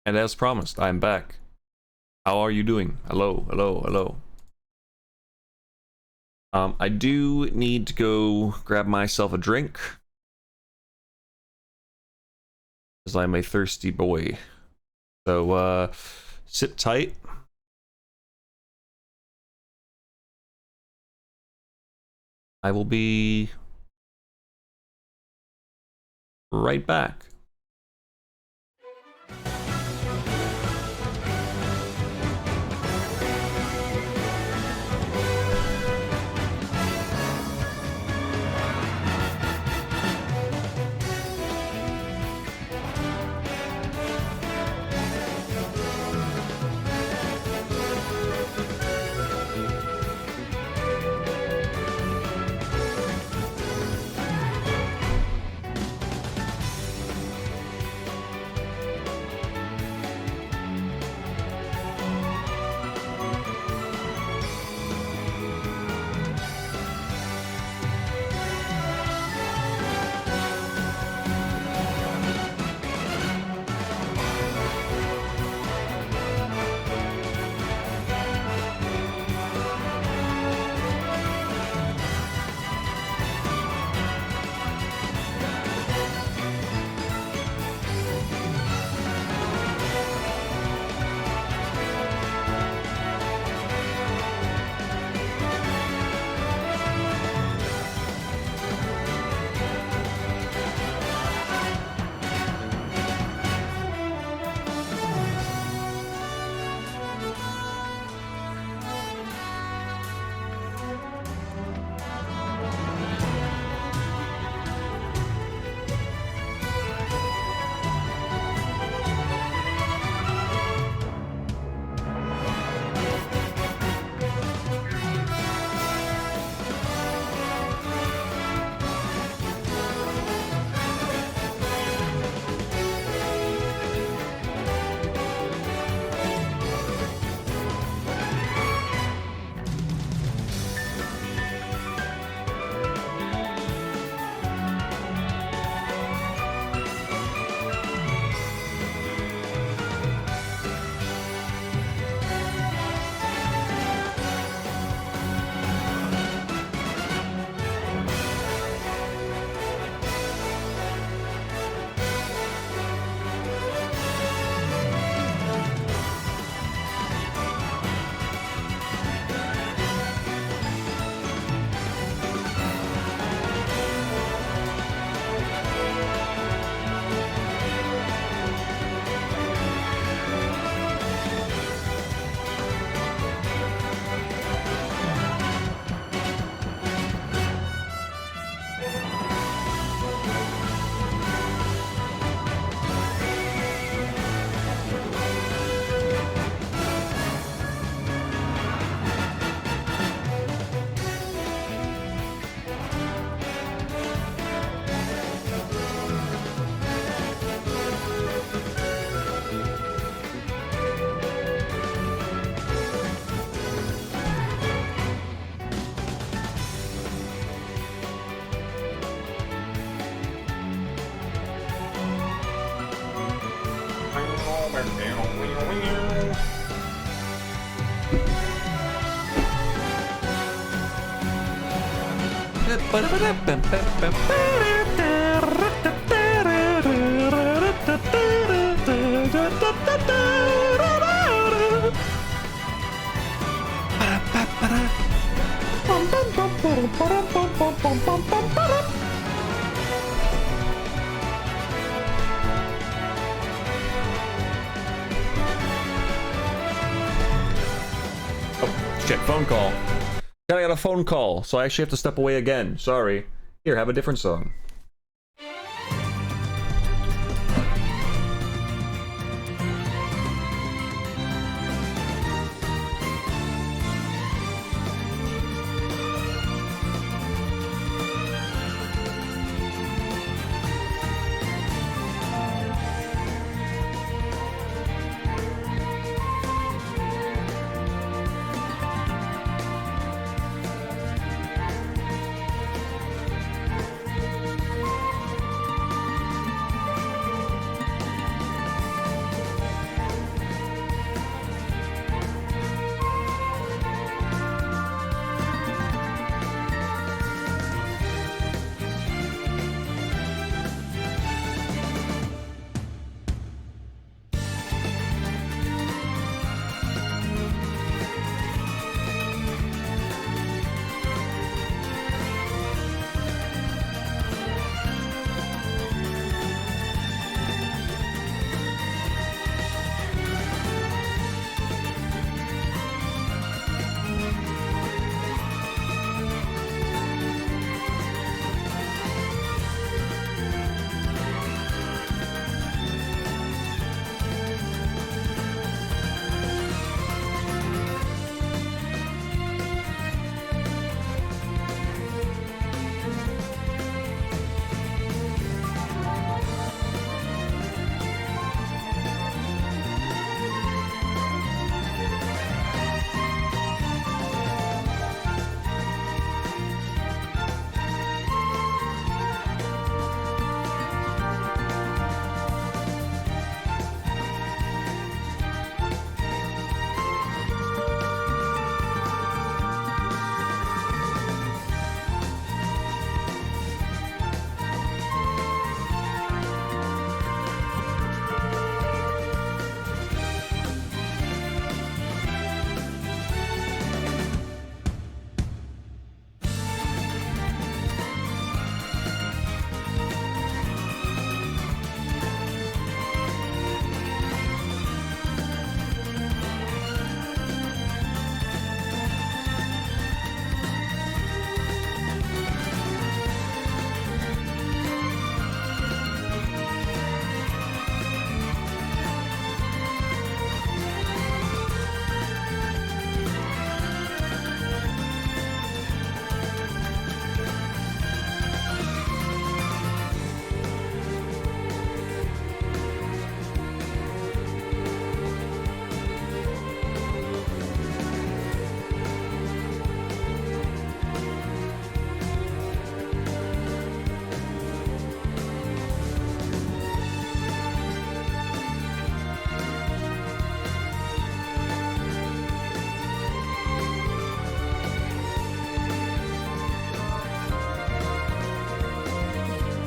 And as promised, I am back. How are you doing? Hello, hello, hello. I do need to go grab myself a drink, because I'm a thirsty boy. So, sit tight. I will be right back. Oh, shit, phone call. I got a phone call, so I actually have to step away again. Sorry. Here, have a different song.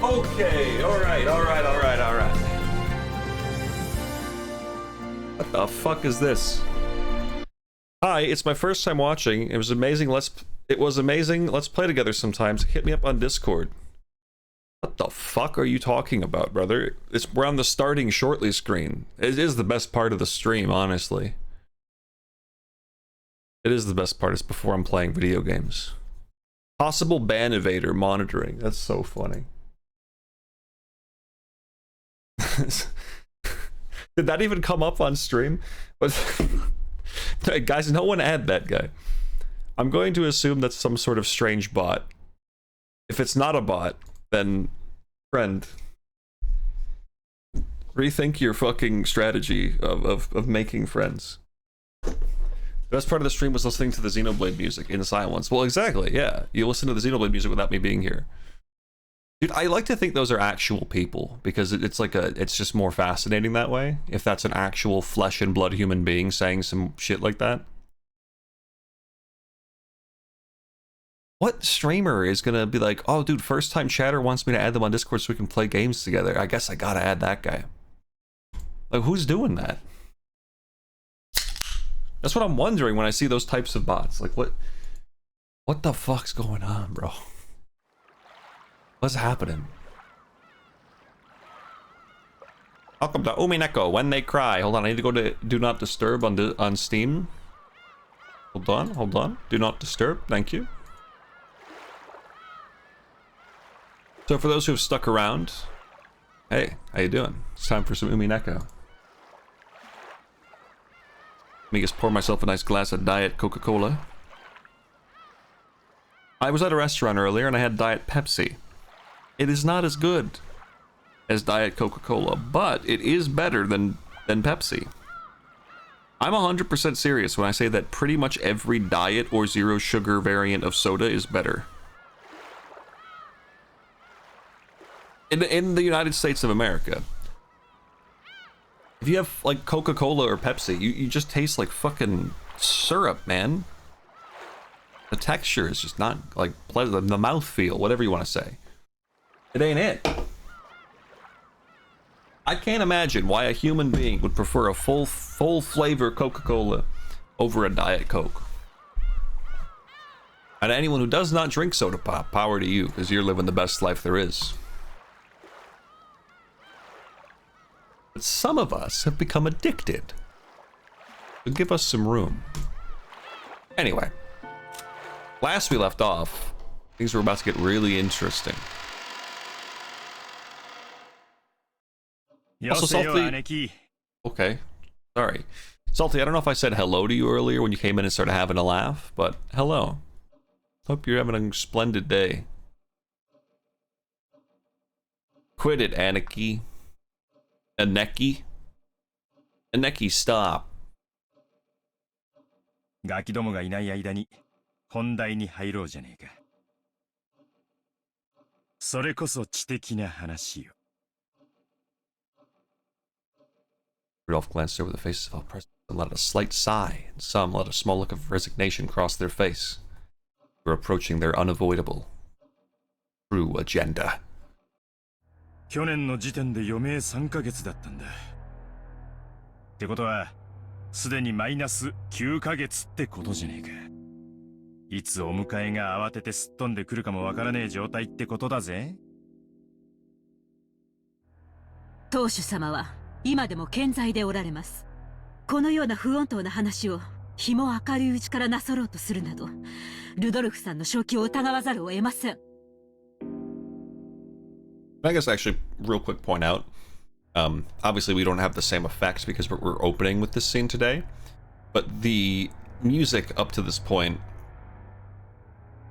Okay, alright. What the fuck is this? Hi, it's my first time watching. It was amazing. Let's play together sometimes. Hit me up on Discord. What the fuck are you talking about, brother? We're on the starting shortly screen. It is the best part of the stream, honestly. It is the best part. It's before I'm playing video games. Possible ban evader monitoring. That's so funny. Did that even come up on stream? Guys, no one add that guy. I'm going to assume that's some sort of strange bot. If it's not a bot, then friend, rethink your fucking strategy of making friends. The best part of the stream was listening to the Xenoblade music in silence. Well, exactly, yeah. You listen to the Xenoblade music without me being here. Dude, I like to think those are actual people, because it's just more fascinating that way, if that's an actual flesh and blood human being saying some shit like that. What streamer is gonna be like, oh dude, first time chatter wants me to add them on Discord so we can play games together. I guess I gotta add that guy. Like, who's doing that? That's what I'm wondering when I see those types of bots. Like, what the fuck's going on, bro? What's happening? Welcome to Umineko, When They Cry. Hold on, I need to go to Do Not Disturb on Steam. Hold on. Do Not Disturb, thank you. So for those who have stuck around, hey, how you doing? It's time for some Umineko. Let me just pour myself a nice glass of Diet Coca-Cola. I was at a restaurant earlier and I had Diet Pepsi. It is not as good as Diet Coca-Cola, but it is better than Pepsi. I'm 100% serious when I say that pretty much every diet or zero sugar variant of soda is better. In the United States of America, if you have like Coca-Cola or Pepsi, you just taste like fucking syrup, man. The texture is just not like pleasant. The mouthfeel, whatever you want to say. It ain't it. I can't imagine why a human being would prefer a full flavor Coca-Cola over a Diet Coke. And anyone who does not drink soda pop, power to you, because you're living the best life there is. But some of us have become addicted. So give us some room. Anyway, last we left off, things were about to get really interesting. Also, Salty. Okay, sorry. Salty, I don't know if I said hello to you earlier when you came in and started having a laugh, but hello. Hope you're having a splendid day. Quit it, Aniki. Aneki? Aneki, stop. ガキどもがいない間に本題に入ろうじゃねえか。それこそ知的な話よ。Rudolph glanced over the faces of all present and let a slight sigh, and some let a small look of resignation cross their face. They were approaching their unavoidable, true agenda. 去年の時点で余命3ヶ月だったんだ。ってことは、すでにマイナス9ヶ月ってことじゃねえか。いつお迎えが慌ててすっ飛んでくるかもわからねえ状態ってことだぜ。当主様は今でも健在でおられます。このような不穏当な話を日も明るいうちからなさろうとするなど、ルドルフさんの正気を疑わざるを得ません。I guess actually, real quick point out, obviously we don't have the same effects because we're opening with this scene today, but the music up to this point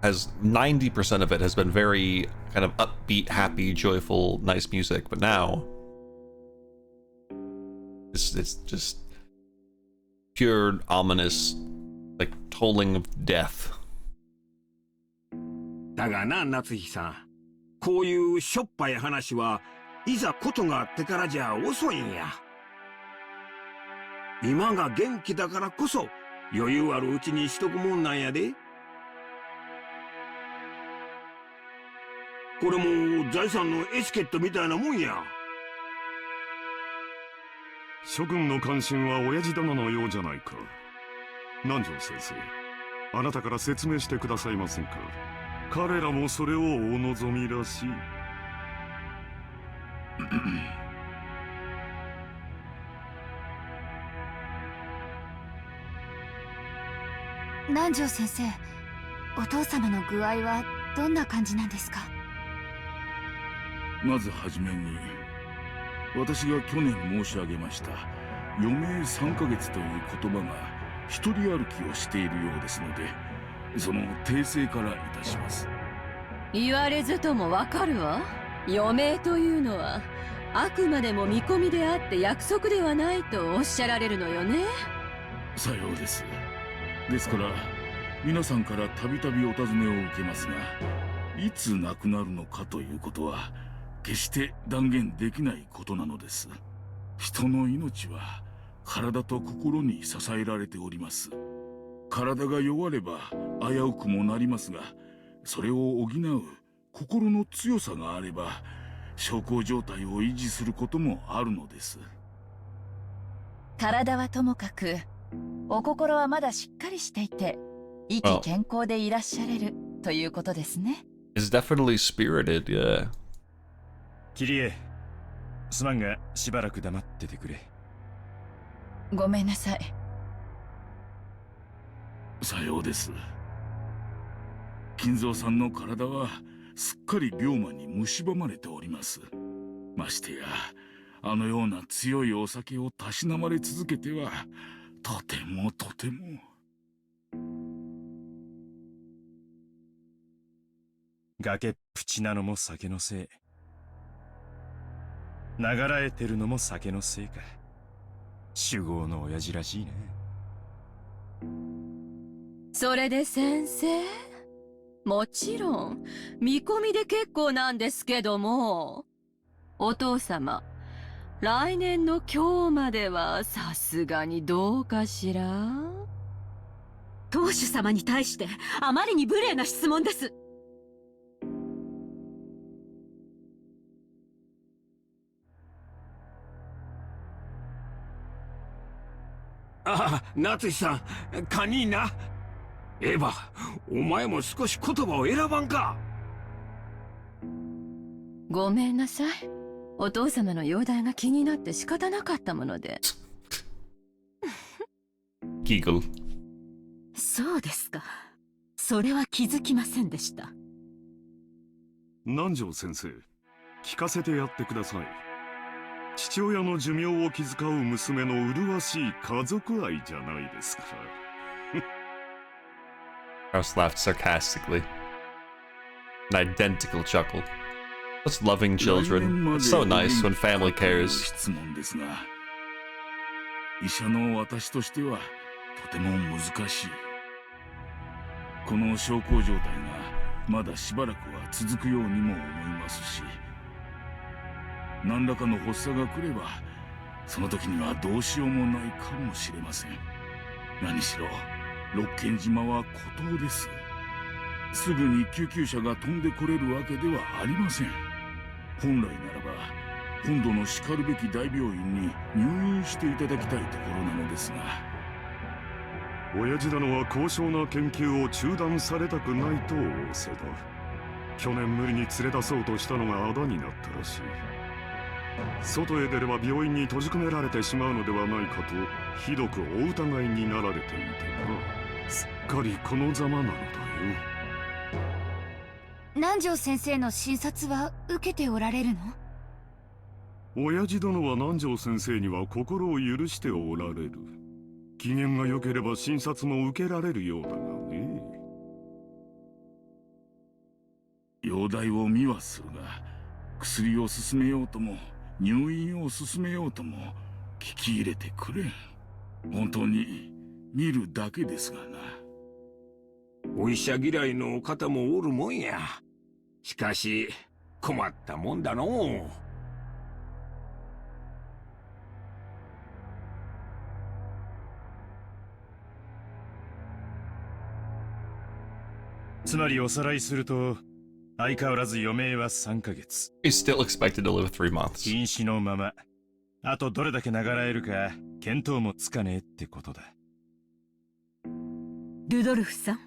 has 90% of it has been very kind of upbeat, happy, joyful, nice music, but now it's just pure ominous, like tolling of death. だがな、夏日さん。こういうしょっぱい話はいざことがあってからじゃ遅いんや。今が元気だからこそ余裕あるうちにしとくもんなんやで。これも財産のエチケットみたいなもんや。諸君の関心は親父殿のようじゃないか。南條先生、あなたから説明してくださいませんか。彼らもそれをお望みらしい。南條先生、お父様の具合はどんな感じなんですか？まずはじめに、私が去年申し上げました余命3ヶ月という言葉が一人歩きをしているようですので、その訂正からいたします。言われずともわかるわ。余命というのはあくまでも見込みであって約束ではないとおっしゃられるのよね。さようです。ですから皆さんからたびたびお尋ねを受けますが、いつ亡くなるのかということは決して断言できないことなのです。人の命は体と心に支えられております。体が弱れば危うくもなりますが、それを補う心の強さがあれば小康状態を維持することもあるのです。体はともかくお心はまだしっかりしていて、意気健康でいらっしゃれるということですね。It's definitely spirited, yeah. キリエ、すまんがしばらく黙っててくれ。ごめんなさい。さようです。金蔵さんの体はすっかり病魔に蝕まれております。ましてやあのような強いお酒をたしなまれ続けてはとてもとても。崖っぷちなのも酒のせい、ながらえてるのも酒のせいか。酒豪の親父らしいね。それで先生、もちろん見込みで結構なんですけども、お父様来年の今日まではさすがにどうかしら。当主様に対してあまりに無礼な質問です。ああ、夏日さん、カニーナ。エヴァ、お前も少し言葉を選ばんか。ごめんなさい。お父様の容体が気になって仕方なかったもので。Giggle. そうですか。それは気づきませんでした。南條先生、聞かせてやってください。父親の寿命を気遣う娘の麗しい家族愛じゃないですか。Rouse laughed sarcastically. An identical chuckle. That's loving children. It's so nice when family cares. 質問ですが、医者の私としてはとても難しい。この小康状態がまだしばらくは続くようにも思いますし、何らかの発作が来ればその時にはどうしようもないかもしれません。何しろ六軒島は孤島です。すぐに救急車が飛んでこれるわけではありません。本来ならば本土のしかるべき大病院に入院していただきたいところなのですが、親父殿は高尚な研究を中断されたくないと仰せだ。去年無理に連れ出そうとしたのがあだになったらしい。外へ出れば病院に閉じ込められてしまうのではないかとひどくお疑いになられていてな。すっかりこのざまなのだよ。南條先生の診察は受けておられるの？親父殿は南條先生には心を許しておられる。機嫌が良ければ診察も受けられるようだがね。容体を見はするが、薬を勧めようとも入院を勧めようとも聞き入れてくれん。本当に見るだけですがな。お医者嫌いの方もおるもんや。しかし困ったもんだのう。つまりおさらいすると、相変わらず余命は3ヶ月。 He's still expected to live 3 months. 瀕死のまま。あとどれだけ流らえるか見当もつかねえってことだ。ルドルフさん、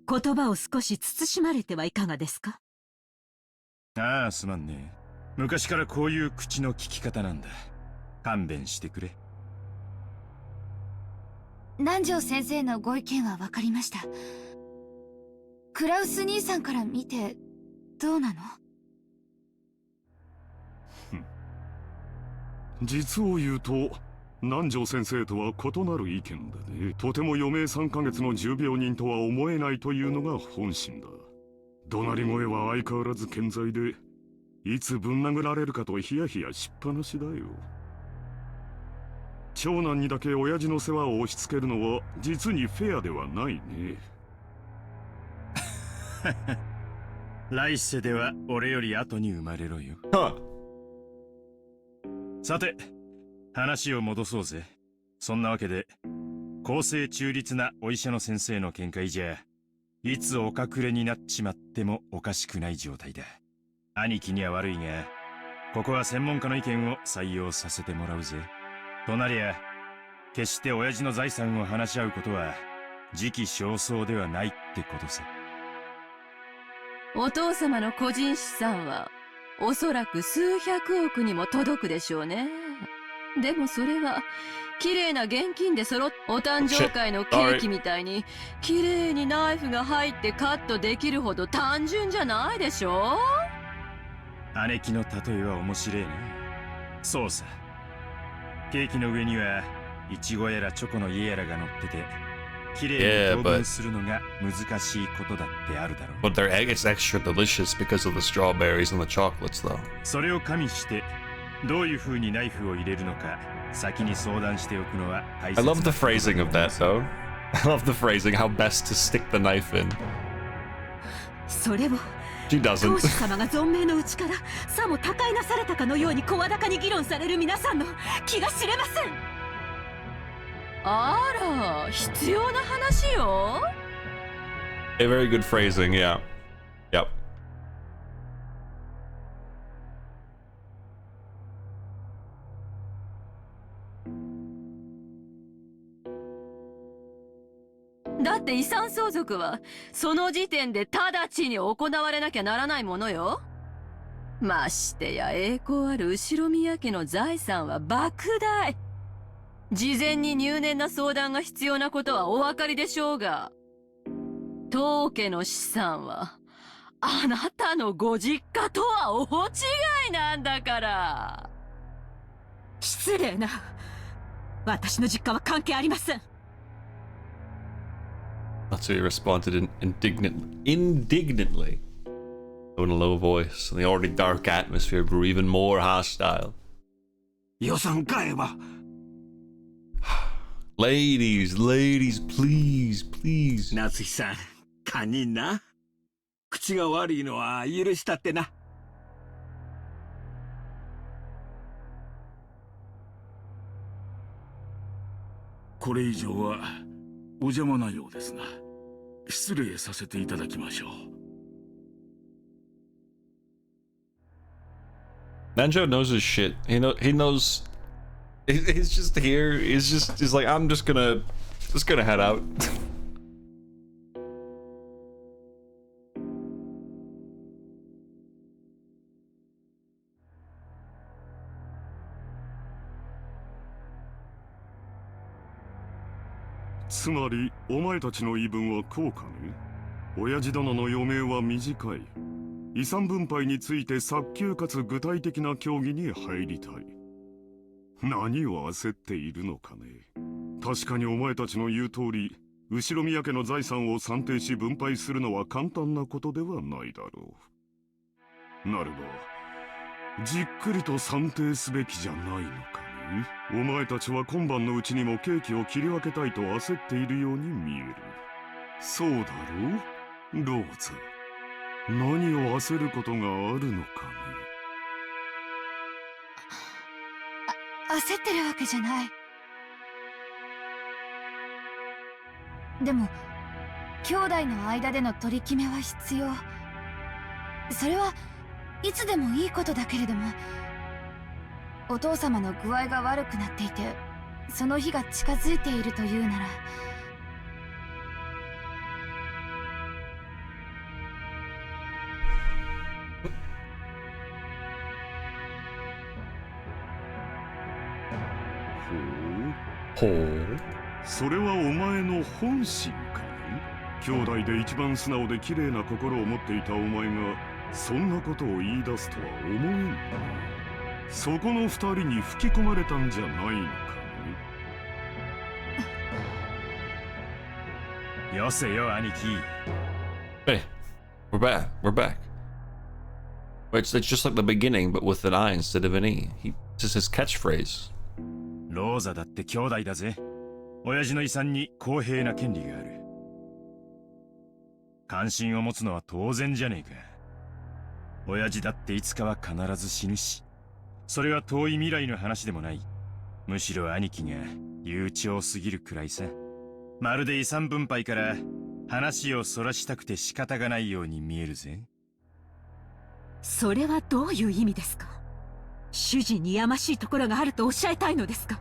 言葉を少し慎まれてはいかがですか？ああ、すまんね。昔からこういう口の利き方なんだ。勘弁してくれ。南條先生のご意見は分かりました。クラウス兄さんから見てどうなの？実を言うと南條先生とは異なる意見でね、とても余命3ヶ月の重病人とは思えないというのが本心だ。怒鳴り声は相変わらず健在で、いつぶん殴られるかとヒヤヒヤしっぱなしだよ。長男にだけ親父の世話を押し付けるのは実にフェアではないね。来世では俺より後に生まれろよ。Huh. さて、話を戻そうぜ。そんなわけで、公正中立なお医者の先生の見解じゃ、いつお隠れになっちまってもおかしくない状態だ。兄貴には悪いが、ここは専門家の意見を採用させてもらうぜ。となりゃ、決して親父の財産を話し合うことは、時期尚早ではないってことさ。お父様の個人資産はおそらく数百億にも届くでしょうね。でもそれは綺麗な現金で揃っお誕生会のケーキみたいに綺麗にナイフが入ってカットできるほど単純じゃないでしょ。姉貴の例えは面白いな。そうさ。ケーキの上にはイチゴやらチョコの家やらが乗ってて、綺麗に等分するのが難しいことだってあるだろう。 But it's extra delicious because of the strawberries and the chocolates, though. それを加味してどういう風にナイフを入れるのか先に相談しておくのは大 I 切な love the phrasing of that, though. I love the phrasing, how best to stick the knife in. それを She 当 doesn't. 主様が存命のうちからさも他界なされたかのように声高に議論される皆さんの気が知れません。あら、必要な話よ。A very good phrasing, yeah. Yep. だって遺産相続はその時点で直ちに行われなきゃならないものよ。ましてや栄光ある後宮家の財産は莫大。事前に入念な相談が必要なことはお分かりでしょうが、当家の資産はあなたのご実家とは大違いなんだから。失礼な。私の実家は関係ありません。That's how he responded indignantly. In a low voice, and the already dark atmosphere grew even more hostile. 予算買えば Ladies, please, please. 夏日さん、堪忍な。口が悪いのは許したってな。これ以上はお邪魔なようですな。失礼させていただきましょう。Nanjo knows his shit. He knows. He's just here. He's like, I'm just gonna head out. つまりお前たちの言い分はこうかね。親父殿の余命は短い。遺産分配について早急かつ具体的な協議に入りたい。何を焦っているのかね。確かにお前たちの言う通り、後宮家の財産を算定し分配するのは簡単なことではないだろう。なればじっくりと算定すべきじゃないのかね。お前たちは今晩のうちにもケーキを切り分けたいと焦っているように見える。そうだろう、ローザ。何を焦ることがあるのかね。焦ってるわけじゃない。でも兄弟の間での取り決めは必要。それはいつでもいいことだけれども、お父様の具合が悪くなっていて、その日が近づいているというなら。ほう。それはお前の本心かい？兄弟で一番素直で綺麗な心を持っていたお前がそんなことを言い出すとは思えんな。そこの二人に吹き込まれたんじゃないのかね。よせよ兄貴。 Hey, we're back. We're back. It's just like the beginning, but with an I instead of an E. This is his catchphrase. ローザだって兄弟だぜ。親父の遺産に公平な権利がある。関心を持つのは当然じゃねえか。親父だっていつかは必ず死ぬし、それは遠い未来の話でもない。むしろ兄貴が悠長すぎるくらいさ。まるで遺産分配から話をそらしたくて仕方がないように見えるぜ。それはどういう意味ですか？主人にやましいところがあるとおっしゃいたいのですか？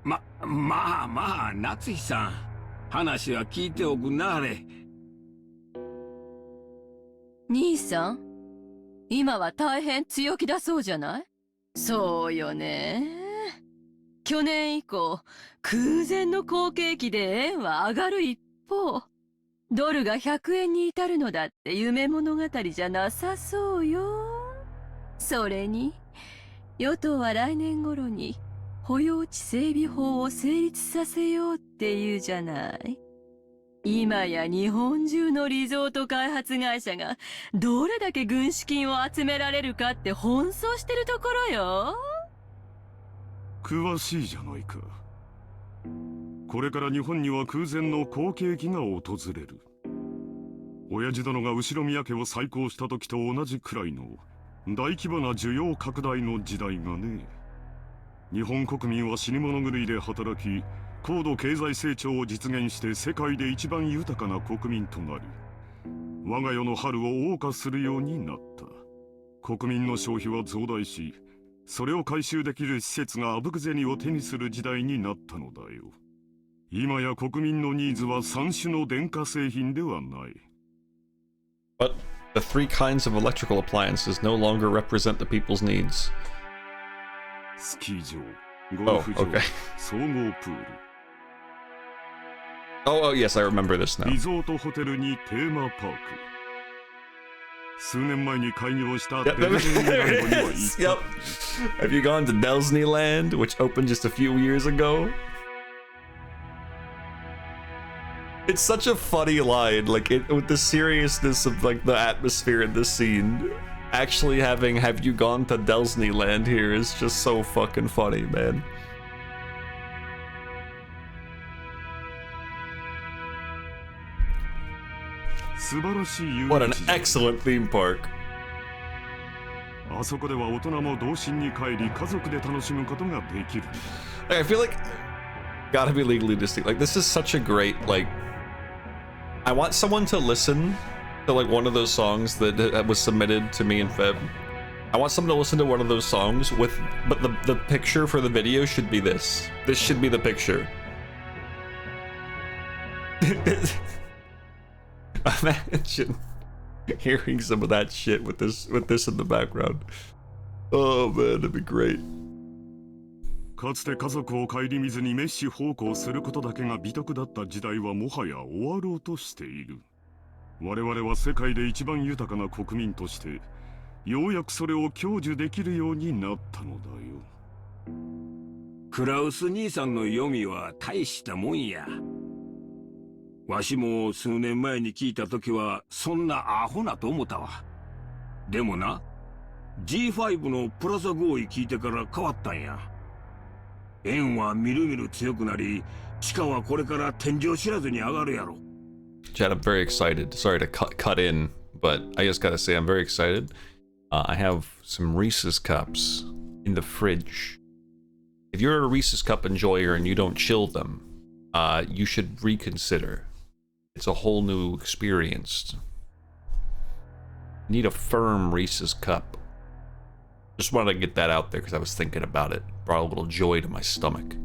まあ、夏日さん。話は聞いておくなはれ。兄さん、今は大変強気だそうじゃない？そうよね。去年以降、空前の好景気で円は上がる一方、ドルが100円に至るのだって夢物語じゃなさそうよ。それに、与党は来年頃に保養地整備法を成立させようっていうじゃない。今や日本中のリゾート開発会社がどれだけ軍資金を集められるかって奔走してるところよ。詳しいじゃないか。これから日本には空前の好景気が訪れる。親父殿が後宮家を再興した時と同じくらいの大規模な需要拡大の時代がね。日本国民は死に物狂いで働き、高度経済成長を実現して世界で一番豊かな国民となり、我が世の春を謳歌するようになった。国民の消費は増大し、それを回収できる施設があぶく銭を手にする時代になったのだよ。今や国民のニーズは3種の電化製品ではない。But the three kinds of electrical appliances no longer represent the people's needs. スキー場、ゴルフ場、総合プール。Oh, yes, I remember this now. リゾートホテルにテーマパーク。数年前に開業したディズニーランドには行った。Yep. Have you gone to Disneyland, which opened just a few years ago? It's such a funny line, like with the seriousness of like the atmosphere in this scene. Actually having "Have you gone to Disneyland" here is just so fucking funny, man. What an excellent theme park. あそこでは大人も童心に帰り家族で楽しむことができる。I feel like gotta be legally distinct. Like this is such a great like. I want someone to listen to like one of those songs that was submitted to me in Feb. I want someone to listen to one of those songs with, but the picture for the video should be this. This should be the picture. Imagine hearing some of that shit with this in the background. Oh man, that'd be great. かつて家族を顧みずに滅私奉公することだけが美徳だった時代はもはや終わろうとしている。我々は世界で一番豊かな国民としてようやくそれを享受できるようになったのだよ。クラウス兄さんの読みは大したもんや。わしも数年前に聞いた時はそんなアホなと思ったわ。でもな、G5 のプラザ合意聞いてから変わったんや。円はみるみる強くなり、地価はこれから天井知らずに上がるやろ。Chad, I'm very excited. Sorry to cut in, but I just gotta say I'm very excited. I have some Reese's cups in the fridge. If you're a Reese's cup enjoyer and you don't chill them, you should reconsider. It's a whole new experience. Need a firm Reese's cup. Just wanted to get that out there because I was thinking about it. Brought a little joy to my stomach.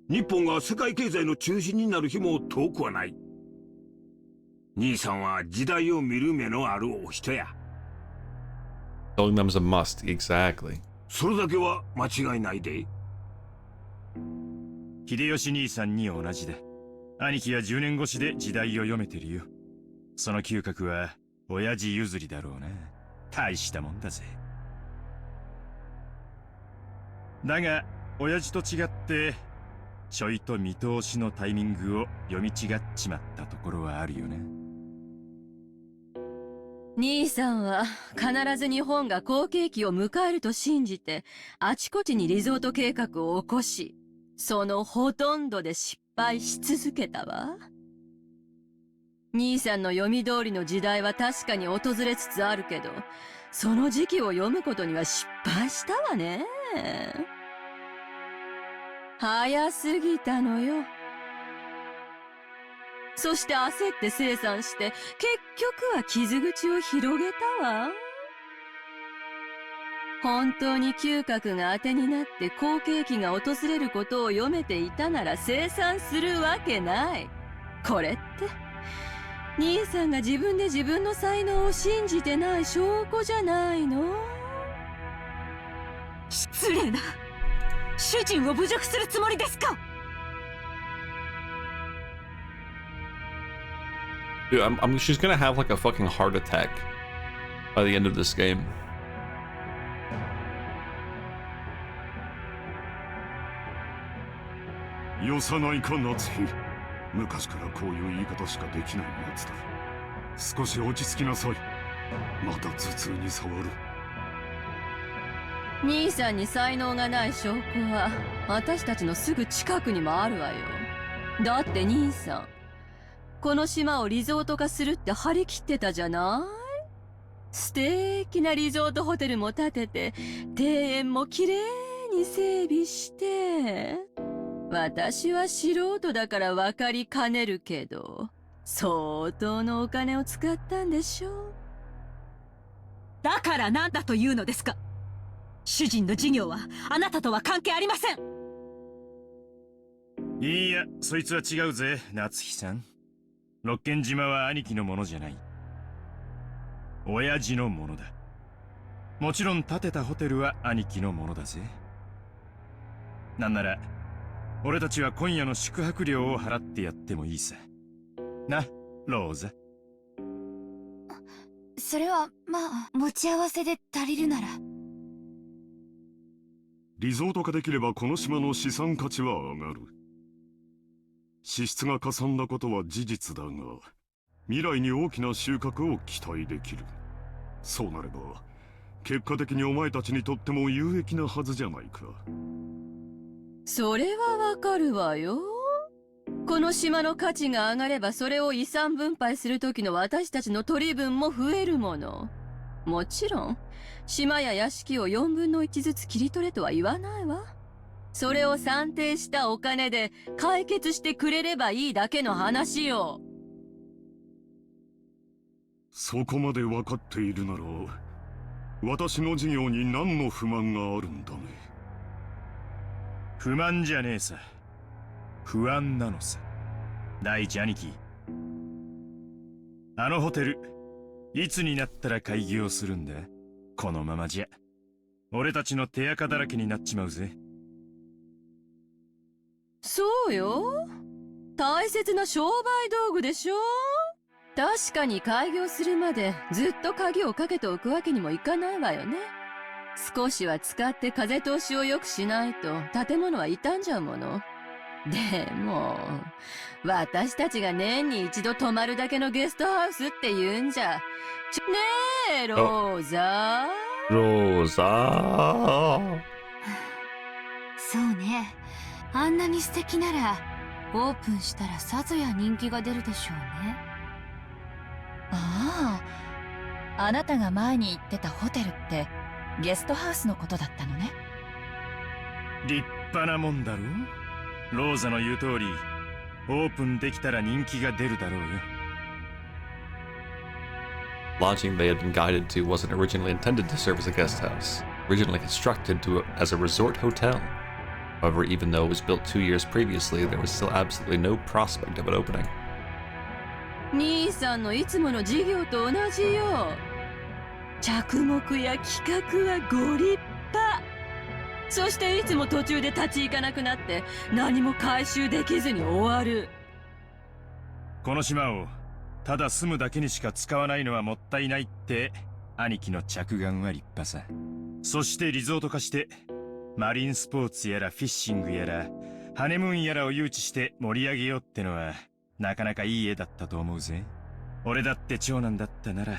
日本が世界経済の中心になる日も遠くはない。兄さんは時代を見る目のあるお人や。Telling them is a must. Exactly. それだけは間違いないで。秀吉兄さんに同じだ。兄貴は10年越しで時代を読めてるよ。その嗅覚は親父譲りだろうな。大したもんだぜ。だが親父と違ってちょいと見通しのタイミングを読み違っちまったところはあるよな。兄さんは必ず日本が好景気を迎えると信じてあちこちにリゾート計画を起こし、そのほとんどで失敗し続けたわ。兄さんの読み通りの時代は確かに訪れつつあるけど、その時期を読むことには失敗したわね。早すぎたのよ。そして焦って清算して、結局は傷口を広げたわ。本当に嗅覚が当てになって好景気が訪れることを読めていたなら清算するわけない。これって、兄さんが自分で自分の才能を信じてない証拠じゃないの？失礼な。主人を侮辱するつもりですかDude, she's gonna have like a fucking heart attack by the end of this game. よさないか夏日。昔からこういう言い方しかできないやつだ。少し落ち着きなさい。また頭痛に触る。兄さんに才能がない証拠は私たちのすぐ近くにもあるわよ。だって兄さん、この島をリゾート化するって張り切ってたじゃない？素敵なリゾートホテルも建てて、庭園もきれいに整備して。私は素人だから分かりかねるけど、相当のお金を使ったんでしょう。だから何だというのですか？主人の事業はあなたとは関係ありません。いや、そいつは違うぜ、夏日さん。六軒島は兄貴のものじゃない。親父のものだ。もちろん建てたホテルは兄貴のものだぜ。なんなら俺たちは今夜の宿泊料を払ってやってもいいさ。な、ローザ。それはまあ持ち合わせで足りるなら。リゾート化できればこの島の資産価値は上がる。支出がかさんだことは事実だが、未来に大きな収穫を期待できる。そうなれば結果的にお前たちにとっても有益なはずじゃないか。それはわかるわよ。この島の価値が上がればそれを遺産分配する時の私たちの取り分も増えるもの。もちろん島や屋敷を4分の1ずつ切り取れとは言わないわ。それを算定したお金で解決してくれればいいだけの話よ。そこまで分かっているなら、私の事業に何の不満があるんだね。不満じゃねえさ。不安なのさ。第一兄貴。あのホテル、いつになったら開業するんだ？このままじゃ俺たちの手垢だらけになっちまうぜ。そうよ。大切な商売道具でしょ。確かに開業するまでずっと鍵をかけておくわけにもいかないわよね。少しは使って風通しを良くしないと建物は傷んじゃうもの。でも、私たちが年に一度泊まるだけのゲストハウスって言うんじゃ。ねえ、ローザ。ローザそうね。あんなに素敵ならオープンしたらさぞや人気が出るでしょうね。ああ、あなたが前に言ってたホテルってゲストハウスのことだったのね。立派なもんだろ。ローザの言う通り、オープンできたら人気が出るだろうよ。lodging they had been guided to wasn't originally intended to serve as a guest house, originally constructed as a resort hotel. However, even though it was built 2 years previously, there was still absolutely no prospect of it opening. 兄さんのいつもの事業と同じよ。着目や企画はご立派。そしていつも途中で立ち行かなくなって何も回収できずに終わる。この島をただ住むだけにしか使わないのはもったいないって兄貴の着眼は立派さ。そしてリゾート化してマリンスポーツやらフィッシングやらハネムーンやらを誘致して盛り上げようってのはなかなかいい絵だったと思うぜ。俺だって長男だったなら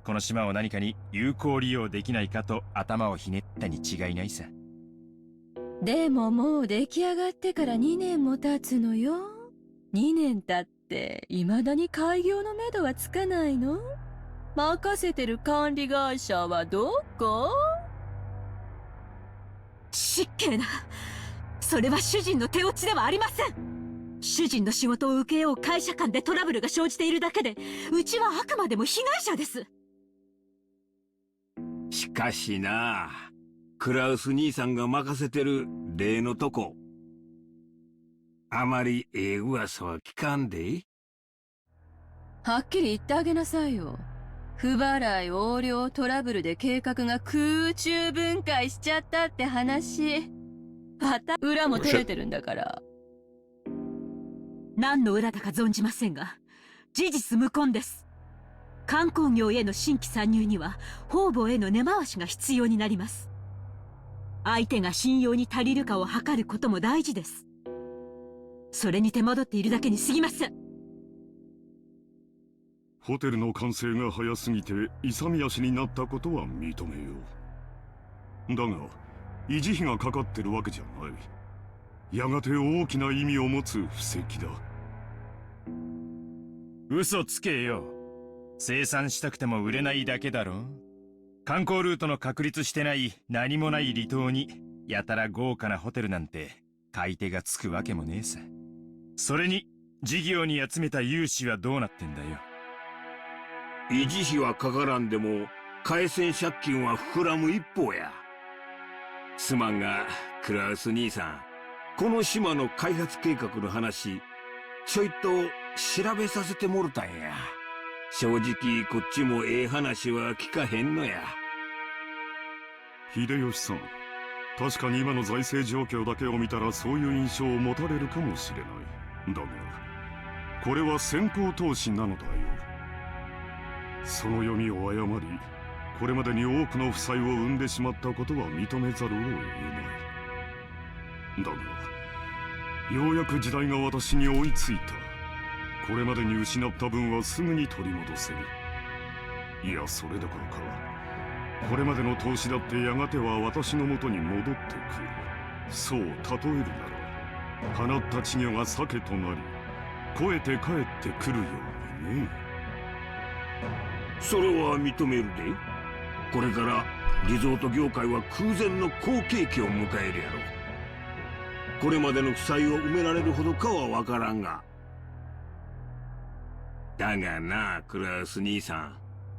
この島を何かに有効利用できないかと頭をひねったに違いないさ。でももう出来上がってから2年も経つのよ。2年経って未だに開業のめどはつかないの？任せてる管理会社はどこ？失敬な。それは主人の手落ちではありません。主人の仕事を請け負う会社間でトラブルが生じているだけで、うちはあくまでも被害者です。しかしな、クラウス兄さんが任せてる例のとこ、あまり噂は聞かんで。はっきり言ってあげなさいよ。不払い横領トラブルで計画が空中分解しちゃったって話。また裏も取れてるんだから。何の裏だか存じませんが、事実無根です。観光業への新規参入には方々への根回しが必要になります。相手が信用に足りるかを測ることも大事です。それに手間取っているだけに過ぎません。ホテルの完成が早すぎて勇み足になったことは認めよう。だが維持費がかかってるわけじゃない。やがて大きな意味を持つ布石だ。嘘つけよ。生産したくても売れないだけだろ。観光ルートの確立してない何もない離島にやたら豪華なホテルなんて買い手がつくわけもねえさ。それに事業に集めた融資はどうなってんだよ。維持費はかからんでも回線借金は膨らむ一方や。すまんがクラウス兄さん、この島の開発計画の話ちょいと調べさせてもろたんや。正直こっちもええ話は聞かへんのや。秀吉さん、確かに今の財政状況だけを見たらそういう印象を持たれるかもしれない。だがこれは先行投資なのだよ。その読みを誤り、これまでに多くの負債を生んでしまったことは認めざるを得ない。だがようやく時代が私に追いついた。これまでに失った分はすぐに取り戻せる。いや、それどころかこれまでの投資だってやがては私のもとに戻ってくる。そう例えるなら、放った稚魚が鮭となり肥えて帰ってくるようにね。それは認めるで。これからリゾート業界は空前の好景気を迎えるやろ。これまでの負債を埋められるほどかは分からんが。だがな、クラウス兄さん、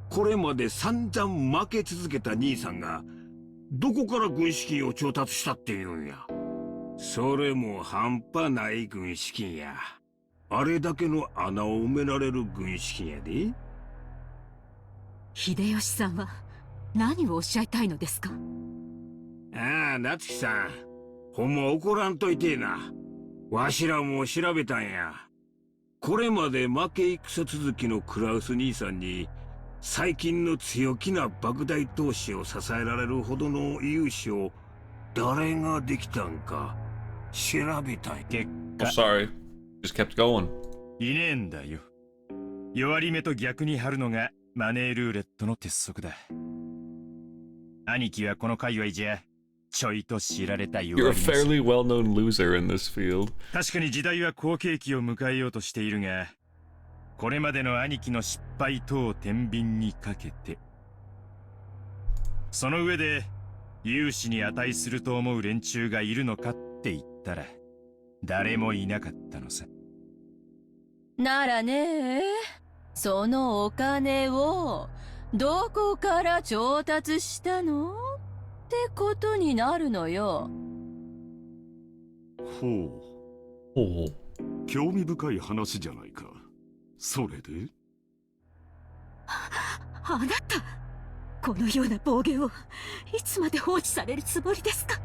これまで散々負け続けた兄さんがどこから軍資金を調達したっていうんや。それも半端ない軍資金や。あれだけの穴を埋められる軍資金やで。秀吉さんは何をおっしゃいたいのですか？ああ、夏樹さん、ほんま怒らんといてえな。わしらも調べたんや。これまで負け戦続きのクラウス兄さんに最近の強気な莫大投資を支えられるほどの融資を誰ができたんか調べたい。結 Oh, 果 sorry. Just kept going. いねえんだよ。弱り目と逆に張るのがマネールーレットの鉄則だ。兄貴はこの界隈じゃちょいと知られた弱 You're a り目。 fairly well-known loser in this field. 確かに時代は好景気を迎えようとしているが、これまでの兄貴の失敗等を天秤にかけて、その上で融資に値すると思う連中がいるのかって言ったら誰もいなかったのさ。ならねえ、そのお金をどこから調達したのってことになるのよ。ほう。ほう。興味深い話じゃないか。それで？あなた、このような暴言をいつまで放置されるつもりですか？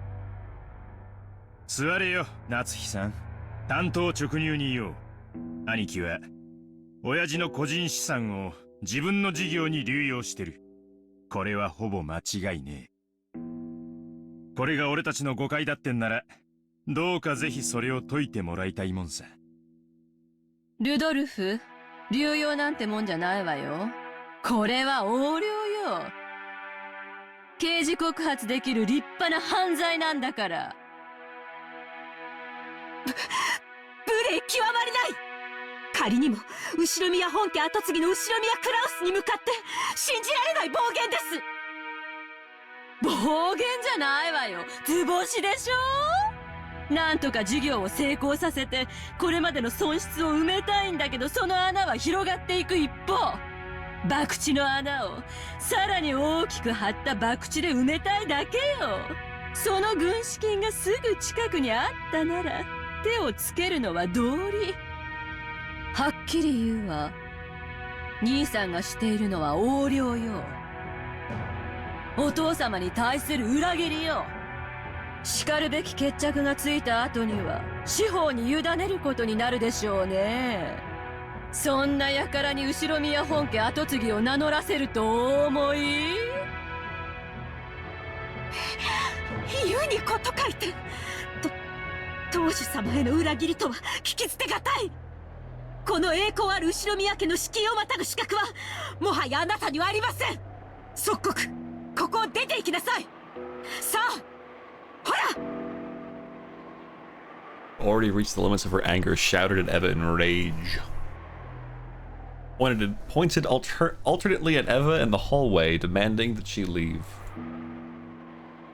座れよ、夏日さん。単刀直入に言おう。兄貴は親父の個人資産を自分の事業に流用してる。これはほぼ間違いねえ。これが俺たちの誤解だってんなら、どうかぜひそれを解いてもらいたいもんさ。ルドルフ、流用なんてもんじゃないわよ。これは横領よ。刑事告発できる立派な犯罪なんだから。無礼極まりない。仮にも後宮本家跡継ぎの後宮クラウスに向かって信じられない暴言です。暴言じゃないわよ。図星でしょ。なんとか事業を成功させてこれまでの損失を埋めたいんだけど、その穴は広がっていく一方、博打の穴をさらに大きく張った博打で埋めたいだけよ。その軍資金がすぐ近くにあったなら手をつけるのは道理。はっきり言うわ。兄さんがしているのは横領よ。お父様に対する裏切りよ。叱るべき決着がついた後には司法に委ねることになるでしょうね。そんな輩に後宮本家跡継ぎを名乗らせるとお思い？言うにこと書いて、当主様への裏切りとは聞き捨てがたい。この栄光ある後宮家の敷居をまたぐ資格はもはやあなたにはありません。即刻ここを出て行きなさい。さあ、ほら。 Already reached the limits of her anger, shouted at Eva in rage. Pointed alternately at Eva in the hallway, demanding that she leave.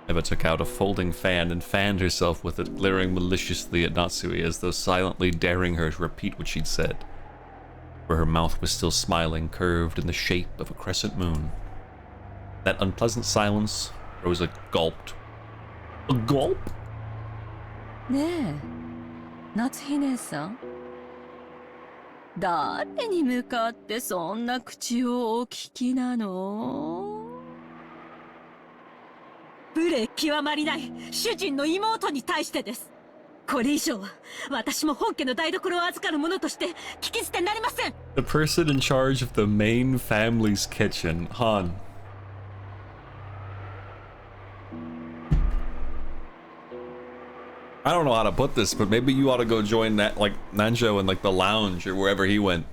Eva took out a folding fan and fanned herself with it, glaring maliciously at Natsui as though silently daring her to repeat what she'd said. Where her mouth was still smiling, curved in the shape of a crescent moon. That unpleasant silence, Rosa gulped. A gulp? ねえ、夏日姉さん。誰に向かってそんな口をお聞きなの？無礼極まりない主人の妹に対してです。これ以上は私も本家の台所を預かる者として聞き捨てなりません。 The person in charge of the main family's kitchen, Han. I don't know how to put this, but maybe you ought to go join that, like, Nanjo in, like, the lounge or wherever he went.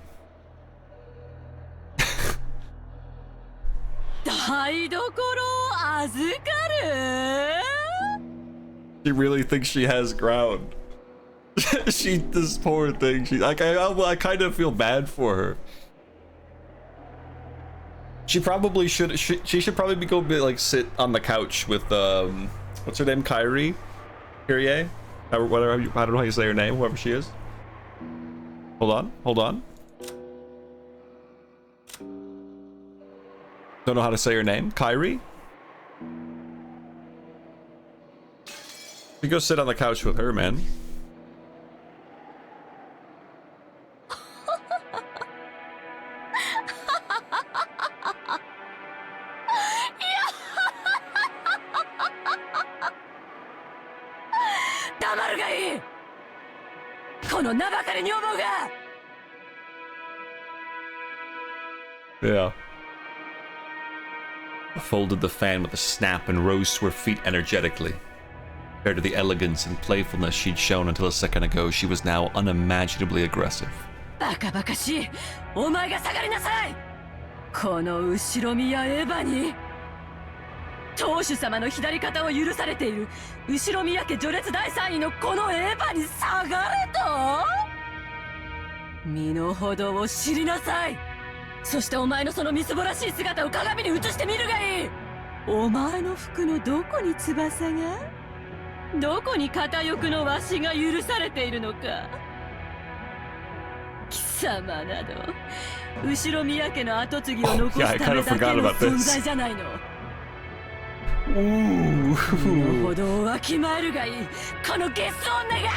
台所を預かる？ She really thinks she has ground. This poor thing, I kind of feel bad for her. She probably she should probably go like sit on the couch with what's her name, Kyrie? Kyrie? Whatever, I don't know how you say her name, whoever she is. Hold on. Don't know how to say her name. Kyrie? You go sit on the couch with her, man. Yeah. Folded the fan with a snap and rose to her feet energetically. Compared to the elegance and playfulness she'd shown until a second ago, she was now unimaginably aggressive. バカバカしい。お前が下がりなさい。この後宮エヴァに当主様の左肩を許されている後宮家序列第3位のこのエヴァに下がれと？身の程を知りなさい。そしてお前のそのみすぼらしい姿を鏡に映してみるがいい。お前の服のどこに翼が？どこに片翼のわしが許されているのか。貴様など後ろ宮家の跡継ぎを残 Yeah, I すた kind め of だけ forgot の about this. 存在じゃないの。 Ooh. ほどわきまえるがいいこのゲス女が。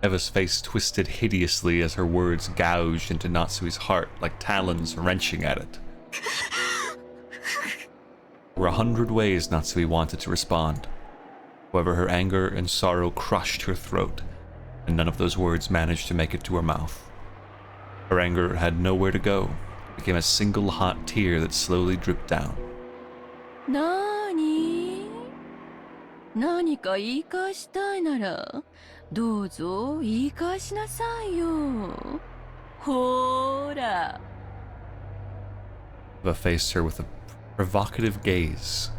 Eva's face twisted hideously as her words gouged into Natsui's heart like talons wrenching at it. There were 100 ways Natsui wanted to respond. However, her anger and sorrow crushed her throat, and none of those words managed to make it to her mouth. Her anger had nowhere to go. It became a single hot tear that slowly dripped down. なーに何か言い返したいならどうぞ言い返しなさいよ。ほーら。 Eva faced her with a provocative gaze.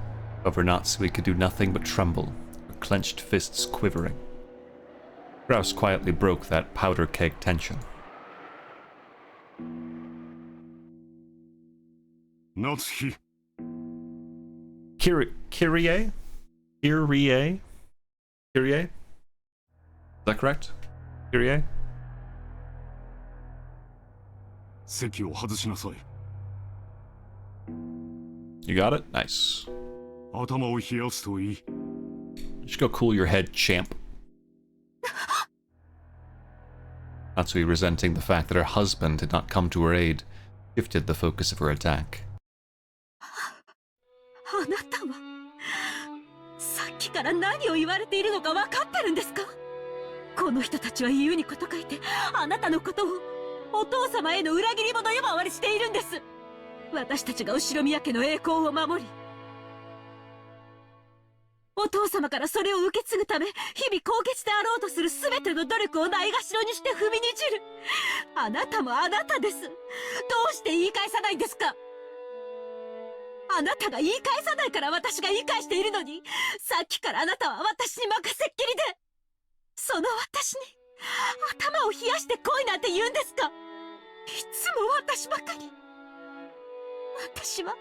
However, Natsui could do nothing but tremble, her clenched fists quivering. Kraus quietly broke that powder keg tension. 夏日 Kyrie? Kyrie? Kyrie? Kyrie? Is that correct? Kyrie? 席を外しなさい。 You got it? Nice. 頭を冷やすといい。 Just go cool your head, champ. Natsui, resenting the fact that her husband had not come to her aid, shifted the focus of her attack. あなたはさっきから何を言われているのか分かってるんですか？この人たちは言うにこと書いてあなたのことをお父様への裏切り者呼ばわりしているんです。私たちが後宮家の栄光を守り、お父様からそれを受け継ぐため日々高潔であろうとする全ての努力をないがしろにして踏みにじるあなたもあなたです。どうして言い返さないんですか？あなたが言い返さないから私が言い返しているのに、さっきからあなたは私に任せっきりで、その私に頭を冷やして来いなんて言うんですか？いつも私ばかり。私はい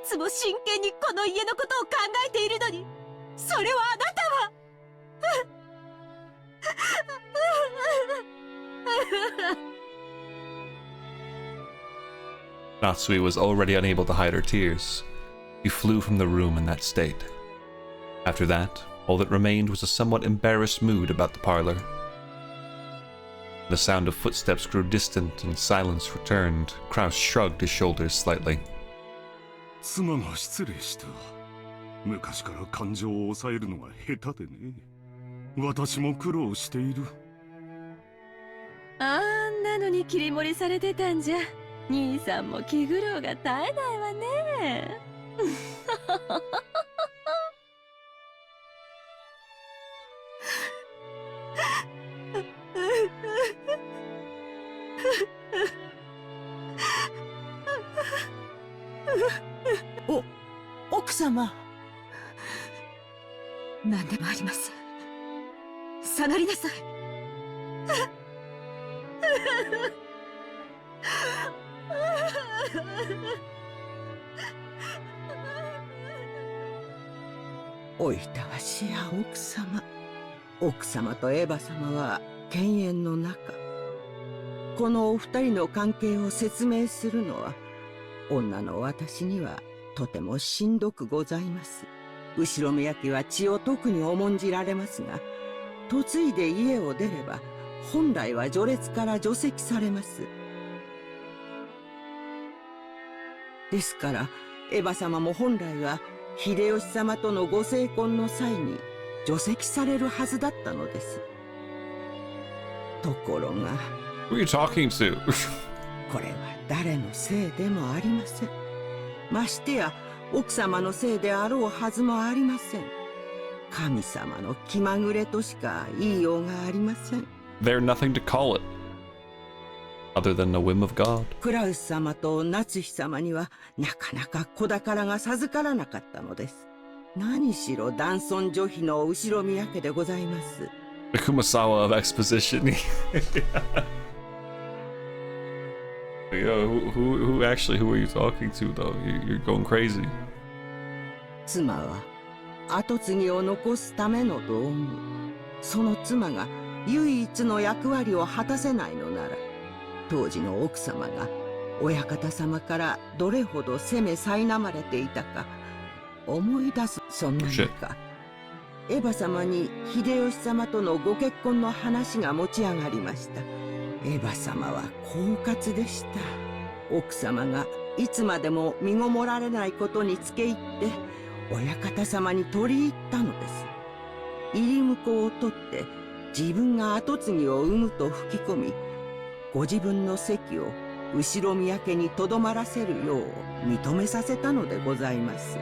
つも真剣にこの家のことを考えているのに、それをあなたはNatsui was already unable to hide her tears. She flew from the room in that state. After that, all that remained was a somewhat embarrassed mood about the parlor. The sound of footsteps grew distant and silence returned. Kraus shrugged his shoulders slightly. 妻が失礼した。昔から感情を抑えるのが下手でね。私も苦労している。あんなのに切り盛りされてたんじゃ。兄さんも気苦労が絶えないわね。奥様。何でもありません。下がりなさい。おいたわしや奥様。奥様とエヴァ様は犬猿の仲。このお二人の関係を説明するのは女の私にはとてもしんどくございます。後宮家は血を特に重んじられますが、嫁いで家を出れば本来は序列から除籍されます。ですからエヴァ様も本来は秀吉様とのご成婚の際に除籍されるはずだったのです。ところが Who are you talking to? これは誰のせいでもありません。ましてや奥様のせいであろうはずもありません。神様の気まぐれとしか言いようがありません。They're nothing to call it, other than a whim of God. クラウス様と夏日様にはなかなか子宝が授からなかったのです。何しろ男尊女卑の後宮家でございます。 The Kumasawa of exposition. Yo, who are you talking to though? You're going crazy. 妻は後継ぎを残すための道具。その妻が唯一の役割を果たせないのなら、当時の奥様が親方様からどれほど責め苛まれていたか思い出す。そんな中、エヴァ様に秀吉様とのご結婚の話が持ち上がりました。エヴァ様は狡猾でした。奥様がいつまでも身ごもられないことにつけ入って親方様に取り入ったのです。入り婿を取って自分が跡継ぎを産むと吹き込み、ご自分の席を後ろ宮家にとどまらせるよう認めさせたのでございます。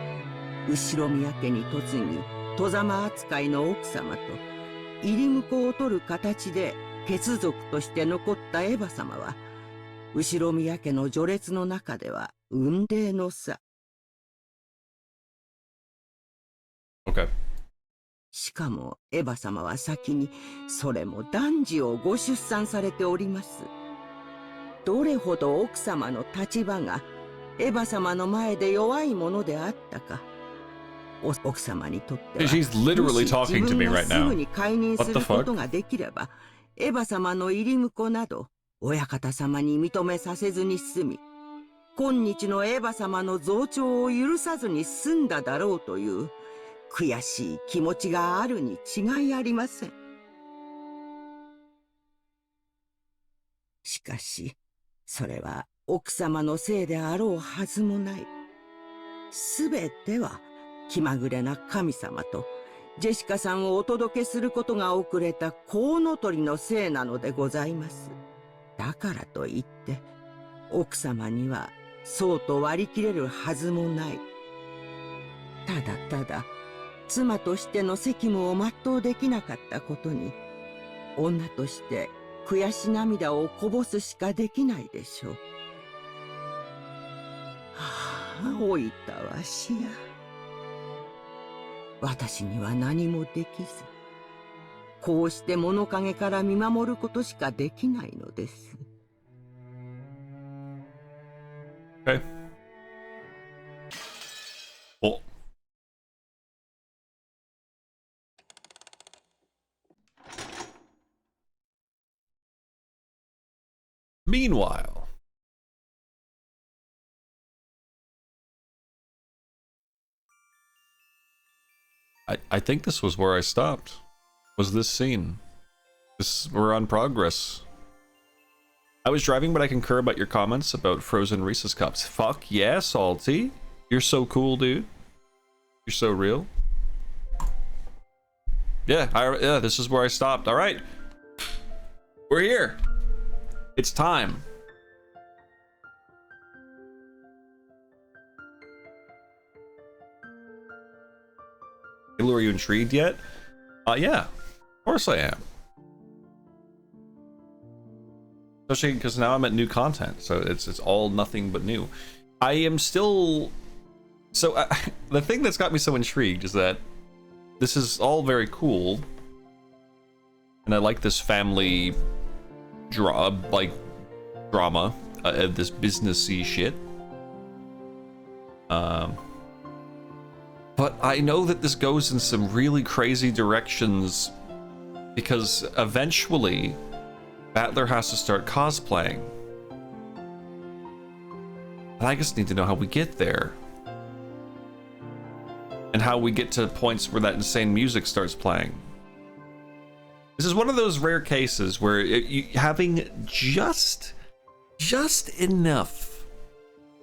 後ろ宮家に嫁ぎ外様扱いの奥様と入り婿を取る形で血族として残ったエヴァ様は、後ろ宮家の序列の中では雲泥の差。Okay. しかもエヴァ様は先にそれも男児をご出産されております。どれほど奥様の立場がエヴァ様の前で弱いものであったか、奥様にとっては、She's literally talking to me も right し自分がす now. ぐに解任す What る the こ fuck? とができれば、エヴァ様の入り婿など親方様に認めさせずに済み、今日のエヴァ様の増長を許さずに済んだだろうという悔しい気持ちがあるに違いありません。しかし、それは奥様のせいであろうはずもない。すべては気まぐれな神様とジェシカさんをお届けすることが遅れたコウノトリのせいなのでございます。だからといって奥様にはそうと割り切れるはずもない。ただただ妻としての責務を全うできなかったことに、女として悔し涙をこぼすしかできないでしょう。はあ、老いたわしや。私には何もできず、こうして物陰から見守ることしかできないのです。Okay. Well. Meanwhile, I think this was where I stopped. Was this scene? We're on progress. I was driving, but I concur about your comments about frozen Reese's cups. Fuck yeah, Salty. You're so cool, dude. You're so real. Yeah, yeah, this is where I stopped. All right. We're here. It's time. Are you intrigued yet? Yeah, of course I am. Especially because now I'm at new content, so it's all nothing but new. I am still... So the thing that's got me so intrigued is that this is all very cool, and I like this family drama, this businessy shit. But I know that this goes in some really crazy directions because eventually Battler has to start cosplaying. And I just need to know how we get there. And how we get to points where that insane music starts playing. This is one of those rare cases where having just enough,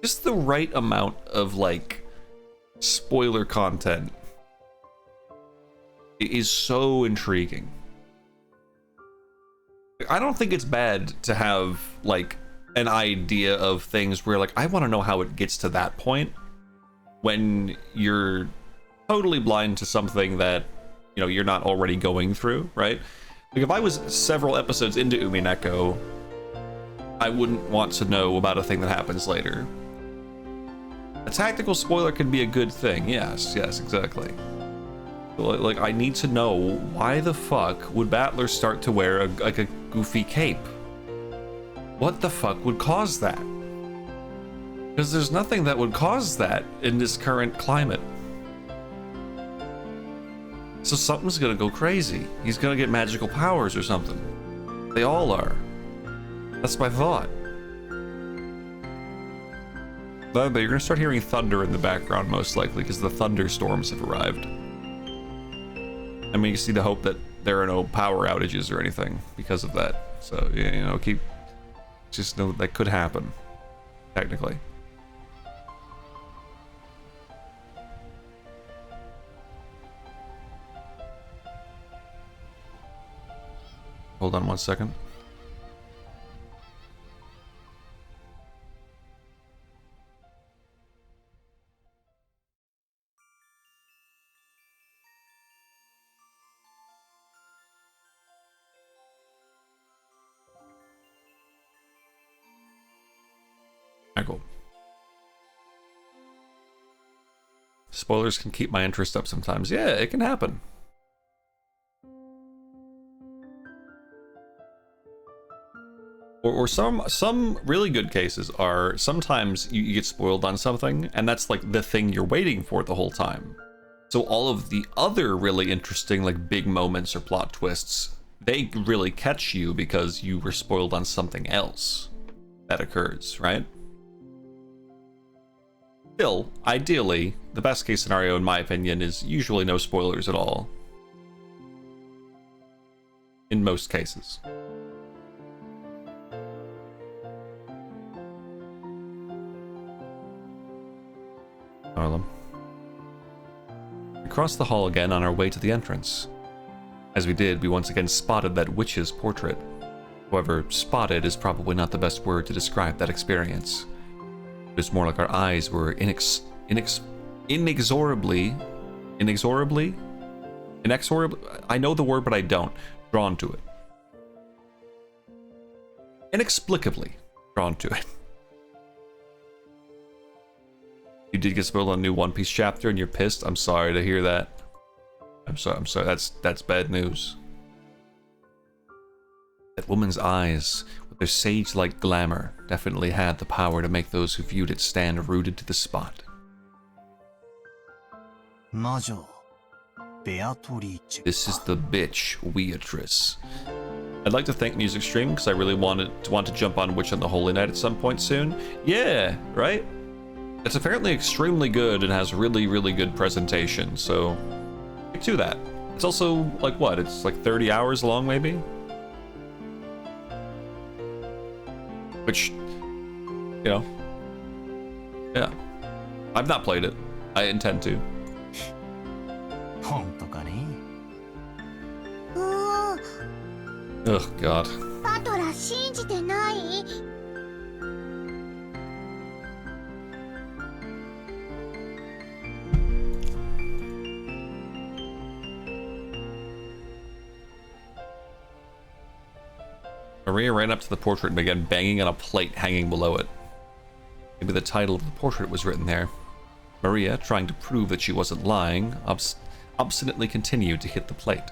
just the right amount of like spoiler content is so intriguing. I don't think it's bad to have like an idea of things where like I want to know how it gets to that point when you're totally blind to something that, you know, you're not already going through, right? Like if I was several episodes into Umineko, I wouldn't want to know about a thing that happens later. A tactical spoiler can be a good thing. Yes, exactly. Like, I need to know why the fuck would Battler start to wear a goofy cape? What the fuck would cause that? Because there's nothing that would cause that in this current climate. So something's gonna go crazy. He's gonna get magical powers or something. They all are. That's my thought. But you're gonna start hearing thunder in the background most likely because the thunderstorms have arrived. I mean, you see the hope that there are no power outages or anything because of that. So, you know, just know that could happen, technically. Hold on 1 second. Cool. Spoilers can keep my interest up sometimes. Yeah, it can happen. Or some really good cases are sometimes you get spoiled on something and that's like the thing you're waiting for the whole time. So all of the other really interesting like big moments or plot twists, they really catch you because you were spoiled on something else that occurs, right? Still, ideally, the best case scenario in my opinion is usually no spoilers at all. In most cases. Harlem. We crossed the hall again on our way to the entrance. As we did, we once again spotted that witch's portrait. However, spotted is probably not the best word to describe that experience. It was more like our eyes were inexorably, I know the word but I don't, drawn to it. Inexplicably drawn to it. You did get spoiled on a new One Piece chapter and you're pissed? I'm sorry to hear that. I'm sorry, that's bad news. That woman's eyes, with their sage-like glamour, definitely had the power to make those who viewed it stand rooted to the spot. This is the bitch, Beatrice. I'd like to thank Music Stream because I really want to jump on Witch on the Holy Night at some point soon. Yeah, right? It's apparently extremely good and has really, really good presentation, so stick to that. It's also like what? It's like 30 hours long, maybe? Which, you know, yeah. I've not played it. I intend to. Oh God. Maria ran up to the portrait and began banging on a plate hanging below it. Maybe the title of the portrait was written there. Maria, trying to prove that she wasn't lying, obstinately continued to hit the plate.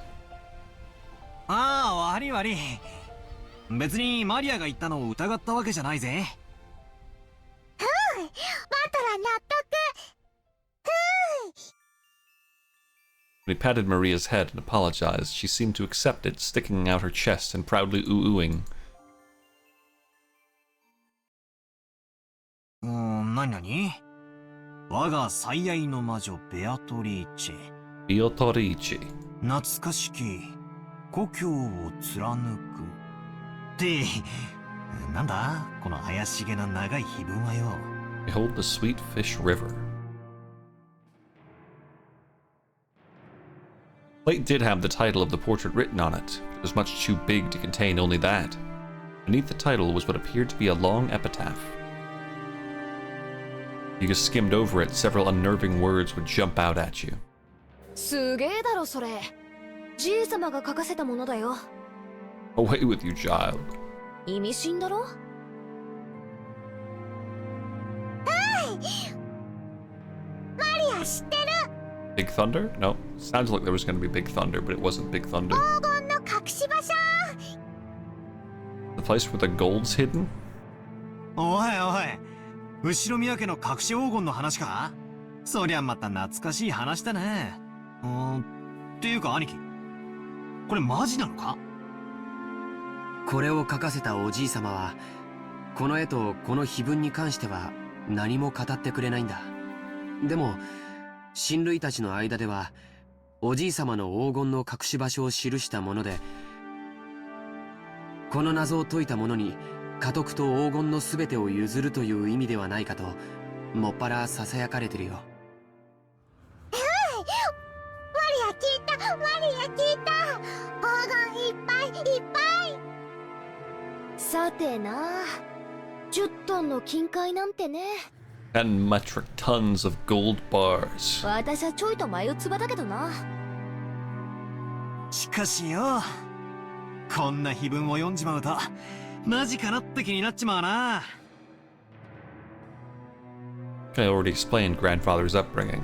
When he patted Maria's head and apologized, she seemed to accept it, sticking out her chest and proudly ooh-ooing. Beatrice. Behold the sweet fish river. The plate did have the title of the portrait written on it, but it was much too big to contain only that. Beneath the title was what appeared to be a long epitaph. You just skimmed over it, several unnerving words would jump out at you. Away with you, child. Big Thunder? No. Sounds like there was going to be Big Thunder, but it wasn't Big Thunder. The place where the gold's hidden? What? ていうか兄貴、これマジなのか？これを書かせたおじい様は、この絵とこの碑文に関しては何も語ってくれないんだ。でも親類たちの間では、おじい様の黄金の隠し場所を記したもので、この謎を解いた者に家督と黄金の全てを譲るという意味ではないかと、もっぱらささやかれてるよ。マリア聞いた黄金いっぱいいっぱい。さてな、10トンの金塊なんてね。10 metric tons of gold bars. 私はちょいと眉唾だけどな。しかしよ、こんな碑文を読んじまうとマジかなって気になっちまうな。I already explained grandfather's upbringing.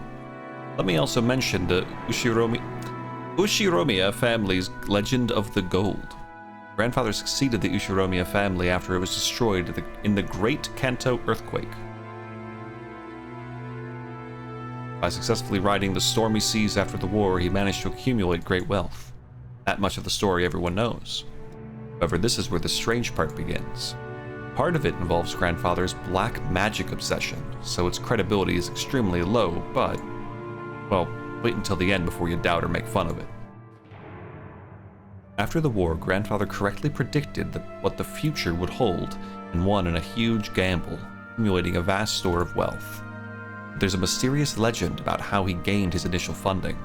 Let me also mention the Ushiromiya family's legend of the gold. Grandfather succeeded the Ushiromiya family after it was destroyed in the Great Kanto earthquake. By successfully riding the stormy seas after the war, he managed to accumulate great wealth. That much of the story everyone knows. However, this is where the strange part begins. Part of it involves grandfather's black magic obsession, so its credibility is extremely low, but, well, wait until the end before you doubt or make fun of it. After the war, grandfather correctly predicted what the future would hold and won in a huge gamble, accumulating a vast store of wealth. There's a mysterious legend about how he gained his initial funding.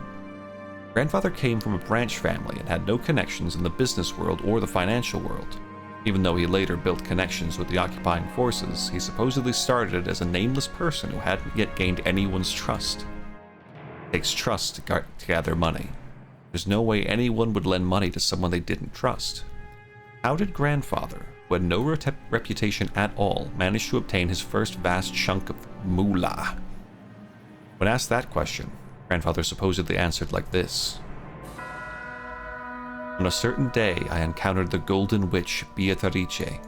Grandfather came from a branch family and had no connections in the business world or the financial world. Even though he later built connections with the occupying forces, he supposedly started as a nameless person who hadn't yet gained anyone's trust. It takes trust to gather money. There's no way anyone would lend money to someone they didn't trust. How did grandfather, who had no reputation at all, manage to obtain his first vast chunk of moolah? When asked that question, grandfather supposedly answered like this. On a certain day, I encountered the golden witch Beatrice.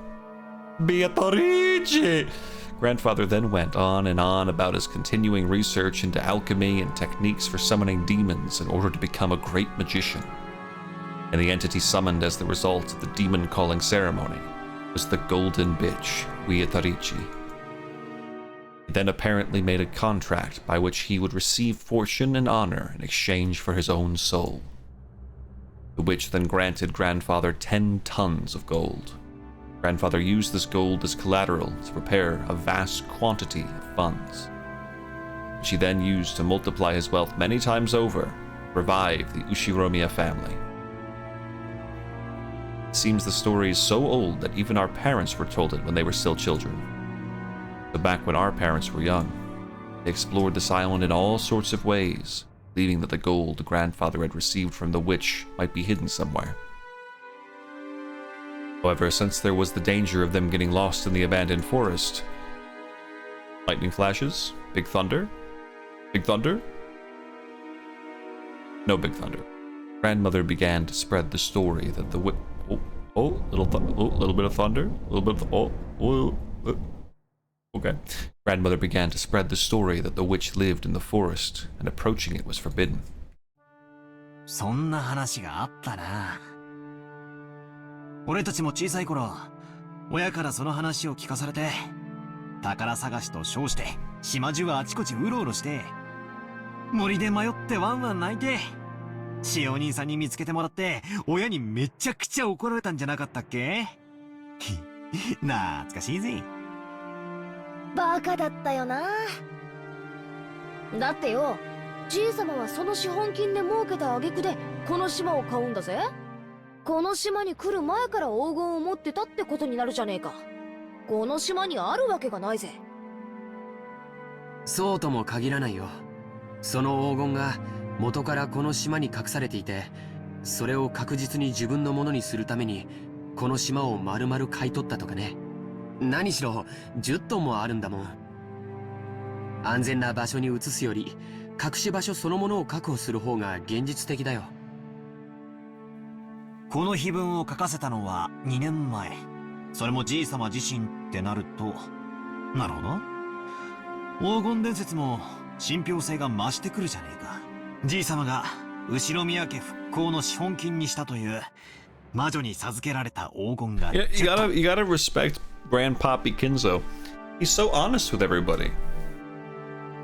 Beatrice! Grandfather then went on and on about his continuing research into alchemy and techniques for summoning demons in order to become a great magician. And the entity summoned as the result of the demon calling ceremony was the golden bitch, Beatrice. He then apparently made a contract by which he would receive fortune and honor in exchange for his own soul. The witch then granted grandfather 10 tons of gold. Grandfather used this gold as collateral to prepare a vast quantity of funds, which he then used to multiply his wealth many times over, to revive the Ushiromiya family. It seems the story is so old that even our parents were told it when they were still children. So back when our parents were young, they explored this island in all sorts of ways, believing that the gold grandfather had received from the witch might be hidden somewhere. However, since there was the danger of them getting lost in the abandoned forest, lightning flashes, big thunder, big thunder, no big thunder. Grandmother began to spread the story that the little bit of thunder, a little bit of okay. Grandmother began to spread the story that the witch lived in the forest and approaching it was forbidden. そんな話があったな。俺たちも小さい頃、親からその話を聞かされて、宝探しと称して島中はあちこちうろうろして、森で迷ってワンワン泣いて、塩兄さんに見つけてもらって、親にめちゃくちゃ怒られたんじゃなかったっけ？懐かしいぜ。バカだったよな。だってよ、じいさまはその資本金で儲けた挙句でこの島を買うんだぜ。この島に来る前から黄金を持ってたってことになるじゃねえか。この島にあるわけがないぜ。そうとも限らないよ。その黄金が元からこの島に隠されていて、それを確実に自分のものにするためにこの島を丸々買い取ったとかね。何しろ10トンもあるんだもん。安全な場所に移すより隠し場所そのものを確保する方が現実的だよ。この碑文を書かせたのは2年前。それもじいさま自身ってなると、なるほど。黄金伝説も信憑性が増してくるじゃねえか。じいさまが後ろ宮家復興の資本金にしたという魔女に授けられた黄金が Yeah, you gotta respect Grand Papi Kinzo. He's so honest with everybody.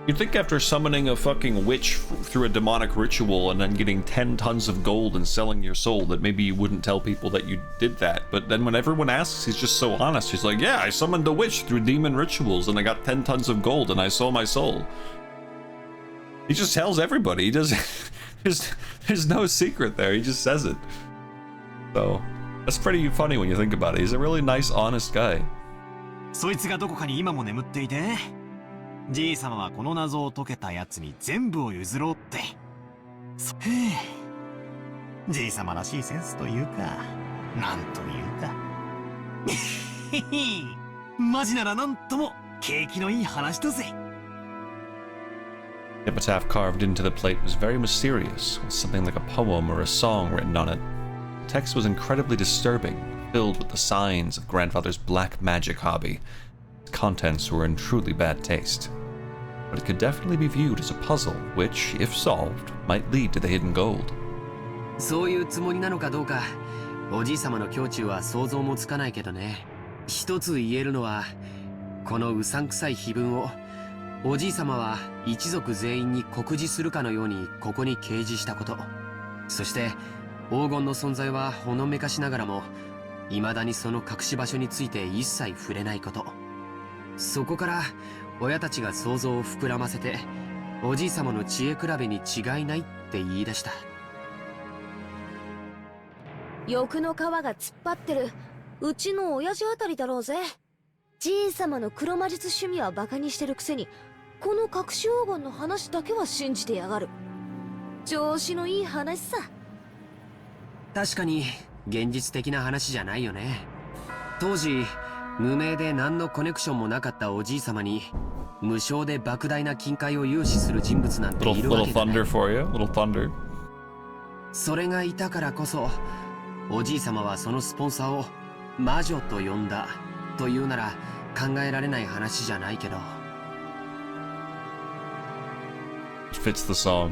You'd think after summoning a fucking witch through a demonic ritual and then getting 10 tons of gold and selling your soul that maybe you wouldn't tell people that you did that. But then when everyone asks, he's just so honest. He's like, yeah, I summoned a witch through demon rituals and I got 10 tons of gold and I sold my soul. He just tells everybody. He does. There's no secret there. He just says it. So that's pretty funny when you think about it. He's a really nice, honest guy. そいつがどこかに今も眠っていて、じいさまはこの謎を解けたやつに全部を譲ろうって。じいさまらしいセンスというか、なんというか。マジならなんとも景気のいい話だぜ。The epitaph carved into the plate was very mysterious, with something like a poem or a song written on it. The text was incredibly disturbing, filled with the signs of grandfather's black magic hobby. Its contents were in truly bad taste. But it could definitely be viewed as a puzzle, which, if solved, might lead to the hidden gold. そういうつもりなのかどうか、おじい様の胸中は想像もつかないけどね。一つ言えるのは、このうさんくさい碑文を、おじい様は一族全員に告示するかのようにここに掲示したこと。そして、黄金の存在はほのめかしながらも、未だにその隠し場所について一切触れないこと。そこから親たちが想像を膨らませておじい様の知恵比べに違いないって言い出した。欲の皮が突っ張ってるうちの親父あたりだろうぜ。じいさまの黒魔術趣味はバカにしてるくせに、この隠し黄金の話だけは信じてやがる。調子のいい話さ。確かに現実的な話じゃないよね。当時無名で何のコネクションもなかったおじい様に無償で莫大な金塊を融資する人物なんているわけだね。それがいたからこそおじい様はそのスポンサーを魔女と呼んだというなら考えられない話じゃないけど。Fits the song.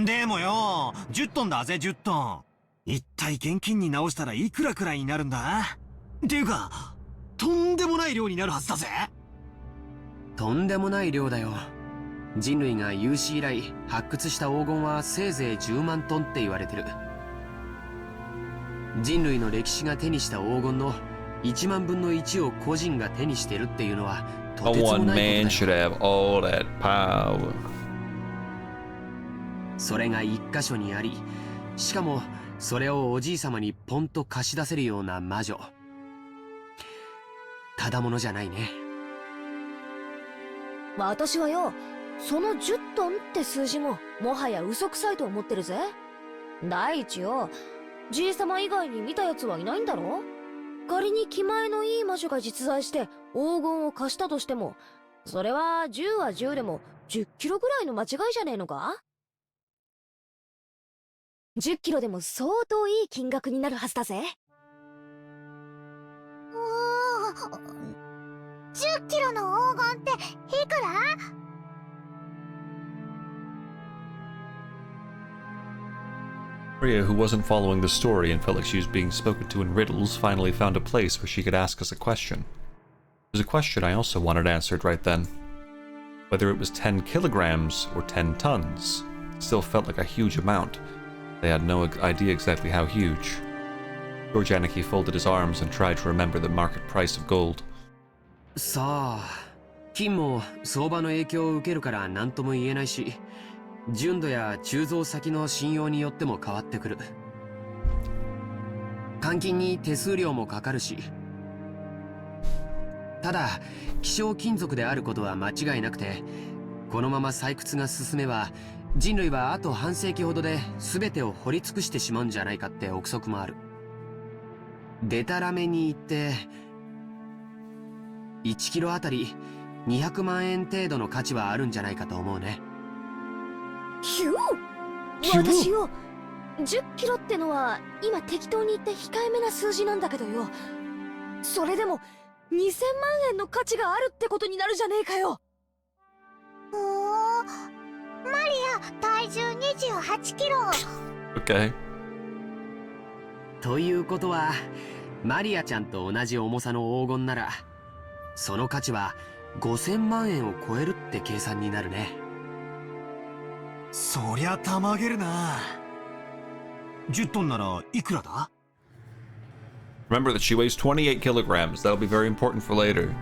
でもよ、10トンだぜ10トン。一体現金に直したらいくらくらいになるんだ？っていうか、とんでもない量になるはずだぜ。とんでもない量だよ。人類が有史以来発掘した黄金はせいぜい10万トンって言われてる。人類の歴史が手にした黄金の1万分の1を個人が手にしてるっていうのはとてつもないことだよ。それが一箇所にあり、しかもそれをおじい様にポンと貸し出せるような魔女。ただものじゃないね。私はよ、その10トンって数字ももはや嘘くさいと思ってるぜ。第一よ、じいさま以外に見たやつはいないんだろ。仮に気前のいい魔女が実在して黄金を貸したとしても、それは10は10でも10キロぐらいの間違いじゃねえのか。10キロでも相当いい金額になるはずだぜ。10キロの黄金っていくらMaria, who wasn't following the story and felt like she was being spoken to in riddles, finally found a place where she could ask us a question. It was a question I also wanted answered right then. Whether it was 10 kilograms or 10 tons, it still felt like a huge amount. They had no idea exactly how huge. George Aniki folded his arms and tried to remember the market price of gold. さあ、金も相場の影響を受けるから何とも言えないし、純度や鋳造先の信用によっても変わってくる。換金に手数料もかかるし。ただ、希少金属であることは間違いなくて、このまま採掘が進めば、人類はあと半世紀ほどで全てを掘り尽くしてしまうんじゃないかって憶測もある。でたらめに言って、1キロあたり200万円程度の価値はあるんじゃないかと思うね。私よ、10キロってのは今適当に言って控えめな数字なんだけどよ、それでも2000万円の価値があるってことになるじゃねえかよ。マリア体重28キロ。 Okay. ということは、マリアちゃんと同じ重さの黄金なら、その価値は5000万円を超えるって計算になるね。そりゃたまげるな。10トンならいくらだ？ Remember that she weighs 28 kilograms. That'll be very important for later.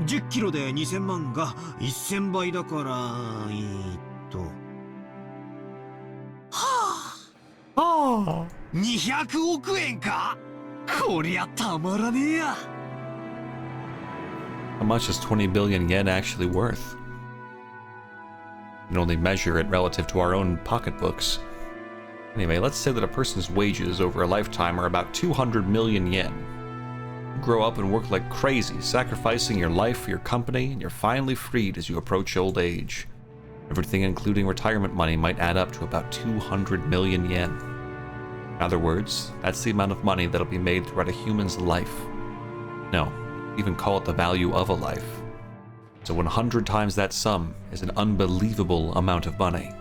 10キロで2000万が1000倍だから、200億円か？こりゃたまらねえや。 How much is 20 billion yen actually worth? You can only measure it relative to our own pocketbooks. Anyway, let's say that a person's wages over a lifetime are about 200 million yen. You grow up and work like crazy, sacrificing your life for your company, and you're finally freed as you approach old age. Everything, including retirement money, might add up to about 200 million yen. In other words, that's the amount of money that'll be made throughout a human's life. No, even call it the value of a life. So 100 times that sum is an unbelievable amount of money.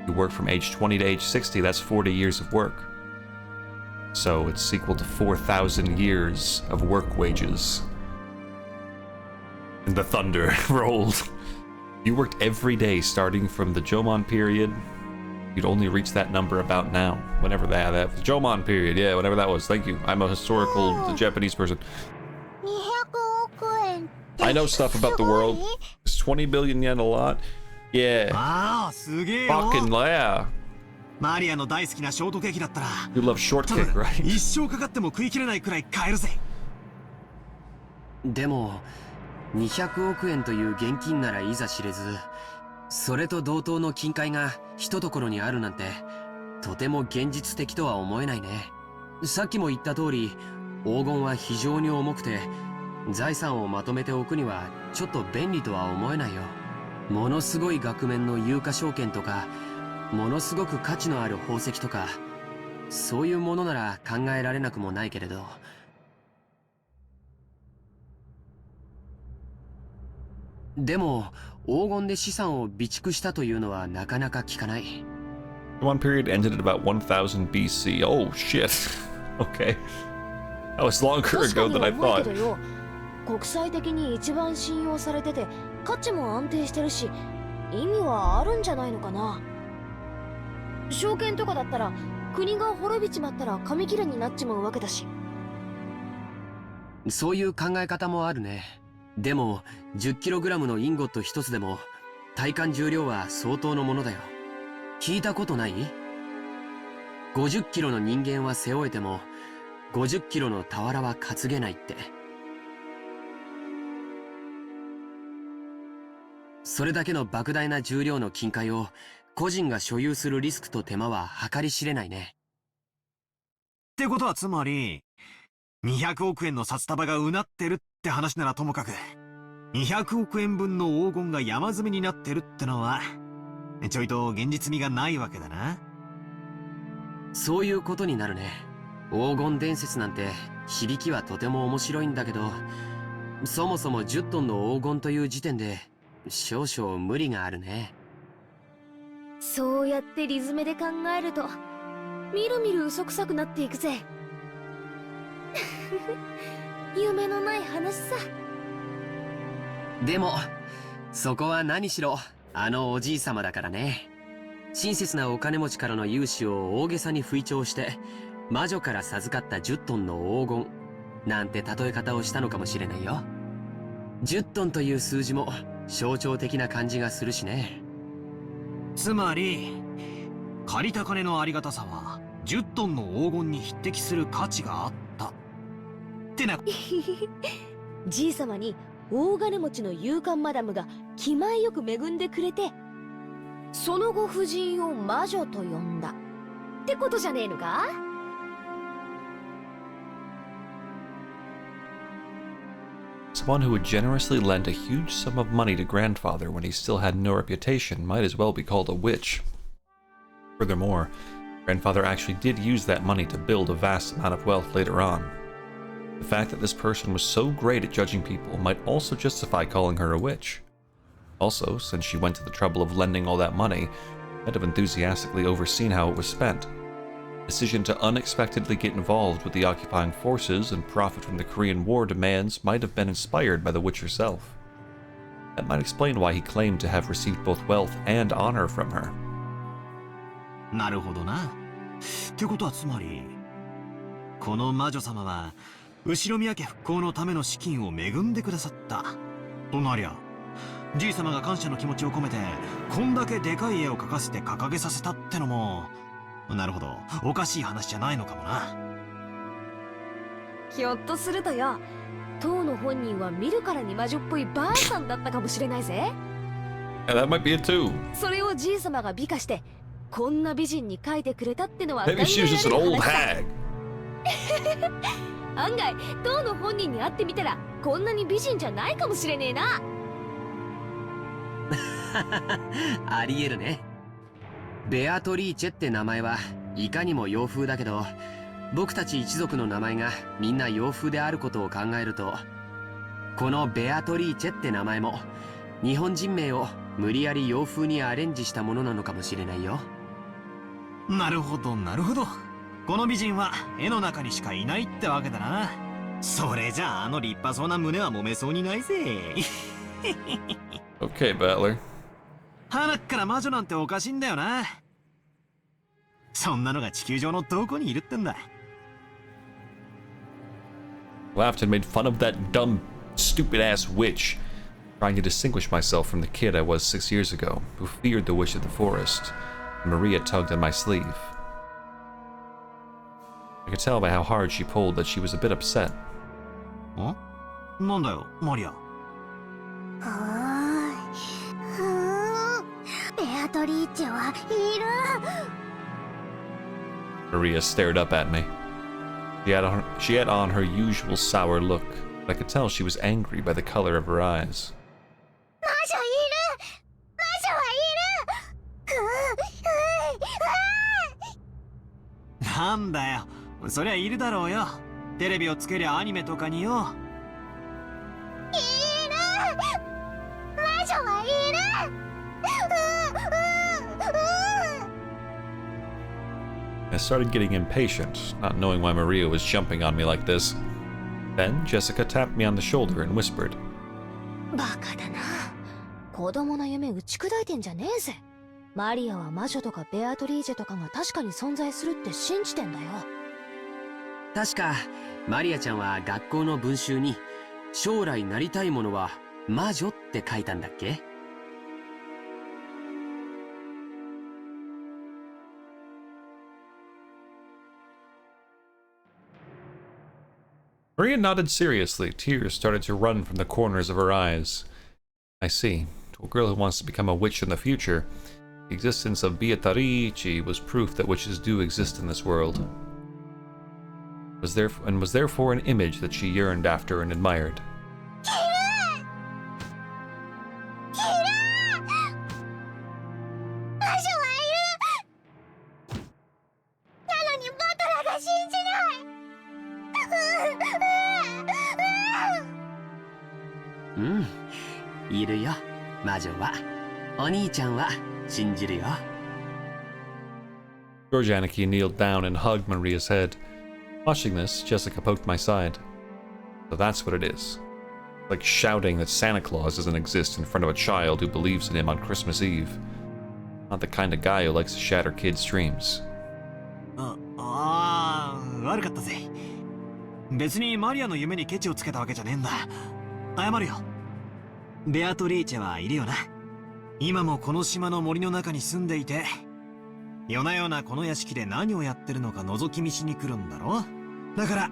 You work from age 20 to age 60, that's 40 years of work. So it's equal to 4,000 years of work wages. And the thunder rolled. You worked every day starting from the Jomon period. You'd only reach that number about now. Whenever that the Jomon period, yeah, whenever that was. Thank you. I'm a historical Japanese person. 200億円。 I know stuff about the world. Is 20 billion yen a lot? Yeah. ああ、すげえよ。 Fucking yeah. マリアの大好きなショートケーキだったら、 You love shortcake, right? 一生かかっても食い切れないくらい買えるぜ。でも、200億円という現金ならいざ知れず、それと同等の金塊が一ところにあるなんて、とても現実的とは思えないね。さっきも言った通り、黄金は非常に重くて、財産をまとめておくにはちょっと便利とは思えないよ。ものすごい額面の有価証券とか、ものすごく価値のある宝石とか、そういうものなら考えられなくもないけれど。でも、黄金で資産を備蓄したというのはなかなか聞かない。One period ended at about 1000 BC. Oh shit. Okay. That was longer ago than I 確かに覚え thought. てるよ。国際的に一番信用されてて価値も安定してるし、意味はあるんじゃないのかな。証券とかだったら国が滅びちまったら紙切れになっちまうわけだし。そういう考え方もあるね。でも 10kg のインゴット一つでも体感重量は相当のものだよ。聞いたことない？ 50kg の人間は背負えても 50kg の俵は担げないって。それだけの莫大な重量の金塊を個人が所有するリスクと手間は計り知れないね。ってことはつまり、200億円の札束がうなってるって話ならともかく、200億円分の黄金が山積みになってるってのは、ちょいと現実味がないわけだな。そういうことになるね。黄金伝説なんて響きはとても面白いんだけど、そもそも10トンの黄金という時点で少々無理があるね。そうやってリズムで考えるとみるみる嘘くさくなっていくぜ。夢のない話さ。でもそこは何しろあのおじいさまだからね。親切なお金持ちからの融資を大げさに吹聴して魔女から授かった10トンの黄金なんて例え方をしたのかもしれないよ。10トンという数字も象徴的な感じがするしね。つまり、借りた金のありがたさは10トンの黄金に匹敵する価値があったってな。じいさまに大金持ちの勇敢マダムが気前よく恵んでくれて、その後夫人を魔女と呼んだってことじゃねえのか。Someone who would generously lend a huge sum of money to grandfather when he still had no reputation might as well be called a witch. Furthermore, grandfather actually did use that money to build a vast amount of wealth later on. The fact that this person was so great at judging people might also justify calling her a witch. Also, since she went to the trouble of lending all that money, might have enthusiastically overseen how it was spent. Decision to unexpectedly get involved with the occupying forces and profit from the Korean War demands might have been inspired by the witch herself. That might explain why he claimed to have received both wealth and honor from her. なるほどな。ってことはつまり、この魔女様は後宮家復興のための資金を恵んでくださった。となりゃ、じい様が感謝の気持ちを込めてこんだけでかい絵を描かせて掲げさせたってのも、なるほど、おかしい話じゃないのかもな。ひょっとするとよ、当の本人は見るからに魔女っぽいばあさんだったかもしれないぜ。And that might be it too. それをじい様が美化してこんな美人に描いてくれたってのは考えら Maybe れ she る was just an 話 old さ。 hag. 案外当の本人に会ってみたらこんなに美人じゃないかもしれねえな。ありえるね。ベアトリーチェって名前はいかにも洋風だけど、僕たち一族の名前がみんな洋風であることを考えると、このベアトリーチェって名前も日本人名を無理やり洋風にアレンジしたものなのかもしれないよ。なるほどなるほど。この美人は絵の中にしかいないってわけだな。それじゃあの立派そうな胸は揉めそうにないぜ。Okay, Battler. 鼻っから魔女なんておかしいんだよな。そんなのが地球上のどこにいるってんだ。Laughed and made fun of that dumb, stupid-ass witch, trying to distinguish myself from the kid I was 6 years ago, who feared the witch of the forest. Maria tugged at my sleeve. I could tell by how hard she pulled that she was a bit upset. なんだよ、マリア。ベアトリーチェはいる。 Maria stared up at me. She had on her usual sour look, but I could tell she was angry by the color of her eyes. 魔女いる。魔女はいる。なんだよ、そりゃいるだろうよ。テレビをつけりゃアニメとかによ。いる。魔女はいる。I started getting impatient, not knowing why Maria was jumping on me like this. Then Jessica tapped me on the shoulder and whispered, バカだな。子供の夢打ち砕いてんじゃねえぜ。マリアは魔女とかベアトリーチェとかが確かに存在するって信じてんだよ。確かマリアちゃんは学校の文集に将来なりたいものは魔女って書いたんだっけ？ Maria nodded seriously. Tears started to run from the corners of her eyes. I see. To a girl who wants to become a witch in the future, the existence of Beatrice was proof that witches do exist in this world. Was therefore an image that she yearned after and admired. いるよ、魔女は。お兄ちゃんは信じるよ。Georgianiki kneeled down and hugged Maria's head. Watching this, Jessica poked my side. So that's what it is. Like shouting that Santa Claus doesn't exist in front of a child who believes in him on Christmas Eve. Not the kind of guy who likes to shatter kids' dreams. 悪かったぜ。別にマリアの夢にケチをつけたわけじゃねえんだ。謝るよ。ベアトリーチェはいるよな。今もこの島の森の中に住んでいて、夜な夜なこの屋敷で何をやってるのか覗き見しに来るんだろ。だから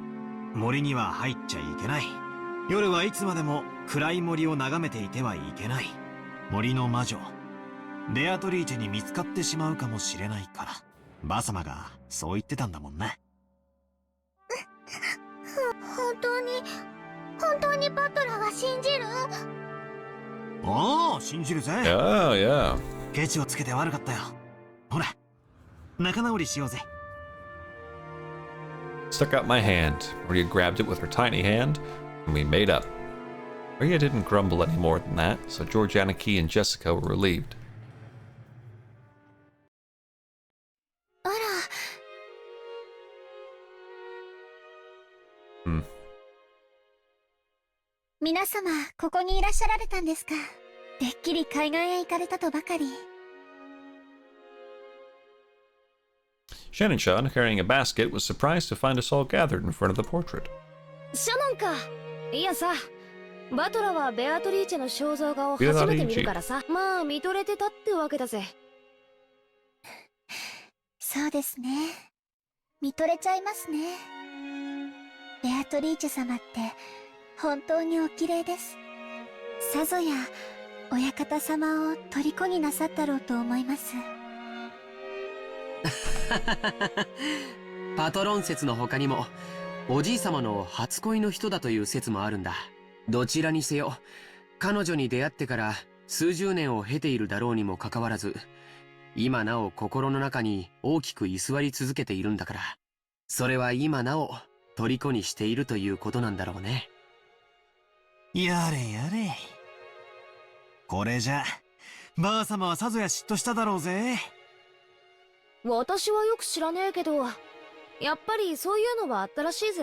森には入っちゃいけない。夜はいつまでも暗い森を眺めていてはいけない。森の魔女ベアトリーチェに見つかってしまうかもしれないから、バ様がそう言ってたんだもんな。本当にバトラが信じる？おお、信じるぜ。Yeah, yeah. ケチをつけて悪かったよ。ほら、仲直りしようぜ。Stuck out my hand. Maria grabbed it with her tiny hand, and we made up. Maria didn't grumble any more than that, so George, Aniki, and Jessica were relieved. あら、 皆様ここにいらっしゃられたんですか。てっきり海岸へ行かれたとばかり。 Shannon-chan, carrying a basket, was surprised to find us all gathered in front of the portrait. シャノンか。いやさ、バトラはベアトリーチェの肖像画を初めて見るからさ、まあ見とれてたってわけだぜ。そうですね。見とれちゃいますね。ベアトリーチェ様って本当にお綺麗です。さぞや親方様を虜になさったろうと思います。パトロン説の他にもおじい様の初恋の人だという説もあるんだ。どちらにせよ彼女に出会ってから数十年を経ているだろうにもかかわらず、今なお心の中に大きく居座り続けているんだから、それは今なお虜にしているということなんだろうね。やれやれ。これじゃばあ様はさぞや嫉妬しただろうぜ。私はよく知らねえけど、やっぱりそういうのはあったらしいぜ。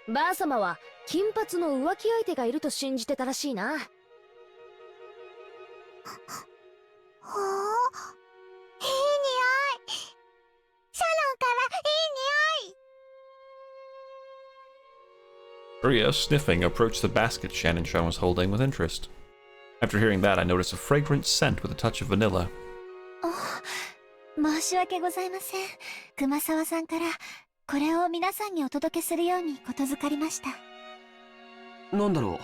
ばあ様は金髪の浮気相手がいると信じてたらしいな。ほう、いい匂い。シャノンからいい匂い。 Maria, sniffing, approached the basket Shannon-chan was holding with interest. After hearing that, I noticed a fragrant scent with a touch of vanilla. 申し訳ございません。熊沢さんからこれを皆さんにお届けするようにことづかりました。なんだろ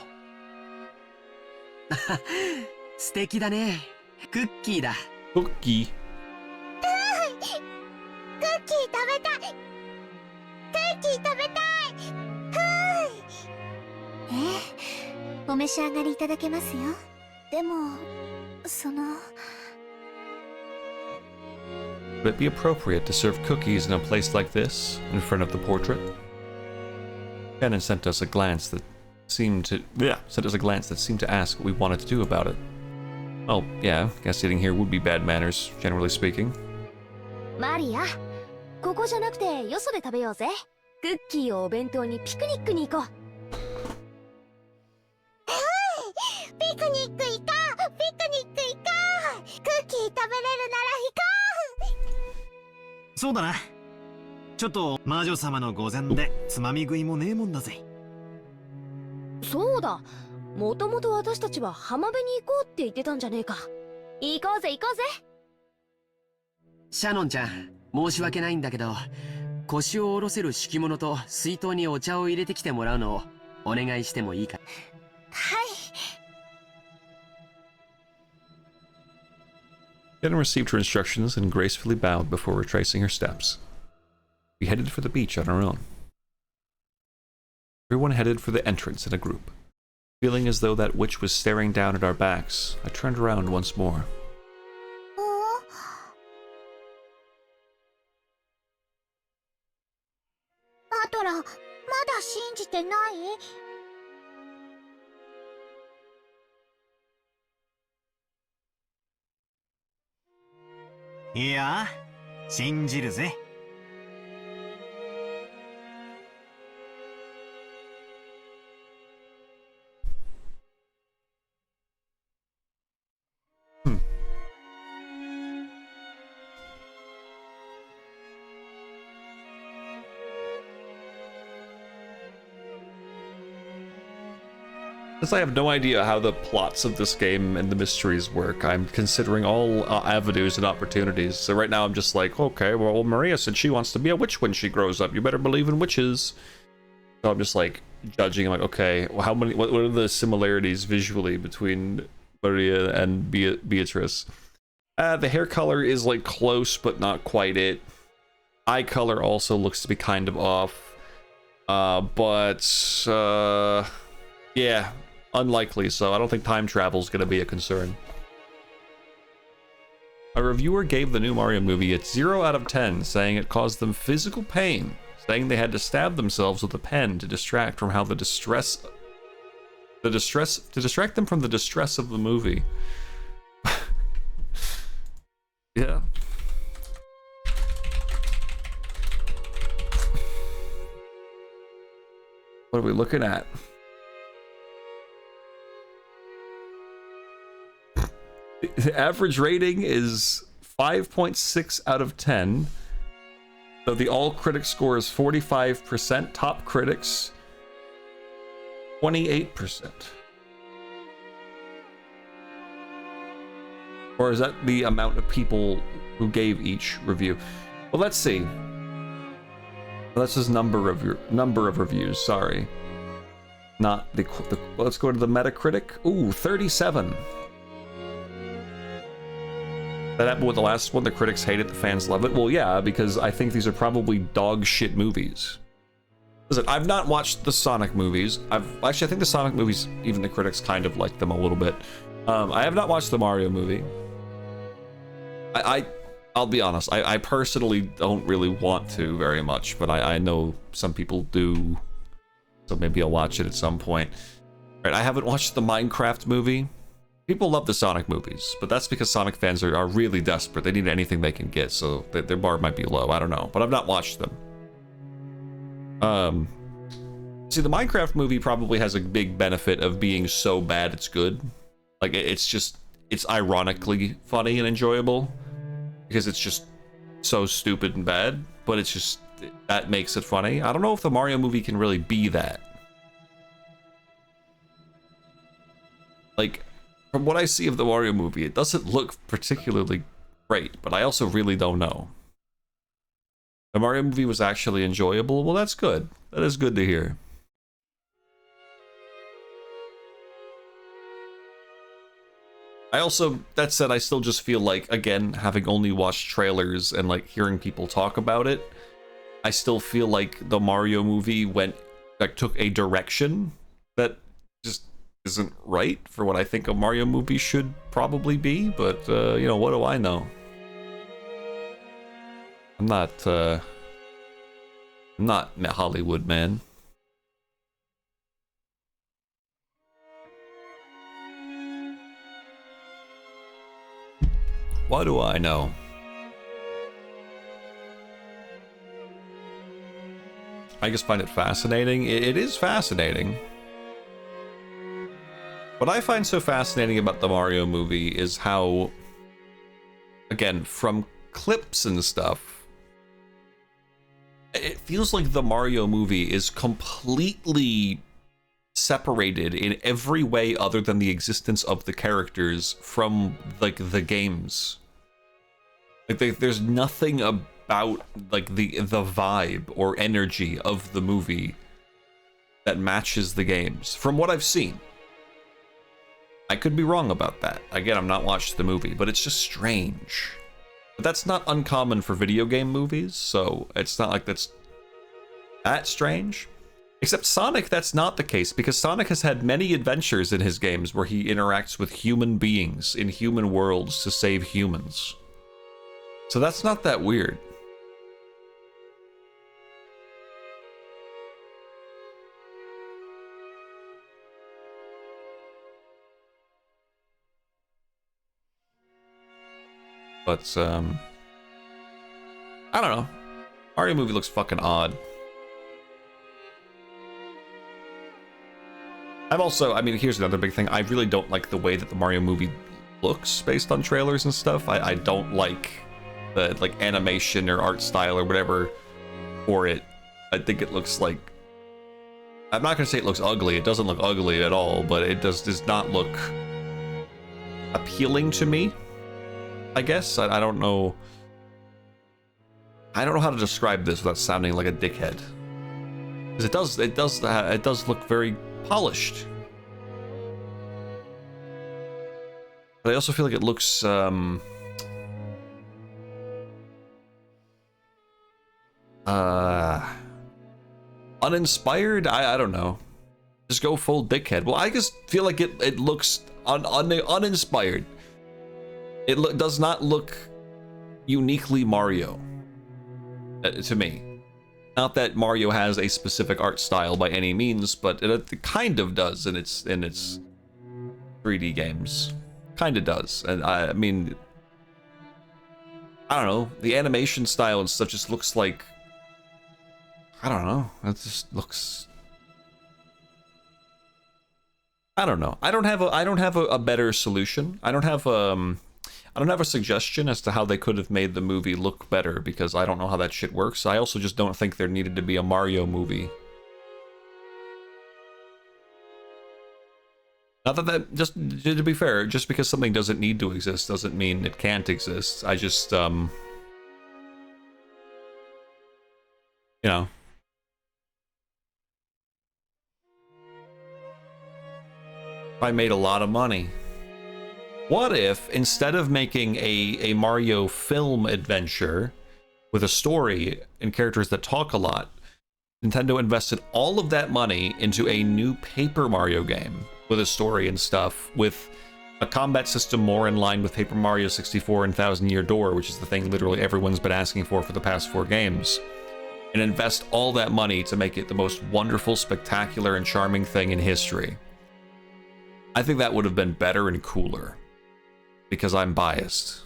う。素敵だね。クッキーだ。クッキー。クッキー食べたい。クッキー食べたい。お召し上がりいただけますよ。でも、Would it be appropriate to serve cookies in a place like this, in front of the portrait? Shannon sent us a glance that seemed to ask what we wanted to do about it. Oh, yeah, guess eating here would be bad manners, generally speaking. マリア、ここじゃなくてよそで食べようぜ。クッキーをお弁当にピクニックに行こう。ピクニック行こう。ピクニック行こう。クッキー食べれるなら行こう。そうだな。ちょっと魔女様の御前でつまみ食いもねえもんだぜ。そうだ、もともと私たちは浜辺に行こうって言ってたんじゃねえか。行こうぜ行こうぜ。シャノンちゃん、申し訳ないんだけど、腰を下ろせる敷物と水筒にお茶を入れてきてもらうのをお願いしてもいいか。はい。 Shannon received her instructions and gracefully bowed before retracing her steps. We headed for the beach on our own. Everyone headed for the entrance in a group. Feeling as though that witch was staring down at our backs, I turned around once more. バトラ、まだ信じてない？いや、信じるぜ。Since I have no idea how the plots of this game and the mysteries work, I'm considering all avenues and opportunities. So right now I'm just like, okay, well, Maria said she wants to be a witch when she grows up. You better believe in witches. So I'm just like judging. I'm like, okay, well, how many? What are the similarities visually between Maria and Beatrice? The hair color is like close, but not quite it. Eye color also looks to be kind of off. Yeah. Unlikely, so I don't think time travel is going to be a concern. A reviewer gave the new Mario movie a 0 out of 10, saying it caused them physical pain, saying they had to stab themselves with a pen to distract from how to distract them from the distress of the movie. Yeah. What are we looking at? The average rating is 5.6 out of 10. So the all critic score is 45%. Top critics 28%. Or is that the amount of people who gave each review? Well, let's see. That's his number of reviews. Sorry, not the. Let's go to the Metacritic. Ooh, 37. That happened with the last one. The critics hate it, the fans love it. Well, yeah, because I think these are probably dog shit movies. Listen, I've not watched the Sonic movies. I think the Sonic movies, even the critics kind of like them a little bit. I have not watched the Mario movie. I'll be honest, I personally don't really want to very much, but I know some people do, so maybe I'll watch it at some point. Right, I haven't watched the Minecraft movie. People love the Sonic movies, but that's because Sonic fans are really desperate. They need anything they can get, so their bar might be low. I don't know, but I've not watched them. See, the Minecraft movie probably has a big benefit of being so bad it's good. Like, it's ironically funny and enjoyable, because it's just so stupid and bad, but it's just, that makes it funny. I don't know if the Mario movie can really be that. Like, from what I see of the Mario movie, it doesn't look particularly great, but I also really don't know. The Mario movie was actually enjoyable. Well, that's good. That is good to hear. I also, that said, I still just feel like, again, having only watched trailers and like hearing people talk about it, I still feel like the Mario movie took a direction that just isn't right for what I think a Mario movie should probably be, but, you know, what do I know? I'm not Hollywood, man. What do I know? I just find it fascinating. It is fascinating. What I find so fascinating about the Mario movie is how, again, from clips and stuff, it feels like the Mario movie is completely separated in every way other than the existence of the characters from, like, the games. Like, there's nothing about, like, the vibe or energy of the movie that matches the games, from what I've seen. I could be wrong about that. Again, I'm not watched the movie, but it's just strange. But that's not uncommon for video game movies, so it's not like that's that strange. Except Sonic, that's not the case, because Sonic has had many adventures in his games where he interacts with human beings in human worlds to save humans. So that's not that weird. But, I don't know. Mario movie looks fucking odd. I mean, here's another big thing. I really don't like the way that the Mario movie looks based on trailers and stuff. I don't like the, like, animation or art style or whatever for it. I think it looks like... I'm not gonna say it looks ugly. It doesn't look ugly at all, but it does not look appealing to me, I guess. I don't know. I don't know how to describe this without sounding like a dickhead. Because it does look very polished. But I also feel like it looks uninspired. I don't know. Just go full dickhead. Well, I just feel like it looks uninspired. It does not look uniquely Mario to me. Not that Mario has a specific art style by any means, but it kind of does in its 3D games. Kind of does. And I mean, I don't know, the animation style and stuff just looks like, I don't know, it just looks, I don't know. I don't have a better solution. I don't have a suggestion as to how they could have made the movie look better, because I don't know how that shit works. I also just don't think there needed to be a Mario movie. Not that just to be fair, just because something doesn't need to exist doesn't mean it can't exist. I just you know. I made a lot of money. What if, instead of making a Mario film adventure with a story and characters that talk a lot, Nintendo invested all of that money into a new Paper Mario game with a story and stuff, with a combat system more in line with Paper Mario 64 and Thousand Year Door, which is the thing literally everyone's been asking for the past 4 games, and invest all that money to make it the most wonderful, spectacular, and charming thing in history. I think that would have been better and cooler, because I'm biased.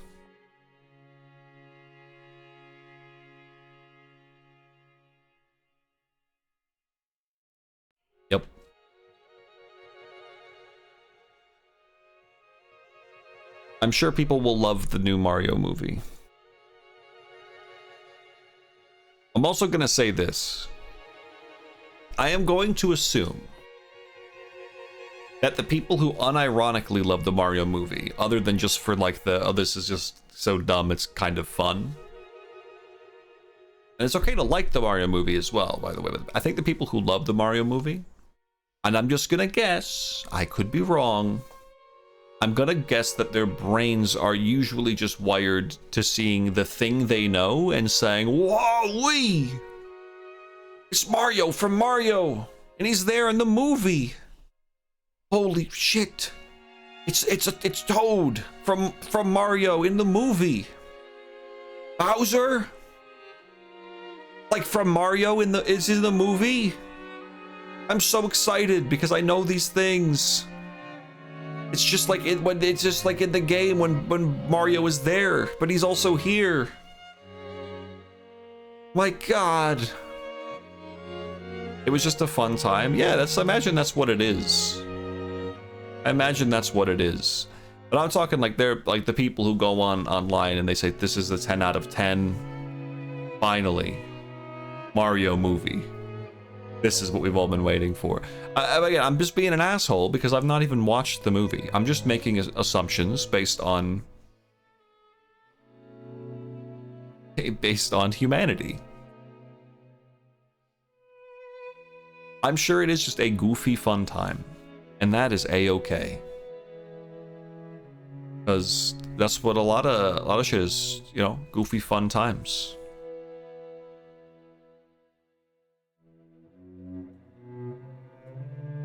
Yep. I'm sure people will love the new Mario movie. I'm also gonna say this. I am going to assume that the people who unironically love the Mario movie, other than just for like the, oh, this is just so dumb, it's kind of fun. And it's okay to like the Mario movie as well, by the way. But I think the people who love the Mario movie, and I'm just gonna guess, I could be wrong, I'm gonna guess that their brains are usually just wired to seeing the thing they know and saying, whoa-wee! It's Mario from Mario! And he's there in the movie! Holy shit! It's Toad from Mario in the movie. Bowser, like from Mario is in the movie. I'm so excited because I know these things. It's just like it's just like in the game when Mario is there, but he's also here. My God. It was just a fun time. Yeah, I imagine that's what it is. I imagine that's what it is. But I'm talking like they're like the people who go online and they say this is the 10 out of 10. Finally, Mario movie. This is what we've all been waiting for. Again, I'm just being an asshole because I've not even watched the movie. I'm just making assumptions based on humanity. I'm sure it is just a goofy fun time. And that is a-okay. Because that's what a lot of shit is, you know, goofy fun times.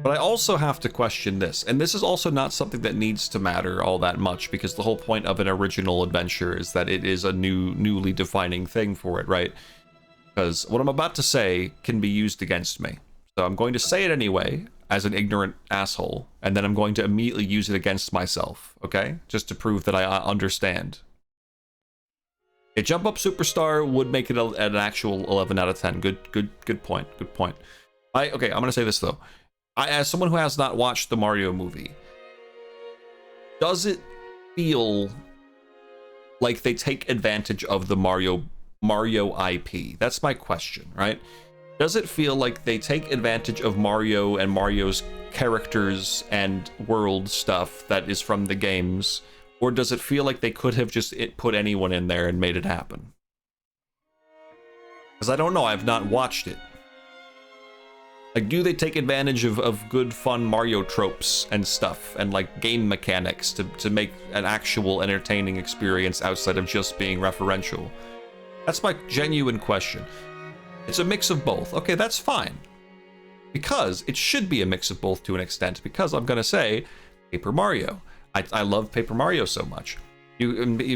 But I also have to question this, and this is also not something that needs to matter all that much, because the whole point of an original adventure is that it is a newly defining thing for it, right? Because what I'm about to say can be used against me. So I'm going to say it anyway, as an ignorant asshole, and then I'm going to immediately use it against myself, okay? Just to prove that I understand. A Jump Up Superstar would make it an actual 11 out of 10. Good point. Okay, I'm gonna say this though. As someone who has not watched the Mario movie, does it feel like they take advantage of the Mario IP? That's my question, right? Does it feel like they take advantage of Mario and Mario's characters and world stuff that is from the games, or does it feel like they could have just put anyone in there and made it happen? Because I don't know, I've not watched it. Like, do they take advantage of good, fun Mario tropes and stuff, and like game mechanics to make an actual entertaining experience outside of just being referential? That's my genuine question. It's a mix of both. Okay, that's fine. Because it should be a mix of both to an extent, because I'm gonna say Paper Mario. I love Paper Mario so much.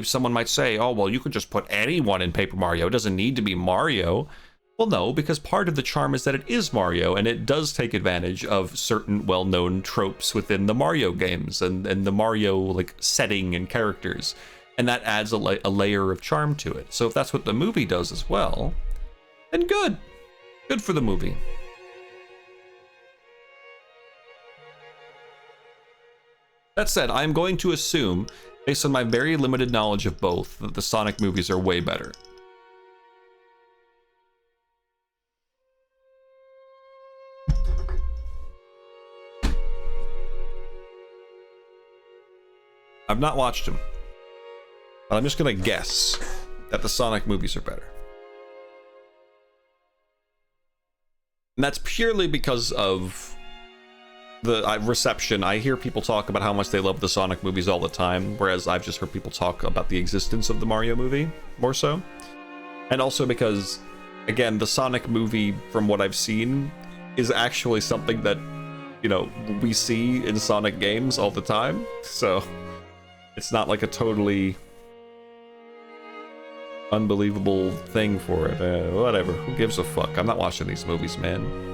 Someone might say, oh, well, you could just put anyone in Paper Mario. It doesn't need to be Mario. Well, no, because part of the charm is that it is Mario, and it does take advantage of certain well-known tropes within the Mario games and the Mario like setting and characters, and that adds a layer of charm to it. So if that's what the movie does as well, then good for the movie. That said, I'm going to assume, based on my very limited knowledge of both, that the Sonic movies are way better. I've not watched them, but I'm just gonna guess that the Sonic movies are better. And that's purely because of the reception. I hear people talk about how much they love the Sonic movies all the time, whereas I've just heard people talk about the existence of the Mario movie more so. And also because, again, the Sonic movie, from what I've seen, is actually something that, you know, we see in Sonic games all the time. So it's not like a totally unbelievable thing for it. Whatever, who gives a fuck? I'm not watching these movies, man.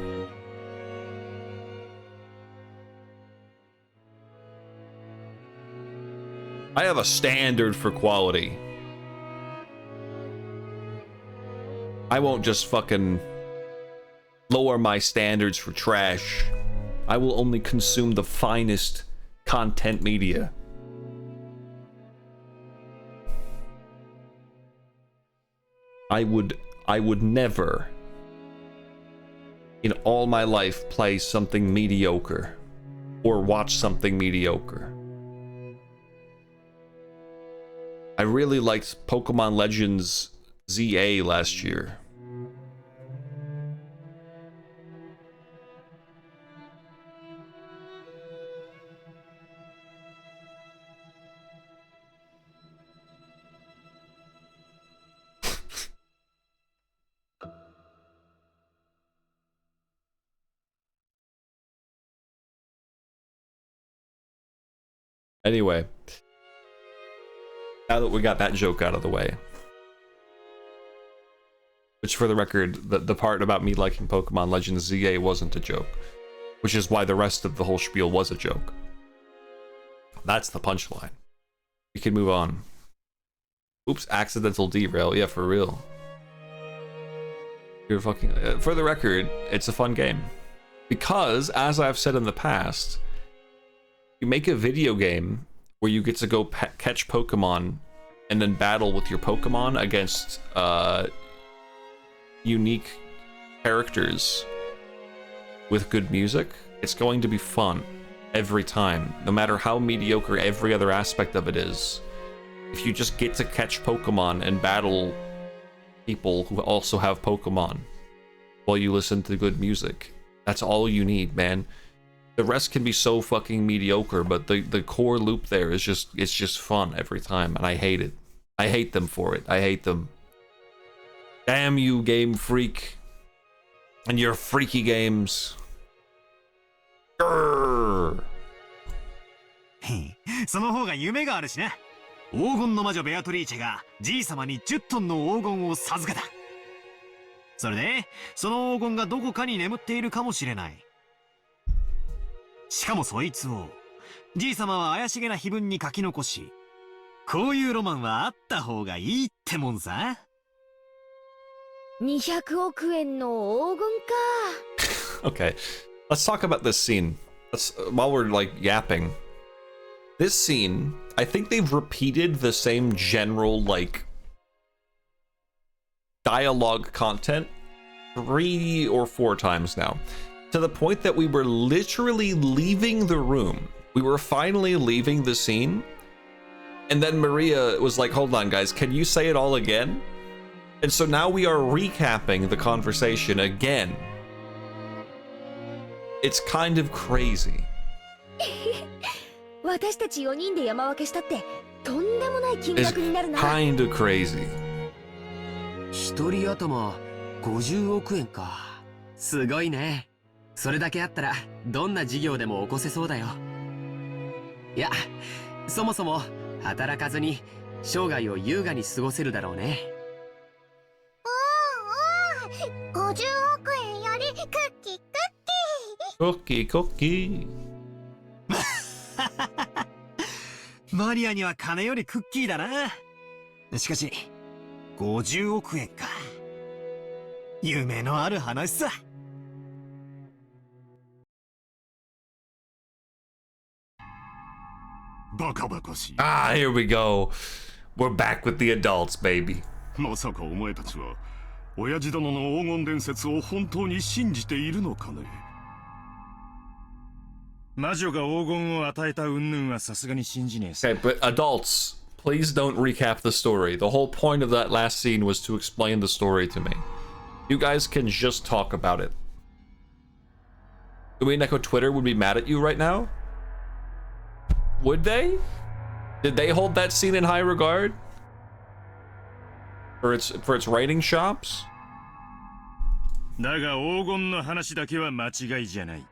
I have a standard for quality. I won't just fucking lower my standards for trash. I will only consume the finest content media. I would never in all my life play something mediocre or watch something mediocre. I really liked Pokemon Legends ZA last year. Anyway, now that we got that joke out of the way, which for the record, the part about me liking Pokemon Legends ZA wasn't a joke, which is why the rest of the whole spiel was a joke. That's the punchline. We can move on. Oops, accidental derail. Yeah, for real. You're fucking... for the record, it's a fun game. Because, as I've said in the past, you make a video game where you get to go catch Pokemon and then battle with your Pokemon against unique characters with good music. It's going to be fun every time, no matter how mediocre every other aspect of it is. If you just get to catch Pokemon and battle people who also have Pokemon while you listen to good music, that's all you need, man. The rest can be so fucking mediocre, but the core loop there is it's just fun every time, and I hate it. I hate them for it. I hate them. Damn you, Game Freak, and your freaky games. Grrr. その方が夢があるしね。黄金の魔女ベアトリーチェがじい様に10トンの黄金を授けた。それで、その黄金がどこかに眠っているかもしれない。しかもそいつをじい様は怪しげな碑文に書き残し、こういうロマンはあった方がいいってもんさ。200億円の黄金か。Okay, let's talk about this scene. While we're like yapping. This scene, I think they've repeated the same general like dialogue content 3 or 4 times now. To the point that we were literally leaving the room. We were finally leaving the scene. And then Maria was like, hold on guys, can you say it all again? And so now we are recapping the conversation again. It's kind of crazy. 私たち4人で山分けしたってとんでもない金 It's 額になるな。 kind of crazy. 一人頭50億円か。すごいね。それだけあったらどんな事業でも起こせそうだよ。いや、そもそも働かずに生涯を優雅に過ごせるだろうね。うんうん、50億円よりクッキーCookie, cookie. マリアには金よりクッキーだな。しかし50億円か。夢のある話さ。バカバカしい。Ah, here we go. We're back with the adults, baby. まさかお前たちは親父殿の黄金伝説を本当に信じているのかね。魔女が黄金を与えた云々はさすがに信じねえさ。 Okay, but adults, please don't recap the story. The whole point of that last scene was to explain the story to me. You guys can just talk about it. Umineko Twitter would be mad at you right now? Would they? Did they hold that scene in high regard? For its writing chops? だが黄金の話だけは間違いじゃない。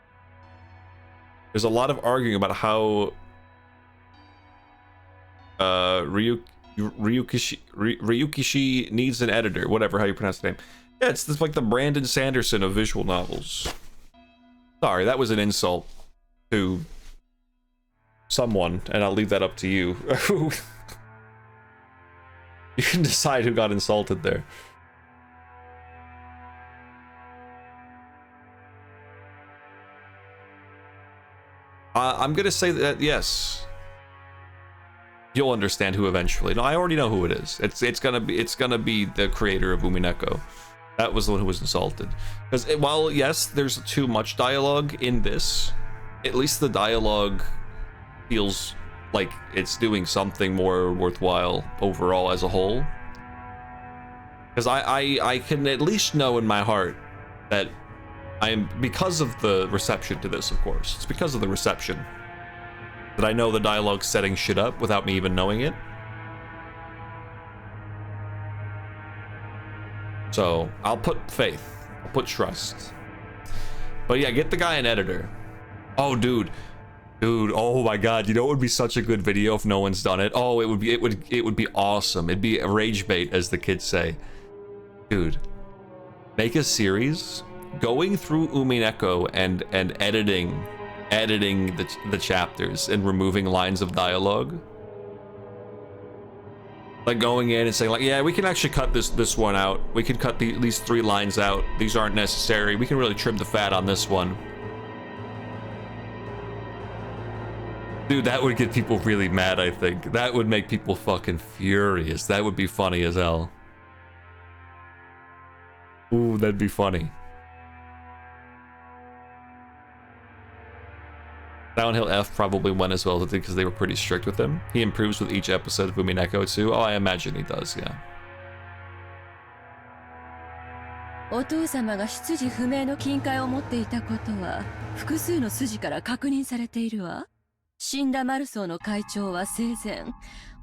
There's a lot of arguing about how Ryukishi needs an editor, whatever how you pronounce the name. Yeah, it's like the Brandon Sanderson of visual novels. Sorry, that was an insult to someone, and I'll leave that up to you. You can decide who got insulted there. I'm gonna say that yes, you'll understand who eventually. No, I already know who it is. It's gonna be the creator of Umineko. That was the one who was insulted. Because while yes, there's too much dialogue in this, at least the dialogue feels like it's doing something more worthwhile overall as a whole. Because I can at least know in my heart that because of the reception to this, of course. It's because of the reception that I know the dialogue's setting shit up without me even knowing it. So, I'll put faith. I'll put trust. But yeah, get the guy an editor. Oh, dude, oh my god, you know it would be such a good video if no one's done it. Oh, it would be awesome. It'd be a rage bait, as the kids say. Dude, make a series going through Umineko and editing the chapters and removing lines of dialogue. Like going in and saying like, yeah, we can actually cut this one out. We can cut these 3 lines out. These aren't necessary. We can really trim the fat on this one. Dude, that would get people really mad, I think. That would make people fucking furious. That would be funny as hell. Ooh, that'd be funny. Downhill F probably went as well because they were pretty strict with him. He improves with each episode of Umineko too. Oh, I imagine he does, yeah. お父様が出自不明の金塊を持っていたことは複数の筋から確認されているわ。死んだマルソーの会長は生前、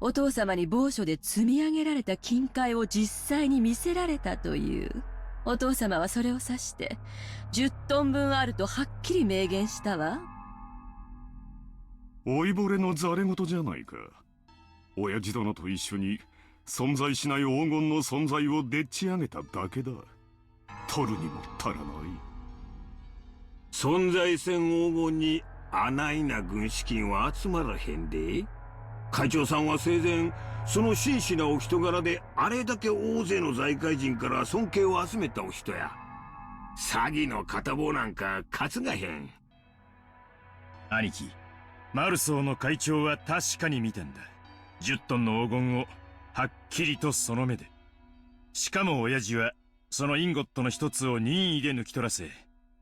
お父様に某所で積み上げられた金塊を実際に見せられたという。お父様はそれを指して10トン分あるとはっきり明言したわ。老いぼれのざれ言じゃないか。親父殿と一緒に存在しない黄金の存在をでっち上げただけだ。取るにも足らない。存在せん黄金にあないな軍資金は集まらへんで。会長さんは生前その真摯なお人柄であれだけ大勢の財界人から尊敬を集めたお人や。詐欺の片棒なんか担がへん。兄貴、マルソーの会長は確かに見たんだ。10トンの黄金をはっきりとその目で。しかも親父はそのインゴットの一つを任意で抜き取らせ、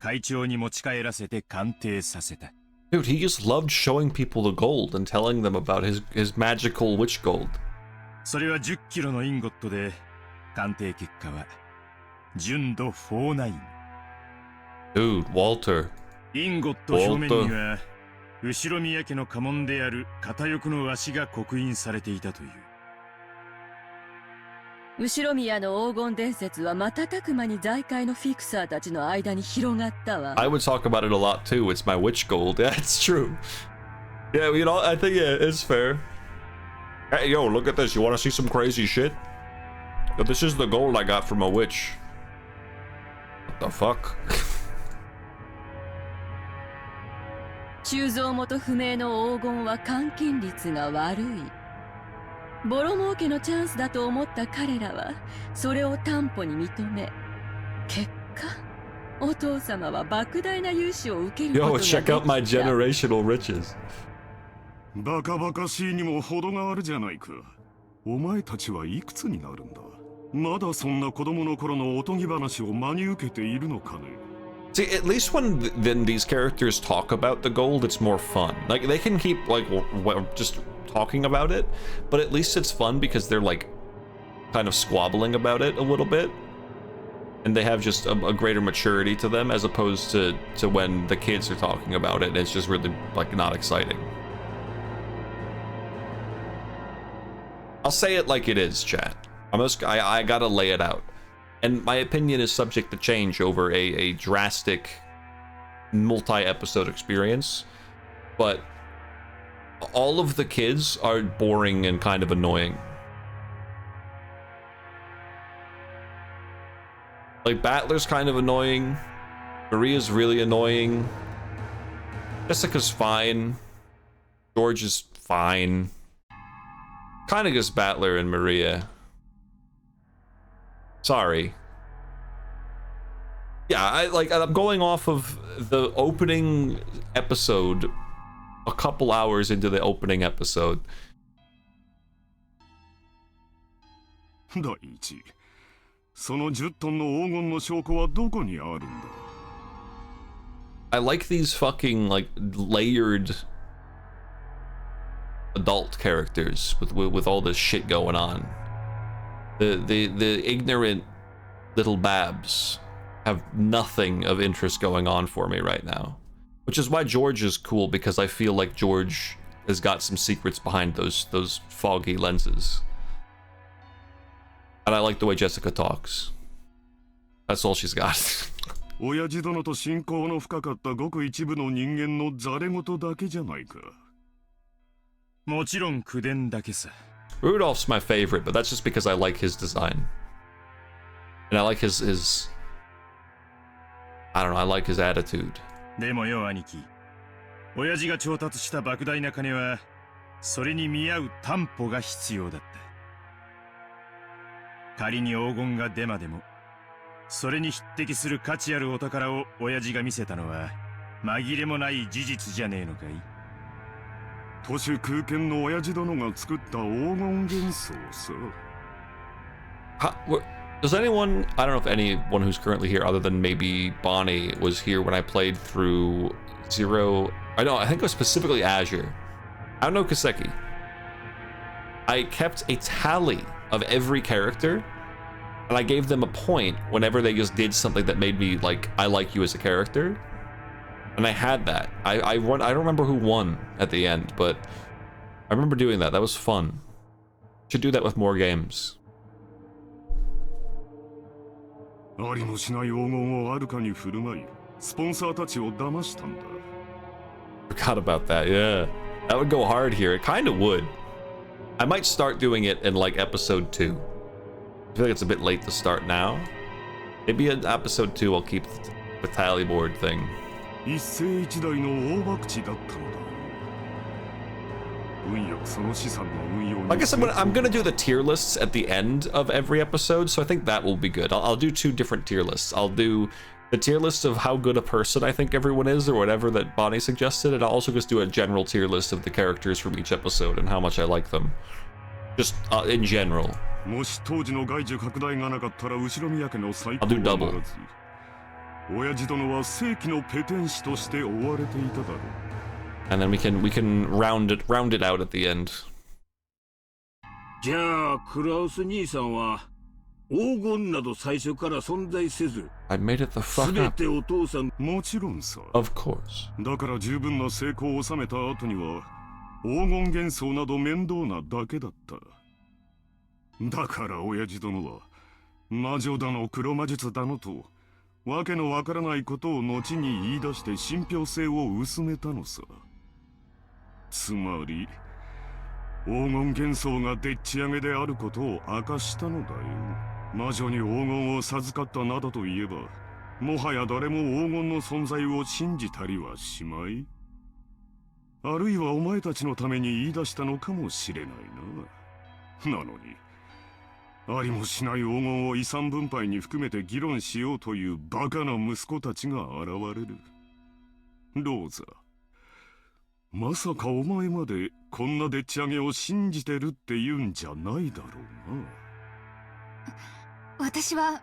会長に持ち帰らせて鑑定させた。Dude, he just loved showing people the gold and telling them about his magical witch gold. それは10キロのインゴットで、鑑定結果は純度49。Dude, Walter. インゴット表面には後ろ宮家の家紋である片翼の鷲が刻印されていたという。後宮の黄金伝説は瞬く間に財界のフィクサーたちの間に広がったわ。I would talk about it a lot too. It's my witch gold. Yeah, it's true. Yeah, you know, I think yeah, it's fair. Hey, yo, look at this. You want to see some crazy shit? Yo, this is the gold I got from a witch. the fuck? 鋳造元不明の黄金は換金率が悪い。ボロ儲けのチャンスだと思った彼らはそれを担保に認め、結果お父様は莫大な融資を受けることが Yo, できた。 check out my generational riches. バカバカしいにも程があるじゃないか。お前たちはいくつになるんだ。まだそんな子供の頃のおとぎ話を真に受けているのかね。See, at least when then these characters talk about the gold, it's more fun. Like they can keep like just talking about it, but at least it's fun because they're like kind of squabbling about it a little bit, and they have just a greater maturity to them as opposed to when the kids are talking about it. And it's just really like not exciting. I'll say it like it is, chat. I gotta lay it out. And my opinion is subject to change over a drastic multi-episode experience. But all of the kids are boring and kind of annoying. Like, Battler's kind of annoying. Maria's really annoying. Jessica's fine. George is fine. Kind of just Battler and Maria. Sorry. Yeah, I'm going off of the opening episode, a couple hours into the opening episode. 第一、その10トンの黄金の証拠はどこにあるんだ。 I like these fucking like layered adult characters with all this shit going on. The ignorant little babs have nothing of interest going on for me right now, which is why George is cool, because I feel like George has got some secrets behind those foggy lenses, and I like the way Jessica talks. That's all she's got. 親父殿と親交の深かったごく一部の人間のざれ言だけじゃないか。もちろん口伝だけさ。 Rudolph's my favorite, but that's just because I like his design. And I like his I don't know, I like his attitude. でもよ、兄貴。親父が調達した莫大な金は、それに見合う担保が必要だった。仮に黄金がデマでも、それに匹敵する価値あるお宝を親父が見せたのは、紛れもない事実じゃねえのかい。都市空間の親父殿が作った黄金元素をさ。Does anyone, I don't know if anyone who's currently here other than maybe Bonnie was here when I played through Zero, I think it was specifically Azure. I don't know Kaseki. I kept a tally of every character, and I gave them a point whenever they just did something that made me like, I like you as a character. And I had that. I don't remember who won at the end, but I remember doing that. That was fun. Should do that with more games. ありもしない黄金をあるかに振る舞い、スポンサーたちを騙したんだ。 Forgot about that, yeah. That would go hard here. It kind of would. I might start doing it in like episode 2. I feel like it's a bit late to start now. Maybe in episode 2 I'll keep the tally board thing. 一世一代の大博打だったのだ。運よくその資産の運用に。I guess I'm gonna do the tier lists at the end of every episode, so I think that will be good. I'll do 2 different tier lists. I'll do the tier list of how good a person I think everyone is, or whatever that Bonnie suggested, and I'll also just do a general tier list of the characters from each episode and how much I like them. Just in general. もし当時の外需拡大がなかったら後ろ宮家の最高 I'll do は double. ならず、親父殿は世紀のペテン師として追われていただろう。 And then we can round it out at the end. じゃあクラウス兄さんは黄金など最初から存在せず、 I made it the fuck 全 up. てお父さん。もちろんさ。 Of course. だから十分な成功を収めた後には黄金元素など面倒なだけだった。だから親父殿は魔女だの黒魔術だのとわけのわからないことを後に言い出して信憑性を薄めたのさ。つまり黄金元素がでっち上げであることを明かしたのだよ。魔女に黄金を授かったなどといえばもはや誰も黄金の存在を信じたりはしまい。あるいはお前たちのために言い出したのかもしれないな。なのにありもしない黄金を遺産分配に含めて議論しようというバカな息子たちが現れる。ローザ、まさかお前までこんなでっち上げを信じてるって言うんじゃないだろうな。私は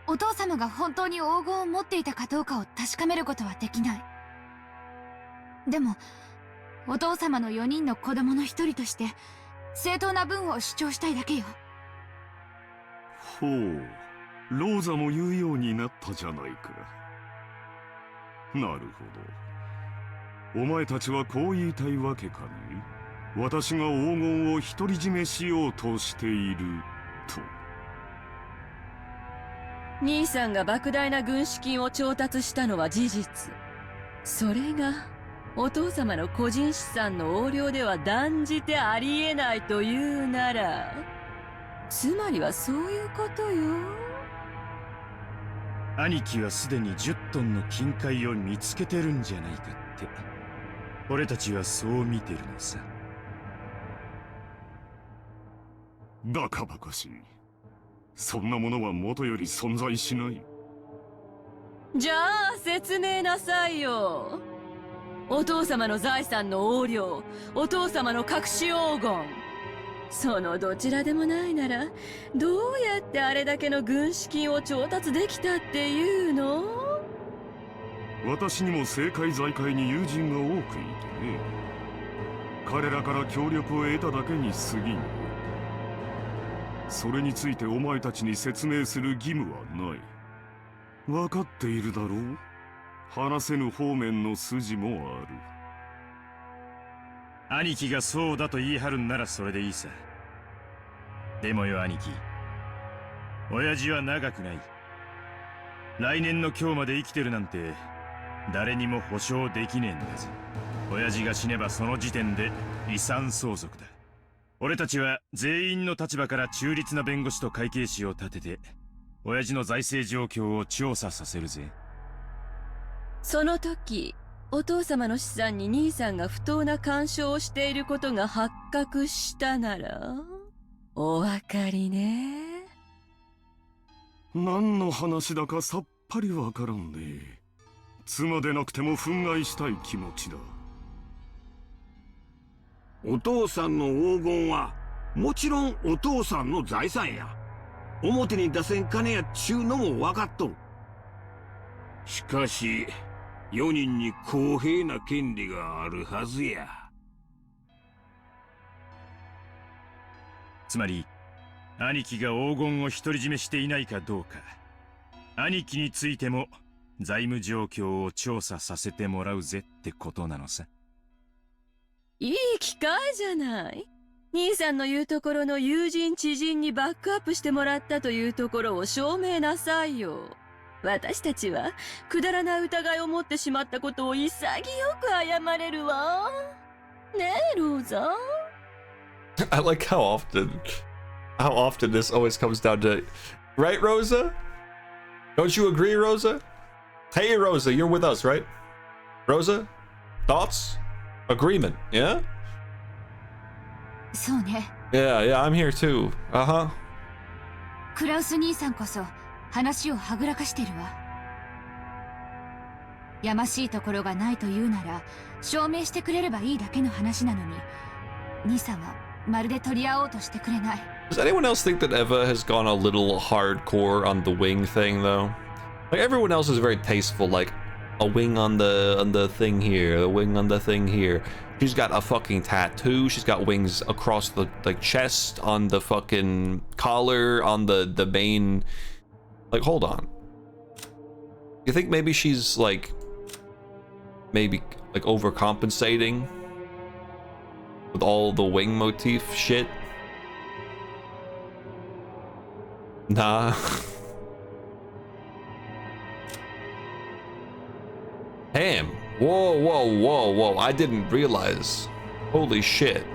お父様が本当に黄金を持っていたかどうかを確かめることはできない。でもお父様の4人の子供の一人として正当な分を主張したいだけよ。ほう、ローザも言うようになったじゃないか。なるほど、お前たちはこう言いたいわけかね。私が黄金を独り占めしようとしていると。兄さんが莫大な軍資金を調達したのは事実。それがお父様の個人資産の横領では断じてありえないというなら、つまりはそういうことよ。兄貴はすでに10トンの金塊を見つけてるんじゃないかって、俺たちはそう見てるのさ。バカバカしい。そんなものは元より存在しない。じゃあ説明なさいよ。お父様の財産の横領、お父様の隠し黄金、そのどちらでもないならどうやってあれだけの軍資金を調達できたっていうの？私にも政界財界に友人が多くいてね、彼らから協力を得ただけに過ぎん。それについてお前たちに説明する義務はない。分かっているだろう。話せぬ方面の筋もある。兄貴がそうだと言い張るんならそれでいいさ。でもよ兄貴、親父は長くない。来年の今日まで生きてるなんて誰にも保証できねえんだぞ。親父が死ねばその時点で遺産相続だ。俺たちは全員の立場から中立な弁護士と会計士を立てて親父の財政状況を調査させるぜ。その時お父様の資産に兄さんが不当な干渉をしていることが発覚したならお分かりね。何の話だかさっぱりわからんね。妻でなくても憤慨したい気持ちだ。お父さんの黄金はもちろんお父さんの財産や。表に出せん金やっちゅうのも分かっとる。しかし4人に公平な権利があるはずや。つまり兄貴が黄金を独り占めしていないかどうか、兄貴についても財務状況を調査させてもらうぜってことなのさ。いい機会じゃない。兄さんの言うところの友人知人にバックアップしてもらったというところを証明なさいよ。私たちはくだらない疑いを持ってしまったことを潔く謝れるわ。ねえ、ローザ。I like how often this always comes down to, right, Rosa? Don't you agree, Rosa? Hey, Rosa, you're with us, right? Rosa, thoughts? Agreement, yeah? そうね。Yeah, I'm here too. Uh-huh. クラウス兄さんこそ話をはぐらかしてるわ。やましいところがないというなら証明してくれればいいだけの話なのに、兄さんはまるで取り合おうとしてくれない。 Does anyone else think that Eva has gone a little hardcore on the wing thing, though? Like, everyone else is very tasteful, like a wing on the thing here, a wing on the thing here. She's got a fucking tattoo. She's got wings across the chest, on the fucking collar, on the main. Like, hold on. You think maybe she's like overcompensating with all the wing motif shit? Nah. Damn. Whoa. I didn't realize. Holy shit.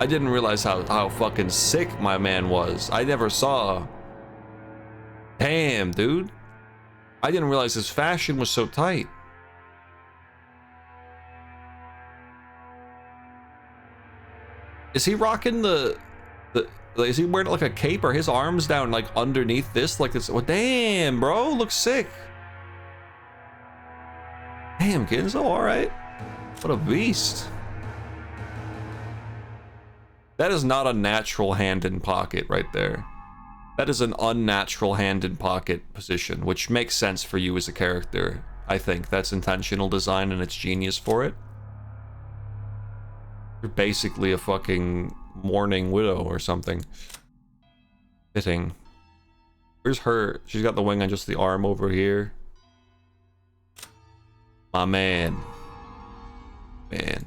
I didn't realize how fucking sick my man was. I never saw. Damn, dude. I didn't realize his fashion was so tight. Is he rocking is he wearing like a cape, or his arms down like underneath this? Like this? Well, damn, bro, looks sick. Damn, Ginzo, all right. What a beast. That is not a natural hand in pocket right there. That is an unnatural hand in pocket position, which makes sense for you as a character. I think that's intentional design and it's genius for it. You're basically a fucking mourning widow or something. Fitting. Where's her? She's got the wing on just the arm over here. My man. Man.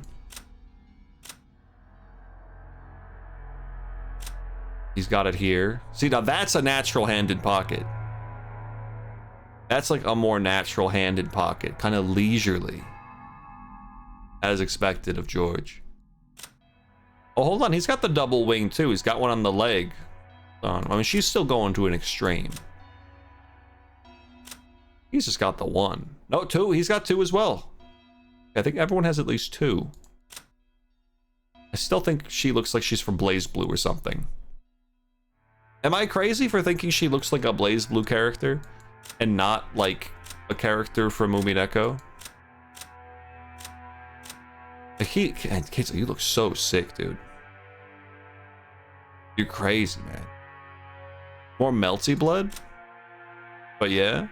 He's got it here. See, now that's a natural hand in pocket. That's like a more natural hand in pocket. Kind of leisurely. As expected of George. Oh, hold on. He's got the double wing, too. He's got one on the leg. I mean, she's still going to an extreme. He's just got the one. No, two. He's got two as well. I think everyone has at least two. I still think she looks like she's from Blaze Blue or something. Am I crazy for thinking she looks like a Blaze Blue character and not like a character from Umineko? Like you look so sick, dude. You're crazy, man. More melty blood? But yeah.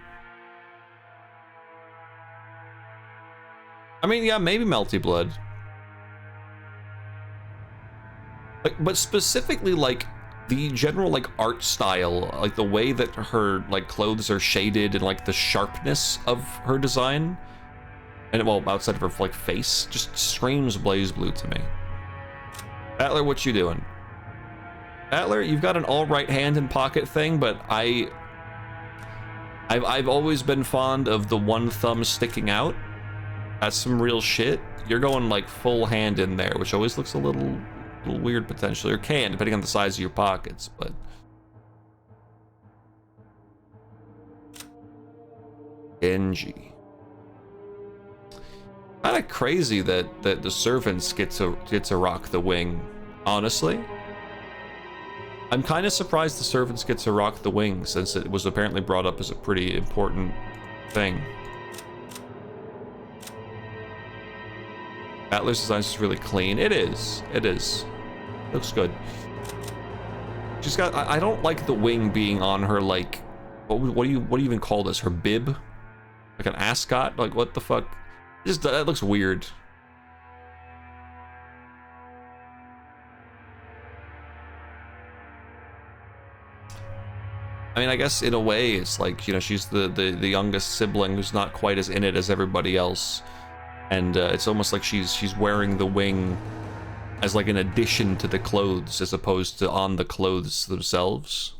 I mean, yeah, maybe melty blood. Like, but specifically, like, the general, like, art style, like, the way that her, like, clothes are shaded and, like, the sharpness of her design, and, well, outside of her, like, face, just screams Blaze Blue to me. Atler, what you doing? Atler, you've got an all-right hand and pocket thing, but I've always been fond of the one thumb sticking out. That's some real shit. You're going, like, full hand in there, which always looks a little weird potentially, or can, depending on the size of your pockets, but... Genji. Kinda crazy that the servants get to rock the wing, honestly. I'm kind of surprised the servants get to rock the wing, since it was apparently brought up as a pretty important thing. Atlas design is really clean. It is. It is. Looks good. She's got. I don't like the wing being on her, like, what do you even call this? Her bib, like an ascot. Like, what the fuck? Just that looks weird. I mean, I guess in a way, it's like, you know, she's the youngest sibling who's not quite as in it as everybody else, and it's almost like she's wearing the wing as like an addition to the clothes as opposed to on the clothes themselves.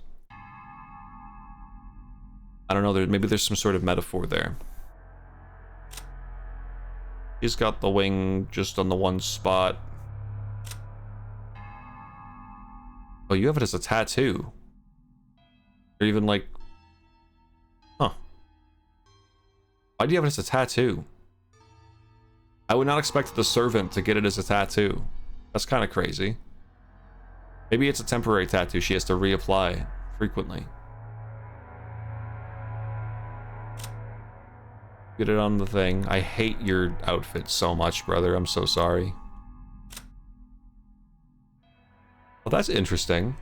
I don't know, maybe there's some sort of metaphor there. She's got the wing just on the one spot. Oh, you have it as a tattoo. Or even like... Huh. Why do you have it as a tattoo? I would not expect the servant to get it as a tattoo. That's kind of crazy. Maybe it's a temporary tattoo she has to reapply frequently. Get it on the thing. I hate your outfit so much, brother. I'm so sorry. Well, that's interesting.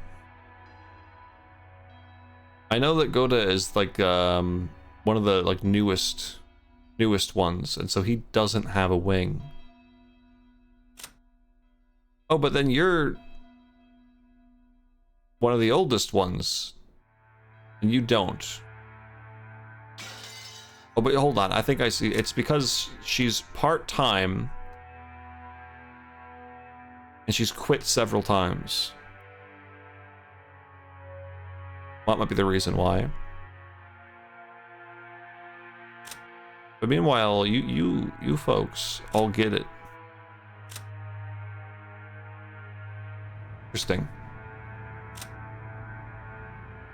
I know that Goda is like one of the like newest ones, and so he doesn't have a wing. Oh, but then you're one of the oldest ones, and you don't. Oh, but hold on. I think I see. It's because she's part-time, and she's quit several times. Well, that might be the reason why. But meanwhile, you folks all get it.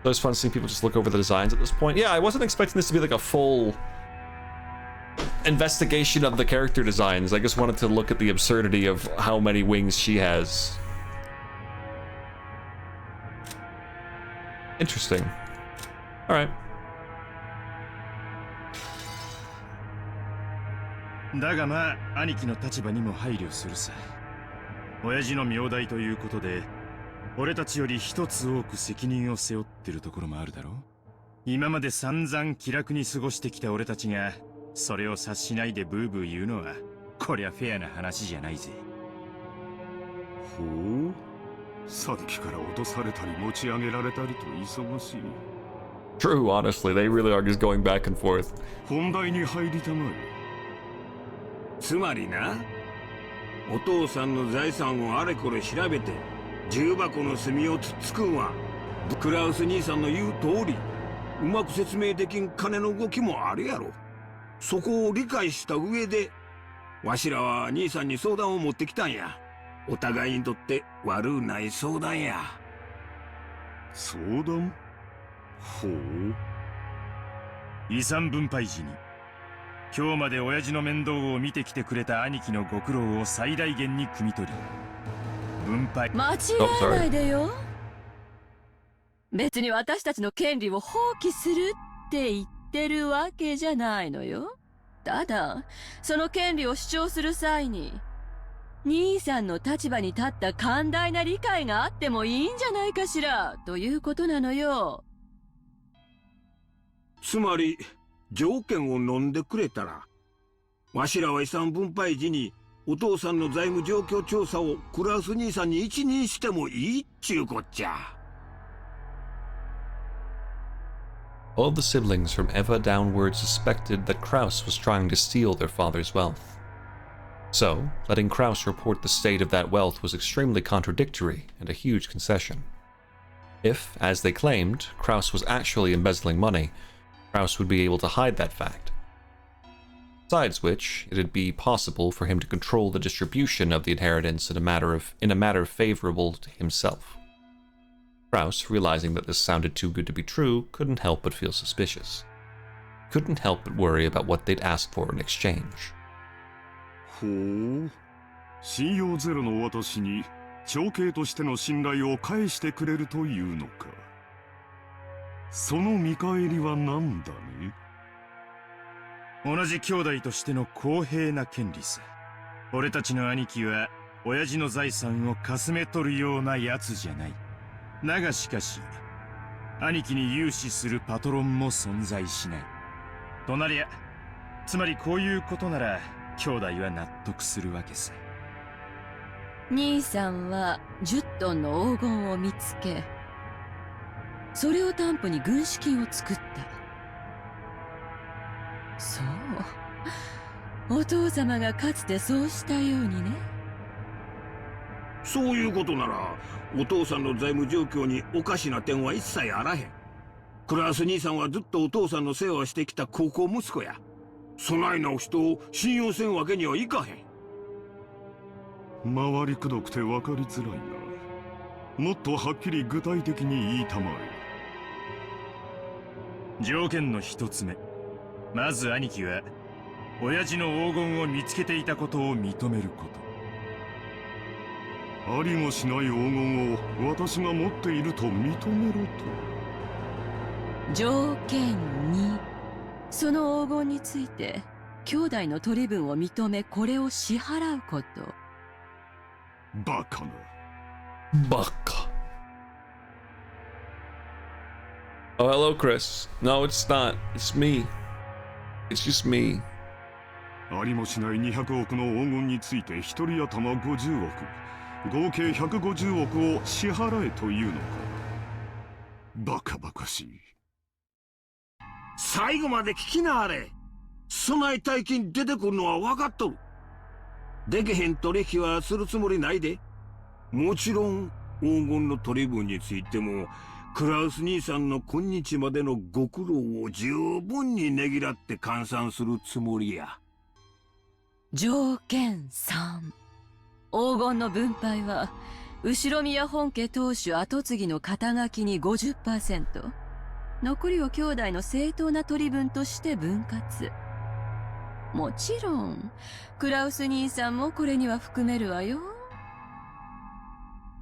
It's fun seeing people just look over the designs at this point. Yeah, I wasn't expecting this to be like a full investigation of the character designs. I just wanted to look at the absurdity of how many wings she has. Interesting. Alright. だがまあ兄貴の立場にも配慮するさ。親父の名代ということで俺たちより一つ多く責任を背負ってるところもあるだろう。今まで散々気楽に過ごしてきた俺たちがそれを察しないでブーブー言うのはこりゃフェアな話じゃないぜ。ほう、さっきから脅されたり持ち上げられたりと忙しい。 True, honestly, they really are just going back and forth. 本題に入りたまえ。つまりな、お父さんの財産をあれこれ調べて重箱の隅をつっつくんはクラウス兄さんの言う通り、うまく説明できん金の動きもあるやろ。そこを理解した上でわしらは兄さんに相談を持ってきたんや。お互いにとって悪うない相談や。相談？ほう。遺産分配時に今日まで親父の面倒を見てきてくれた兄貴のご苦労を最大限に汲み取り分配。間違えないでよ。別に私たちの権利を放棄するって言ってるわけじゃないのよ。ただその権利を主張する際に兄さんの立場に立った寛大な理解があってもいいんじゃないかしらということなのよ。つまり条件を飲んでくれたらわしらは遺産分配時にお父さんの財務状況調査をクラウス兄さんに一任してもいいっちゅうこっちゃ。All the siblings from Eva downward suspected that Kraus was trying to steal their father's wealth. So, letting Kraus report the state of that wealth was extremely contradictory and a huge concession. If, as they claimed, Kraus was actually embezzling money, Kraus would be able to hide that fact. Besides which, it'd be possible for him to control the distribution of the inheritance in a matter favorable to himself. Kraus, realizing that this sounded too good to be true, couldn't help but feel suspicious. Couldn't help but worry about what they'd ask for in exchange. ほう、信用ゼロの私に長兄としての信頼を返してくれるというのか。その見返りは何だね。同じ兄弟としての公平な権利さ。俺たちの兄貴は親父の財産をかすめ取るようなやつじゃない。だがしかし兄貴に融資するパトロンも存在しない。となりゃつまりこういうことなら兄弟は納得するわけさ。兄さんは10トンの黄金を見つけ、それを担保に軍資金を作った。そう、お父様がかつてそうしたようにね。そういうことならお父さんの財務状況におかしな点は一切あらへん。クラウス兄さんはずっとお父さんの世話をしてきた高校息子や。そないな人を信用せんわけにはいかへん。回りくどくて分かりづらいな。もっとはっきり具体的に言いたまえ。条件の一つ目、まず兄貴は親父の黄金を見つけていたことを認めること。ありもしない黄金を私が持っていると認めろと。条件2、その黄金について兄弟の取り分を認めこれを支払うこと。バカな。バカ。Oh, hello, Chris. No, it's not. It's me. It's just me. ありもしない200億の黄金について一人頭50億。合計150億を支払えというのか。バカバカしい。最後まで聞きなあれ。そない大金出てくるのは分かっとる。でけへん取引はするつもりないで。もちろん黄金の取り分についてもクラウス兄さんの今日までのご苦労を十分にねぎらって換算するつもりや。条件3、黄金の分配は後宮本家当主跡継ぎの肩書きに 50%、 残りを兄弟の正当な取り分として分割。もちろんクラウス兄さんもこれには含めるわよ。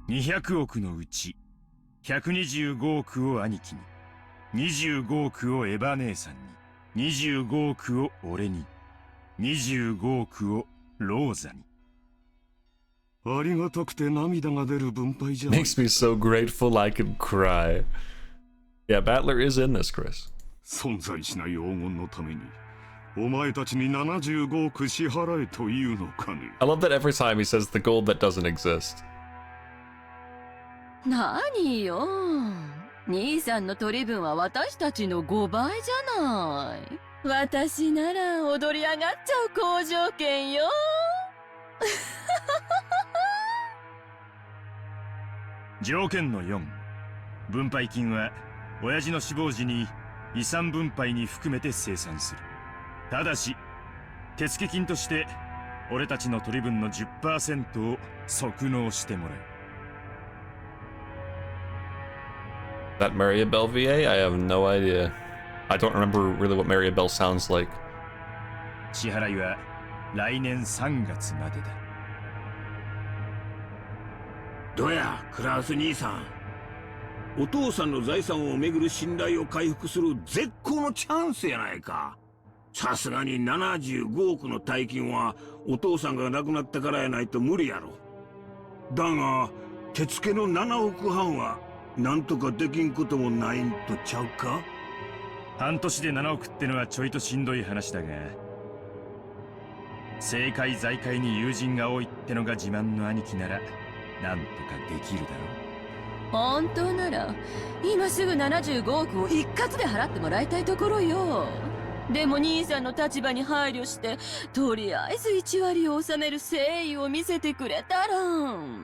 200億のうち125億を兄貴に、25億をエヴァ姉さんに、25億を俺に、25億をローザに。ありがたくて涙が出る分配じゃない。Makes me so grateful I could cry. Yeah, Battler is in this, Chris. 存在しない黄金のためにお前たちに75億支払えというのかね。 I love that every time he says the gold that doesn't exist. 何よ、兄さんの取り分は私たちの5倍じゃない。私なら踊り上がっちゃう好条件よ。条件の4、分配金は親父の死亡時に遺産分配に含めて清算する。ただし手付金として俺たちの取り分の 10% を即納してもらう。That Mariabelle VA? I have no idea. I don't remember really what Mariabelle sounds like. 支払いは来年3月までだ。どや、クラウス兄さん。お父さんの財産をめぐる信頼を回復する絶好のチャンスやないか。さすがに75億の大金はお父さんが亡くなったからやないと無理やろ。だが手付けの7億半はなんとかできんこともないんとちゃうか。半年で7億ってのはちょいとしんどい話だが、政界財界に友人が多いってのが自慢の兄貴ならなんとかできるだろう。本当なら今すぐ75億を一括で払ってもらいたいところよ。でも兄さんの立場に配慮してとりあえず1割を納める誠意を見せてくれたら。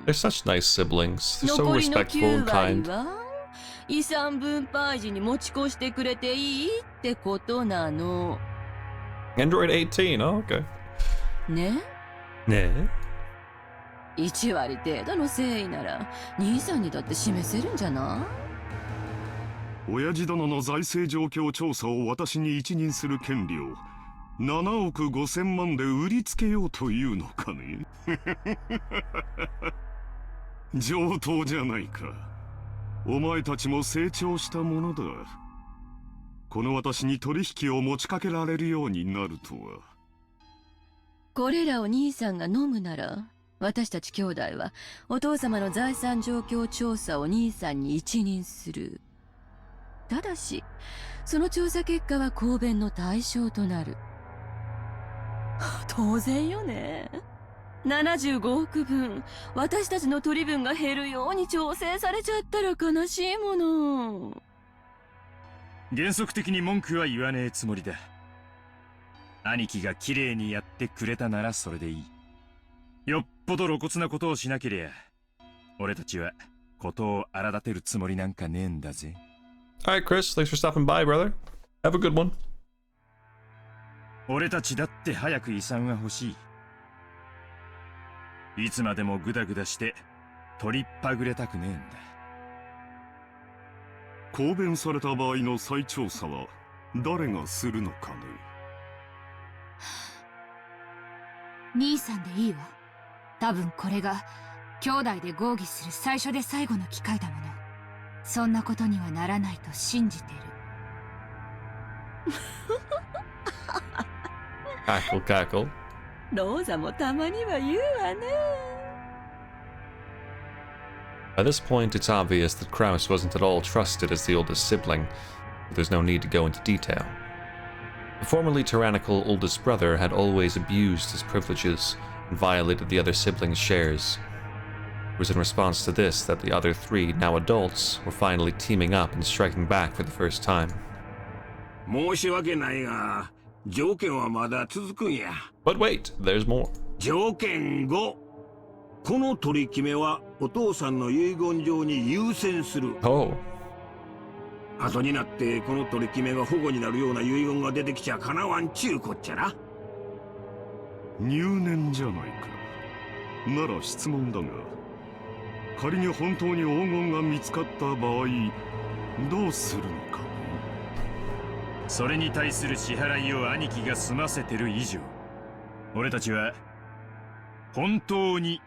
They're such nice siblings. They're so 残りの respectful and 9割 kind. は遺産分配時に持ち越してくれていいってことなの。 Android 18, oh, okay. ねね1割程度の誠意なら兄さんにだって示せるんじゃない？親父殿の財政状況調査を私に一任する権利を7億5千万で売りつけようというのかね。上等じゃないか。お前たちも成長したものだ。この私に取引を持ちかけられるようになるとは。これらを兄さんが飲むなら私たち兄弟はお父様の財産状況調査を兄さんに一任する。ただしその調査結果は公弁の対象となる。当然よね。75億分私たちの取り分が減るように調整されちゃったら悲しいもの。原則的に文句は言わねえつもりだ。兄貴が綺麗にやってくれたならそれでいい。よっぽど露骨なことをしなけりゃ俺たちはことを荒立てるつもりなんかねえんだぜ。 Alright, Chris, thanks for stopping by, brother. Have a good one. 俺たちだって早く遺産が欲しい。いつまでもグダグダして取りっぱぐれたくねえんだ。公弁された場合の再調査は誰がするのかね。兄さんでいいわ。多分これが兄弟で合議する最初で最後の機会だもの。そんなことにはならないと信じてる。Cackle, cackle. ローザもたまには言うわね。By this point, it's obvious that Kraus wasn't at all trusted as the oldest sibling, but there's no need to go into detail. The formerly tyrannical oldest brother had always abused his privileges and violated the other siblings' shares. It was in response to this that the other three, now adults, were finally teaming up and striking back for the first time. 申し訳ないが、条件はまだ続くんや。But wait, there's more. 条件5。この取り決めはお父さんの遺言状に優先する。Oh. 後になってこの取り決めが保護になるような遺言が出てきちゃかなわんちゅうこっちゃな。入念じゃないか。なら質問だが、仮に本当に黄金が見つかった場合どうするのか。それに対する支払いを兄貴が済ませてる以上、俺たちは本当に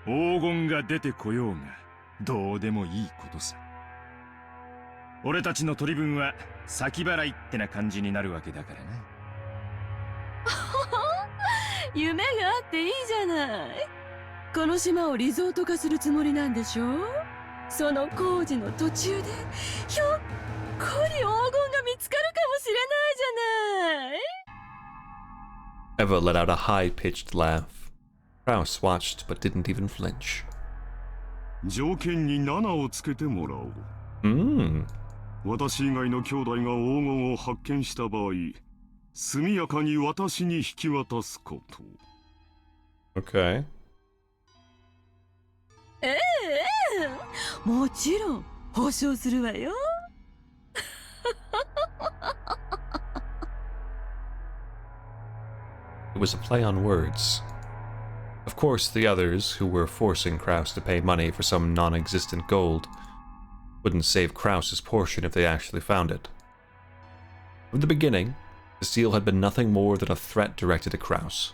黄金が出てこようがどうでもいいことさ。俺たちの取り分は先払いってな感じになるわけだからな。夢があっていいじゃない。この島をリゾート化するつもりなんでしょ。その工事の途中でひょっこり黄金が見つかるかもしれないじゃない。Eva let out a high-pitched laugh. Kraus watched but didn't even flinch. 条件に7をつけてもらおう。私以外の兄弟が黄金を発見した場合、速やかに私に引き渡すこと。Okay. もちろん保証するわよ。It was a play on words. Of course, the others, who were forcing Kraus to pay money for some non-existent gold, wouldn't save Kraus's portion if they actually found it. From the beginning, the deal had been nothing more than a threat directed at Kraus.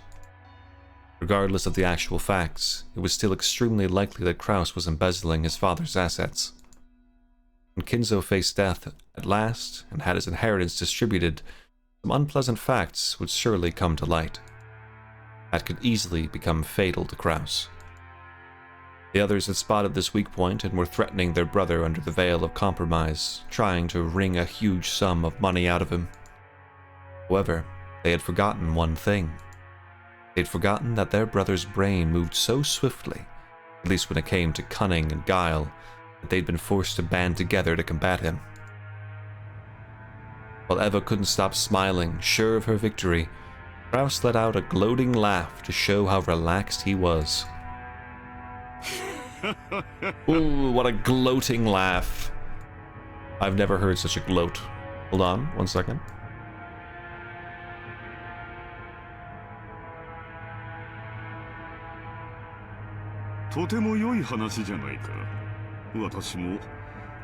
Regardless of the actual facts, it was still extremely likely that Kraus was embezzling his father's assets. When Kinzo faced death at last and had his inheritance distributed, some unpleasant facts would surely come to light. That could easily become fatal to Kraus. The others had spotted this weak point and were threatening their brother under the veil of compromise, trying to wring a huge sum of money out of him. However, they had forgotten one thing. They'd forgotten that their brother's brain moved so swiftly, at least when it came to cunning and guile, that they'd been forced to band together to combat him. While Eva couldn't stop smiling, sure of her victory, Kraus let out a gloating laugh to show how relaxed he was. Ooh, what a gloating laugh. I've never heard such a gloat. Hold on, 1 second. とても良い話じゃないか。私も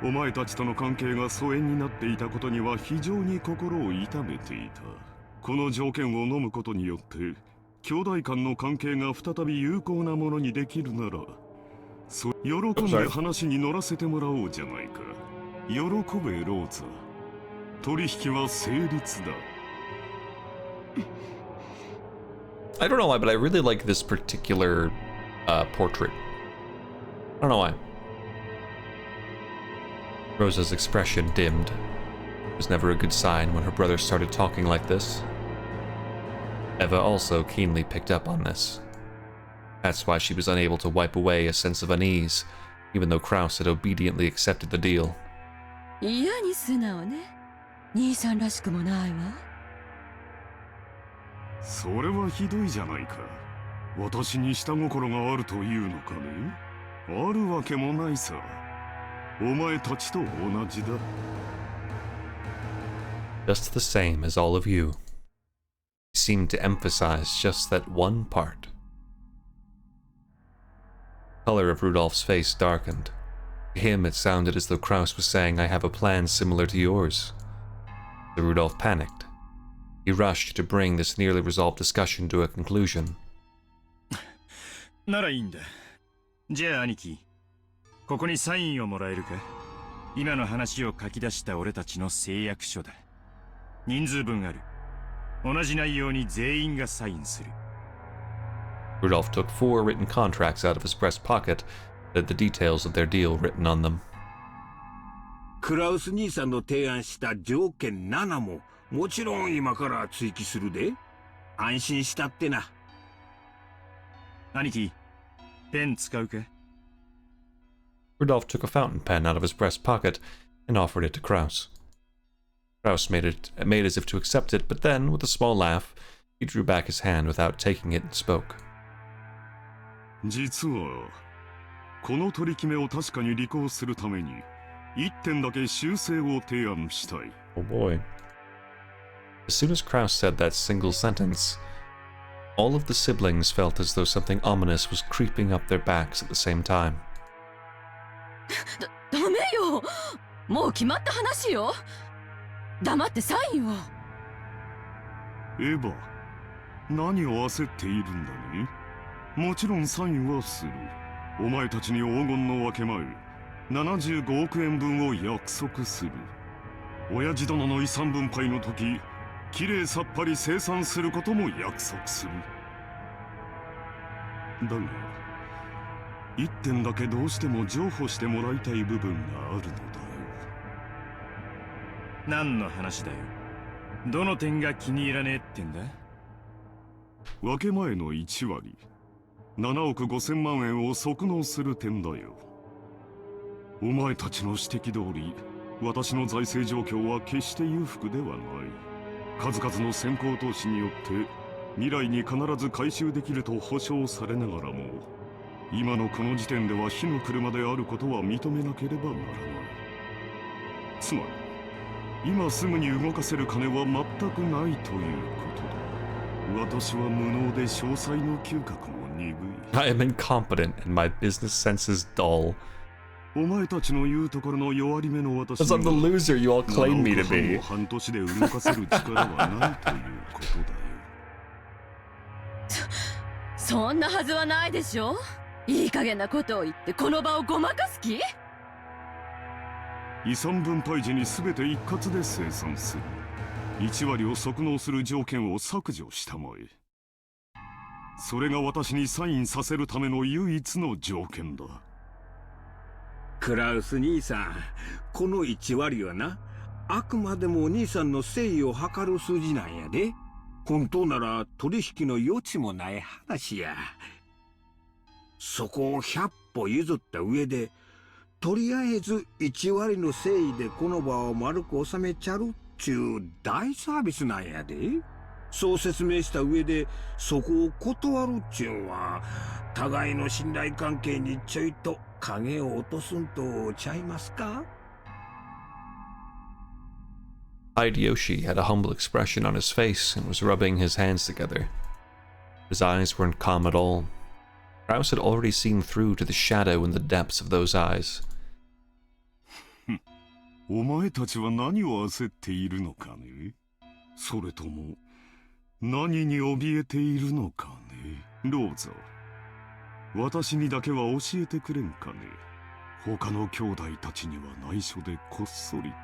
お前たちとの関係が疎遠になっていたことには非常に心を痛めていた。この条件を飲むことによって兄弟間の関係が再び有効なものにできるなら、喜んで話に乗らせてもらおうじゃないか。喜べローザ。取引は成立だ。I don't know why, but I really like this particular portrait. I don't know why. Rosa's expression dimmed. It was never a good sign when her brother started talking like this. Eva also keenly picked up on this. That's why she was unable to wipe away a sense of unease, even though Kraus had obediently accepted the deal. 嫌に素直ね。兄さんらしくもないわ。それはひどいじゃないか。私に下心があるというのかね。あるわけもないさ。お前たちと同じだ。Just the same as all of you. He seemed to emphasize just that one part. The color of Rudolph's face darkened. To him it sounded as though Kraus was saying, I have a plan similar to yours. So Rudolph panicked. He rushed to bring this nearly resolved discussion to a conclusion. ならいいんだ。じゃあ兄貴、ここにサインをもらえるか。今の話を書き出した俺たちの誓約書だ。人数分ある。同じ内容に全員がサインする。Rudolph took 4 written contracts out of his breast pocket that had the details of their deal written on them. クラウス兄さんの提案した条件7ももちろん今から追記するで。安心したってな。兄貴、ペン使うか。Rudolph took a fountain pen out of his breast pocket and offered it to Kraus. Kraus made as if to accept it, but then, with a small laugh, he drew back his hand without taking it and spoke. 実は、この取り決めを確かに履行するために、1点だけ修正を提案したい。Oh boy. As soon as Kraus said that single sentence, all of the siblings felt as though something ominous was creeping up their backs at the same time. ダメよ。もう決まった話よ。黙ってサインを。エヴァ、何を焦っているんだね。もちろんサインはする。お前たちに黄金の分け前75億円分を約束する。親父殿の遺産分配の時、きれいさっぱり清算することも約束する。だが一点だけどうしても譲歩してもらいたい部分があるのだよ。何の話だよ。どの点が気に入らねえってんだ。分け前の1割7億5千万円を即納する点だよ。お前たちの指摘通り、私の財政状況は決して裕福ではない。数々の先行投資によって未来に必ず回収できると保証されながらも、今のこの時点では火の車であることは認めなければならない。つまり今すぐに動かせる金は全くないということだ。私は無能で詳細の嗅覚も鈍い。 I am incompetent and my business sense is dull. お前たちの言うところの弱り目の私に Because I'm the loser you all claim me to 7 be. 億半年で動かせる力はないということだよ。そんなはずはないでしょ。いい加減なことを言ってこの場をごまかす気？遺産分配時に全て一括で清算する。1割を即納する条件を削除したまえ。それが私にサインさせるための唯一の条件だ。クラウス兄さん、この1割はな、あくまでも兄さんの誠意を測る数字なんやで。本当なら取引の余地もない話や。そこを100歩譲った上で、とりあえず1割の誠意でこの場を丸く収めちゃるっちゅう大サービスなんやで。そう説明した上でそこを断るっちゅうんは、互いの信頼関係にちょいと影を落とすんとちゃいますか？ Hideyoshi had a humble expression on his face and was rubbing his hands together. His eyes weren't calm at all. Kraus had already seen through to the shadow in the depths of those eyes. お前たちは何を焦っているのかね。それとも何に怯えているのかね。ローザ、私にだけは教えてくれんかね。他の兄弟たちには内緒でこっそりと。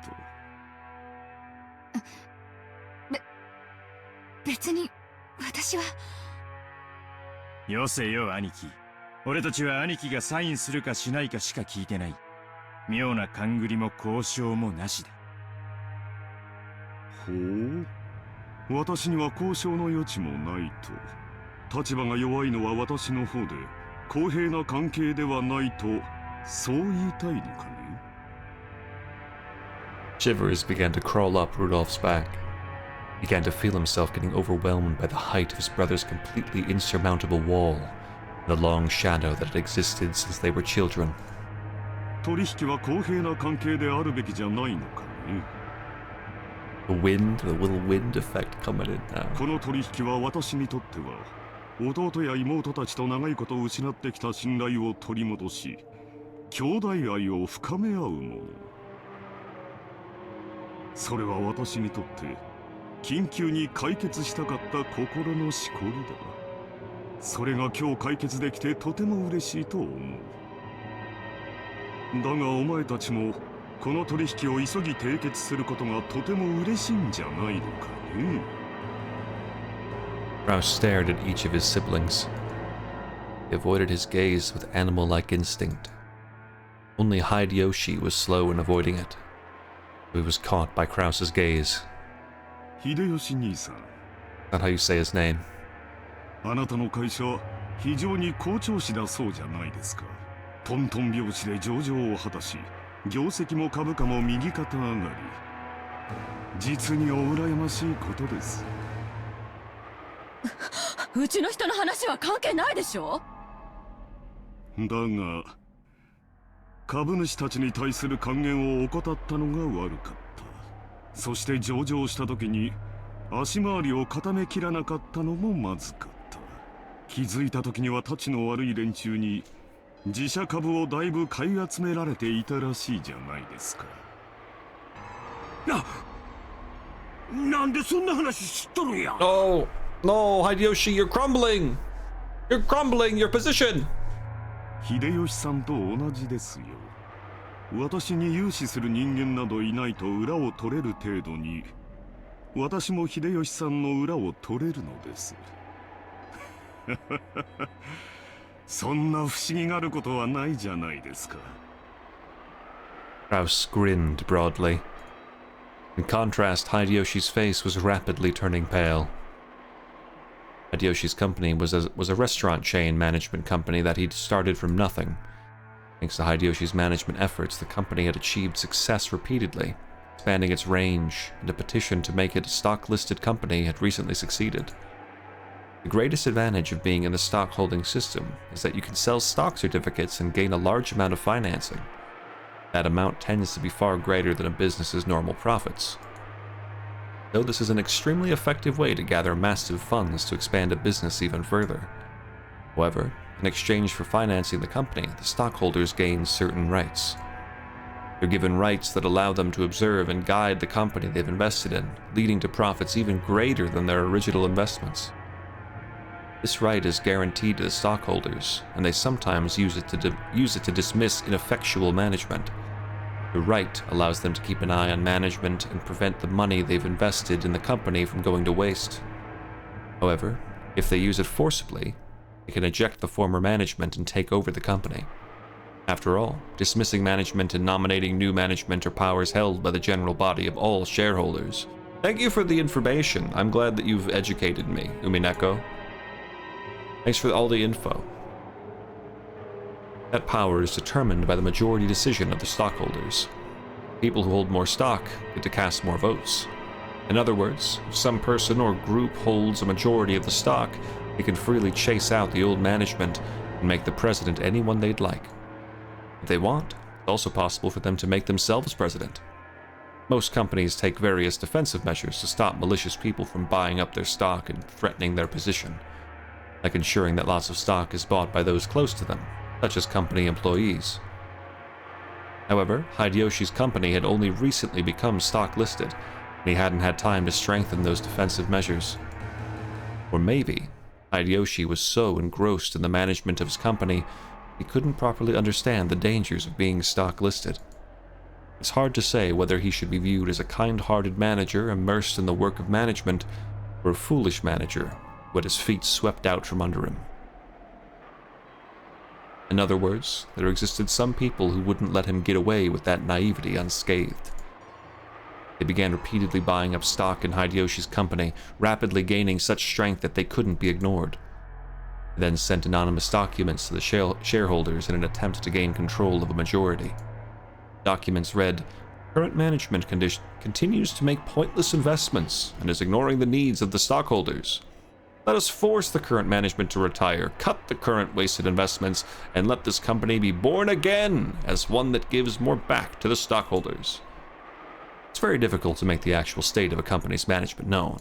別に私は。よせよ兄貴。俺たちは兄貴がサインするかしないかしか聞いてない。妙な勘繰りも交渉もなしだ。ほう、私には交渉の余地もないと。立場が弱いのは私の方で、公平な関係ではないと、そう言いたいのかね。Shivers began to crawl up Rudolph's back. He began to feel himself getting overwhelmed by the height of his brother's completely insurmountable wall, and the long shadow that had existed since they were children. 取引は公平な関係であるべきじゃないのかね。The little wind effect coming in now. この取引は私にとっては、弟や妹たちと長いことを失ってきた信頼を取り戻し、兄弟愛を深め合うもの。それは私にとって緊急に解決したかった心のしこりだ。それが今日解決できてとても嬉しいと思う。だがお前たちもこの取引を急ぎ締結することがとても嬉しいんじゃないのかね。Kraus stared at each of his siblings. He avoided his gaze with animal-like instinct. Only Hideyoshi was slow in avoiding it. He was caught by Kraus's gaze. 秀吉兄さん。Not how you say his name. あなたの会社、非常に好調子だそうじゃないですか。トントン拍子で上場を果たし、業績も株価も右肩上がり。実にお羨ましいことです。うちの人の話は関係ないでしょ。だが株主たちに対する還元を怠ったのが悪かった。そして上場した時に足回りを固めきらなかったのもまずかった。気づいた時にはたちの悪い連中に自社株をだいぶ買い集められていたらしいじゃないですか。なんでそんな話知っとるんや。 No, no, Hideyoshi, you're crumbling. You're crumbling your position. 秀吉さんと同じですよ。私に融資する人間などいないと裏を取れる程度に、私も秀吉さんの裏を取れるのです。そんな不思議があることはないじゃないですか。Kraus grinned broadly. In contrast, Hideyoshi's face was rapidly turning pale. Hideyoshi's company was a restaurant chain management company that he'd started from nothing. Thanks to Hideyoshi's management efforts, the company had achieved success repeatedly. Expanding its range, and a petition to make it a stock-listed company had recently succeeded. The greatest advantage of being in the stock-holding system is that you can sell stock certificates and gain a large amount of financing. That amount tends to be far greater than a business's normal profits. Though this is an extremely effective way to gather massive funds to expand a business even further. However, in exchange for financing the company, the stockholders gain certain rights. They're given rights that allow them to observe and guide the company they've invested in, leading to profits even greater than their original investments. This right is guaranteed to the stockholders, and they sometimes use it to dismiss ineffectual management. The right allows them to keep an eye on management and prevent the money they've invested in the company from going to waste. However, if they use it forcibly, they can eject the former management and take over the company. After all, dismissing management and nominating new management are powers held by the general body of all shareholders. Thank you for the information. I'm glad that you've educated me, Umineko. Thanks for all the info. That power is determined by the majority decision of the stockholders. People who hold more stock get to cast more votes. In other words, if some person or group holds a majority of the stock, they can freely chase out the old management and make the president anyone they'd like. If they want, it's also possible for them to make themselves president. Most companies take various defensive measures to stop malicious people from buying up their stock and threatening their position, like ensuring that lots of stock is bought by those close to them, such as company employees. However, Hideyoshi's company had only recently become stock listed, and he hadn't had time to strengthen those defensive measures. Or maybe Hideyoshi was so engrossed in the management of his company, he couldn't properly understand the dangers of being stock listed. It's hard to say whether he should be viewed as a kind-hearted manager immersed in the work of management, or a foolish manager who had his feet swept out from under him. In other words, there existed some people who wouldn't let him get away with that naivety unscathed. They began repeatedly buying up stock in Hideyoshi's company, rapidly gaining such strength that they couldn't be ignored. They then sent anonymous documents to the shareholders in an attempt to gain control of a majority. Documents read, "Current management continues to make pointless investments and is ignoring the needs of the stockholders. Let us force the current management to retire, cut the current wasted investments, and let this company be born again as one that gives more back to the stockholders." It's very difficult to make the actual state of a company's management known.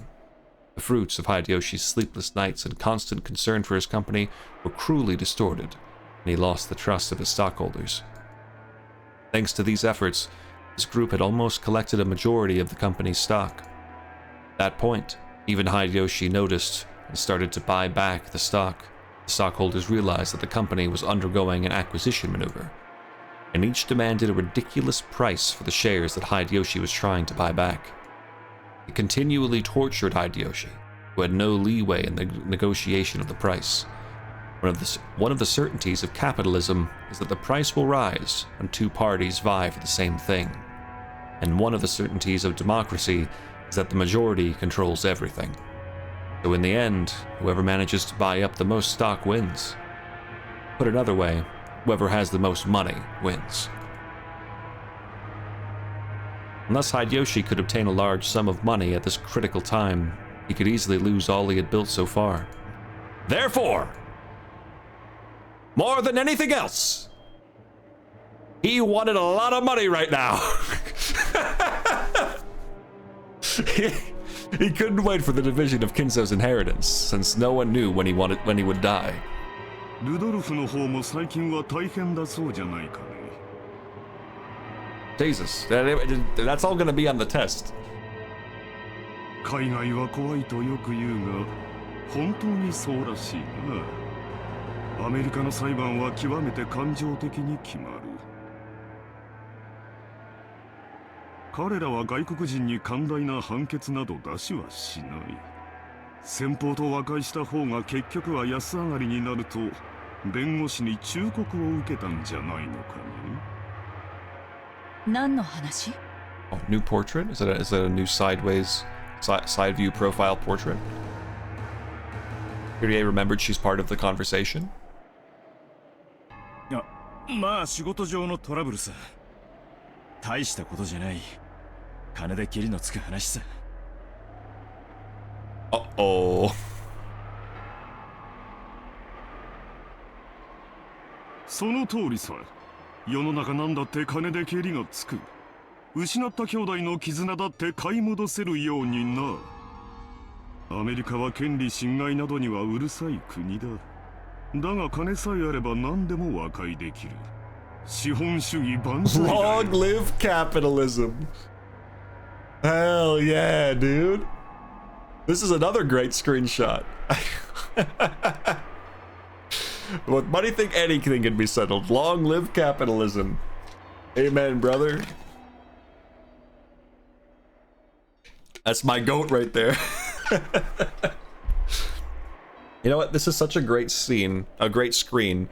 The fruits of Hideyoshi's sleepless nights and constant concern for his company were cruelly distorted, and he lost the trust of his stockholders. Thanks to these efforts, his group had almost collected a majority of the company's stock. At that point, even Hideyoshi noticed and started to buy back the stock. The stockholders realized that the company was undergoing an acquisition maneuver, and each demanded a ridiculous price for the shares that Hideyoshi was trying to buy back. It continually tortured Hideyoshi, who had no leeway in the negotiation of the price. One of the certainties of capitalism is that the price will rise when two parties vie for the same thing. And one of the certainties of democracy is that the majority controls everything. So in the end, whoever manages to buy up the most stock wins. Put another way, whoever has the most money wins. Unless Hideyoshi could obtain a large sum of money at this critical time, he could easily lose all he had built so far. Therefore, more than anything else, he wanted a lot of money right now. He couldn't wait for the division of Kinzo's inheritance, since no one knew when he would die. ルドルフの方も最近は大変だそうじゃないかね。Jesus, that's all gonna be on the test. 海外は怖いとよく言うが、本当にそうらしいな。アメリカの裁判は極めて感情的に決まる。彼らは外国人に寛大な判決など出しはしない。先方と和解した方が結局は安上がりになると弁護士に忠告を受けたんじゃないのかね。何の話？ Oh, new portrait? Is that a new sideways side view profile portrait? Kyrie remembered she's part of the conversation. まあ仕事上のトラブルさ。大したことじゃない。金でケリのつく話さ。Uh-oh. その通りさ。世の中なんだって金でケリがつく。失った兄弟の絆だって買い戻せるようにな。アメリカは権利侵害などにはうるさい国だ。だが金さえあれば何でも和解できる。資本主義万歳だよ。 Long live capitalism. Hell yeah, dude. This is another great screenshot. With money, think anything can be settled. Long live capitalism. Amen, brother. That's my goat right there. You know what? This is such a great scene, a great screen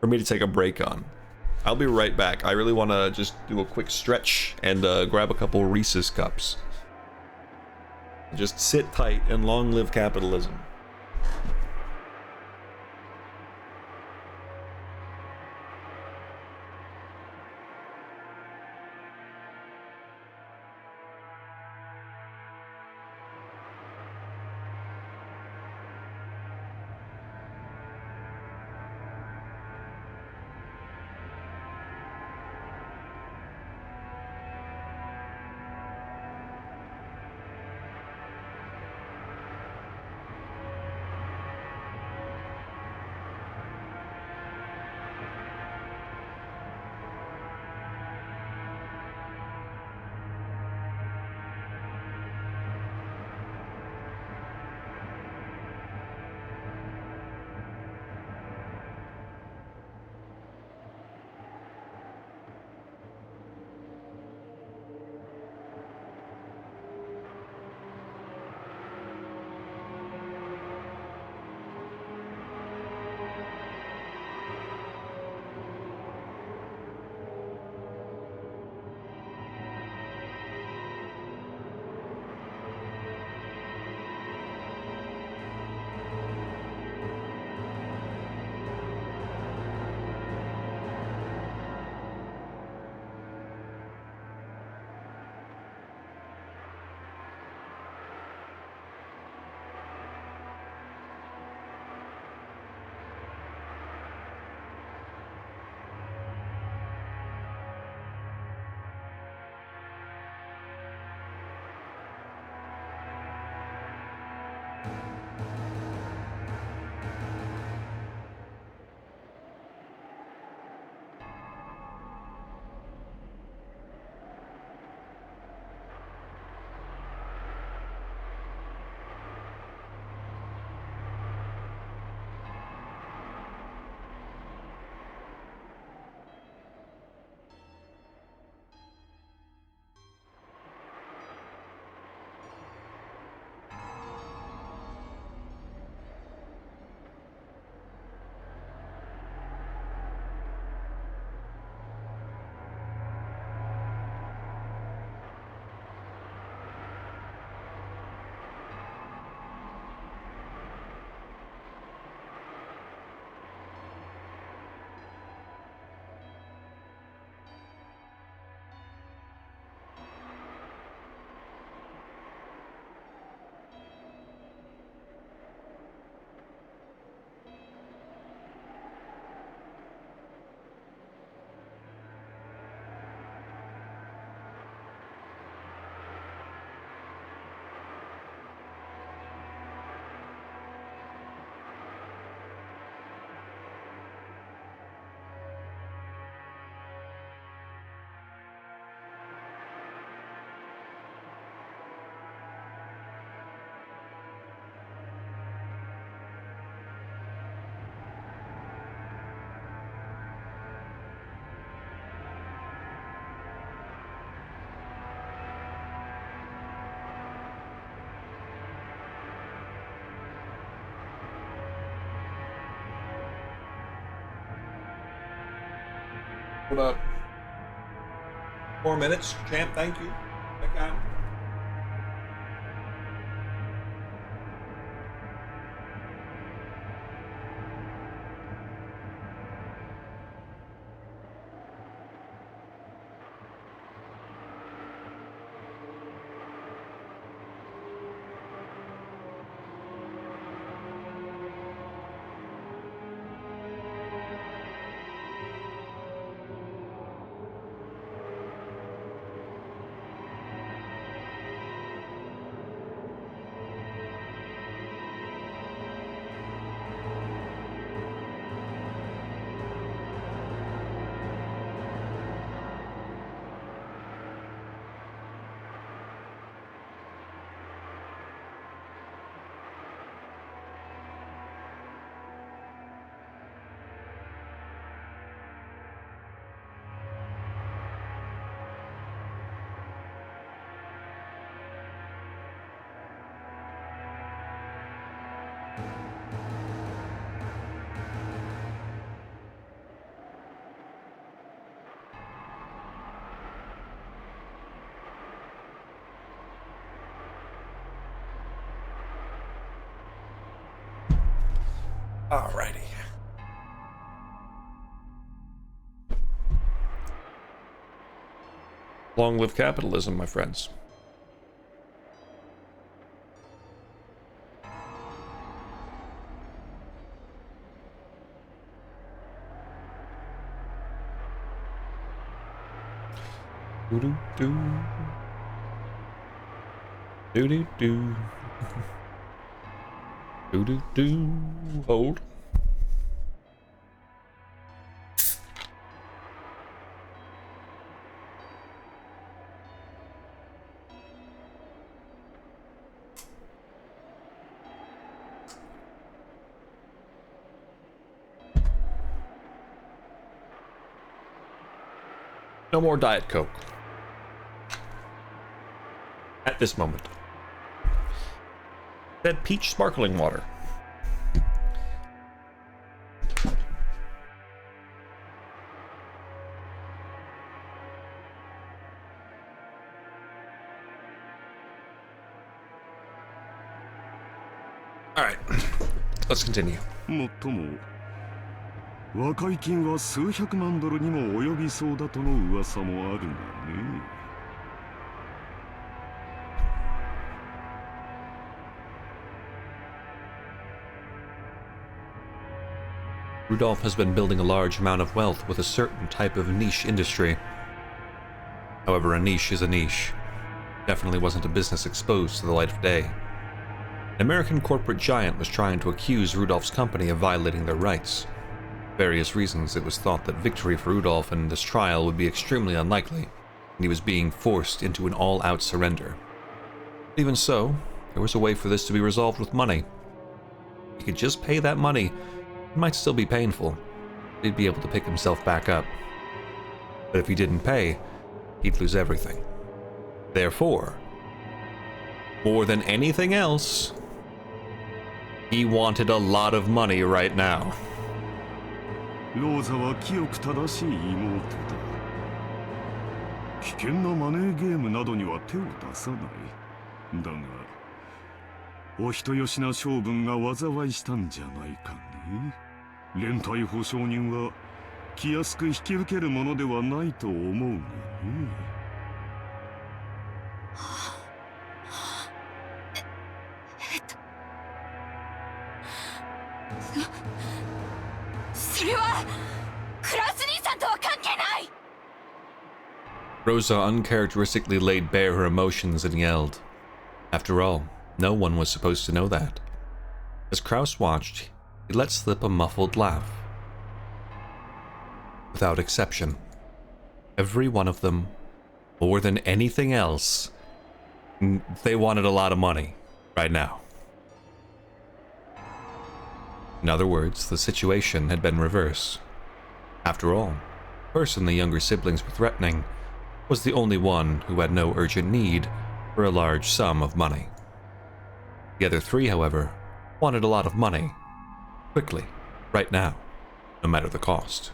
for me to take a break on. I'll be right back. I really want to just do a quick stretch and grab a couple Reese's cups. Just sit tight and long live capitalism. Hold up. 4 minutes, champ. Thank you. Okay. Alrighty. Long live capitalism, my friends. Do-do-do. Do-do-do. Do-do-do. Hold. No more Diet Coke. At this moment. That peach sparkling water. Alright. Let's continue. もっとも和解金は数百万ドルにも及びそうだとの噂もあるがね。Rudolph has been building a large amount of wealth with a certain type of niche industry. However, a niche is a niche. Definitely wasn't a business exposed to the light of day. An American corporate giant was trying to accuse Rudolph's company of violating their rights. For various reasons, it was thought that victory for Rudolph in this trial would be extremely unlikely, and he was being forced into an all-out surrender. Even so, there was a way for this to be resolved with money. He could just pay that money. It might still be painful. He'd be able to pick himself back up. But if he didn't pay, he'd lose everything. Therefore, more than anything else, he wanted a lot of money right now. ローザは清く正しい妹だ。危険なマネーゲームなどには手を出さない。だが、お人よしな性分が災いしたんじゃないかね。連帯保証人は気安く引き受けるものではないと思うがね。それはクラウス兄さんとは関係ない。 Rosa uncharacteristically laid bare her emotions and yelled. After all, no one was supposed to know that. As Kraus watched, he let slip a muffled laugh. Without exception, every one of them, more than anything else, they wanted a lot of money right now. In other words, the situation had been reversed. After all, the person the younger siblings were threatening was the only one who had no urgent need for a large sum of money. The other three, however, wanted a lot of money. Quickly, right now, no matter the cost.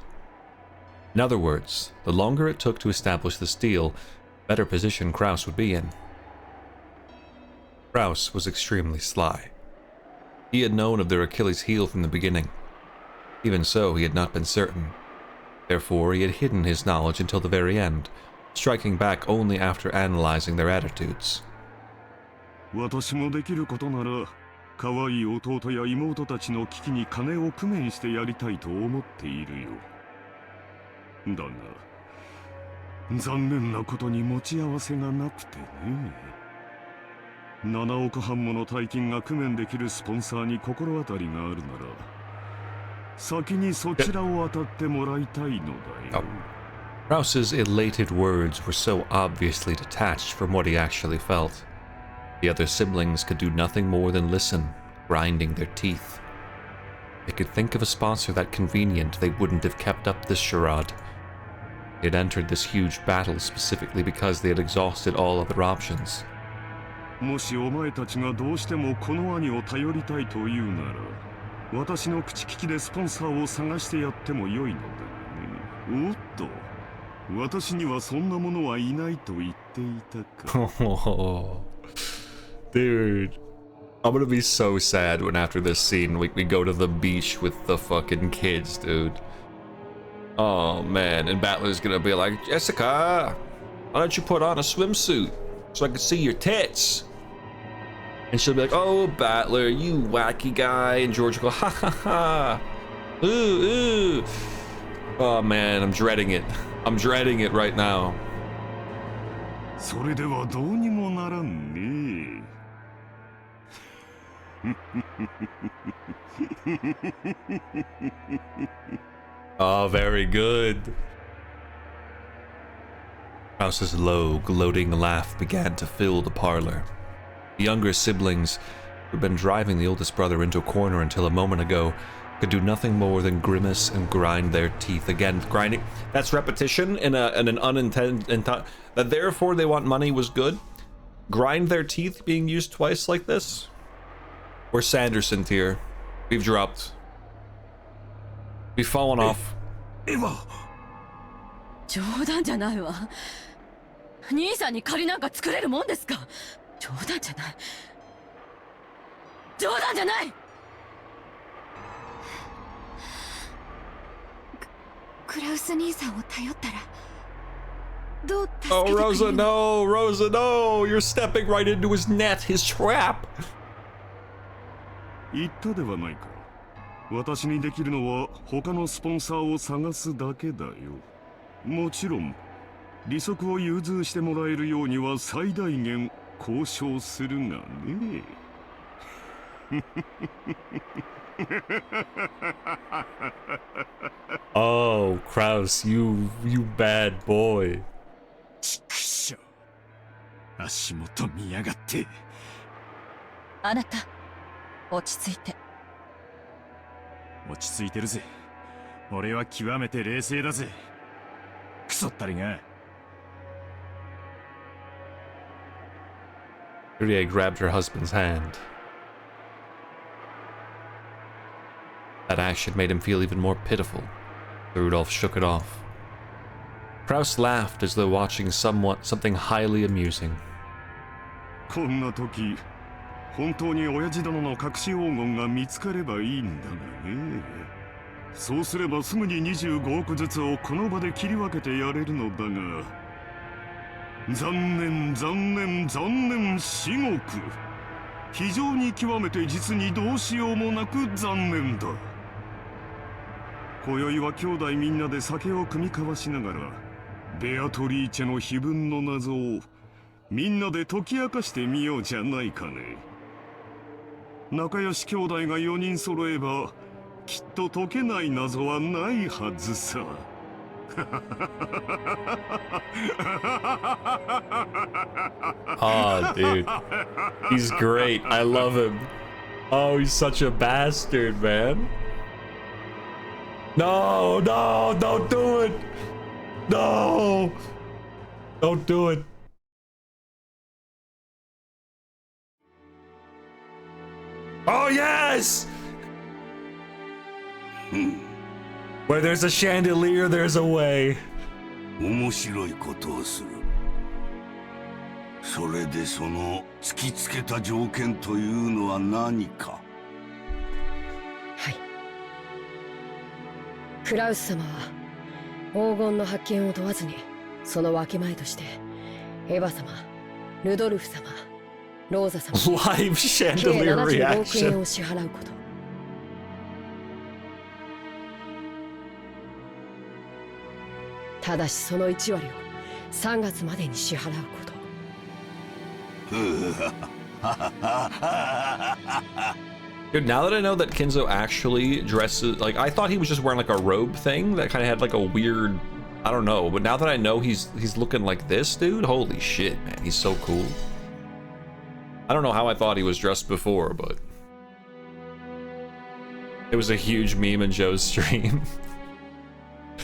In other words, the longer it took to establish this deal, better position Kraus would be in. Kraus was extremely sly. He had known of their Achilles' heel from the beginning. Even so, he had not been certain. Therefore, he had hidden his knowledge until the very end, striking back only after analyzing their attitudes. 私もできることなら可愛い弟や妹たちの危機に金を工面してやりたいと思っているよ。だが残念なことに持ち合わせがなくてね。7億半もの大金が工面できるスポンサーに心当たりがあるなら先にそちらを当たってもらいたいのだよ。Krause's elated words were so obviously detached from what he actually felt. The other siblings could do nothing more than listen, grinding their teeth. They could think of a sponsor that convenient, they wouldn't have kept up this charade. They had entered this huge battle specifically because they had exhausted all other options. もしお前たちがどうしてもこの兄を頼りたいというなら私の口利きでスポンサーを探してやってもよいのだね。おっと、私にはそんなものはいないと言っていたか。Dude, I'm gonna be so sad when after this scene we go to the beach with the fucking kids, dude. Oh man, and Battler's gonna be like, Jessica, why don't you put on a swimsuit so I can see your tits? And she'll be like, oh, Battler, you wacky guy. And George will go, ha ha ha. Ooh, ooh. Oh man, I'm dreading it. I'm dreading it right now. それではどうにもならんね。Oh, very good. Krause's low, gloating laugh began to fill the parlor. The younger siblings, who had been driving the oldest brother into a corner until a moment ago, could do nothing more than grimace and grind their teeth. Again, grinding. That's repetition in an unintended... That therefore they want money was good. Grind their teeth being used twice like this? We're Sanderson tier. We've dropped. We've fallen off. 冗談じゃないわ。兄さんに借りなんか作れるもんですか。冗談じゃない。冗談じゃない。クラウス兄さんを頼ったらどう助けてくれ Oh, るの Rosa, no! Rosa, no! You're stepping right into his net, his trap! 言ったではないか。私にできるのは他のスポンサーを探すだけだよ。もちろん利息を融通してもらえるようには最大限交渉するがね。Oh, Kraus, you bad boy. ちくしょう。足元見やがって。あなた、落ち着いて。落ち着いてるぜ。俺は極めて冷静だぜ。クソったりが。Rie grabbed her husband's hand. That action made him feel even more pitiful. Rudolph shook it off. Kraus laughed as though watching something highly amusing. こんな時、本当に親父殿の隠し黄金が見つかればいいんだがね。そうすればすぐに25億ずつをこの場で切り分けてやれるのだが、残念残念残念至極。非常に極めて実にどうしようもなく残念だ。今宵は兄弟みんなで酒を酌み交わしながらベアトリーチェの碑文の謎をみんなで解き明かしてみようじゃないかね。仲良し兄弟が4人揃えばきっと解けない謎はないはずさ。Oh, dude. He's great. I love him. Oh, he's such a bastard, man. No, no, don't do it. No. Don't do it. Oh, yes. Where there's a chandelier, there's a way. 面白いことをする。それでその突きつけた条件というのは何か。はい。クラウス様は黄金の発見を問わずに、その分け前としてエヴァ様、ルドルフ様、ローザ様、Live 計 chandelier 75億円 reaction. を支払うこと。ただしその1割を3月までに支払うこと。Dude, now that I know that Kinzo actually dresses, like, I thought he was just wearing like a robe thing that kind of had like a weird, I don't know, but now that I know he's looking like this, dude, holy shit, man, he's so cool. I don't know how I thought he was dressed before, but it was a huge meme in Joe's stream.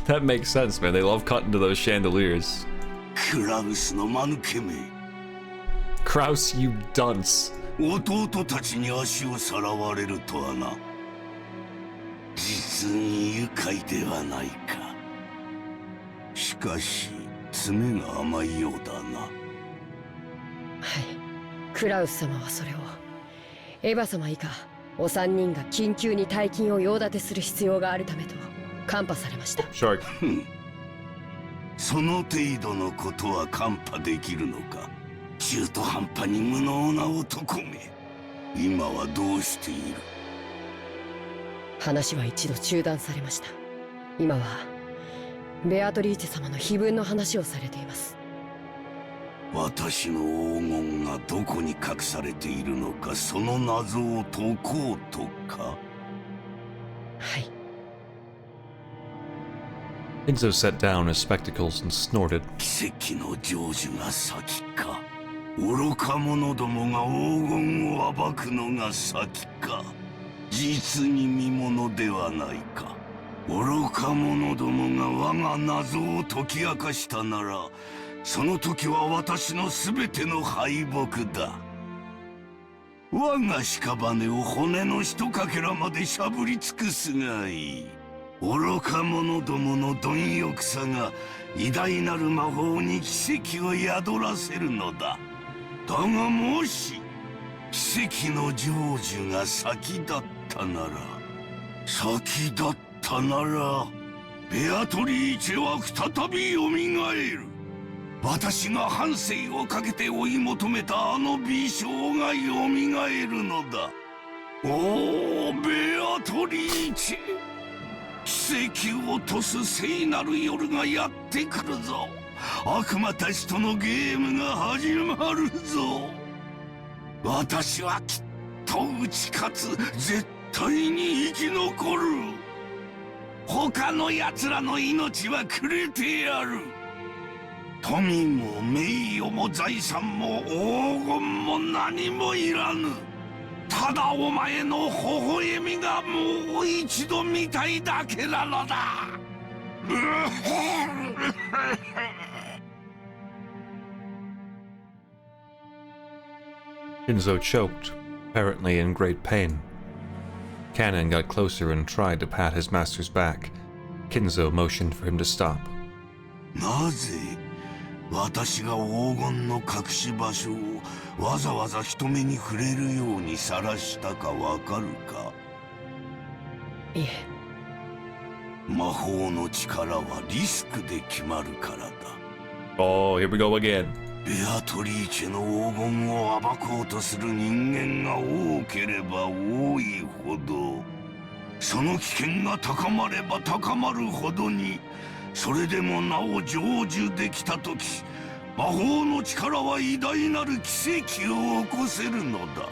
That makes sense, man. They love cutting to those chandeliers. Kraus, you dunce. 弟たちに足をさらわれるとはな。実に愉快ではないか。しかし、爪が甘いようだな。はい。クラウス様はそれを、エヴァ様以下、お三人が緊急に大金を用立てする必要があるためと、カンパされました。Shark. その程度のことはカンパできるのか。中途半端に無能な男め。今はどうしている？話は一度中断されました。今はベアトリーチェ様の碑文の話をされています。私の黄金がどこに隠されているのか、その謎を解こうとか。はい。Kinzo set down his spectacles and snorted. 奇跡の成就が先か。愚か者どもが黄金を暴くのが先か。実に見ものではないか。愚か者どもが我が謎を解き明かしたなら、その時は私の全ての敗北だ。我が屍を骨の一かけらまでしゃぶり尽くすがいい。愚か者どもの貪欲さが偉大なる魔法に奇跡を宿らせるのだ。だがもし奇跡の成就が先だったなら、ベアトリーチェは再びよみがえる。私が半生をかけて追い求めたあの美少がよみがえるのだ。おお、ベアトリーチェ、奇跡を落とす聖なる夜がやってくるぞ。悪魔たちとのゲームが始まるぞ。私はきっと打ち勝つ。絶対に生き残る。他の奴らの命はくれてやる。富も名誉も財産も黄金も何もいらぬ。ただお前の微笑みがもう一度見たいだけなのだ。Kinzo choked, apparently in great pain. Cannon got closer and tried to pat his master's back. Kinzo motioned for him to stop. なぜ私が黄金の隠し場所をわざわざ人目に触れるように晒したかわかるか？いえ。魔法の力はリスクで決まるからだ。Oh, here we go again. ベアトリーチェの黄金を暴こうとする人間が多ければ多いほど、その危険が高まれば高まるほどに、それでもなお成就できたとき、魔法の力は偉大なる奇跡を起こせるのだ。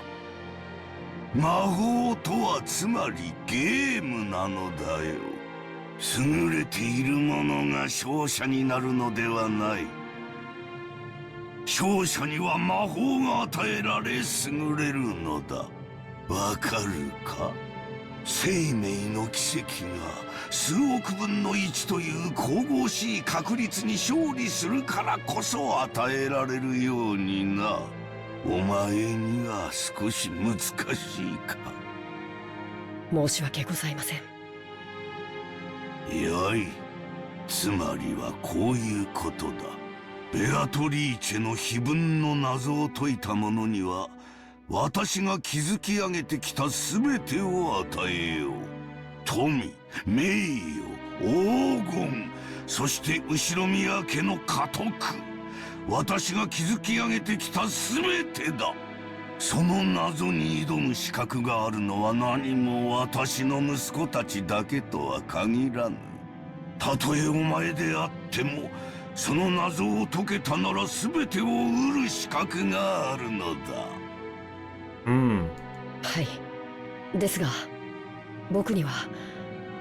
魔法とはつまりゲームなのだよ。優れている者が勝者になるのではない。勝者には魔法が与えられ優れるのだ。わかるか？生命の奇跡が数億分の1という神々しい確率に勝利するからこそ与えられるようにな。お前には少し難しいか。申し訳ございません。よい。つまりはこういうことだ。ベアトリーチェの碑文の謎を解いた者には、私が築き上げてきた全てを与えよう。富、名誉、黄金、そして後宮家の家督。私が築き上げてきた全てだ。その謎に挑む資格があるのは何も私の息子たちだけとは限らぬ。たとえお前であっても、その謎を解けたなら全てを得る資格があるのだ。はい。ですが、僕には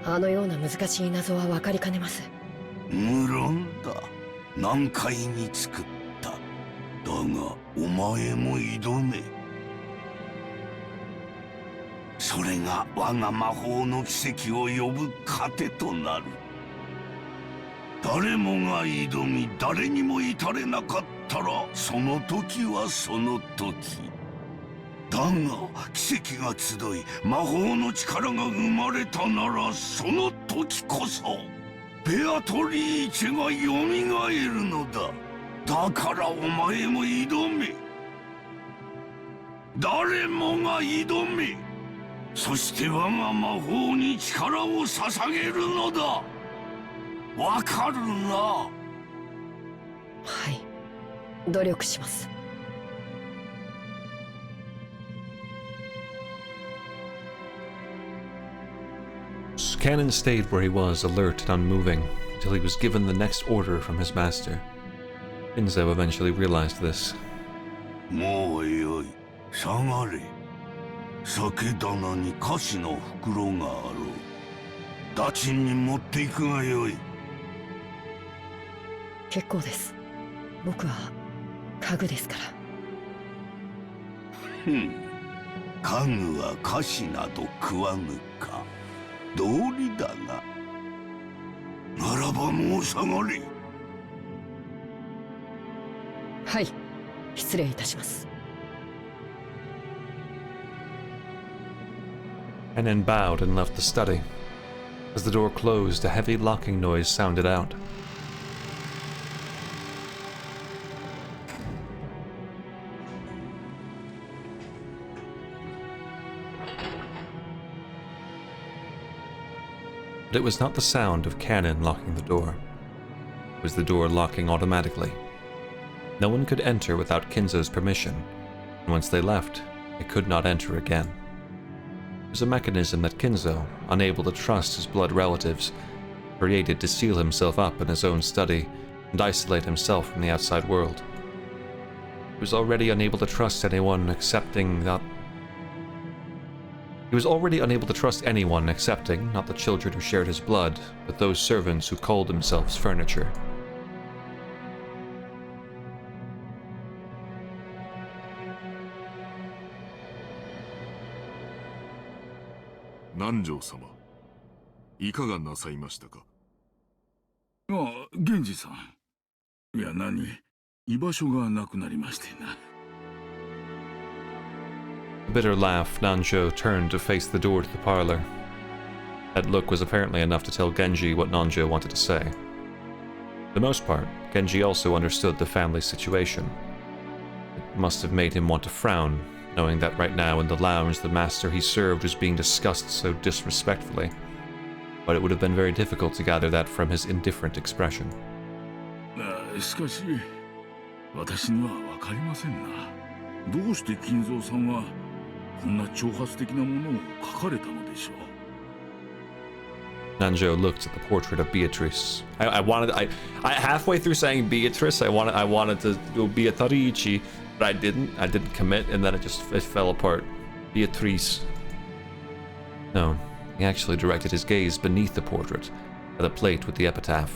あのような難しい謎は分かりかねます。無論だ。難解に作った。だがお前も挑め。それが我が魔法の奇跡を呼ぶ糧となる。誰もが挑み誰にも至れなかったらその時はその時だが、奇跡が集い魔法の力が生まれたならその時こそベアトリーチェがよみがえるのだ。だからお前も挑め。誰もが挑め。そして我が魔法に力を捧げるのだ。わかるな。はい、努力します。Cannon stayed where he was, alert and unmoving, until he was given the next order from his master. Kinzo eventually realized this. もうよい。下がれ。酒棚に菓子の袋があろう。ダチンに持っていくがよい。結構です。僕は家具ですから。家具は菓子など食わぬか。道理だが。ならばもう下がれ。はい、失礼いたします。Cannon bowed and left the study. As the door closed, a heavy locking noise sounded out. But it was not the sound of Cannon locking the door. It was the door locking automatically. No one could enter without Kinzo's permission, and once they left, they could not enter again. It was a mechanism that Kinzo, unable to trust his blood relatives, created to seal himself up in his own study and isolate himself from the outside world. He was already unable to trust anyone accepting not the children who shared his blood, but those servants who called themselves furniture. 南條様、いかがなさいましたか。ああ、源氏さん。いや、居場所がなくなりましてな。A bitter laugh, Nanjo turned to face the door to the parlor. That look was apparently enough to tell Genji what Nanjo wanted to say. For the most part, Genji also understood the family's situation. It must have made him want to frown, knowing that right now in the lounge the master he served was being discussed so disrespectfully. But it would have been very difficult to gather that from his indifferent expression. しかし、私にはわかりませんな。どうして金蔵さんはこんな挑発的なものを書かれたのでしょう。Nanjo looked at the portrait of Beatrice. I halfway through saying Beatrice, I wanted to go Beatrice, but I didn't commit, and then it fell apart. Beatrice. No, he actually directed his gaze beneath the portrait, at the plate with the epitaph.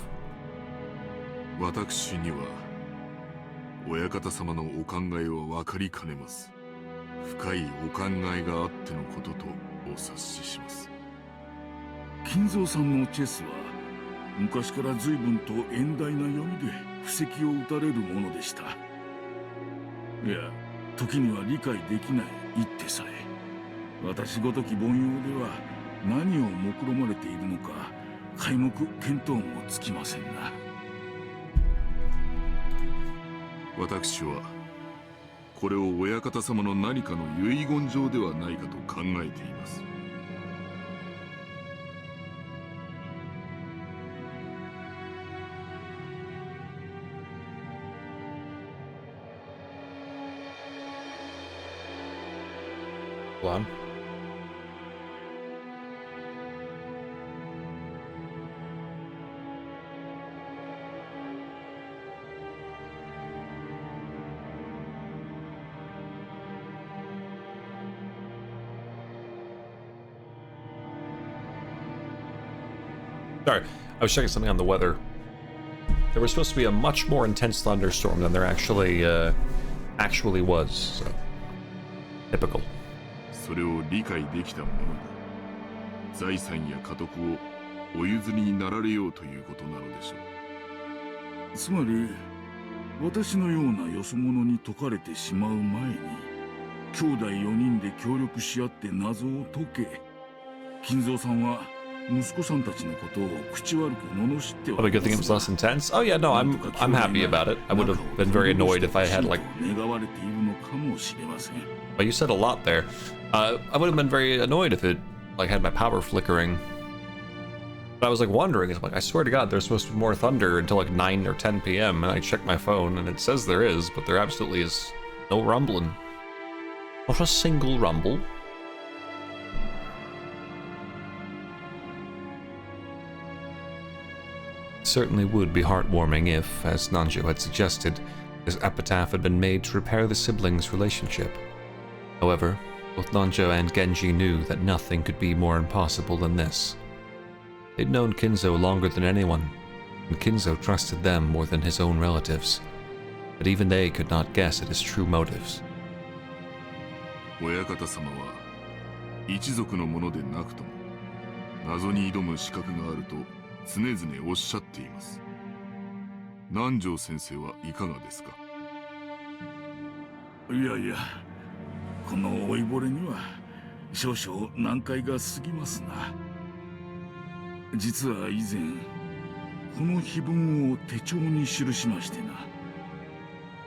私には親方様のお考えは分かりかねます。深いお考えがあってのこととお察しします。金蔵さんのチェスは昔から随分と遠大な読みで布石を打たれるものでした。いや、時には理解できない一手さえ私ごとき凡庸では何を目論まれているのか皆目見当もつきませんな。私はこれを親方様の何かの遺言状ではないかと考えています。One. Sorry, I was checking something on the weather. There was supposed to be a much more intense thunderstorm than there actually was, so typical. それを理解できた者が財産や家督をお譲りになられようということなのでしょう。つまり私のようなよそ者に解かれてしまう前に兄弟4人で協力し合って謎を解け、金蔵さんは息子さんたちのことを口悪く罵っては。 Probably a good thing it was less intense. Oh yeah, no, I'm happy about it. I would have been very annoyed if I had like. Well, you said a lot there. I would have been very annoyed if it like had my power flickering. But I was like wondering, I'm like, I swear to God, there's supposed to be more thunder until like 9 or 10 p.m. and I checked my phone and it says there is, but there absolutely is no rumbling. Not a single rumble. It certainly would be heartwarming if, as Nanjo had suggested, this epitaph had been made to repair the siblings' relationship. However, both Nanjo and Genji knew that nothing could be more impossible than this. They'd known Kinzo longer than anyone, and Kinzo trusted them more than his own relatives. But even they could not guess at his true motives. 親方様は一族のものでなくとも謎に挑む資格があると常々おっしゃっています。南條先生はいかがですか。いやいや、この老いぼれには少々難解が過ぎますな。実は以前この碑文を手帳に記しましてな。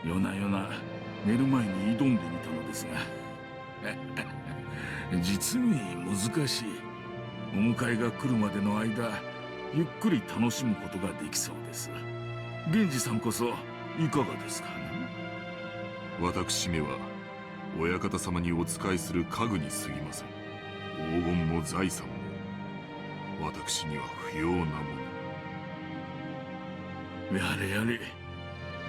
夜な夜な寝る前に挑んでみたのですが実に難しい。お迎えが来るまでの間ゆっくり楽しむことができそうです。源氏さんこそいかがですかね。私めは親方様にお仕えする家具に過ぎません。黄金も財産も私には不要なもの。やれやれ、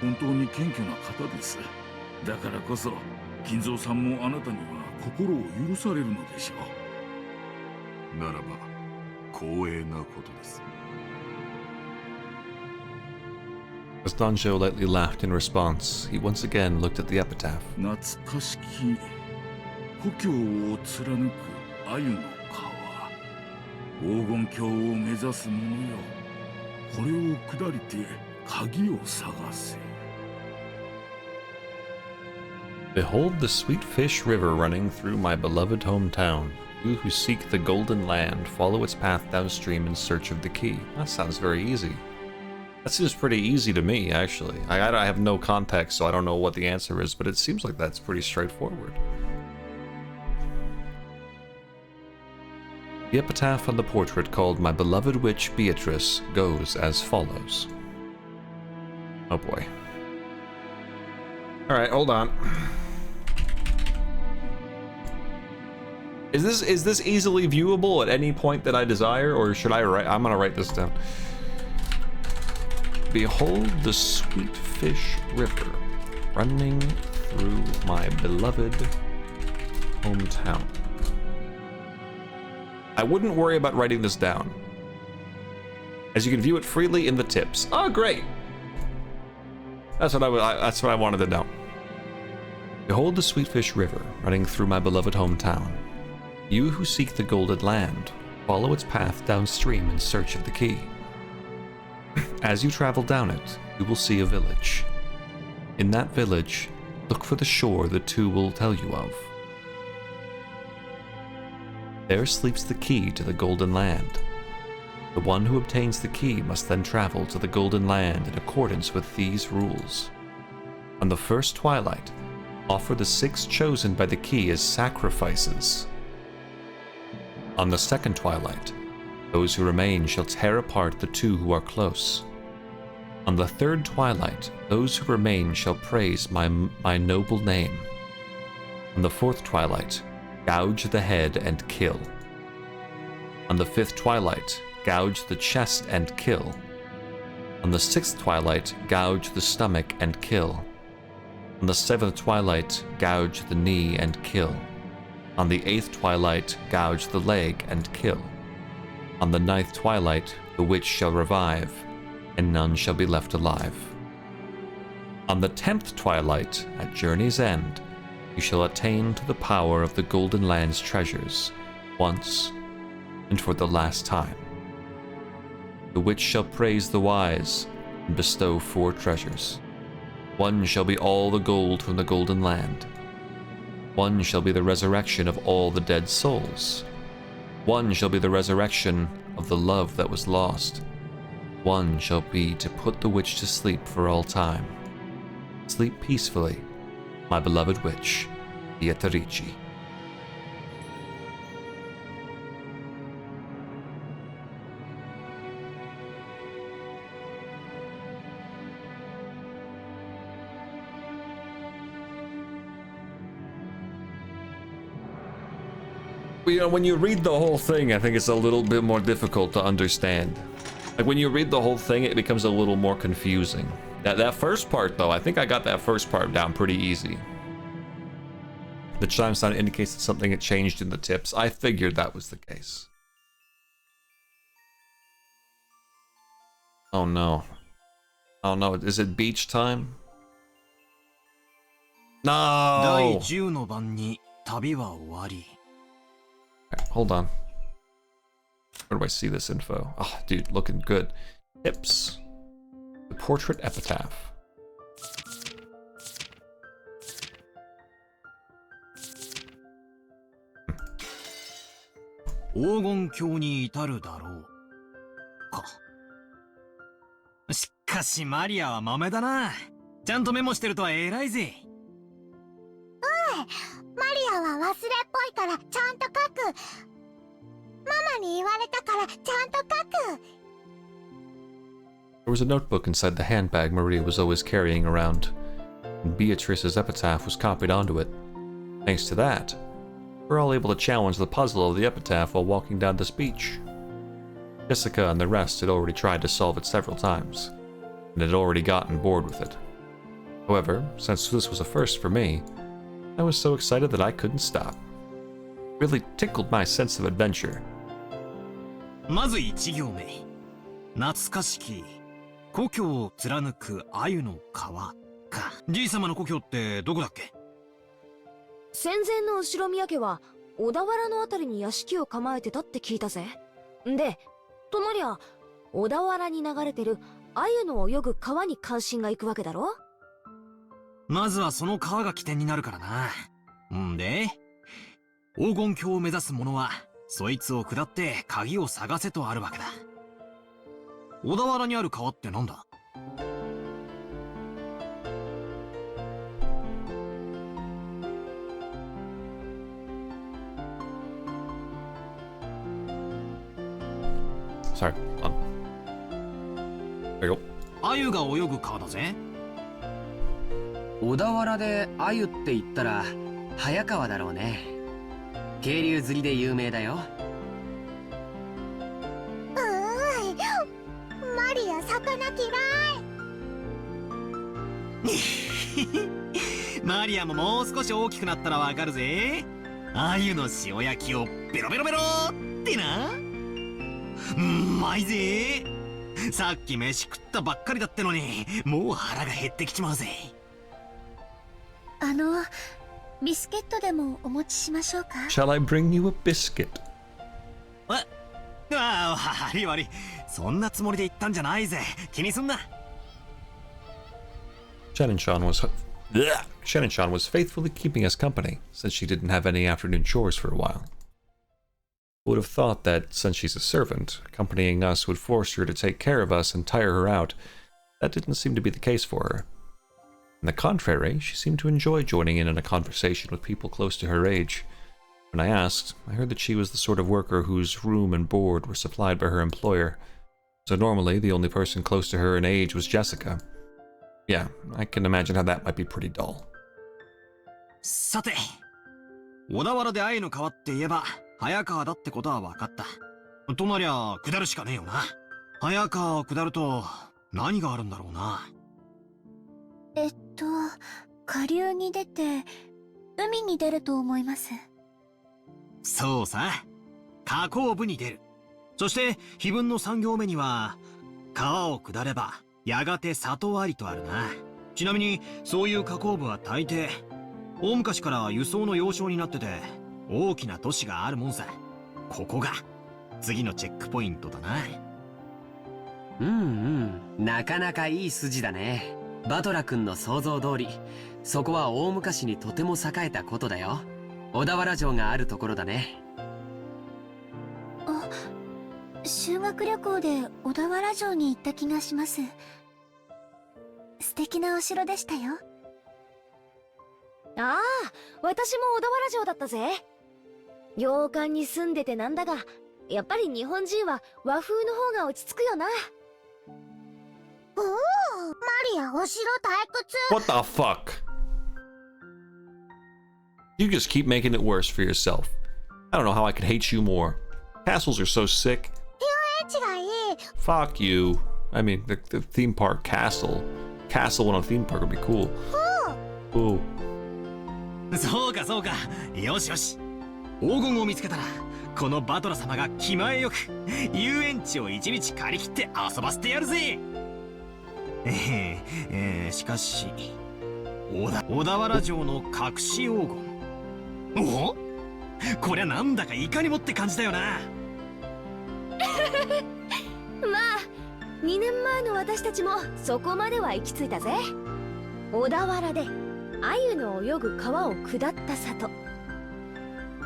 本当に謙虚な方です。だからこそ金蔵さんもあなたには心を許されるのでしょう。ならば光栄なことです。As Danjo lightly laughed in response, he once again looked at the epitaph. 懐かしき故郷を貫く鮎の川、黄金鏡を目指す者よ、これを下りて鍵を探せ。 Behold the sweet fish river running through my beloved hometown. You who seek the golden land, follow its path downstream in search of the key. That sounds very easy. That seems pretty easy to me, actually. I have no context, so I don't know what the answer is, but it seems like that's pretty straightforward. The epitaph on the portrait called My Beloved Witch Beatrice goes as follows. Oh boy. Alright, hold on. Is this easily viewable at any point that I desire, or should I write? I'm gonna write this down. Behold the sweet fish river running through my beloved hometown. I wouldn't worry about writing this down, as you can view it freely in the tips. Oh, great! That's what I wanted to know. Behold the sweet fish river running through my beloved hometown. You who seek the golden land, follow its path downstream in search of the key. As you travel down it, you will see a village. In that village, look for the shore the two will tell you of. There sleeps the key to the golden land. The one who obtains the key must then travel to the Golden Land in accordance with these rules. On the first twilight, offer the 6 chosen by the key as sacrifices. On the second twilight, those who remain shall tear apart the 2 who are close. On the third twilight, those who remain shall praise my noble name. On the fourth twilight, gouge the head and kill. On the fifth twilight, gouge the chest and kill. On the sixth twilight, gouge the stomach and kill. On the seventh twilight, gouge the knee and kill. On the eighth twilight, gouge the leg and kill. On the ninth twilight, the witch shall revive, and none shall be left alive. On the 10th twilight, at journey's end, you shall attain to the power of the Golden Land's treasures, once and for the last time. The witch shall praise the wise and bestow 4 treasures. One shall be all the gold from the Golden Land. One shall be the resurrection of all the dead souls. One shall be the resurrection of the love that was lost. One shall be to put the witch to sleep for all time. Sleep peacefully, my beloved witch, Beatrice. You know, when you read the whole thing, I think it's a little bit more difficult to understand. Like, when you read the whole thing, it becomes a little more confusing. That first part, though, I think I got that first part down pretty easy. The chime sound indicates that something had changed in the tips. I figured that was the case. Oh no. Oh no, is it beach time? No! Okay, hold on. Where do I see this info? Oh, dude, looking good. Tips. The portrait epitaph. There was a notebook inside the handbag Maria was always carrying around, and Beatrice's epitaph was copied onto it. Thanks to that, we're all able to challenge the puzzle of the epitaph while walking down this beach. Jessica and the rest had already tried to solve it several times, and had already gotten bored with it. However, since this was a first for me, I was so excited that I couldn't stop. It really tickled my sense of adventure. まず1行目。懐かしき故郷を貫く鮎の川か。じい様の故郷ってどこだっけ？戦前の後宮家は小田原のあたりに屋敷を構えてたって聞いたぜ。で、となりゃ小田原に流れてる鮎の泳ぐ川に関心がいくわけだろ？まずはその川が起点になるからな。んで、黄金鏡を目指す者はそいつを下って鍵を探せとあるわけだ。小田原にある川ってなんだ？Sorry, There you go. 鮎が泳ぐ川だぜ。小田原で鮎って言ったら早川だろうね。渓流釣りで有名だよ。マリア魚嫌い。マリアももう少し大きくなったらわかるぜ。鮎の塩焼きをベロベロベロってな。うまいぜ。さっき飯食ったばっかりだってのに、もう腹が減ってきちまうぜ。ビスケットでもお持ちしましょうか？ Shall I bring you a biscuit? ああ、悪い悪い。そんなつもりで言ったんじゃないぜ。気にすんな。Shannon-chan was faithfully keeping us company since she didn't have any afternoon chores for a while. Would have thought that since she's a servant, accompanying us would force her to take care of us and tire her out. That didn't seem to be the case for her. On the contrary, she seemed to enjoy joining in a conversation with people close to her age. When I asked, I heard that she was the sort of worker whose room and board were supplied by her employer. So normally, the only person close to her in age was Jessica. Yeah, I can imagine how that might be pretty dull. さて、小田原で愛の川って言えば早川だってことは分かった。となりゃ下るしかねえよな。早川を下ると何があるんだろうな。下流に出て海に出ると思います。そうさ、河口部に出る。そして碑文の3行目には川を下ればやがて里ありとあるな。ちなみにそういう河口部は大抵大昔から輸送の要衝になってて大きな都市があるもんさ。ここが次のチェックポイントだな。なかなかいい筋だね。バトラ君の想像通り、そこは大昔にとても栄えたことだよ。小田原城があるところだね。修学旅行で小田原城に行った気がします。素敵なお城でしたよ。ああ、私も小田原城だったぜ。洋館に住んでてなんだが、やっぱり日本人は和風の方が落ち着くよな。おお、マリアお城退屈。 What the fuck? You just keep making it worse for yourself. I don't know how I could hate you more. Castles are so sick. Fuck you. I mean, the theme park castle. Castle in a theme park would be cool. Ooh. そうかそうか。よしよし。黄金を見つけたら、このバトラ様が気前よく遊園地を一日借り切って遊ばせてやるぜ。しかし小田原城の隠し黄金。お？こりゃなんだかいかにもって感じだよな。まあ2年前の私たちもそこまでは行き着いたぜ。小田原で鮎の泳ぐ川を下った里、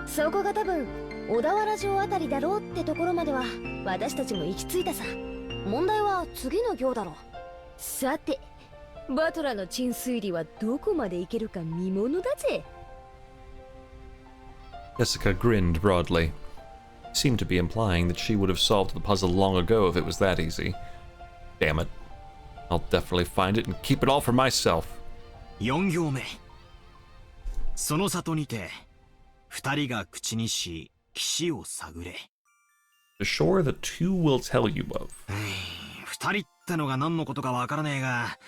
そこが多分小田原城あたりだろうってところまでは私たちも行き着いたさ。問題は次の行だろう。さてバトラの鎮推理はどこまでいけるか見ものだぜ。 Jessica grinned broadly. Seemed to be implying that she would have solved the puzzle long ago if it was that easy. Damn it. I'll definitely find it and keep it all for myself. 4行目。その里にて2人が口にし岸を探れ。 The shore that two will tell you of. 2人ってのが何のことかわからねえが、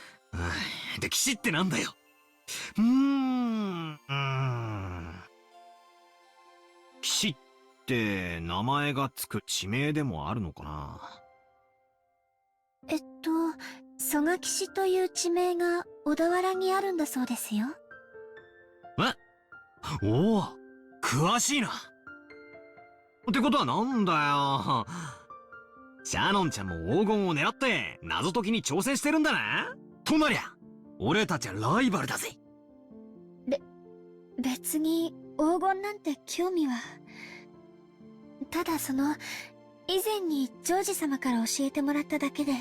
で岸ってなんだよ。岸って名前がつく地名でもあるのかな。蘇我岸という地名が小田原にあるんだそうですよ。おお、詳しいな。ってことはなんだよ。シャノンちゃんも黄金を狙って謎解きに挑戦してるんだな。となりゃ俺たちはライバルだぜ。別に黄金なんて興味は。ただ以前にジョージ様から教えてもらっただけで。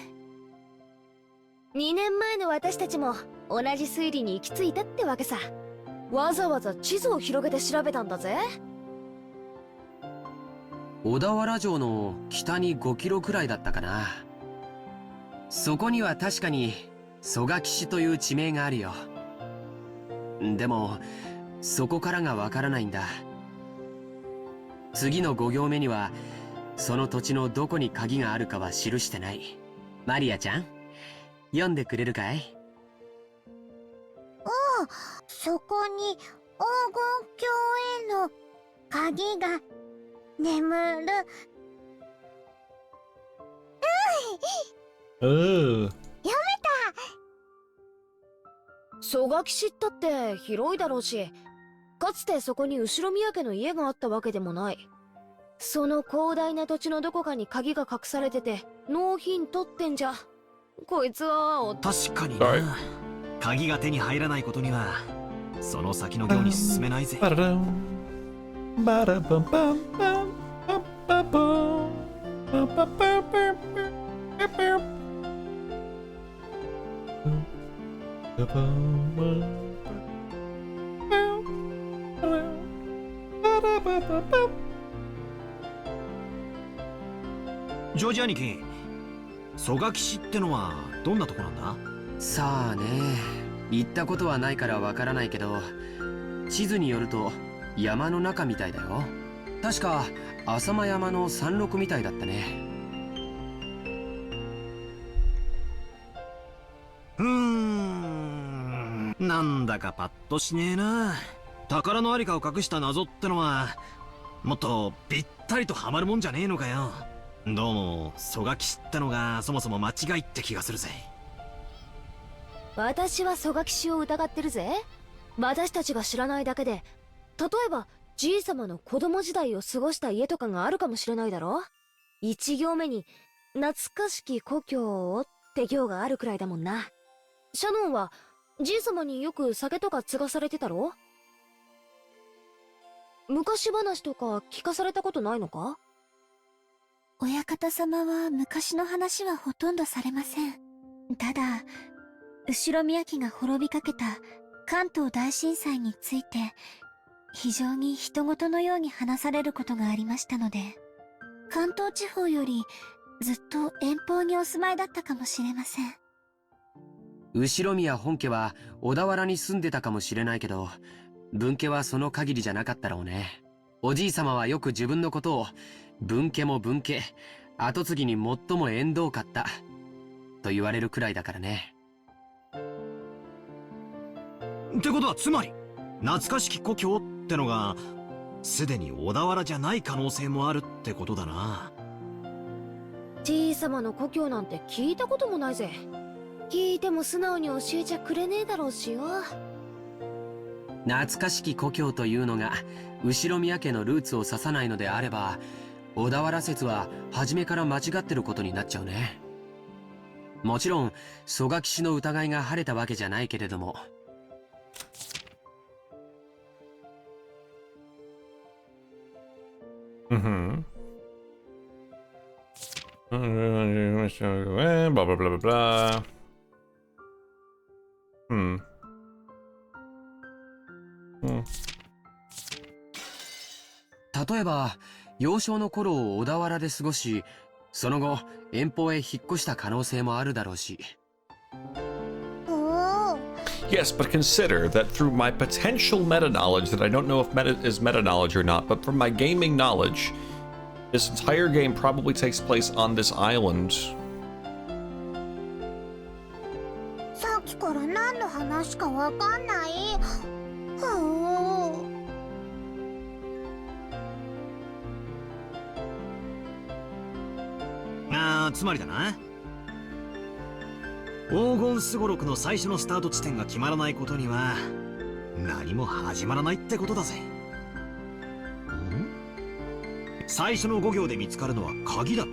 2年前の私たちも同じ推理に行き着いたってわけさ。わざわざ地図を広げて調べたんだぜ。小田原城の北に5キロくらいだったかな。そこには確かに蘇我岸という地名があるよ。でもそこからがわからないんだ。次の5行目にはその土地のどこに鍵があるかは記してない。マリアちゃん、読んでくれるかい？そこに黄金鏡への鍵が眠る。読めた。蘇我岸ったって広いだろうし、かつてそこに後宮家の家があったわけでもない。その広大な土地のどこかに鍵が隠されててノーヒントってんじゃ。こいつは確かにな。鍵が手に入らないことにはその先の行に進めないぜ。ジョージ兄貴、蘇我市ってのはどんなとこなんだ？さあね、行ったことはないからわからないけど、地図によると山の中みたいだよ。確か浅間山の山麓みたいだったね。なんだかパッとしねえな。宝のありかを隠した謎ってのはもっとぴったりとはまるもんじゃねえのかよ。どうも蘇我市ってのがそもそも間違いって気がするぜ。私は蘇我氏を疑ってるぜ。私たちが知らないだけで、例えばじいさまの子供時代を過ごした家とかがあるかもしれないだろ。一行目に懐かしき故郷をって行があるくらいだもんな。シャノンはじいさまによく酒とか継がされてたろ？昔話とか聞かされたことないのか？親方様は昔の話はほとんどされません。ただ、後宮家が滅びかけた関東大震災について、非常に人事のように話されることがありましたので、関東地方よりずっと遠方にお住まいだったかもしれません。後宮本家は小田原に住んでたかもしれないけど、分家はその限りじゃなかったろうね。おじいさまはよく自分のことを分家も分家、跡継ぎに最も縁遠かったと言われるくらいだからね。ってことはつまり懐かしき故郷ってのがすでに小田原じゃない可能性もあるってことだな。じいさまの故郷なんて聞いたこともないぜ。聞いても素直に教えちゃくれねえだろうしよ。懐かしき故郷というのが後宮家のルーツを指さないのであれば、小田原説は初めから間違ってることになっちゃうね。もちろん蘇我氏の疑いが晴れたわけじゃないけれども。Mm-hmm. Blah blah blah blah blah. Hmm. Hmm. 例えば幼少の頃を小田原で過ごし、その後遠方へ引っ越した可能性もあるだろうし。Yes, but consider that through my potential meta knowledge that I don't know if is meta knowledge or not, but from my gaming knowledge, this entire game probably takes place on this island. さっきから何の話かわかんない。つまりだな、黄金すごろくの最初のスタート地点が決まらないことには何も始まらないってことだぜ。最初の5行で見つかるのは鍵だろ。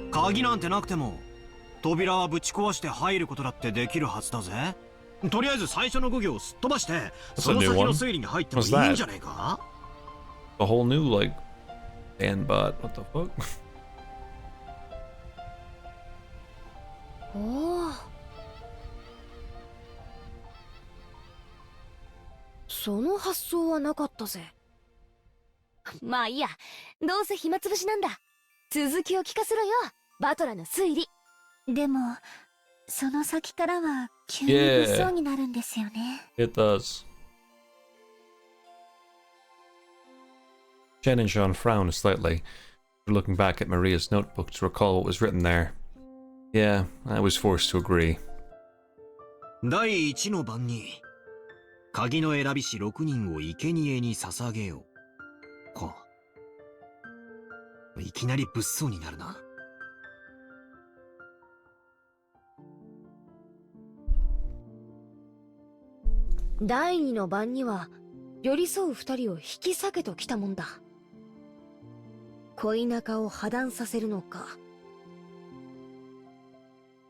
鍵なんてなくても扉はぶち壊して入ることだってできるはずだぜ。とりあえず最初の5行をすっ飛ばしてその先の推理に入ってもいいんじゃねえか？ A whole new like and but what the fuck? おお、その発想はなかったぜ。まあいいや、どうせ暇つぶしなんだ。続きを聞かせろよ、バトラの推理。でもその先からは急に物騒になるんですよね。It does. Jen and Jean frowned slightly, looking back at Maria's notebook to recall what was written there. Yeah, I was forced to agree. 第一の番に鍵の選びし6人を生贄に捧げようか。いきなり物騒になるな。第二の番には寄り添う2人を引き裂けときたもんだ。恋仲を破談させるのか、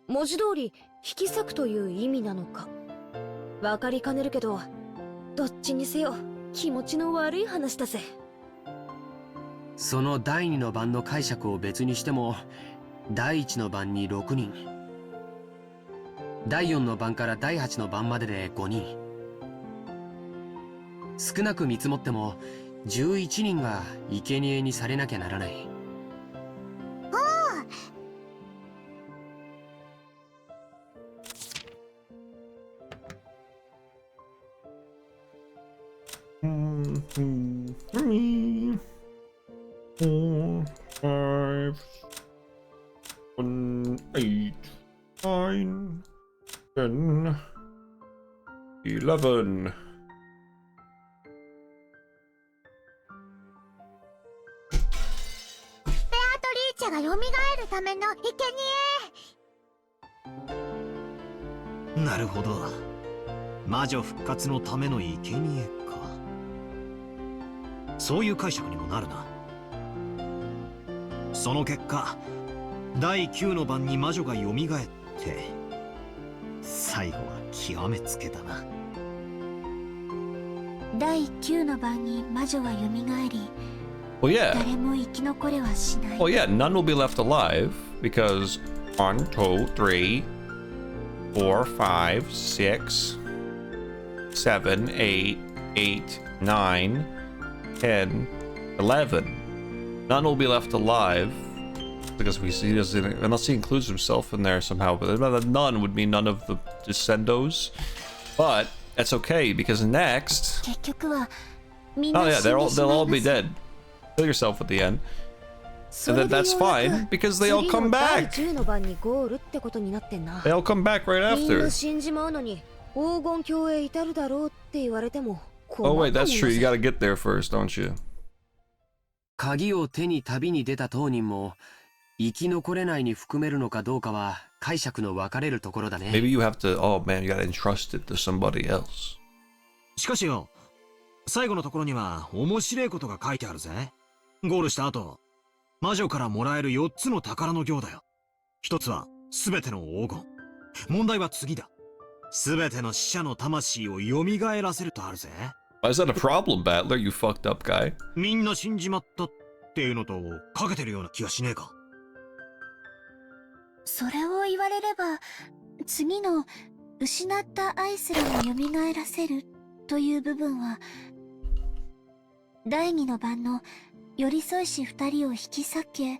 文字通り引き裂くという意味なのか分かりかねるけど、どっちにせよ気持ちの悪い話だぜ。その第2の番の解釈を別にしても、第1の番に6人、第4の番から第8の番までで5人、少なく見積もっても11人が生贄にされなきゃならない。3, 4, 5, 7, 8, 9, 10, 11. ベアトリーチェが蘇るための生贄。なるほど。魔女復活のための生贄か。そういう解釈にもなるな。その結果、第9の番に魔女が蘇って、最後は極めつけたな。第9の番に魔女が蘇り、 Well, yeah. 誰も生き残れはしない。 Well, yeah, none will be left alive because 1, 2, 3, 4, 5, 6, 7, 8, 8, 9, 10, 11. None will be left alive because we see this unless he includes himself in there somehow. But none would mean none of the descendos. But that's okay because next. 結局はみんな Oh yeah, 死んでしまいます。 they'll all be dead. Kill yourself at the end. And then that's fine because they all come back. 次の第10の番にゴールってことになってんな。 They all come back right みんな after. 死んじまうのに黄金鏡へ至るだろうって言われても。 Oh wait, that's true. You gotta get there first, don't you? 鍵を手に旅に出た当人も生き残れないに含めるのかどうかは解釈の分かれるところだね。 Maybe you have to. Oh man, you gotta entrust it to somebody else. しかしよ、最後のところには面白いことが書いてあるぜ。ゴールした後、魔女からもらえる4つの宝の行だよ。一つは全ての黄金。問題は次だ。全ての死者の魂を蘇らせるとあるぜ。Why is that a problem, Battler? You fucked up guy. みんな死んじまったっていうのとかけてるような気がしねえか。それを言われれば、次の失ったアイスラを蘇らせるという部分は、第2の番の寄り添いし2人を引き裂け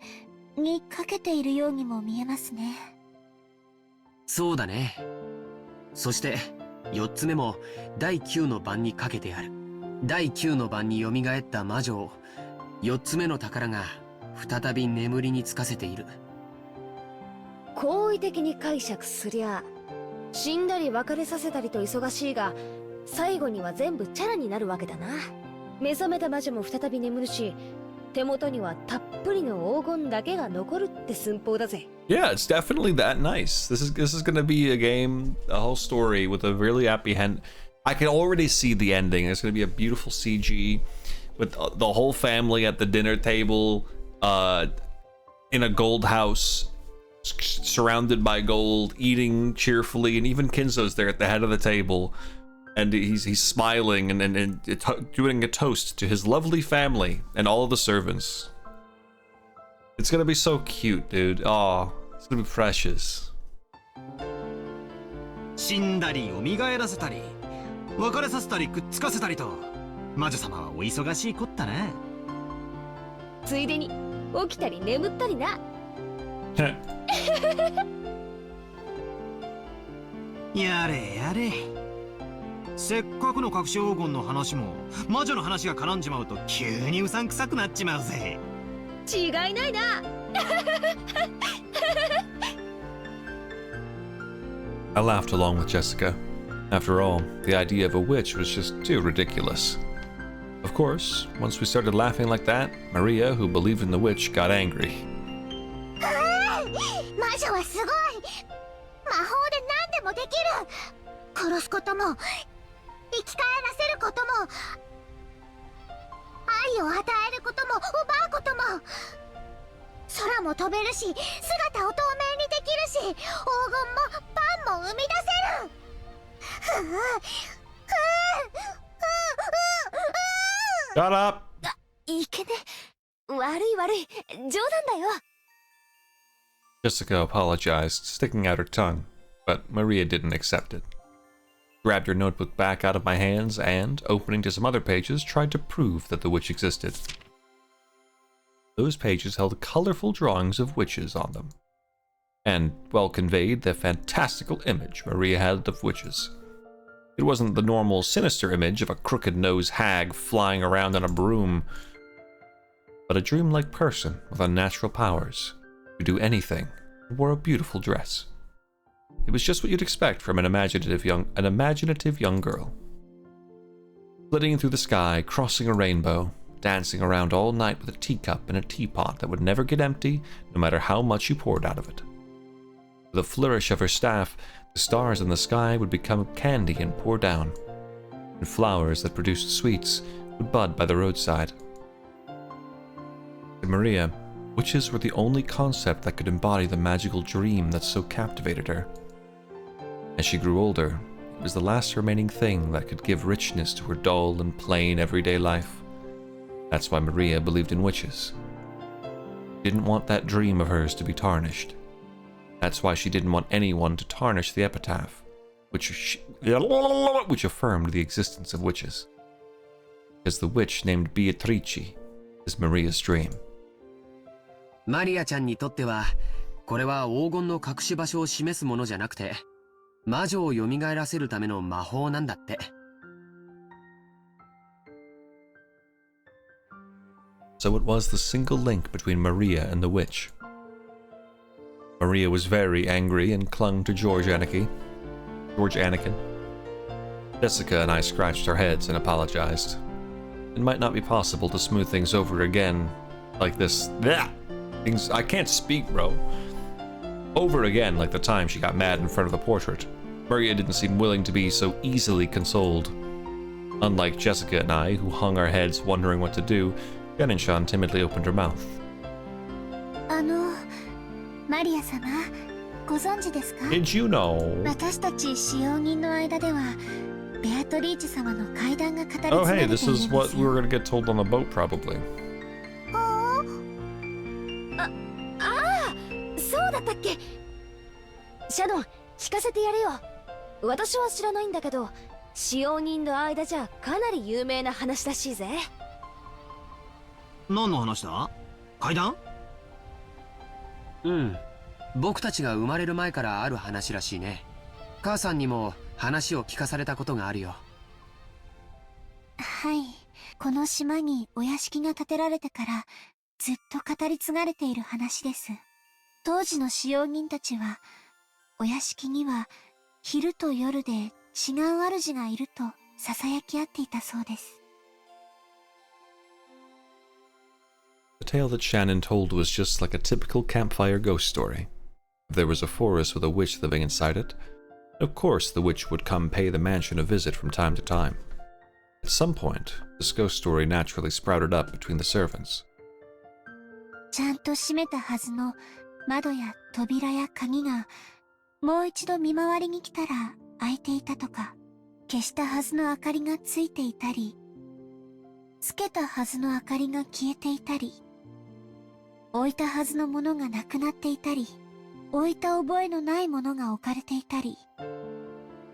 にかけているようにも見えますね。そうだね。そして4つ目も第9の番にかけてある。第9の番に蘇った魔女を4つ目の宝が再び眠りにつかせている。好意的に解釈すりゃ、死んだり別れさせたりと忙しいが、最後には全部チャラになるわけだな。目覚めた魔女も再び眠るし、手元にはたっぷりの黄金だけが残るって寸法だぜ。Yeah, it's definitely that nice. This is gonna be a game, a whole story with a really I can already see the ending. It's gonna be a beautiful CG with the whole family at the dinner table, in a gold house, surrounded by gold, eating cheerfully, and even Kinzo's there at the head of the table, and he's smiling and doing a toast to his lovely family and all of the servants. It's gonna be so cute, dude. Oh, it's gonna be precious. 死んだり蘇らせたり、別れさせたりくっつかせたりと、魔女様はお忙しいこったな。ついでに起きたり眠ったりな。やれやれ。せっかくの隠し黄金の話も魔女の話が絡んじまうと急にうさんくさくなっちまうぜ。違いないな。I laughed along with Jessica. After all, the idea of a witch was just too ridiculous. Of course, once we started laughing like that, Maria, who believed in the witch, got angry. 魔女はすごい。魔法で何でもできる。殺すことも生き返らせることも、愛を与えることも奪うことも、空も飛べるし、姿を透明にできるし、黄金もパンも生み出せる。Shut up! いけね。悪い悪い。冗談だよ。 Jessica apologized, sticking out her tongue, but Maria didn't accept it. Grabbed her notebook back out of my hands and, opening to some other pages, tried to prove that the witch existed. Those pages held colorful drawings of witches on them, and well conveyed the fantastical image Maria had of witches. It wasn't the normal sinister image of a crooked-nosed hag flying around on a broom, but a dreamlike person with unnatural powers who do anything and wore a beautiful dress. It was just what you'd expect from an imaginative young girl. Flitting through the sky, crossing a rainbow, dancing around all night with a teacup and a teapot that would never get empty no matter how much you poured out of it. With a flourish of her staff, the stars in the sky would become candy and pour down, and flowers that produced sweets would bud by the roadside. To Maria, witches were the only concept that could embody the magical dream that so captivated her. As she grew older, it was the last remaining thing that could give richness to her dull and plain everyday life. That's why Maria believed in witches. She didn't want that dream of hers to be tarnished. That's why she didn't want anyone to tarnish the epitaph, which affirmed the existence of witches. Because the witch named Beatrice is Maria's dream. マリアちゃんにとっては、これは黄金の隠し場所を示すものじゃなくて、魔女を蘇らせるための魔法なんだって。So it was the single link between Maria and the witch. Maria was very angry and clung to George Anakin. Jessica and I scratched our heads and apologized. It might not be possible to smooth things over again like this. Things I can't speak, bro. Over again like the time she got mad in front of the portrait. Maria didn't seem willing to be so easily consoled. Unlike Jessica and I, who hung our heads wondering what to do, Genin-chan timidly opened her mouth. マリア様、ご存知ですか? Did you know? 私たち使用人の間では、ベアトリーチ様の階段が語り継がれているんですよ。 Oh hey, this is what we were going to get told on the boat probably. そうだったっけ? シャドン、聞かせてやれよ。私は知らないんだけど、使用人の間じゃかなり有名な話らしいぜ。何の話だ? 階段? うん。僕たちが生まれる前からある話らしいね。母さんにも話を聞かされたことがあるよ。はい。この島にお屋敷が建てられてからずっと語り継がれている話です。当時の使用人たちは、お屋敷には昼と夜で違う主がいると囁き合っていたそうです。The tale that Shannon told was just like a typical campfire ghost story. There was a forest with a witch living inside it. Of course, the witch would come pay the mansion a visit from time to time. At some point, this ghost story naturally sprouted up between the servants. ちゃんと閉めたはずの窓や扉や鍵がもう一度見回りに来たら開いていたとか、消したはずの明かりがついていたり、つけたはずの明かりが消えていたり、置いたはずのものがなくなっていたり、置いた覚えのないものが置かれていたり、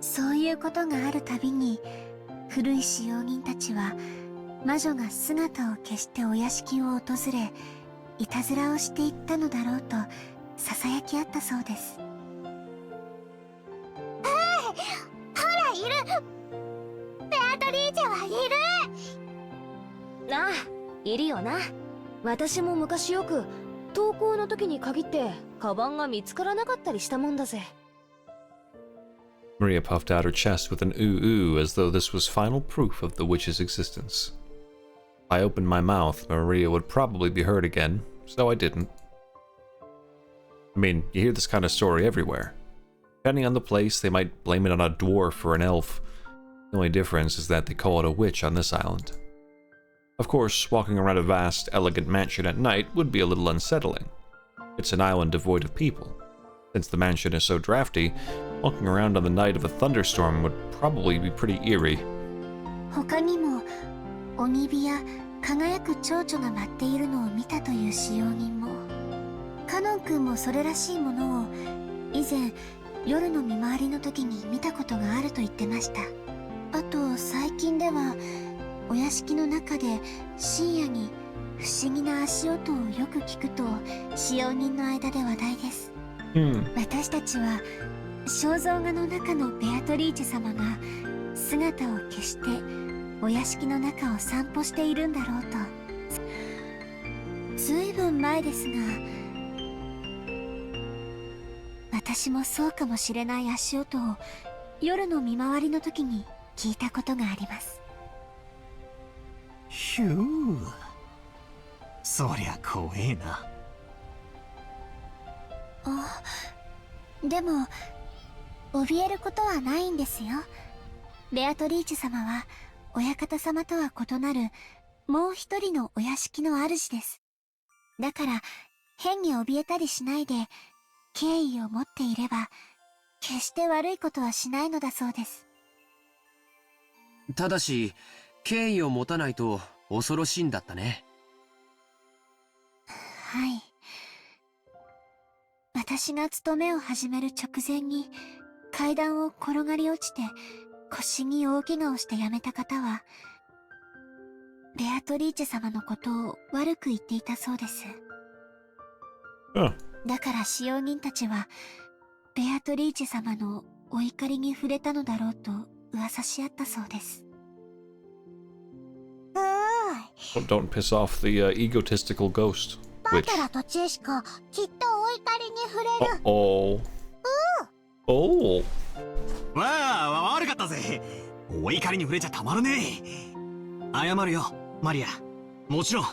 そういうことがあるたびに古い使用人たちは魔女が姿を消してお屋敷を訪れ、いたずらをしていったのだろうと囁き合ったそうです。ほらいる、ベアトリーチェはいる。ああ、いるよな。私も昔よく登校の時に限ってカバンが見つからなかったりしたもんだぜ。 Maria puffed out her chest with an ooh-ooh as though this was final proof of the witch's existence. If I opened my mouth, Maria would probably be hurt again, so I didn't. I mean, you hear this kind of story everywhere. Depending on the place, they might blame it on a dwarf or an elf. The only difference is that they call it a witch on this island. Of course, walking around a vast, elegant mansion at night would be a little unsettling. It's an island devoid of people. Since the mansion is so drafty, walking around on the night of a thunderstorm would probably be pretty eerie. 他にも鬼火や輝く蝶々が舞っているのを見たという使用人も、カノン君もそれらしいものを以前夜の見回りの時に見たことがあると言ってました。あと最近ではお屋敷の中で深夜に不思議な足音をよく聞くと使用人の間で話題です。私たちは肖像画の中のベアトリーチェ様が姿を消してお屋敷の中を散歩しているんだろうと。ずいぶん前ですが、私もそうかもしれない足音を夜の見回りの時に聞いたことがあります。ひゅー、そりゃ怖えな。でも怯えることはないんですよ。ベアトリーチェ様は親方様とは異なるもう一人のお屋敷の主です。だから変に怯えたりしないで敬意を持っていれば決して悪いことはしないのだそうです。ただし敬意を持たないと恐ろしいんだったね。はい。私が勤めを始める直前に階段を転がり落ちて腰に大怪我をして辞めた方はベアトリーチェ様のことを悪く言っていたそうです。だから使用人たちはベアトリーチェ様のお怒りに触れたのだろうと噂し合ったそうです。Don't piss off the egotistical ghost. バトラとチェシカ、きっとお怒りに触れる。Oh. Oh. わあ、悪かったぜ。お怒りに触れちゃたまるねえ。謝るよ、マリア。もちろん、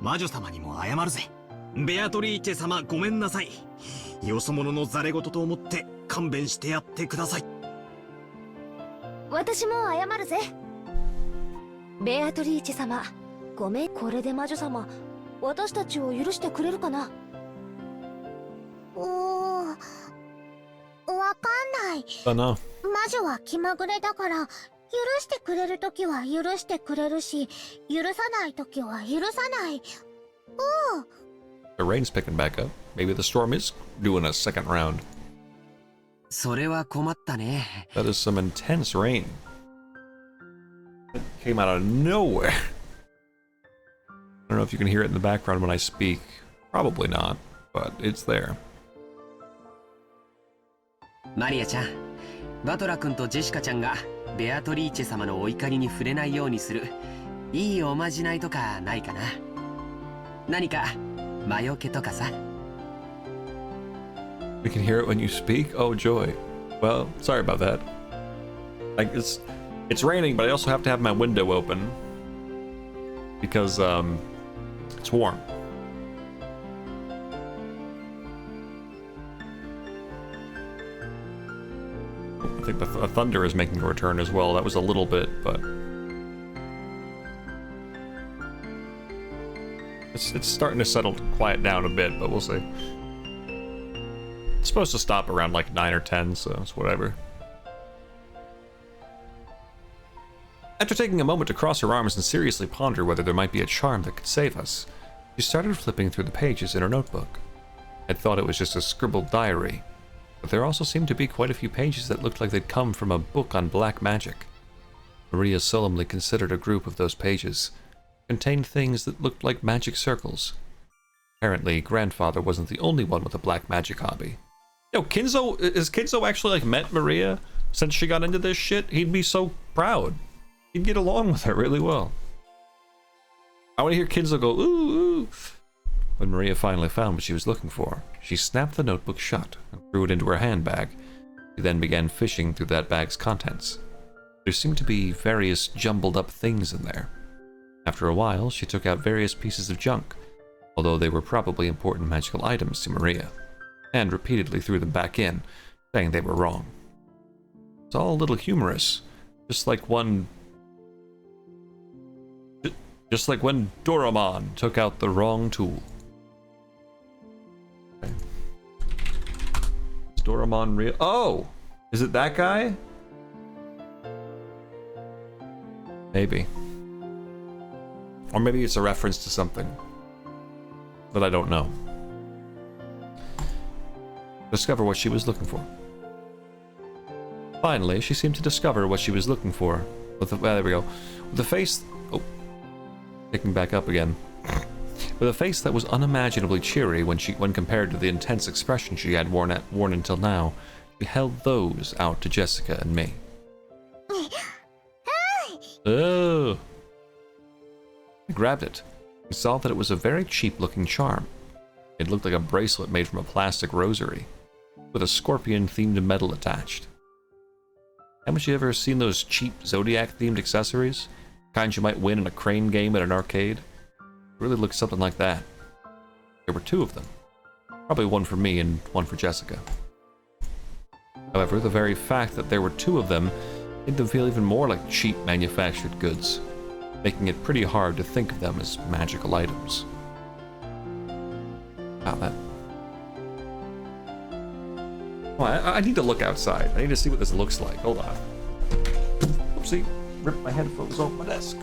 魔女様にも謝るぜ。ベアトリーチェ様、ごめんなさい。よそ者のザレ言と思って勘弁してやってください。私も謝るぜ。ベアトリーチェ様、ごめん。これで魔女様、私たちを許してくれるかな。わかんない。魔女は気まぐれだから許してくれるときは許してくれるし、許さないときは許さない。The rain's picking back up. Maybe the storm is doing a second round. それは困ったね。That is some intense rain. It came out of nowhere. I don't know if you can hear it in the background when I speak. Probably not, but it's there. マリアちゃん、バトラ君とジェシカちゃんがベアトリーチェ様のお怒りに触れないようにするいいおまじないとかないかな。何か魔除けとかさ。We can hear it when you speak? Oh, joy. Well, sorry about that. Like, it's raining, but I also have to have my window open. Because, it's warm. I think the thunder is making a return as well. That was a little bit, but... It's starting to settle, quiet down a bit, but we'll see. It's supposed to stop around like 9 or 10, so it's whatever. After taking a moment to cross her arms and seriously ponder whether there might be a charm that could save us, she started flipping through the pages in her notebook. I'd thought it was just a scribbled diary, but there also seemed to be quite a few pages that looked like they'd come from a book on black magic. Maria solemnly considered a group of those pages. Contained things that looked like magic circles. Apparently, grandfather wasn't the only one with a black magic hobby. Yo, Kinzo, has Kinzo actually like met Maria since she got into this shit? He'd be so proud. He'd get along with her really well. I want to hear Kinzo go, ooh, ooh. When Maria finally found what she was looking for, she snapped the notebook shut and threw it into her handbag. She then began fishing through that bag's contents. There seemed to be various jumbled up things in there. After a while, she took out various pieces of junk, although they were probably important magical items to Maria, and repeatedly threw them back in, saying they were wrong. It's all a little humorous, just like when Doraemon took out the wrong tool. Okay. Is Doraemon real? Oh! Is it that guy? Maybe. Or maybe it's a reference to something that I don't know. Discover what she was looking for. Finally, she seemed to discover what she was looking for. There we go. With a face... Oh. Picking back up again. With a face that was unimaginably cheery when compared to the intense expression she had worn until now, she held those out to Jessica and me. Oh! I grabbed it and saw that it was a very cheap-looking charm. It looked like a bracelet made from a plastic rosary, with a scorpion-themed medal attached. Haven't you ever seen those cheap Zodiac-themed accessories? Kinds you might win in a crane game at an arcade? It really looked something like that. There were 2 of them. Probably one for me and one for Jessica. However, the very fact that there were 2 of them made them feel even more like cheap manufactured goods, making it pretty hard to think of them as magical items. Wow, that... Oh, I need to look outside. I need to see what this looks like. Hold on. Oopsie. Ripped my headphones off my desk.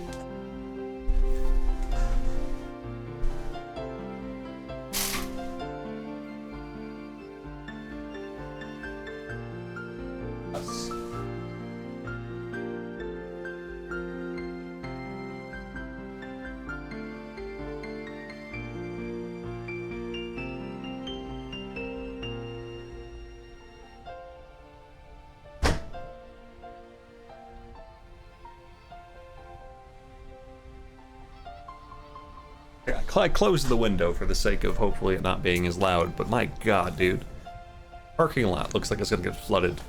I closed the window for the sake of hopefully it not being as loud, but my god, dude. Parking lot looks like it's gonna get flooded.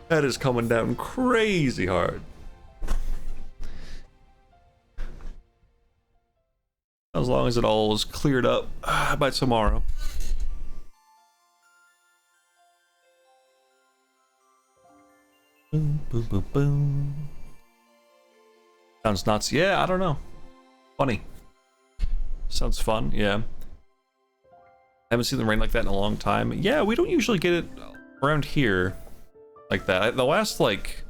That is coming down crazy hard. As long as it all is cleared up by tomorrow. Boom, boom, boom, boom. Sounds nuts. Yeah, I don't know. Funny. Sounds fun, yeah. Haven't seen them rain like that in a long time. Yeah, we don't usually get it around here like that. The last, like,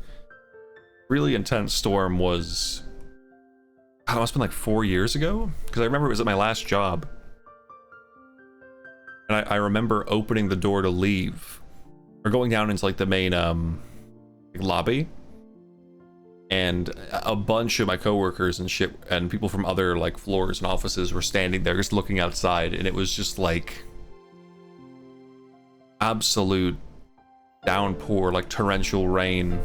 really intense storm was... God, it must have been like 4 years ago? Because I remember it was at my last job. And I remember opening the door to leave. Or going down into, like, the main, lobby. And a bunch of my coworkers and shit and people from other like floors and offices were standing there just looking outside, and it was just like absolute downpour, like torrential rain.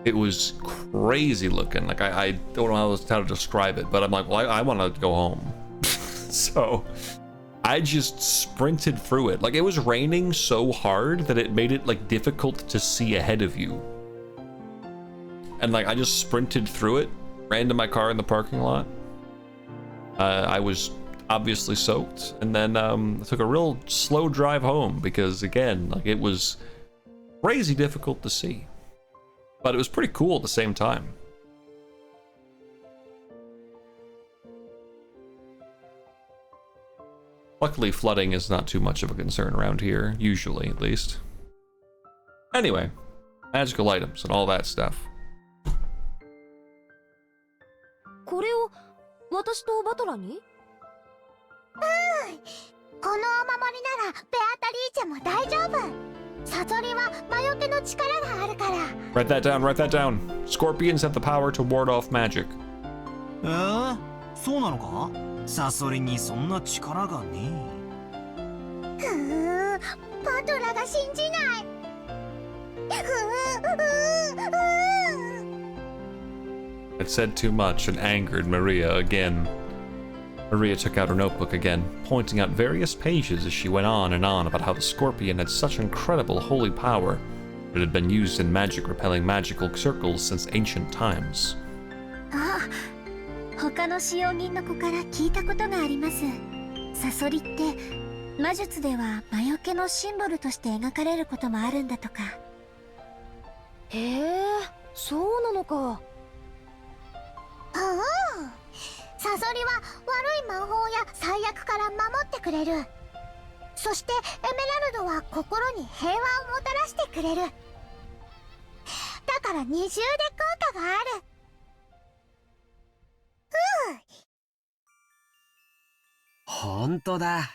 It was crazy looking. Like I don't know how to describe it, but I'm like, well, I want to go home. So I just sprinted through it. Like it was raining so hard that it made it like difficult to see ahead of you. And like I just sprinted through it, ran to my car in the parking lot. I was obviously soaked, and then took a real slow drive home because again, like it was crazy difficult to see, but it was pretty cool at the same time. Luckily, flooding is not too much of a concern around here, usually at least. Anyway, magical items and all that stuff. これを私とバトラに？このお守りならベアトリーチェも大丈夫。サソリは魔除けの力があるから。 Write that down, write that down. Scorpions have the power to ward off magic. そうなのか？サソリにそんな力がねえ。バトラが信じない。It said too much and angered Maria again. Maria took out her notebook again, pointing out various pages as she went on and on about how the scorpion had such incredible holy power that it had been used in magic-repelling magical circles since ancient times. あ、他の使用人の子から聞いたことがあります。サソリって魔術では魔除けのシンボルとして描かれることもあるんだとか。へえ、そうなのか。サソリは悪い魔法や最悪から守ってくれる。そしてエメラルドは心に平和をもたらしてくれる。だから二重で効果がある。ほんとだ。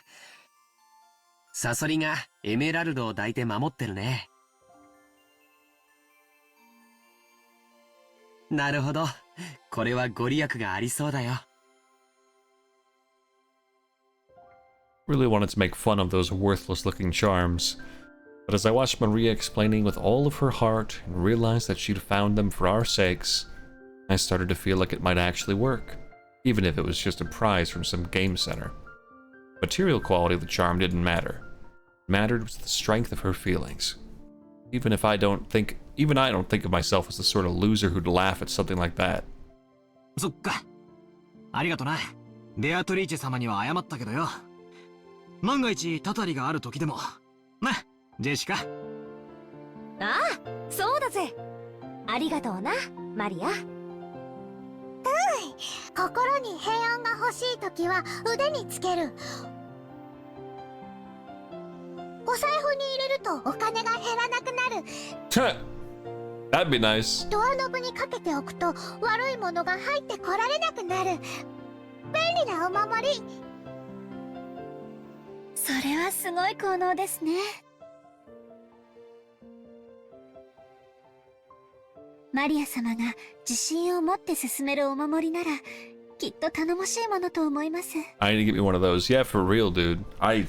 サソリがエメラルドを抱いて守ってるね。なるほど。これはご利益がありそうだよ。Really wanted to make fun of those worthless-looking charms, but as I watched Maria explaining with all of her heart and realized that she'd found them for our sakes, I started to feel like it might actually work, even if it was just a prize from some game center. Material quality of the charm didn't matter. What mattered was the strength of her feelings. Even I don't think of myself as the sort of loser who'd laugh at something like that. そっか。ありがとな。ベアトリーチェ様には謝ったけどよ。万が一たたりがある時でも。な、ジェシカ。ああ、そうだぜ。ありがとうな、マリア。心に平安が欲しいときは腕につける。お財布に入れるとお金が減らなくなる。That'd be nice. ドアノブにかけておくと悪いものが入ってこられなくなる。便利なお守り。それはすごい効能ですね。マリア様が自信を持って進めるお守りならきっと頼もしいものと思います。I need to get me one of those. Yeah, for real, dude. I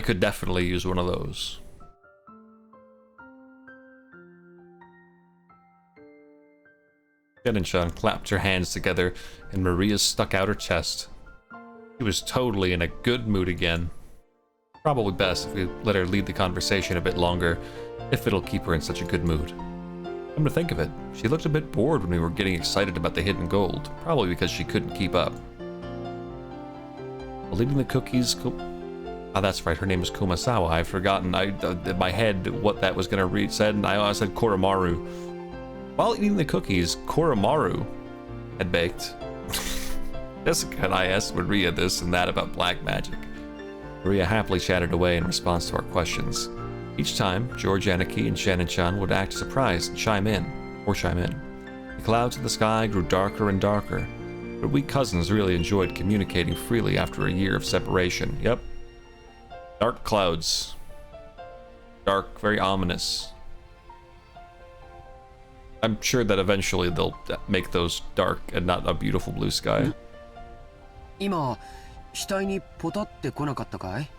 could definitely use one of those. Jen and Sean clapped her hands together, and Maria stuck out her chest. She was totally in a good mood again. Probably best if we let her lead the conversation a bit longer, if it'll keep her in such a good mood. Come to think of it, she looked a bit bored when we were getting excited about the hidden gold, probably because she couldn't keep up. While eating the cookies, oh, that's right, her name is Kumasawa. I've forgotten in my head what that was going to read said, and I said Koromaru. While eating the cookies, Koromaru had baked. Jessica and I asked Maria this and that about black magic. Maria happily chatted away in response to our questions. Each time, George Aniki and Shannon-chan would act surprised and chime in. The clouds in the sky grew darker and darker, but we cousins really enjoyed communicating freely after a year of separation. Yep. Dark clouds. Dark, very ominous. I'm sure that eventually they'll make those dark and not a beautiful blue sky. 今、額にポタって来なかったかい?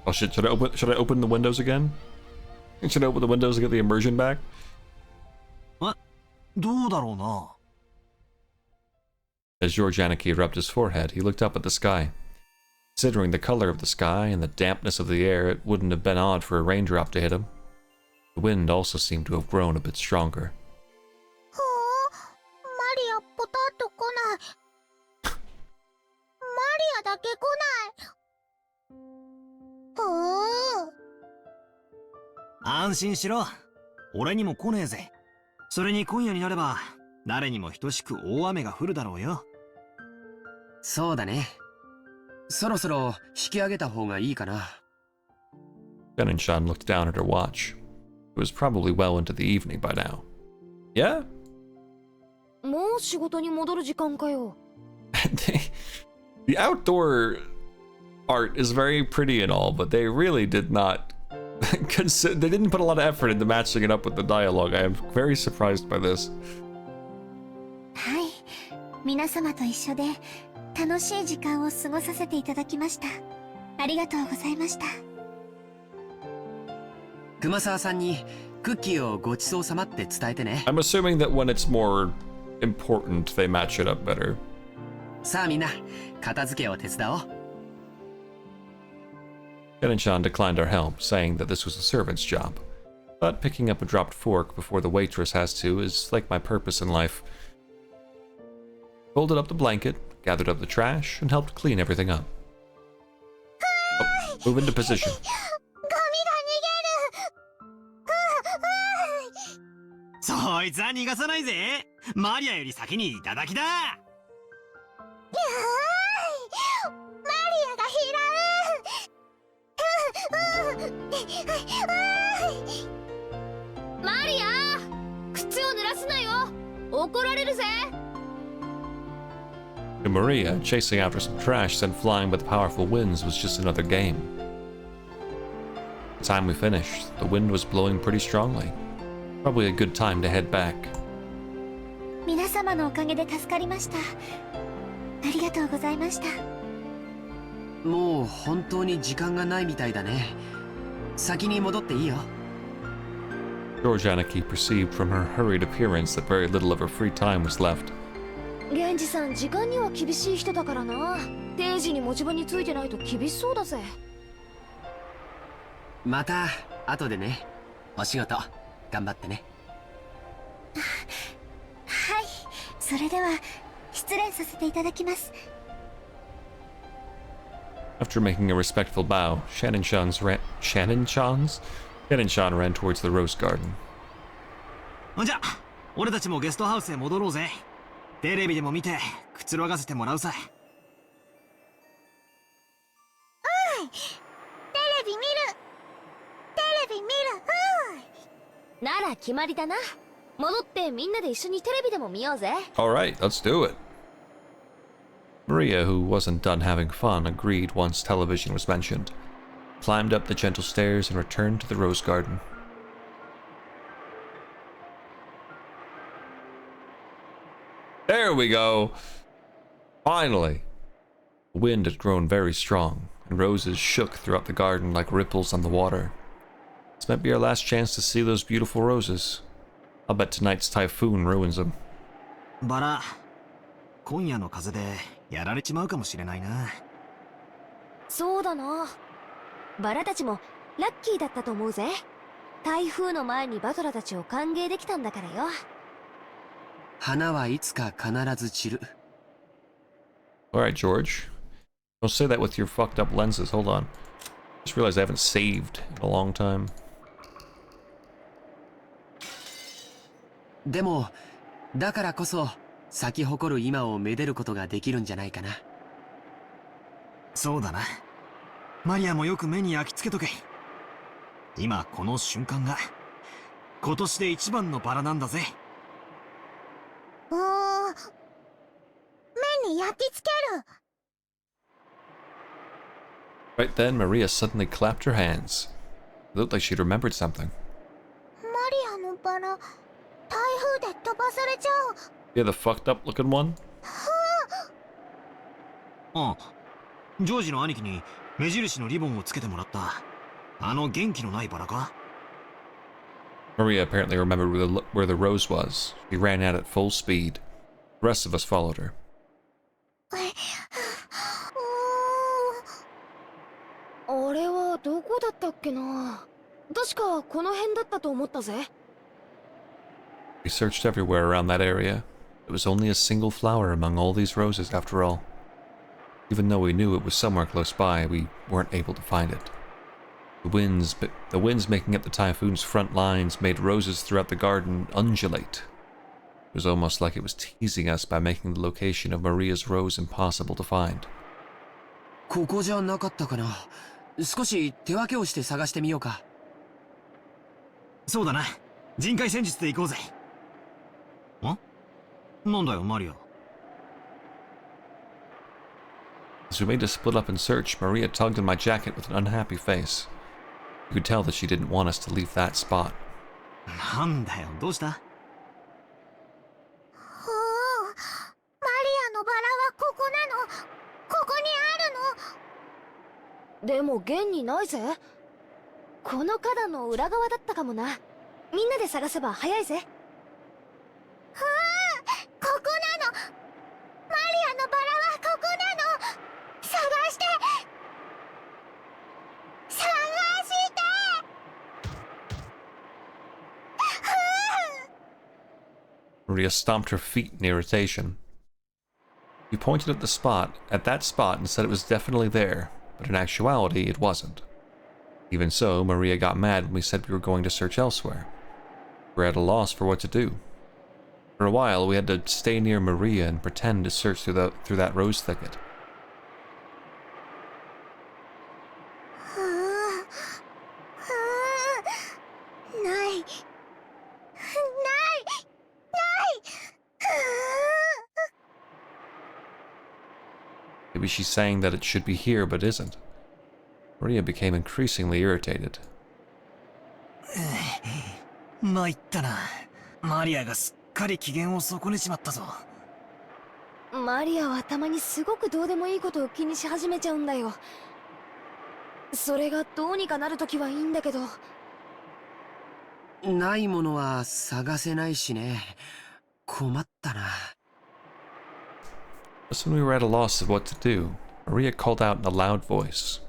Oh shit, should I open the windows again? Should I open the windows to get the immersion back? どうだろうな。As George Aniki rubbed his forehead, he looked up at the sky. Considering the color of the sky and the dampness of the air, it wouldn't have been odd for a raindrop to hit him. The wind also seemed to have grown a bit stronger. マリアポタッと来ない。マリアだけ来ない。安心しろ。俺にも来ねえぜ。それに今夜になれば誰にも等しく大雨が降るだろうよ。そうだね。そろそろ引き上げた方がいいかな。Shannon-chan looked down at her watch. It was probably well into the evening by now. Yeah? もう仕事に戻る時間かよ。The outdoor art is very pretty and all, but they really did not they didn't put a lot of effort into matching it up with the dialogue. I am very surprised by this. はい、皆様と一緒で楽しい時間を過ごさせていただきました。ありがとうございました。熊沢さんにクッキーをごちそうさまって伝えてね。I'm assuming that when it's more important, they match it up better. さあみんな、片付けを手伝おう。Shannon-chan declined our help, saying that this was a servant's job. But picking up a dropped fork before the waitress has to is like my purpose in life. Folded up the blanket, gathered up the trash, and helped clean everything up. Oh, move into position. そいつは逃がさないぜ。マリアより先にいただきだ。マリアがマリア、靴を濡らすなよ。怒られるぜ。To Maria, chasing after some trash sent flying by the powerful winds was just another game. By the time we finished, the wind was blowing pretty strongly. Probably a good time to head back. 皆様のおかげで助かりました。ありがとうございました。もう本当に時間がないみたいだね。先に戻っていいよ。Georgianiki perceived from her hurried appearance that very little of her free time was left. 源氏さん、時間には厳しい人だからな。定時に持ち場についてないと厳しそうだぜ。また後でね。お仕事頑張ってね。はい、それでは失礼させていただきます。After making a respectful bow, Shannon-chan ran towards the rose garden. じゃあ、俺たちもゲストハウスへ戻ろうぜ。テレビでも見てくつろがせてもらうさ。うん、テレビ見る。テレビ見る。うん。なら決まりだな。戻ってみんなで一緒にテレビでも見ようぜ。Alright, let's do it. Maria, who wasn't done having fun, agreed once television was mentioned, climbed up the gentle stairs and returned to the rose garden. There we go! Finally! The wind had grown very strong, and roses shook throughout the garden like ripples on the water. This might be our last chance to see those beautiful roses. I'll bet tonight's typhoon ruins them. バラ、今夜の風でやられちまうかもしれないな。そうだな。バラたちもラッキーだったと思うぜ。台風の前にバトラたちを歓迎できたんだからよ。花はいつか必ず散る。Alright, George. Don't say that with your fucked up lenses. Hold on. Just realized I haven't saved in a long time. でも、だからこそ咲き誇る今をめでることができるんじゃないかな。そうだな。マリアもよく目に焼き付けとけ。今この瞬間が今年で一番のバラなんだぜ。目に焼き付ける。Right then, Maria suddenly clapped her hands. It looked like she'd remembered something. マリアのバラ、台風で飛ばされちゃう。Yeah, the fucked up looking one? ああ、ジョージの兄貴に目印のリボンをつけてもらった。あの元気のないバラか？ Maria apparently remembered where the rose was. She ran at it full speed. The rest of us followed her. あれはどこだったっけな。確かこの辺だったと思ったぜ。We searched everywhere around that area. It was only a single flower among all these roses after all. Even though we knew it was somewhere close by, we weren't able to find it. The winds making up the typhoon's front lines made roses throughout the garden undulate. It was almost like it was teasing us by making the location of Maria's rose impossible to find. ここじゃなかったかな。少し手分けをして探してみようか。そうだな。人海戦術で行こうぜ。なんだよ、マリア。As we made to split up and search, Maria tugged at my jacket with an unhappy face. You could tell that she didn't want us to leave that spot. なんだよ、どうした？マリアのバラはここなの。ここにあるの。でも現にないぜ。この花壇の裏側だったかもな。みんなで探せば早いぜ。ここなの。マリアのバラはここなの。探して。探して。Maria stomped her feet in irritation. We pointed at that spot and said it was definitely there, but in actuality it wasn't. Even so, Maria got mad when we said we were going to search elsewhere. We were at a loss for what to do. For a while, we had to stay near Maria and pretend to search through that rose thicket. ない。Maybe she's saying that it should be here, but isn't. Maria became increasingly irritated. 参ったな。マリアがすっかり機嫌を損ねちまったぞ。マリアはたまにすごくどうでもいいことを気にし始めちゃうんだよ。それがどうにかなるときはいいんだけど。ないものは探せないしね。困ったな。Just when we were at a loss of what to do, Maria called out in a loud voice.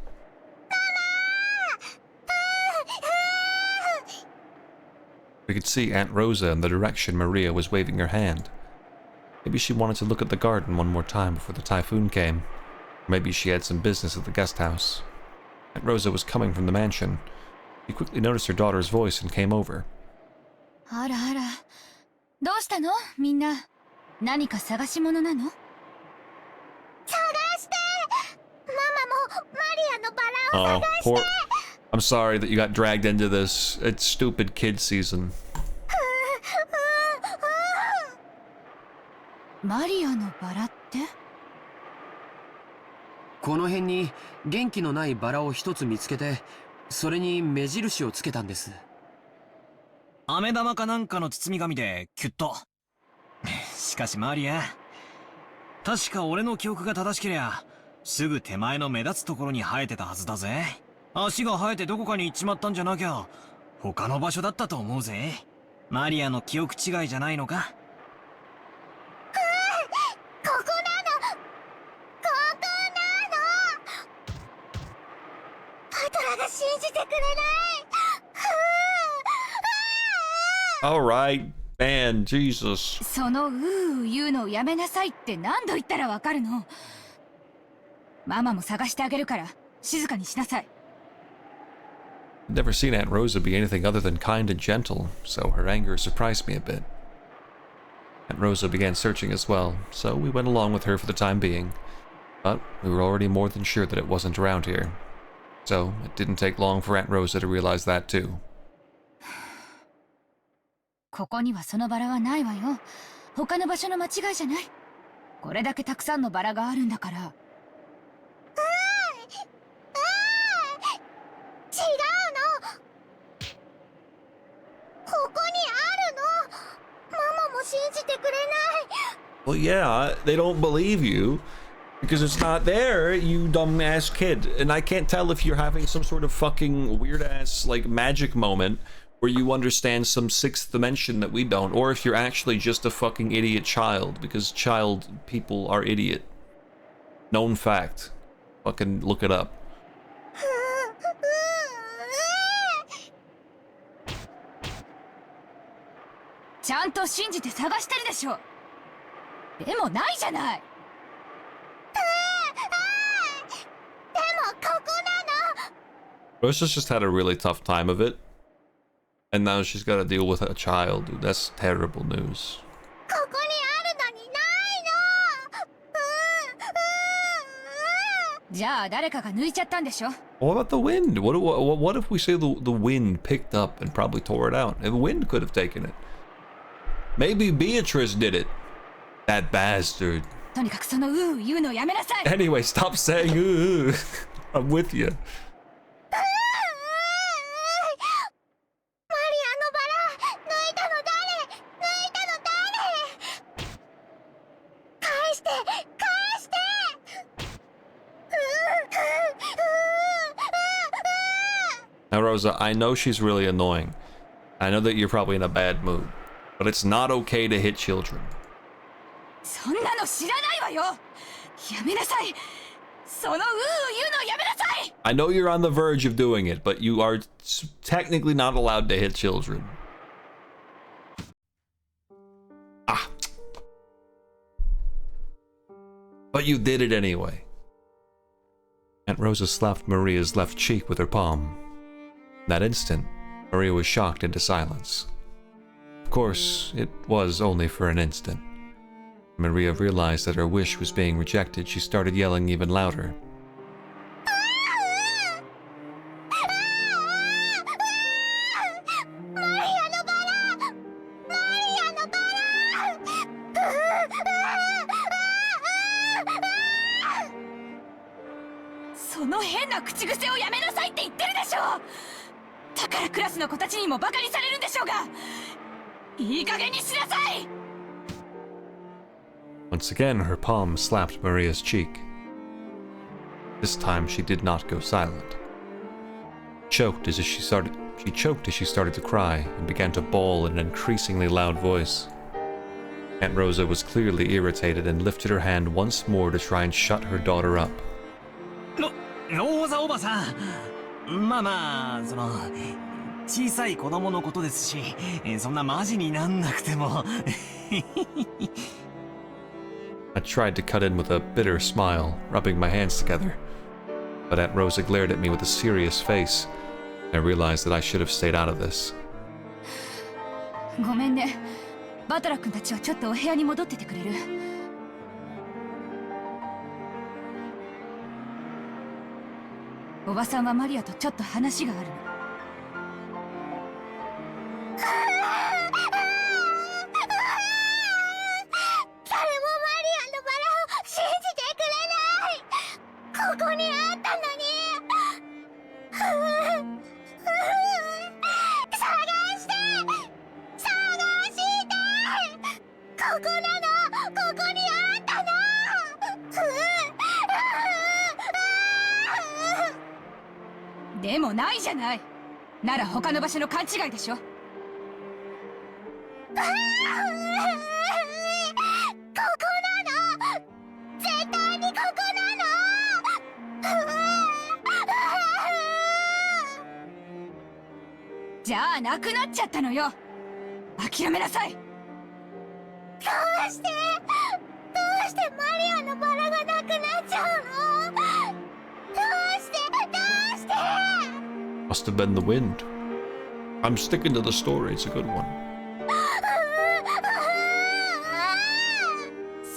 We could see Aunt Rosa in the direction Maria was waving her hand. Maybe she wanted to look at the garden one more time before the typhoon came. Maybe she had some business at the guest house. Aunt Rosa was coming from the mansion. She quickly noticed her daughter's voice and came over. あらあら。どうしたのみんな。何か探し物なの？探してママもマリアのバラを探して。 poor... I'm sorry that you got dragged into this. It's stupid kid season. マリアのバラって？この辺に元気のないバラを一つ見つけて、それに目印をつけたんです。飴玉かなんかの包み紙でキュッと。しかしマリア、確か俺の記憶が正しけりゃすぐ手前の目立つところに生えてたはずだぜ。足が生えてどこかに行っちまったんじゃなきゃ他の場所だったと思うぜ。マリアの記憶違いじゃないのか？ここなの、ここなの。パトラが信じてくれない。Alright, man, Jesus. その言うのをやめなさいって何度言ったらわかるの？ママも探してあげるから静かにしなさい。I'd never seen Aunt Rosa be anything other than kind and gentle, so her anger surprised me a bit. Aunt Rosa began searching as well, so we went along with her for the time being. But we were already more than sure that it wasn't around here. So it didn't take long for Aunt Rosa to realize that too. ここにはそのバラはないわよ。他の場所の間違いじゃない。これだけたくさんのバラがあるんだから。違うの。ここにあるの。ママも信じてくれない。 Well, yeah, they don't believe you because it's not there, you dumbass kid. And I can't tell if you're having some sort of fucking weird-ass, like, magic moment where you understand some sixth dimension that we don't, or if you're actually just a fucking idiot child, because child people are idiot. Known fact. Fucking look it up. ちゃんと信じて探してるでしょ。でもないじゃない。でもここなの。 Rosa's just had a really tough time of it. And now she's got to deal with a child. Dude, that's terrible news. ここにあるのにないの。じゃあ誰かが抜いちゃったんでしょ。 What about the wind? What if we say the wind picked up and probably tore it out? The wind could have taken it. Maybe Beatrice did it. That bastard. とにかくその言うのやめなさい。 Anyway, stop saying ooh. I'm with you. 返して返して。 Now, Rosa, I know she's really annoying. I know that you're probably in a bad mood. But it's not okay to hit children. そんなの知らないわよ。やめなさい。その言うのやめなさい。 I know you're on the verge of doing it, but you are technically not allowed to hit children. Ah. But you did it anyway. Aunt Rosa slapped Maria's left cheek with her palm. In that instant, Maria was shocked into silence. Of course, it was only for an instant. When Maria realized that her wish was being rejected, she started yelling even louder. の変な口癖をやめなさいって言ってるでしょ。だからクラスの子たちにもバカにされるんでしょうが、いい加減にしなさい。 Once again, her palm slapped Maria's cheek. This time, she did not go silent. She choked as she started to cry and began to bawl in an increasingly loud voice. Aunt Rosa was clearly irritated and lifted her hand once more to try and shut her daughter up. ローザおばさん、まあまあ、小さい子供のことですし、そんなマジになんなくても。I tried to cut in with a bitter smile, rubbing my hands together. But Aunt Rosa glared at me with a serious face. I realized that I should have stayed out of this. ごめんね。バトラ君たちはちょっとお部屋に戻っててくれる？おばさんはマリアとちょっと話があるの。でもないじゃない。なら他の場所の勘違いでしょ。ここなの。絶対にここなの。じゃあなくなっちゃったのよ。諦めなさい。どうしてマリアのバラがなくなっちゃうの？どうして Must have been the wind. I'm sticking to the story, it's a good one.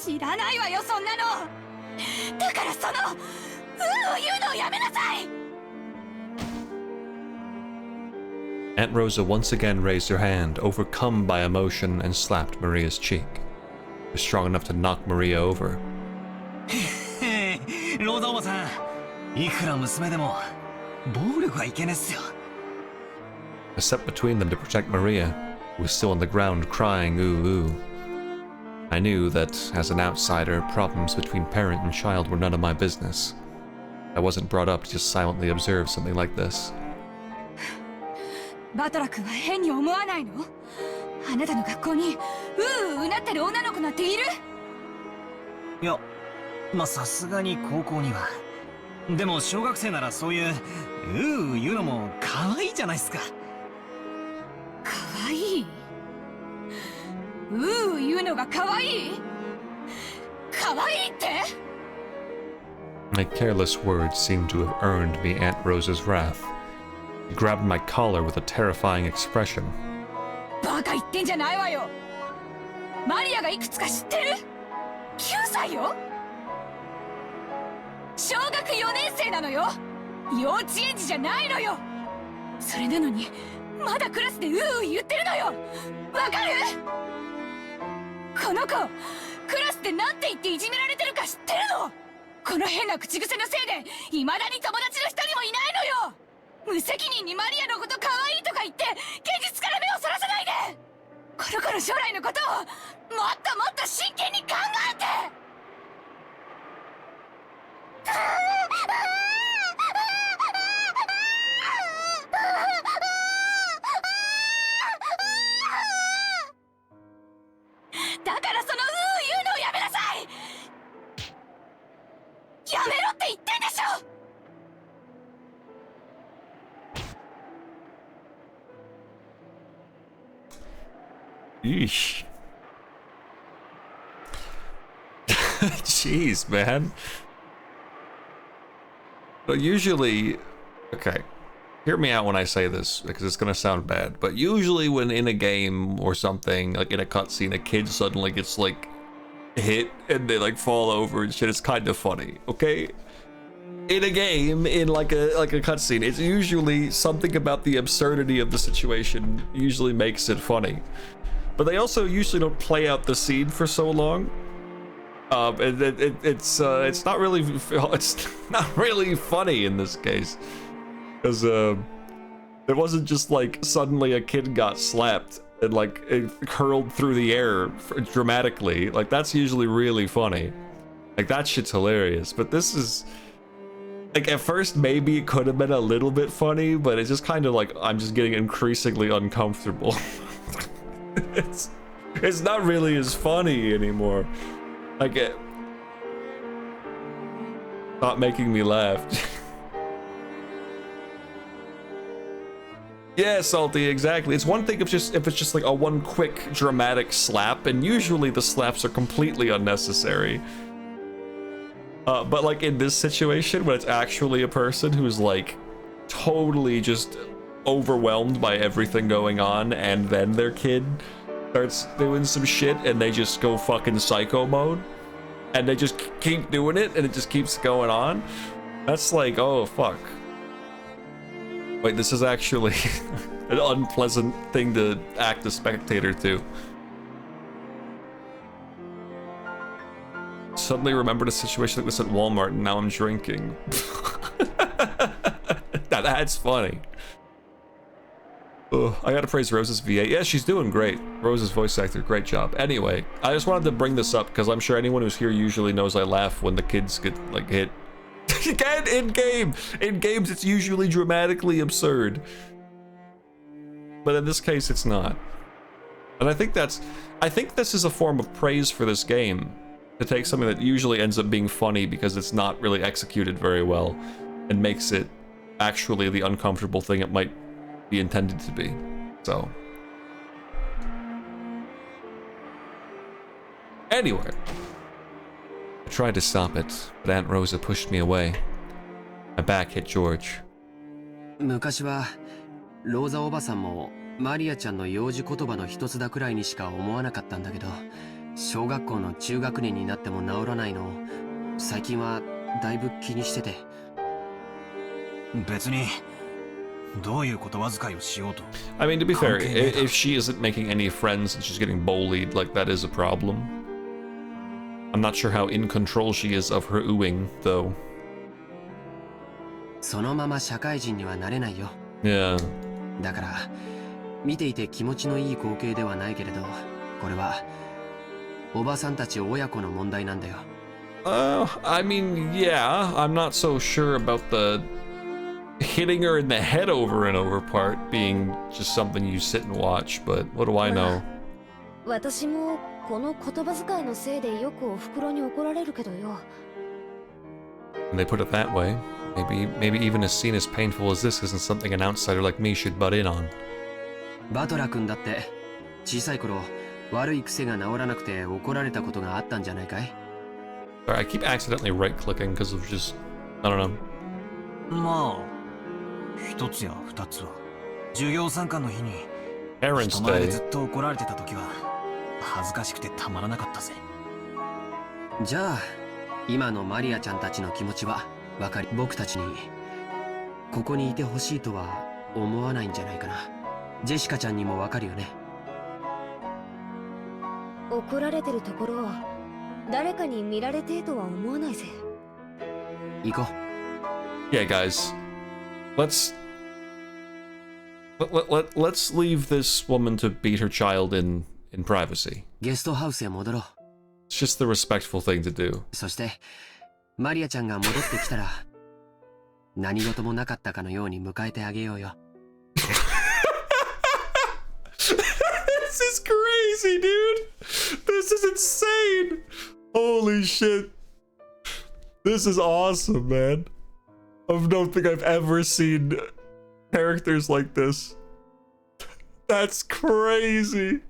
知らないわよ、そんなの。だから言うのをやめなさい。 Aunt Rosa once again raised her hand, overcome by emotion, and slapped Maria's cheek. It was strong enough to knock Maria over. ローザおばさん、いくら娘でも暴力はいけねっすよ。I stepped between them to protect Maria, who was still on the ground crying ooh ooh. I knew that, as an outsider, problems between parent and child were none of my business. I wasn't brought up to just silently observe something like this. バトラ君は変に思わないの？あなたの学校にうなってる女の子なんている？いや、まあさすがに高校には。でも小学生ならそういう言うのも可愛いじゃないっすか。可愛い？言うのが可愛い？可愛いって？ My careless words seemed to have earned me Aunt Rosa's wrath. She grabbed my collar with a terrifying expression. バカ言ってんじゃないわよ。マリアがいくつか知ってる？ 9歳よ。小学4年生なのよ。幼稚園児じゃないのよ。それなのにまだクラスで言ってるのよ。わかる？この子クラスでなんて言っていじめられてるか知ってるの？この変な口癖のせいで未だに友達の一人もいないのよ。無責任にマリアのこと可愛いとか言って現実から目をそらさないで。この子の将来のことをもっともっと真剣に考えて。だからその言うのをやめなさい。やめろって言ってんでしょ。Yeesh. Jeez, man. But usually, okay, hear me out when I say this, because it's gonna sound bad, but usually when in a game or something, like in a cutscene, a kid suddenly gets like hit and they like fall over and shit, it's kind of funny, okay? In a game, in like a cutscene, it's usually something about the absurdity of the situation usually makes it funny. But they also usually don't play out the scene for so long. It's not really funny in this case, because it wasn't just like suddenly a kid got slapped and like it hurled through the air dramatically. Like that's usually really funny. Like that shit's hilarious. But this is like, at first maybe it could have been a little bit funny, but it's just kind of like I'm just getting increasingly uncomfortable. It's not really as funny anymore. Like it not making me laugh. Yeah, Salty, exactly. It's one thing if it's just like a one quick dramatic slap, and usually the slaps are completely unnecessary. But like in this situation, when it's actually a person who's like totally just overwhelmed by everything going on, and then their kid starts doing some shit and they just go fucking psycho mode, and they just keep doing it and it just keeps going on. That's like, oh fuck. Wait, this is actually an unpleasant thing to act a spectator to. Suddenly remembered a situation like this at Walmart and now I'm drinking. Now that's funny. Ugh, I gotta praise Rose's VA. Yeah, she's doing great. Rose's voice actor, great job. Anyway, I just wanted to bring this up because I'm sure anyone who's here usually knows I laugh when the kids get like hit. Again, in games it's usually dramatically absurd, but in this case it's not. And I think this is a form of praise for this game, to take something that usually ends up being funny because it's not really executed very well and makes it actually the uncomfortable thing it might be intended to be. So anyway, I tried to stop it, but Aunt Rosa pushed me away. My back hit George. 昔はローザおばさんもマリアちゃんの幼児言葉の一つだくらいにしか思わなかったんだけど、小学校の中学年になっても治らないのを最近はだいぶ気にしてて。別にどういう言葉遣いをしようと。I mean, to be fair, if she isn't making any friends and she's getting bullied, like that is a problem. I'm not sure how in control she is of her ooing, though. そのまま社会人にはなれないよ。Yeah. だから見ていて気持ちのいい光景ではないけれど、これはおばさんたち親子の問題なんだよ。I mean, yeah, I'm not so sure about the hitting her in the head over and over part being just something you sit and watch, but what do I know? 私もこの言葉遣いのせいでよくお袋に怒られるけどよ。When they put it that way, maybe even a scene as painful as this isn't something an outsider like me should butt in on. バトラ君だって小さい頃悪い癖が治らなくて怒られたことがあったんじゃないかい？ Sorry, I keep accidentally right-clicking because of just, I don't know. まあ一つや二つは授業参観の日に Parents 人前で Day. ずっと怒られてた時は恥ずかしくてたまらなかったぜ。じゃあ今のマリアちゃんたちの気持ちは分かり、僕たちにここにいてほしいとは思わないんじゃないかな。ジェシカちゃんにも分かるよね。怒られてるところを誰かに見られてえとは思わないぜ。行こう。Yeah, guys. Let's leave this woman to beat her child in privacy. ゲストハウスへ戻ろう。It's just the respectful thing to do. そしてマリアちゃんが戻ってきたら何事もなかったかのように迎えてあげようよ。This is crazy, dude. This is insane. Holy shit. This is awesome, man. I don't think I've ever seen characters like this. That's crazy.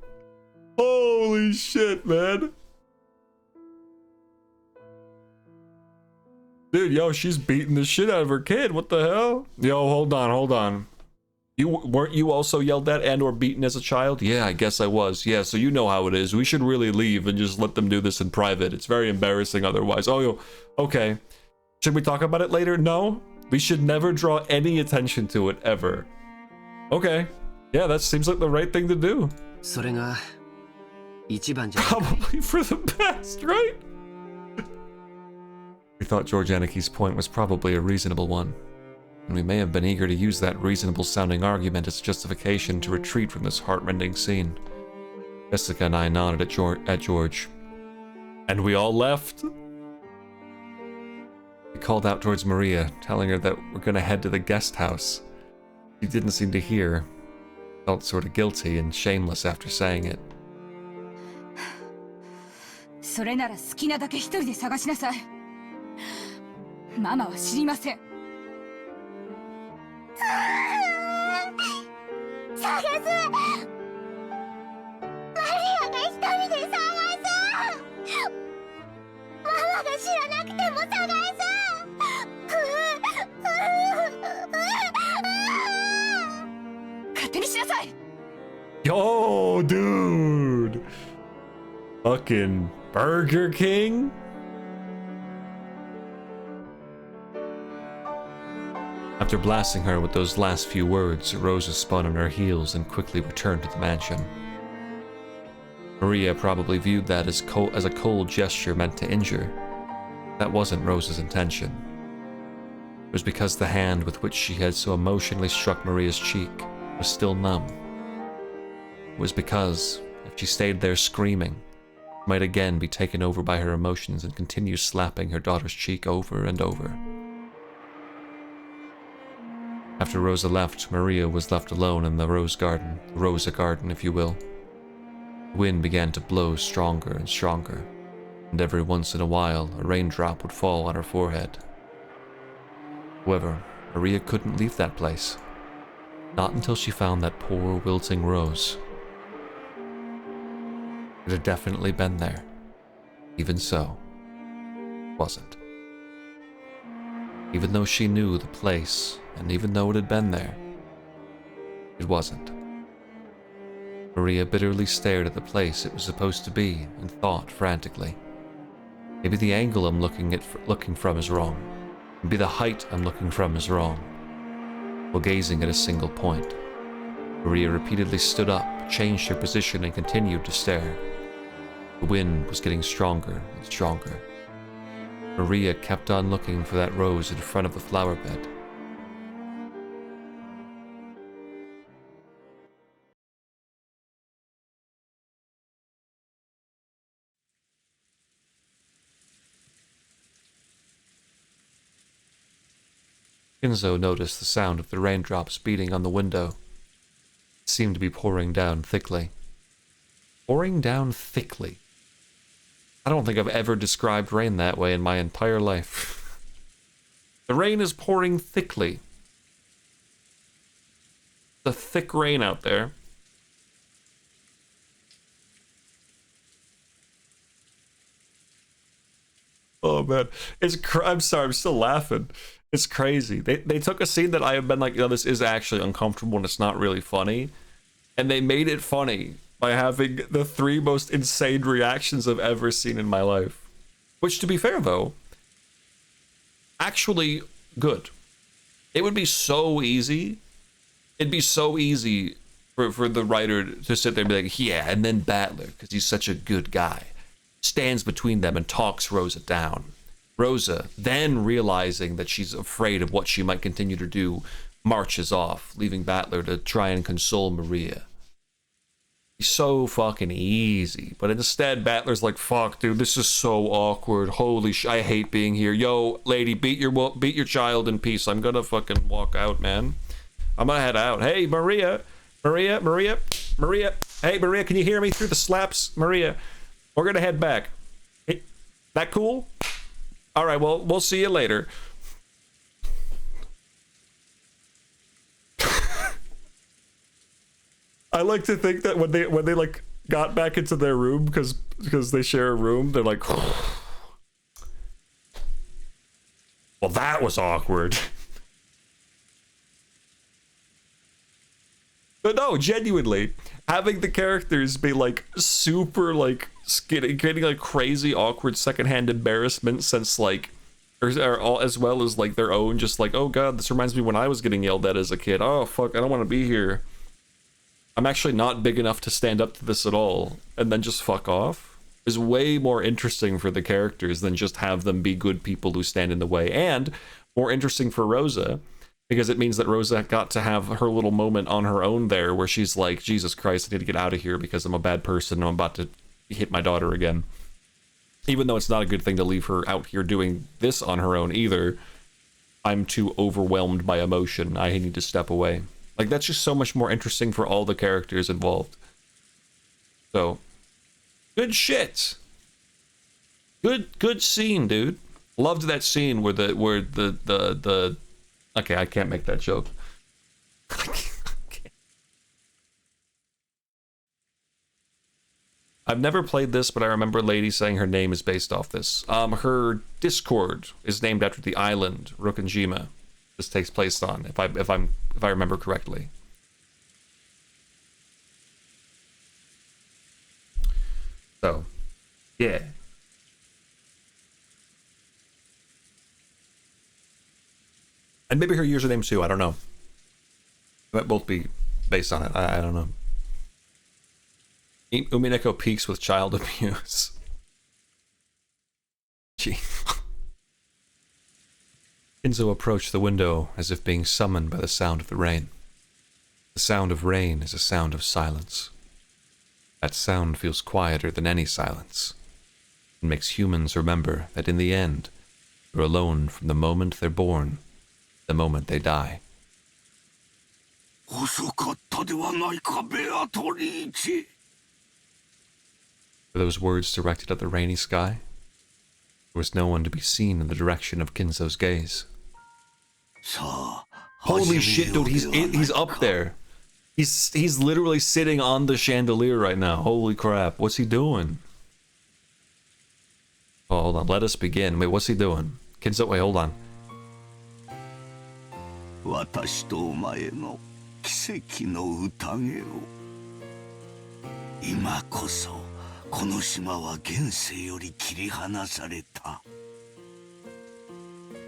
Holy shit, man. Dude, yo, she's beating the shit out of her kid. What the hell? Yo, hold on. Weren't you also yelled at and or beaten as a child? Yeah, I guess I was. Yeah, so you know how it is. We should really leave and just let them do this in private. It's very embarrassing otherwise. Oh, yo, okay. Should we talk about it later? No? We should never draw any attention to it, ever. Okay. Yeah, that seems like the right thing to do. それが一番じゃない。 Probably for the best, right? thought George Aniki's point was probably a reasonable one, and we may have been eager to use that reasonable-sounding argument as justification to retreat from this heart-rending scene. Jessica and I nodded at George. And we all left? We called out towards Maria, telling her that we're gonna head to the guest house. She didn't seem to hear. Felt sort of guilty and shameless after saying it. それなら好きなだけ一人で探しなさい。ママは知りません。探す。マリアが一人で探す。ママが知らなくても探す。勝手にしなさい。Yo, dude! Fucking Burger King? After blasting her with those last few words, Rosa spun on her heels and quickly returned to the mansion. Maria probably viewed that as a cold gesture meant to injure. That wasn't Rosa's intention. It was because the hand with which she had so emotionally struck Maria's cheek was still numb. It was because, if she stayed there screaming, she might again be taken over by her emotions and continue slapping her daughter's cheek over and over. After Rosa left, Maria was left alone in the Rosa garden, if you will. The wind began to blow stronger and stronger, and every once in a while a raindrop would fall on her forehead. However, Maria couldn't leave that place. Not until she found that poor wilting rose. It had definitely been there. Even so, it wasn't. Even though she knew the place, and even though it had been there, it wasn't. Maria bitterly stared at the place it was supposed to be and thought frantically. Maybe the angle I'm looking from is wrong. Maybe the height I'm looking from is wrong. While gazing at a single point, Maria repeatedly stood up, changed her position, and continued to stare. The wind was getting stronger and stronger. Maria kept on looking for that rose in front of the flower bed. Kinzo noticed the sound of the raindrops beating on the window. It seemed to be pouring down thickly. Pouring down thickly? I don't think I've ever described rain that way in my entire life. The rain is pouring thickly. The thick rain out there. Oh man, I'm sorry, I'm still laughing. It's crazy. They took a scene that I have been like, you know, this is actually uncomfortable and it's not really funny, and they made it funny by having the 3 most insane reactions I've ever seen in my life. Which, to be fair though, actually good. It would be so easy. It'd be so easy for the writer to sit there and be like, yeah, and then Battler, because he's such a good guy, stands between them and talks Rosa down. Rosa, then realizing that she's afraid of what she might continue to do, marches off, leaving Battler to try and console Maria. It's so fucking easy, but instead Battler's like, fuck dude, this is so awkward, holy I hate being here. Yo, lady, beat your child in peace. I'm gonna fucking walk out, man. I'm gonna head out. Hey, Maria, hey Maria, can you hear me through the slaps? Maria, we're gonna head back. Hey, that cool? All right, well, we'll see you later. I like to think that when they like got back into their room because they share a room, they're like, well, that was awkward. But no, genuinely, having the characters be like super like getting like crazy awkward secondhand embarrassment since like, or all, as well as like their own just like, oh god, this reminds me when I was getting yelled at as a kid. Oh fuck, I don't want to be here. I'm actually not big enough to stand up to this at all, and then just fuck off. is way more interesting for the characters than just have them be good people who stand in the way, and more interesting for Rosa because it means that Rosa got to have her little moment on her own there where she's like, Jesus Christ, I need to get out of here because I'm a bad person and I'm about to hit my daughter again. Even though it's not a good thing to leave her out here doing this on her own either, I'm too overwhelmed by emotion. I need to step away. Like, that's just so much more interesting for all the characters involved. So, good shit. Good scene, dude. Loved that scene where the okay, I can't make that joke. I've never played this, but I remember a lady saying her name is based off this. Her Discord is named after the island Rokkenjima this takes place on, if I remember correctly. So, yeah. And maybe her username too, I don't know. They might both be based on it, I don't know. Umineko peaks with child abuse. Gee. Kinzo approached the window as if being summoned by the sound of the rain. The sound of rain is a sound of silence. That sound feels quieter than any silence. It makes humans remember that in the end, they're alone from the moment they're born, the moment they die. Were those words directed at the rainy sky? There was no one to be seen in the direction of Kinzo's gaze. Holy shit, dude, he's up there. He's literally sitting on the chandelier right now. Holy crap, what's he doing? Oh, hold on, let us begin. Wait, what's he doing? Kinzo, wait, hold on. 私とお前の奇跡の宴を今こそこの島は現世より切り離された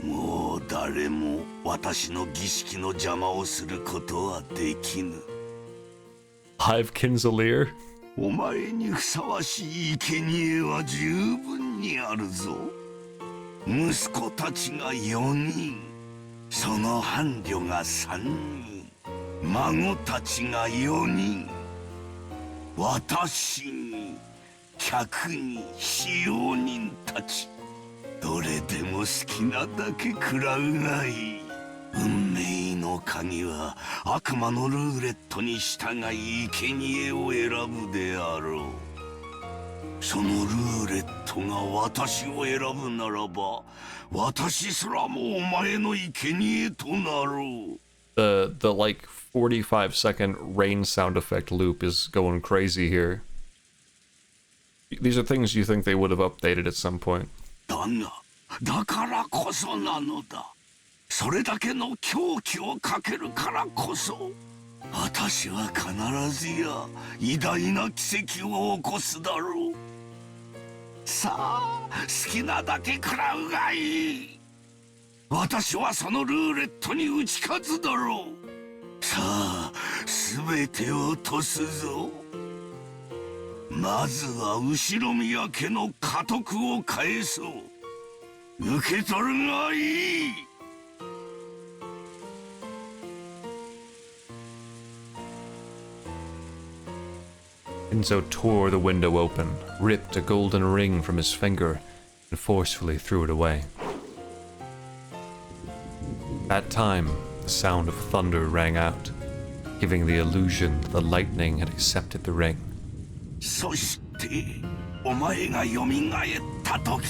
もう誰も私の儀式の邪魔をすることはできぬ Hive Kinzalier お前にふさわしい生贄は十分にあるぞ息子たちが4人その伴侶が3人孫たちが4人私に客に使用人たちどれでも好きなだけ食らうがいい運命の鍵は悪魔のルーレットに従い生贄を選ぶであろうそのルーレットが私を選ぶならば私すらもお前の生贄となろう The like 45-second rain sound effect loop is going crazy here. These are things you think they would have updated at some point. だからこそなのだそれだけの狂気をかけるからこそ私は必ずや偉大な奇跡を起こすだろうさあ好きなだけ食らうがいい私はそのルーレットに打ち勝つだろうさあ全てを落とすぞまずは後ろ宮家の家督を返そう受け取るがいい Kinzo tore the window open, ripped a golden ring from his finger, and forcefully threw it away. That time, the sound of thunder rang out, giving the illusion that the lightning had accepted the ring. そしてお前が蘇った時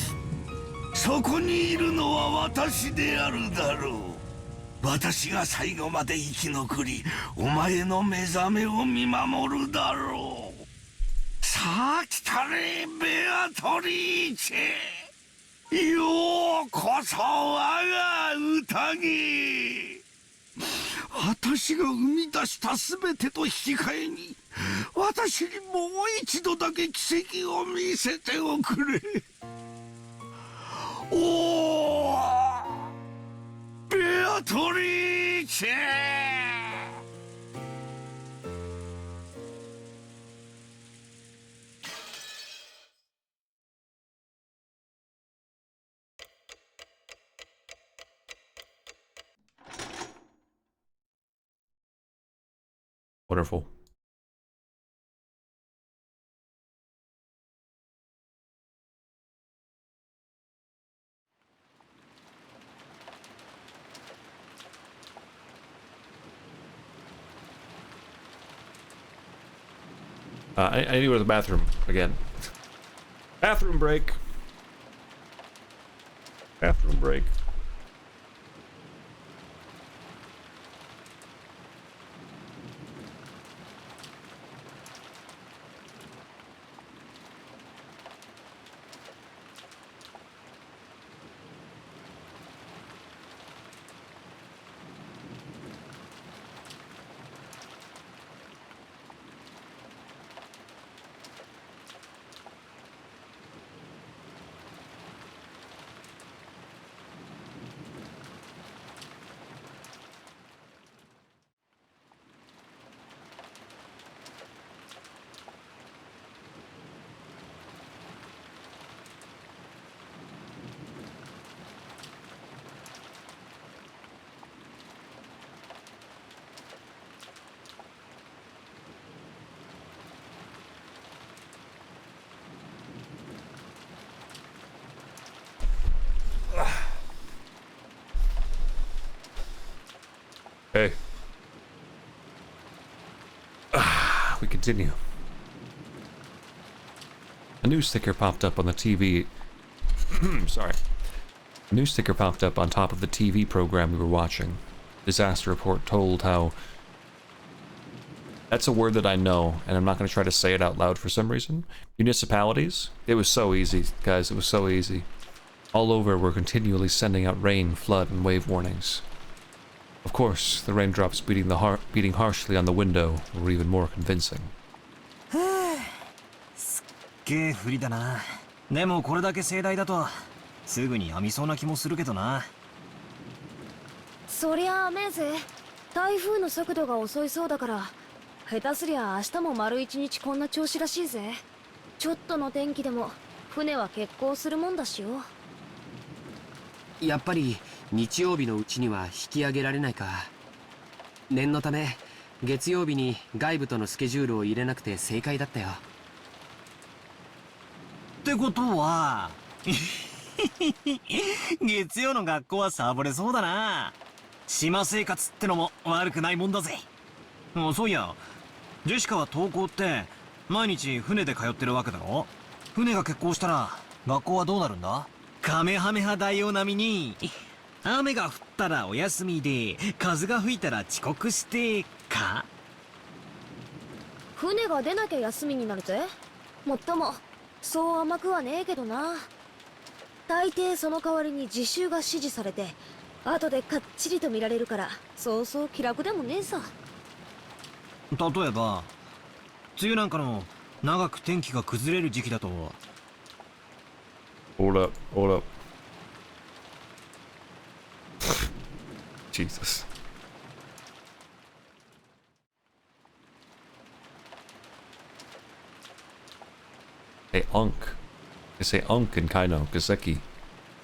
そこにいるのは私であるだろう私が最後まで生き残りお前の目覚めを見守るだろうさあ来たれベアトリーチェようこそ我が宴私が生み出した全てと引き換えに私にもう一度だけ奇跡を見せておくれおーベアトリーチェ Wonderful. I need to go to the bathroom again. Bathroom break. Bathroom break. Hey. We continue. A new sticker popped up on the TV. Sorry. A new sticker popped up on top of the TV program we were watching. Disaster report told how... That's a word that I know, and I'm not going to try to say it out loud for some reason. Municipalities? It was so easy, guys. It was so easy. All over, we're continually sending out rain, flood, and wave warnings. Of course, the raindrops beating harshly on the window were even more convincing. すっげえ不利だな。でもこれだけ盛大だとすぐにやみそうな気もするけどな。そりゃ雨ぜ。台風の速度が遅いそうだから、下手すりゃ明日も丸一日こんな調子らしいぜ。ちょっとの天気でも船は欠航するもんだしよ。やっぱり日曜日のうちには引き上げられないか。念のため月曜日に外部とのスケジュールを入れなくて正解だったよ。ってことは月曜の学校はサボれそうだな。島生活ってのも悪くないもんだぜ。そういや、ジェシカは登校って毎日船で通ってるわけだろ。船が欠航したら学校はどうなるんだ。カメハメハ大王並みに雨が降ったらお休みで風が吹いたら遅刻してか。船が出なきゃ休みになるぜ。もっともそう甘くはねえけどな。大抵その代わりに自習が指示されて後でかっちりと見られるから、そうそう気楽でもねえさ。例えば梅雨なんかの長く天気が崩れる時期だと。Hold up, hold up. Jesus. Hey, Unk. They say Unk in Kaino, Gaseki.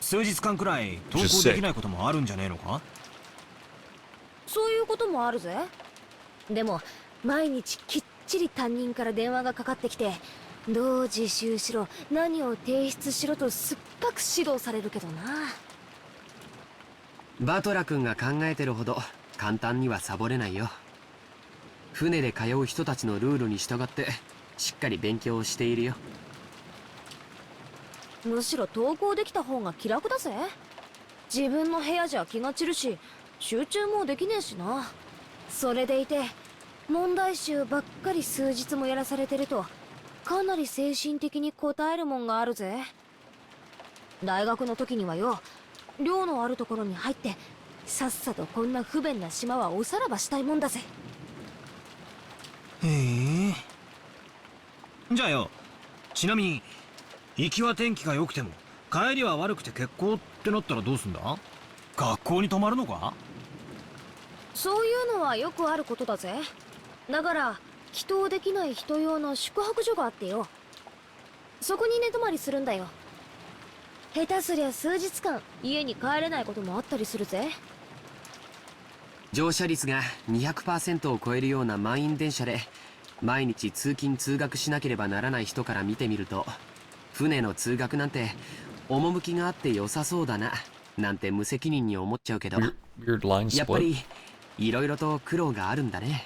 数日間くらい登校できないこともあるんじゃねえのか。そういうこともあるぜ。でも毎日きっちり担任から電話がかかってきて、どう自習しろ、何を提出しろとすっぱく指導されるけどな。バトラ君が考えてるほど簡単にはサボれないよ。船で通う人たちのルールに従ってしっかり勉強をしているよ。むしろ登校できた方が気楽だぜ。自分の部屋じゃ気が散るし、集中もできねえしな。それでいて問題集ばっかり数日もやらされてると、かなり精神的に応えるもんがあるぜ。大学の時にはよ、寮のあるところに入ってさっさとこんな不便な島はおさらばしたいもんだぜ。へえ。じゃあよ、ちなみに行きは天気が良くても帰りは悪くて欠航ってなったらどうすんだ。学校に泊まるのか。そういうのはよくあることだぜ。だから帰島できない人用の宿泊所があってよ、そこに寝泊まりするんだよ。下手すりゃ数日間家に帰れないこともあったりするぜ。乗車率が200%を超えるような満員電車で毎日通勤通学しなければならない人から見てみると、船の通学なんて趣があって良さそうだななんて無責任に思っちゃうけど、やっぱりいろいろと苦労があるんだね。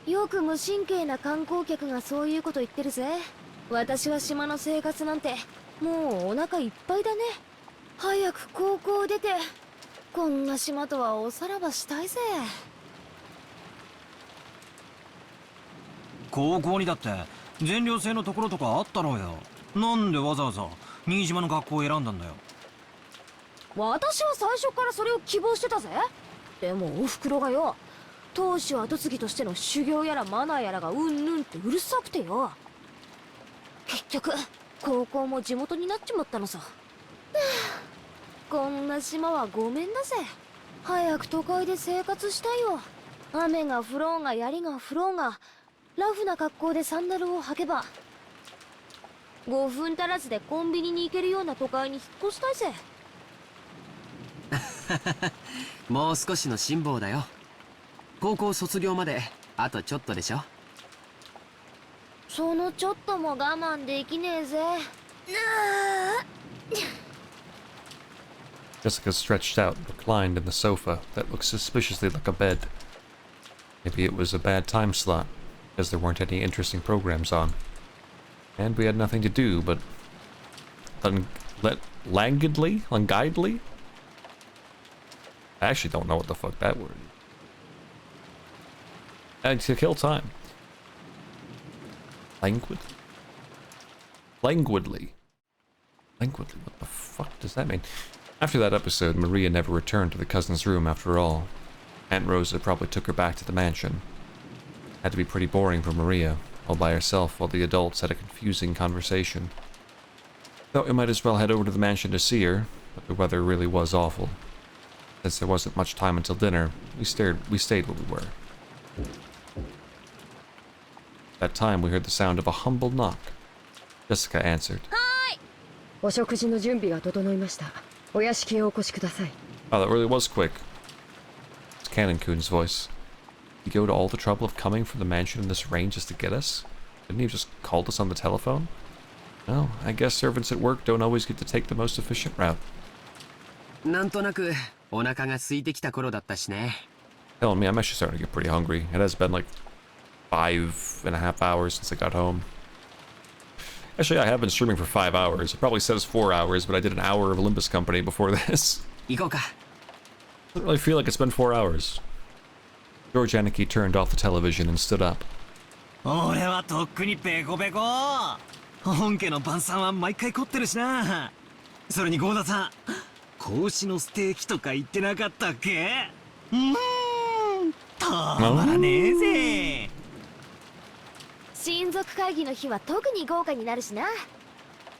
よく無神経な観光客がそういうこと言ってるぜ。私は島の生活なんてもうお腹いっぱいだね。早く高校出てこんな島とはおさらばしたいぜ。高校にだって全寮制のところとかあったろうよ。なんでわざわざ新島の学校を選んだんだよ。私は最初からそれを希望してたぜ。でもおふくろがよ、当主後継ぎとしての修行やらマナーやらがうんぬんってうるさくてよ。結局高校も地元になっちまったのさ。こんな島はごめんだぜ。早く都会で生活したいよ。雨が降ろうが槍が降ろうが、ラフな格好でサンダルを履けば5分足らずでコンビニに行けるような都会に引っ越したいぜ。もう少しの辛抱だよ。高校卒業まであとちょっとでしょ。そのちょっとも我慢できねえぜ。Jessica stretched out, reclined in the sofa that looked suspiciously like a bed. Maybe it was a bad time slot, because there weren't any interesting programs on. And we had nothing to do but languidly? I actually don't know what the fuck that word is. And to kill time. Languidly? Languidly, what the fuck does that mean? After that episode, Maria never returned to the cousin's room after all. Aunt Rosa probably took her back to the mansion. Had to be pretty boring for Maria, all by herself while the adults had a confusing conversation. Thought we might as well head over to the mansion to see her, but the weather really was awful. Since there wasn't much time until dinner, we stayed where we were. At that time, we heard the sound of a humble knock. Jessica answered. Hi! お食事の準備が整いました。お屋敷へお越しください。 Oh, that really was quick. It's Cannon-kun's voice. Did he go to all the trouble of coming from the mansion in this rain just to get us? Didn't he have just called us on the telephone? Well, I guess servants at work don't always get to take the most efficient route. なんとなくお腹が空いてきた頃だったしね。 Telling me, I'm actually starting to get pretty hungry. It has been like 5.5 hours since I got home. Actually, I have been streaming for 5 hours. It probably says 4 hours, but I did an hour of Olympus Company before this. 行こうか。 Doesn't really feel like it's been 4 hours. George Aniki turned off the television and stood up. 俺はとっくにペコペコ。本家の晩餐は毎回凝ってるしな。それにゴーダさん、子牛のステーキとか言ってなかったっけ？たまらねえぜ。親族会議の日は特に豪華になるしな。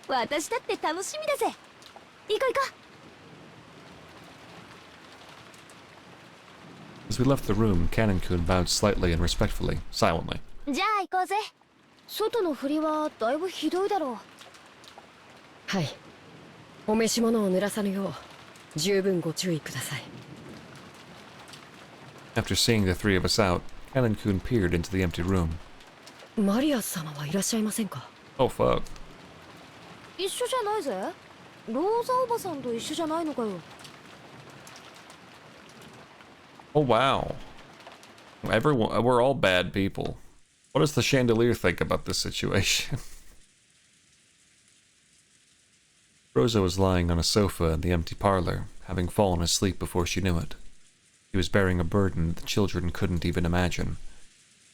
私だって楽しみだぜ。行こう行こ As we left the room, Cannon-kun bowed slightly and respectfully, silently. う。じゃあ行こうぜ。外の振りはだいぶひどいだろう。はい。お召し物を濡らさぬよう十分ご注意ください。 After seeing the three of us out, Cannon-kun peered into the empty room. マリア様はいらっしゃいませんか？ Oh fuck. 一緒じゃないぜ。ローザおばさんと一緒じゃないのかよ。Oh wow. We're all bad people. What does the chandelier think about this situation? Rosa was lying on a sofa in the empty parlor, having fallen asleep before she knew it. She was bearing a burden the children couldn't even imagine.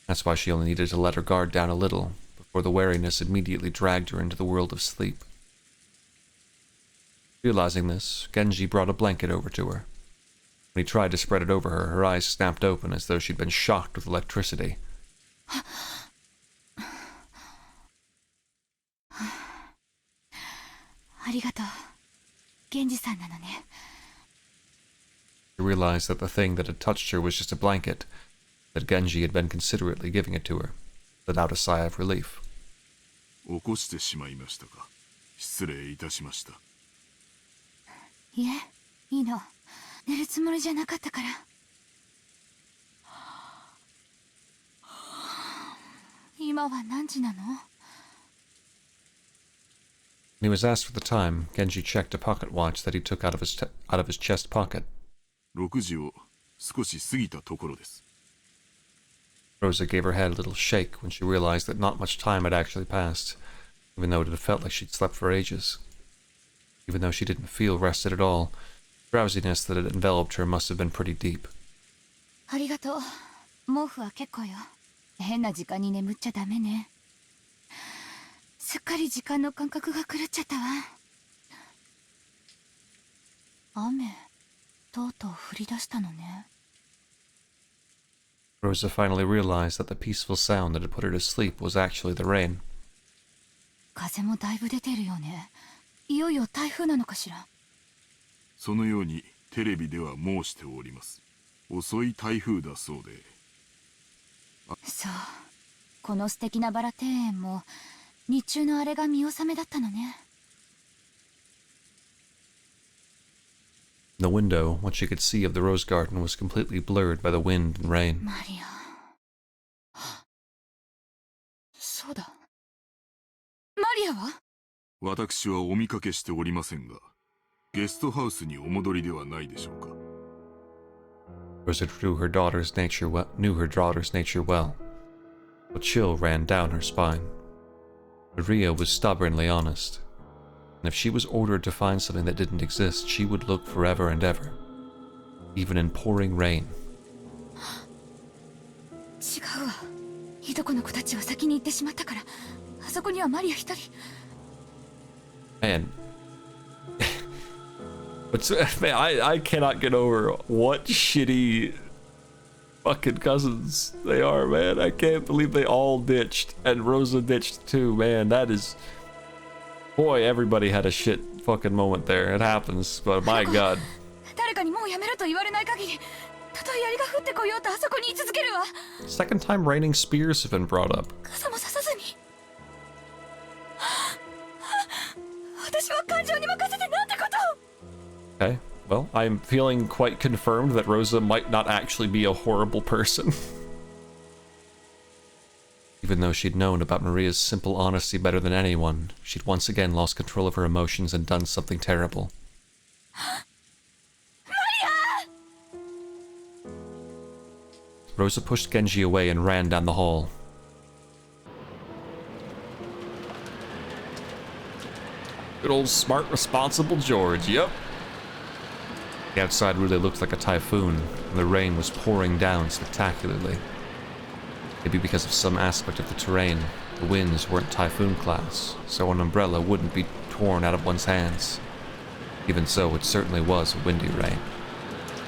That's why she only needed to let her guard down a little, before the wariness immediately dragged her into the world of sleep. Realizing this, Genji brought a blanket over to her. When he tried to spread it over her, her eyes snapped open as though she'd been shocked with electricity. ありがとう。源氏さんなのね。 She realized that the thing that had touched her was just a blanket, that Genji had been considerately giving it to her, let out a sigh of relief. 起こしてしまいましたか。失礼いたしました。いえ、いいの。寝るつもりじゃなかったから。今は何時なの？ When he was asked for the time, Genji checked a pocket watch that he took out of his chest pocket. 6時を少し過ぎたところです。 Rosa gave her head a little shake when she realized that not much time had actually passed, even though it had felt like she'd slept for ages. Even though she didn't feel rested at all, the drowsiness that had enveloped her must have been pretty deep. ありがとう。毛布は結構よ。変な時間に眠っちゃダメね。すっかり時間の感覚が狂っちゃったわ。雨、とうとう降り出したのね。Rosa finally realized that the peaceful sound that had put her to sleep was actually the rain. 風もだいぶ出てるよね。いよいよ台風なのかしら。そのようにテレビでは申しております。遅い台風だそうで。そう。この素敵なバラ庭園も日中のあれが見納めだったのね。The window, what she could see of the rose garden, was completely blurred by the wind and rain. マリア。そうだ。マリアは？私はお見かけしておりませんが、ゲストハウスにお戻りではないでしょうか。Rosa knew her daughter's nature well. A chill ran down her spine. Maria was stubbornly honest. And if she was ordered to find something that didn't exist, she would look forever and ever. Even in pouring rain. 違うわ。いとこの子たちは先に行ってしまったから、あそこにはマリア一人。Man. Man, I cannot get over what shitty fucking cousins they are, man. I can't believe they all ditched, and Rosa ditched too, man. That is... Boy, everybody had a shit fucking moment there. It happens, but my god. 誰かにもうやめろと言われない限り、たとえ槍が降ってこようとあそこに居続けるわ。Second time raining spears have been brought up. 傘もささずに。私は感情に任せてなんてことを。 Okay, well, I'm feeling quite confirmed that Rosa might not actually be a horrible person. Even though she'd known about Maria's simple honesty better than anyone, she'd once again lost control of her emotions and done something terrible. Rosa pushed Genji away and ran down the hall. Good old smart, responsible George, yep. The outside really looked like a typhoon, and the rain was pouring down spectacularly. Maybe because of some aspect of the terrain, the winds weren't typhoon class, so an umbrella wouldn't be torn out of one's hands. Even so, it certainly was a windy rain.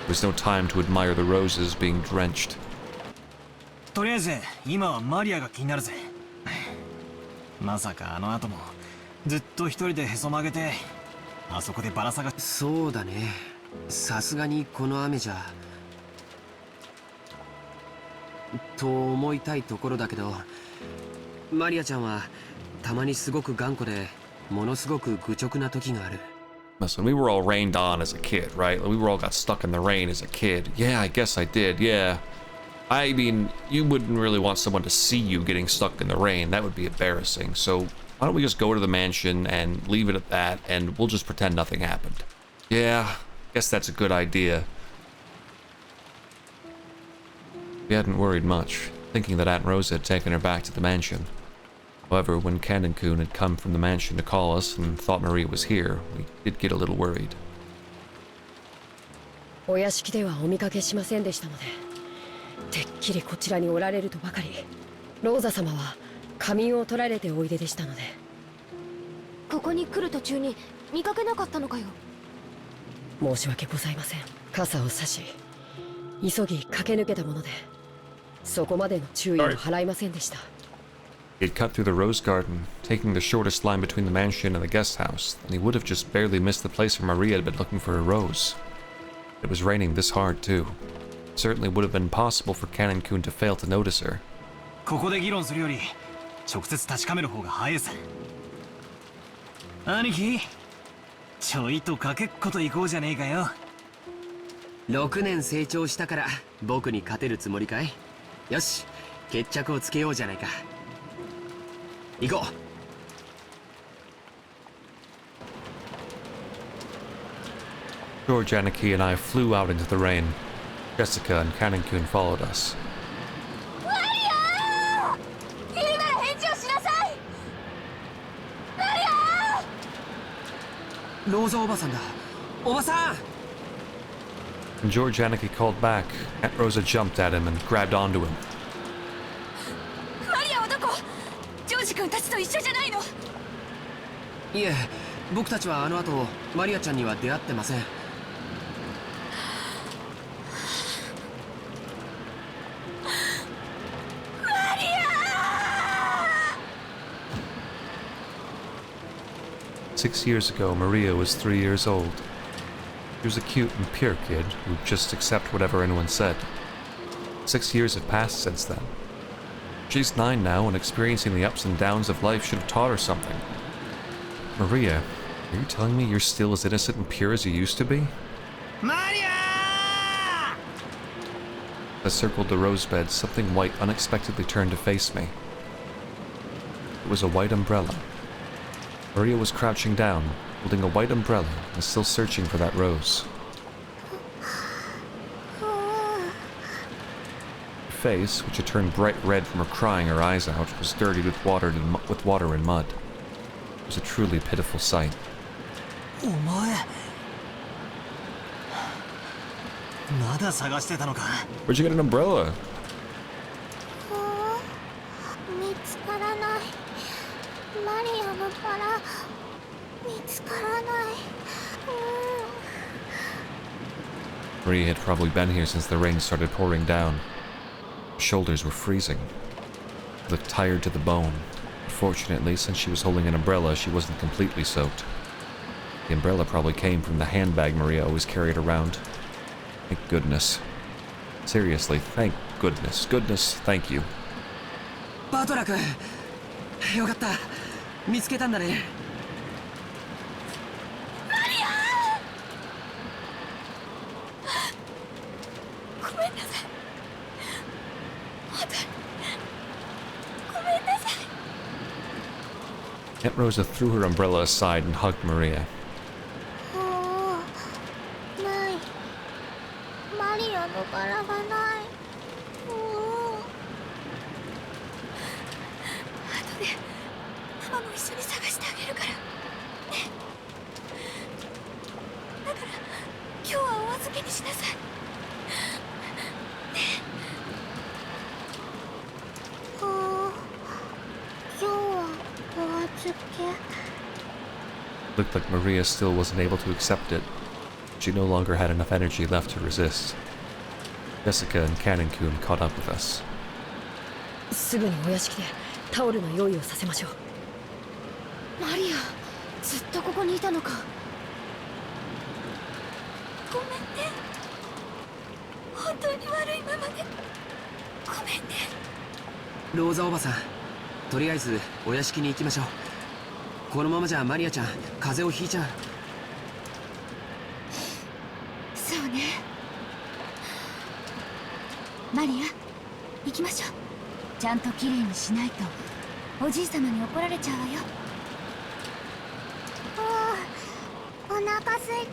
There was no time to admire the roses being drenched. とりあえず今はマリアが気になるぜ。まさかあの後もずっと一人でへそ曲げてあそこでバラ探し。そうだね。さすがにこの雨じゃ。と思いたいところだけど、マリアちゃんはたまにすごく頑固でものすごく愚直な時がある。Listen, we were all rained on as a kid, right? We were all got stuck in the rain as a kid. Yeah, I guess I did, yeah. I mean, you wouldn't really want someone to see you getting stuck in the rain. That would be embarrassing. So why don't we just go to the mansion and leave it at that, and we'll just pretend nothing happened. Yeah, guess that's a good idea. We hadn't worried much, thinking that Aunt Rosa had taken her back to the mansion. However, when Cannon-kun had come from the mansion to call us and thought Maria was here, we did get a little worried. お屋敷ではお見かけしませんでしたので、てっきりこちらにおられるとばかり。ローザ様は仮眠を取られておいででしたので。ここに来る途中に見かけなかったのかよ。申し訳ございません。傘を差し急ぎ駆け抜けたもので、そこまでの注意を払いませんでした。He had cut through the rose garden, taking the shortest line between the mansion and the guest house, and he would have just barely missed the place where Maria had been looking for a rose. It was raining this hard, too. It certainly would have been possible for Cannon-kun to fail to notice her. ここで議論するより直接確かめる方が早いさ。兄貴、ちょいとかけっこと行こうじゃねえかよ。6年成長したから僕に勝てるつもりかい？よし、決着をつけようじゃないか。行こう。George, Aniki, and I flew out into the rain. Jessica and Kanin-kun followed us. マリアー！いるなら返事をしなさい！マリアー！ローザおばさんだ。おばさん！ When George Aniki called back, Aunt Rosa jumped at him and grabbed onto him. マリアはどこ？ジョージ君たちと一緒じゃないの？いえ、僕たちはあの後マリアちゃんには出会ってません。6 years ago, Maria was 3 years old. She was a cute and pure kid who'd just accept whatever anyone said. 6 years have passed since then. She's 9 now, and experiencing the ups and downs of life should have taught her something. Maria, are you telling me you're still as innocent and pure as you used to be? Maria! As I circled the rose bed, something white unexpectedly turned to face me. It was a white umbrella. Maria was crouching down, holding a white umbrella and still searching for that rose. Her face, which had turned bright red from her crying her eyes out, was dirtied with water and mud. It was a truly pitiful sight. お前まだ探してたのか。 Where'd you get an umbrella? 見つからない。マリアのバラ見つからない。Maria had probably been here since the rain started pouring down. Her shoulders were freezing. She looked tired to the bone. Fortunately, since she was holding an umbrella, she wasn't completely soaked. The umbrella probably came from the handbag Maria always carried around. Thank goodness. Seriously, thank goodness. Goodness, thank you. バトラ君、よかった。見つけたんだね。マリアー！ごめんなさい。本当にごめんなさい。 Aunt Rosa threw her umbrella aside and hugged Maria. ない。マリアのバラがない。後でママも一緒に探してあげるからね。だから今日はお預けにしなさい。ね。今日はお預け。 Looked like Maria still wasn't able to accept it. She no longer had enough energy left to resist. Jessica and Kanin-kun caught up with us. すぐにお屋敷でタオルの用意をさせましょう。マリアずっとここにいたのか。ごめんね。本当に悪いままでごめんね。ローザおばさん、とりあえずお屋敷に行きましょう。このままじゃマリアちゃん風邪をひいちゃう。そうね。マリア行きましょう。ちゃんときれいにしないとおじい様に怒られちゃうわよ。お腹すい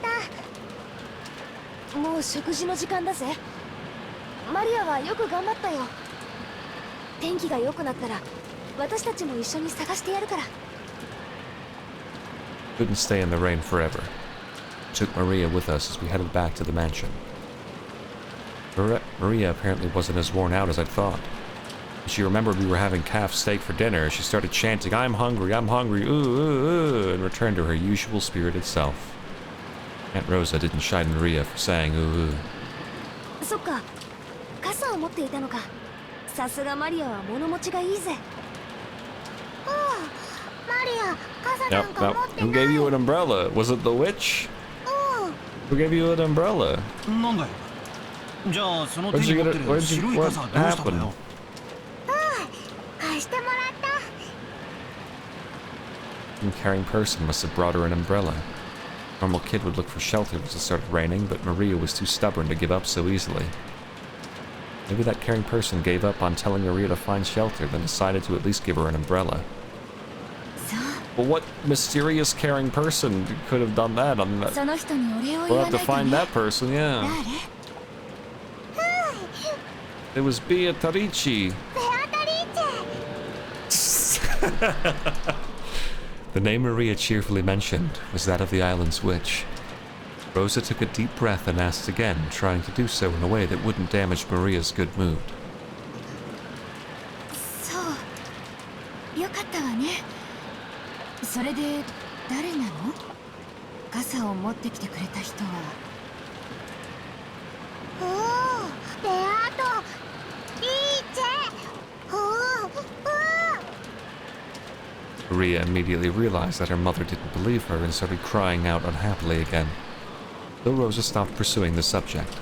た。もう食事の時間だぜ。マリアはよく頑張ったよ。天気が良くなったら私たちも一緒に探してやるから。 Couldn't stay in the rain forever. Took Maria with us as we headed back to the mansion. Maria apparently wasn't as worn out as I'd thought. When she remembered we were having calf steak for dinner, she started chanting, I'm hungry, ooh, ooh, ooh, and returned to her usual spirited self. Aunt Rosa didn't chide Maria for saying ooh, ooh. そっか、傘を持っていたのか。さすがマリアは物持ちがいいぜ。マリア、傘なん Yep, か yep. 持ってな Who い。 gave you an umbrella? Was it the witch? Who gave you an umbrella? なんだよ。じゃあその手 Where'd に you 持 get って it? る Where'd 白 you, い what 傘はどうしたんだ happened? よ。貸してもらった。 Some caring person must have brought her an umbrella. Normal kid would look for shelter as it started raining, but Maria was too stubborn to give up so easily. Maybe that caring person gave up on telling Maria to find shelter, then decided to at least give her an umbrella. But what mysterious caring person could have done that? I'm not... We'll have to find that person, yeah. It was Beatrice. The name Maria cheerfully mentioned was that of the island's witch. Rosa took a deep breath and asked again, trying to do so in a way that wouldn't damage Maria's good mood. そう。よかったわね。それで誰なの？傘を持ってきてくれた人は。おお、ベアート、リーチェ、おお、Maria immediately realized that her mother didn't believe her and started crying out unhappily again. Though Rosa stopped pursuing the subject,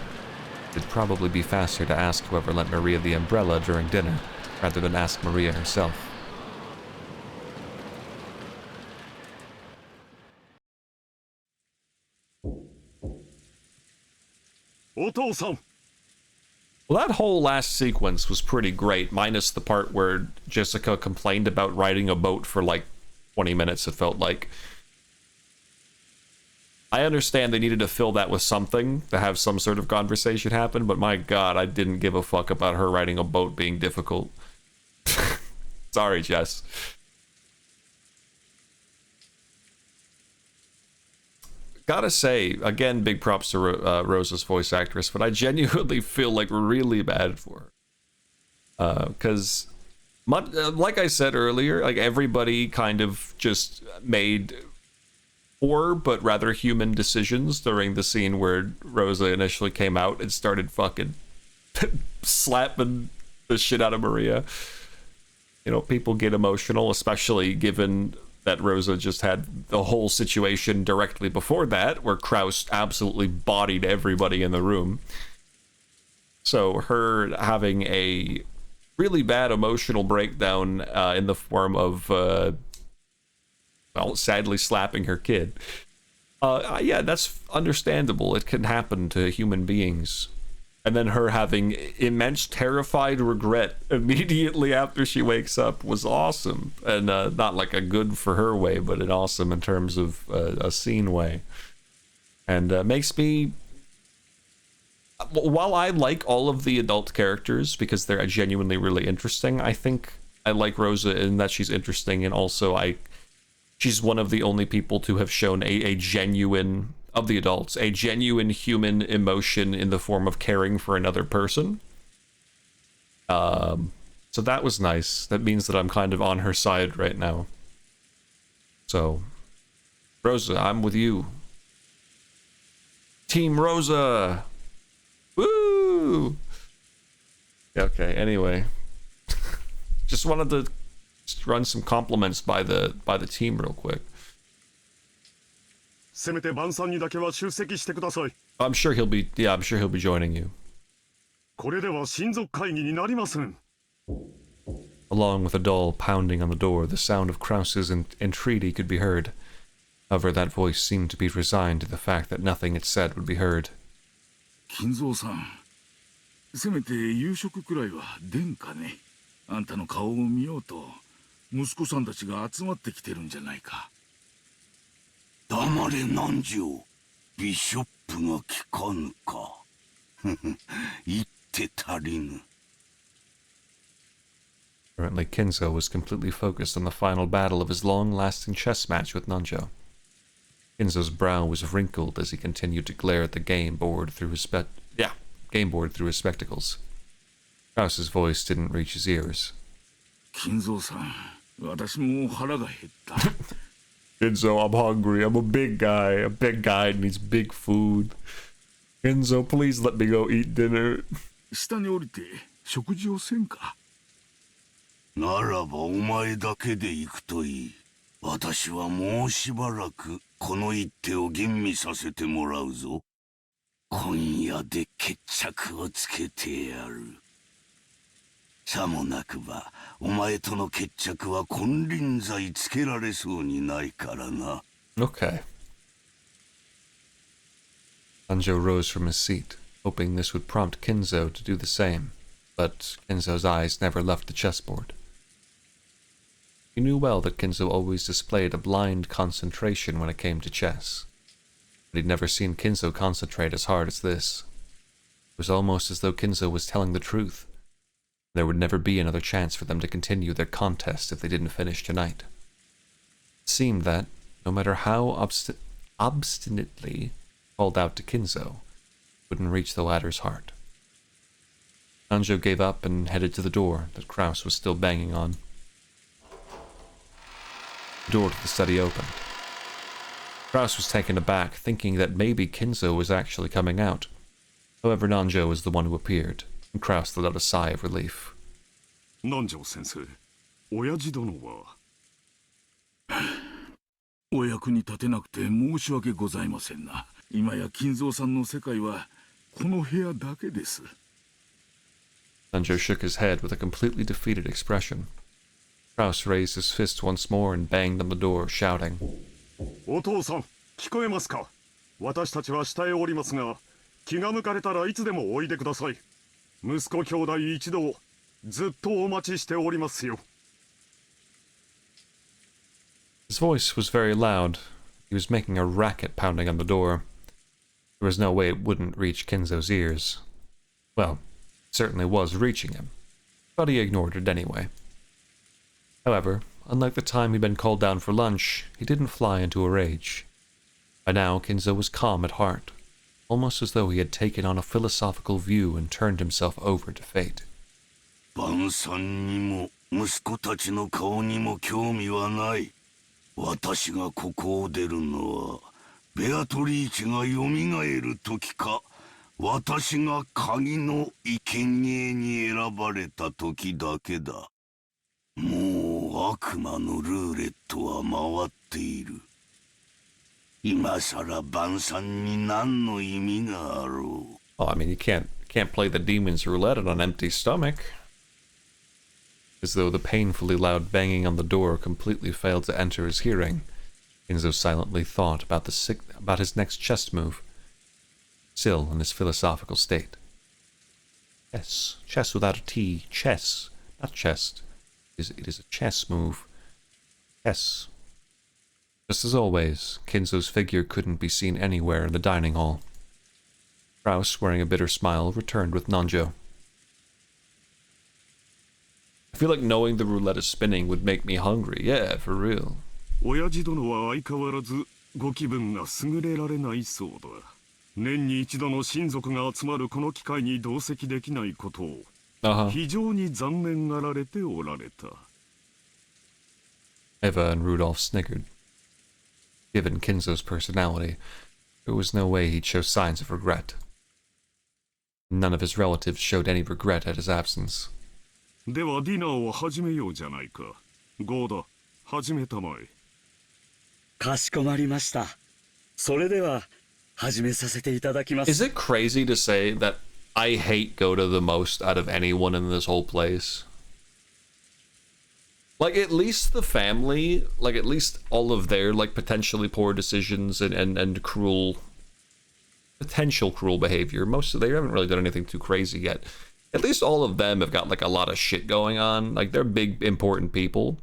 it'd probably be faster to ask whoever lent Maria the umbrella during dinner, rather than ask Maria herself. Well, that whole last sequence was pretty great, minus the part where Jessica complained about riding a boat for like 20 minutes, it felt like. I understand they needed to fill that with something, to have some sort of conversation happen, but my god, I didn't give a fuck about her riding a boat being difficult. Sorry, Jess. Gotta say, again, big props to Rosa's voice actress, but I genuinely feel like really bad for her. Because, like I said earlier, like everybody kind of just made poor but rather human decisions during the scene where Rosa initially came out and started fucking slapping the shit out of Maria. You know, people get emotional, especially given that Rosa just had the whole situation directly before that, where Kraus absolutely bodied everybody in the room. So her having a really bad emotional breakdown in the form of, well, sadly slapping her kid. Yeah, that's understandable. It can happen to human beings. And then her having immense terrified regret immediately after she wakes up was awesome. And not like a good for her way, but an awesome in terms of a scene way. And makes me... While I like all of the adult characters because they're genuinely really interesting, I think I like Rosa in that she's interesting, and also she's one of the only people to have shown a genuine... of the adults, a genuine human emotion in the form of caring for another person. So that was nice. That means that I'm kind of on her side right now. So, Rosa, I'm with you. Team Rosa! Woo! Okay, anyway. Just wanted to run some compliments by the team real quick. I'm sure he'll be joining you. Along with a dull pounding on the door, the sound of Kraus's entreaty could be heard. However, that voice seemed to be resigned to the fact that nothing it said would be heard. 金蔵さん、せめて夕食くらいは出んかね。あんたの顔を見ようと、息子さんたちが集まってきてるんじゃないか。黙れ南條、ビショップが聞かぬか。言って足りぬ。Currently, Kinzo was completely focused on the final battle of his long-lasting chess match with Nanjo. Kinzo's brow was wrinkled as he continued to glare at the game board through his spectacles. Kraus's voice didn't reach his ears. 金蔵さん、私も腹が減った。Kinzo, I'm hungry. I'm a big guy. A big guy needs big food. Kinzo, please let me go eat dinner. 下に降りて食事をせんか。ならばお前だけで行くといい。私はもうしばらくこの一手を吟味させてもらうぞ。今夜で決着をつけてやる。さもなくば、お前との決着は金輪際つけられそうにないからな。Okay. Nanjo rose from his seat, hoping this would prompt Kinzo to do the same, but Kinzo's eyes never left the chessboard. He knew well that Kinzo always displayed a blind concentration when it came to chess, but he'd never seen Kinzo concentrate as hard as this. It was almost as though Kinzo was telling the truth. There would never be another chance for them to continue their contest if they didn't finish tonight. It seemed that, no matter how obstinately called out to Kinzo, wouldn't reach the latter's heart. Nanjo gave up and headed to the door that Kraus was still banging on. The door to the study opened. Kraus was taken aback, thinking that maybe Kinzo was actually coming out. However, Nanjo was the one who appeared, and Kraus let out a sigh of relief. Nanjo-sensei, 親父殿はお役に立てなくて申し訳ございませんな。今や金蔵さんの世界はこの部屋だけです。Nanjo shook his head with a completely defeated expression. Kraus raised his fist once more and banged on the door, shouting, お父さん、聞こえますか？私たちは下へおりますが、気が向かれたらいつでもおいでください。息子兄弟一同、ずっとお待ちしておりますよ。His voice was very loud. He was making a racket pounding on the door. There was no way it wouldn't reach Kinzo's ears. Well, it certainly was reaching him, but he ignored it anyway. However, unlike the time he'd been called down for lunch, he didn't fly into a rage. By now, Kinzo was calm at heart, almost as though he had taken on a philosophical view and turned himself over to fate. 晩餐にも息子たちの顔にも興味はない。私がここを出るのはベアトリーチがよみがえる時か、私が鍵の生贄に選ばれた時だけだ。もう悪魔のルーレットは回っている。今さら晩餐に何の意味があろう。 Well, I mean, you can't play the demon's roulette on an empty stomach. As though the painfully loud banging on the door completely failed to enter his hearing, Kinzo silently thought about his next chess move, still in his philosophical state. Chess. Chess without a T. Chess. Not chest. It is a chess move. Chess. Just as always, Kinzo's figure couldn't be seen anywhere in the dining hall. Kraus, wearing a bitter smile, returned with Nanjo. I feel like knowing the roulette is spinning would make me hungry. Yeah, for real. 親父殿は相変わらずご気分が優れられないそうだ。年に一度の親族が集まるこの機会に同席できないことを非常に残念がられておられた。Eva and Rudolph sniggered. Given Kinzo's personality, there was no way he'd show signs of regret. None of his relatives showed any regret at his absence. ではディナーを始めようじゃないか。ゴーダ、始めたまえ。かしこまりました。それでは始めさせていただきます。 Is it crazy to say that I hate Goda the most out of anyone in this whole place? Like, at least the family, like, at least all of their, like, potentially poor decisions and cruel, potential cruel behavior, most of they haven't really done anything too crazy yet. At least all of them have got, like, a lot of shit going on. Like, they're big, important people.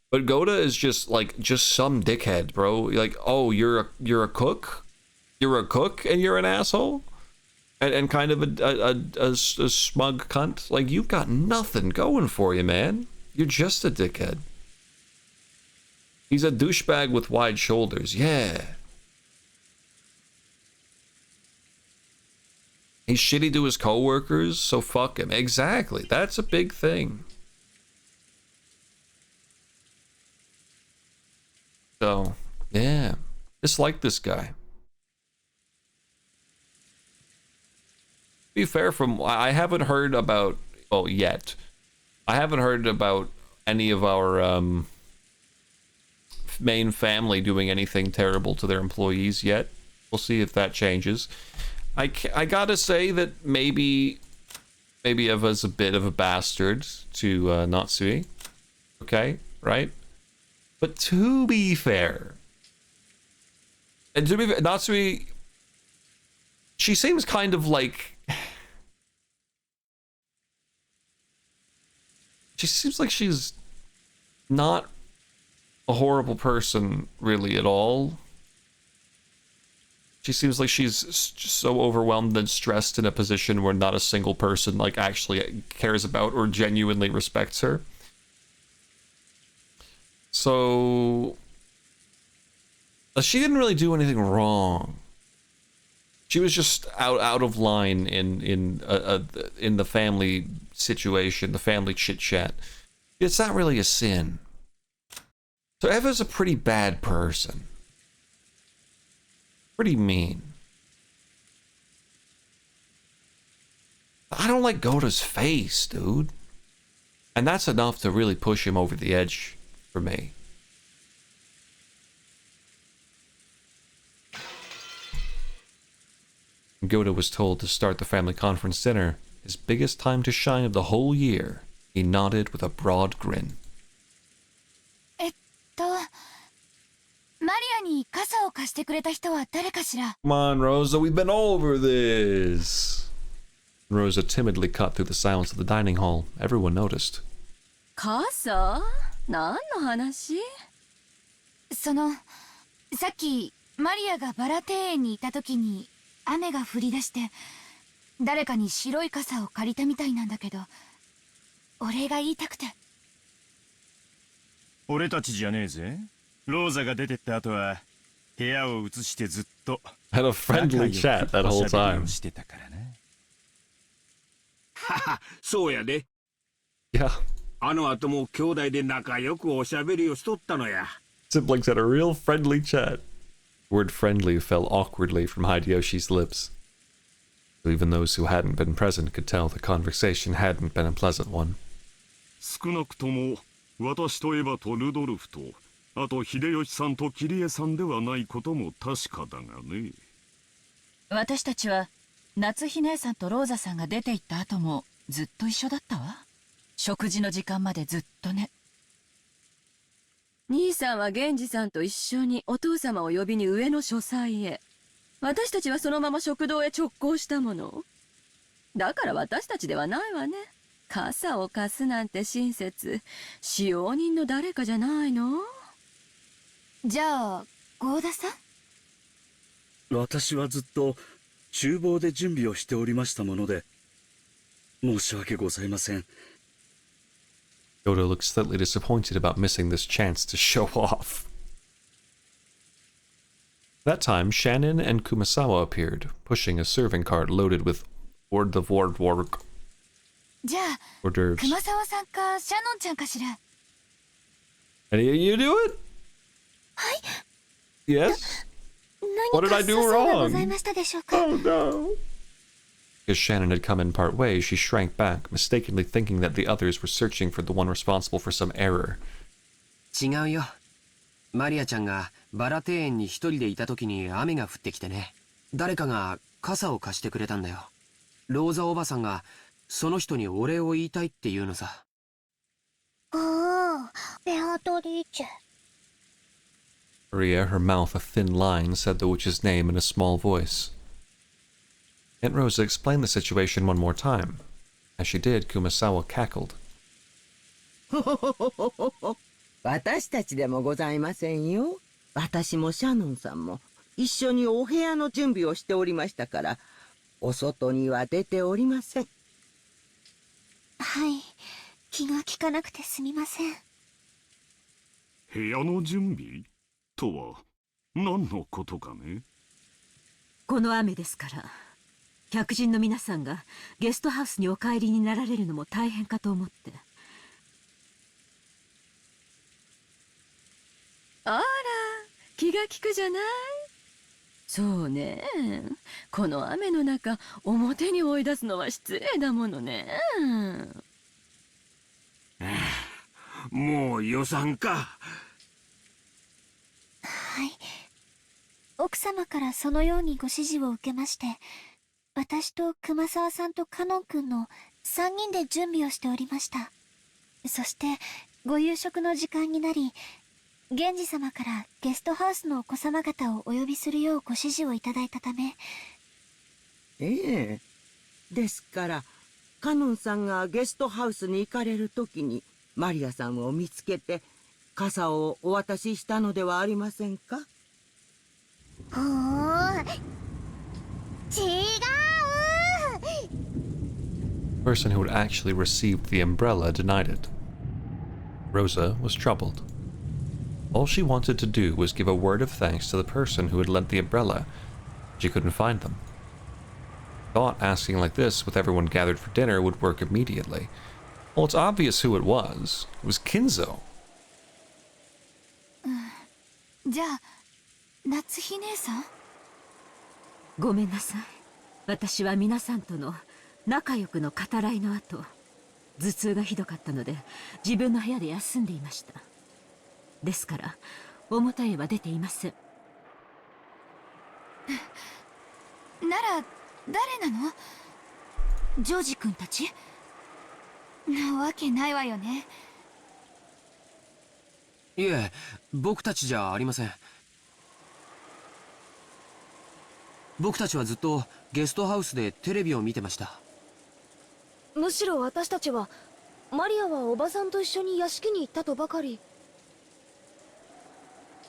But Goda is just, like, just some dickhead, bro. Like, oh, you're a cook? You're a cook and you're an asshole? And kind of a smug cunt? Like, you've got nothing going for you, man. You're just a dickhead. He's a douchebag with wide shoulders, yeah. He's shitty to his coworkers, so fuck him. Exactly, that's a big thing. So, yeah, just like this guy. To be fair, I haven't heard about, well, yet. I haven't heard about any of our main family doing anything terrible to their employees yet. We'll see if that changes. I gotta say that maybe Eva's a bit of a bastard to Natsui. Okay, right? But to be fair, Natsui, she seems kind of like, she seems like she's not a horrible person, really, at all. She seems like she's just so overwhelmed and stressed in a position where not a single person, like, actually cares about or genuinely respects her. So... she didn't really do anything wrong. She was just out of line in the family situation, the family chit-chat. It's not really a sin. So Eva's a pretty bad person. Pretty mean. I don't like Gota's face, dude. And that's enough to really push him over the edge for me. When Gota was told to start the family conference dinner, his biggest time to shine of the whole year, he nodded with a broad grin. マリアに傘を貸してくれた人は誰かしら? Come on, Rosa, we've been over this. Rosa timidly cut through the silence of the dining hall. Everyone noticed. 傘? 何の話? さっきマリアがバラ庭園にいた時に雨が降り出して誰かに白い傘を借りたみたいなんだけど、お礼が言いたくて。俺たちじゃねえぜ。ローザが出てった後は部屋を移してずっと Had a friendly chat that whole time. してたからな。はは、そうやで。Yeah. あの後も兄弟で仲良くおしゃべりをしとったのや。Siblings had a real friendly chat. The word friendly fell awkwardly from Hideyoshi's lips. So even those who hadn't been present could tell the conversation hadn't been a pleasant one. 少なくとも私とエヴァとルドルフと、あと秀吉さんとキリエさんではないことも確かだがね。私たちは夏日姉さんとローザさんが出て行った後もずっと一緒だったわ。食事の時間までずっとね。兄さんは源氏さんと一緒にお父様を呼びに上の書斎へ。私たちはそのまま食堂へ直行したもの。だから私たちではないわね。傘を貸すなんて親切、使用人の誰かじゃないの？じゃあ郷田さん？私はずっと厨房で準備をしておりましたもので、申し訳ございません。Yoda looked slightly disappointed about missing this chance to show off. That time, Shannon and Kumasawa appeared, pushing a serving cart loaded with hors d'oeuvres. じゃあ、熊沢さんかシャノンちゃんかしら。Any of you do it? はい。Yes? What did I do wrong? Oh no. As Shannon had come in part way, she shrank back, mistakenly thinking that the others were searching for the one responsible for some error. 違うよ。マリアちゃんがバラ庭園に一人でいた時に雨が降ってきてね。誰かが傘を貸してくれたんだよ。ローザおばさんがその人にお礼を言いたいって言うのさ。ああ、ベアトリーチェ。Maria, her mouth a thin line, said the witch's name in a small voice. Aunt Rosa explained the situation one more time. As she did, Kumasawa cackled. 私たちでもございませんよ。私もシャノンさんも一緒にお部屋の準備をしておりましたから、お外には出ておりません。はい、気が利かなくてすみません。部屋の準備とは何のことかね。この雨ですから、客人の皆さんがゲストハウスにお帰りになられるのも大変かと思って。あら、気が利くじゃない。そうね。この雨の中、表に追い出すのは失礼だものね。もう予算か。はい。奥様からそのようにご指示を受けまして、私と熊沢さんとカノン君の3人で準備をしておりました。そしてご夕食の時間になり、源氏様からゲストハウスのお子様方をお呼びするようご指示をいただいたため。ええ。ですからカノンさんがゲストハウスに行かれる時にマリアさんを見つけて、傘をお渡ししたのではありませんか？ほー、違う。 The person who had actually received the umbrella denied it. Rosa was troubled. All she wanted to do was give a word of thanks to the person who had lent the umbrella. She couldn't find them. Thought asking like this with everyone gathered for dinner would work immediately. Well, it's obvious who it was. It was Kinzo. じゃあ夏日姉さん。ごめんなさい。私は皆さんとの仲良くの語らいの後、頭痛がひどかったので自分の部屋で休んでいました。ですから表へは出ていません。なら誰なの？ジョージ君たち？なわけないわよね。いえ、僕たちじゃありません。僕たちはずっとゲストハウスでテレビを見てました。むしろ私たちは、マリアはおばさんと一緒に屋敷に行ったとばかり。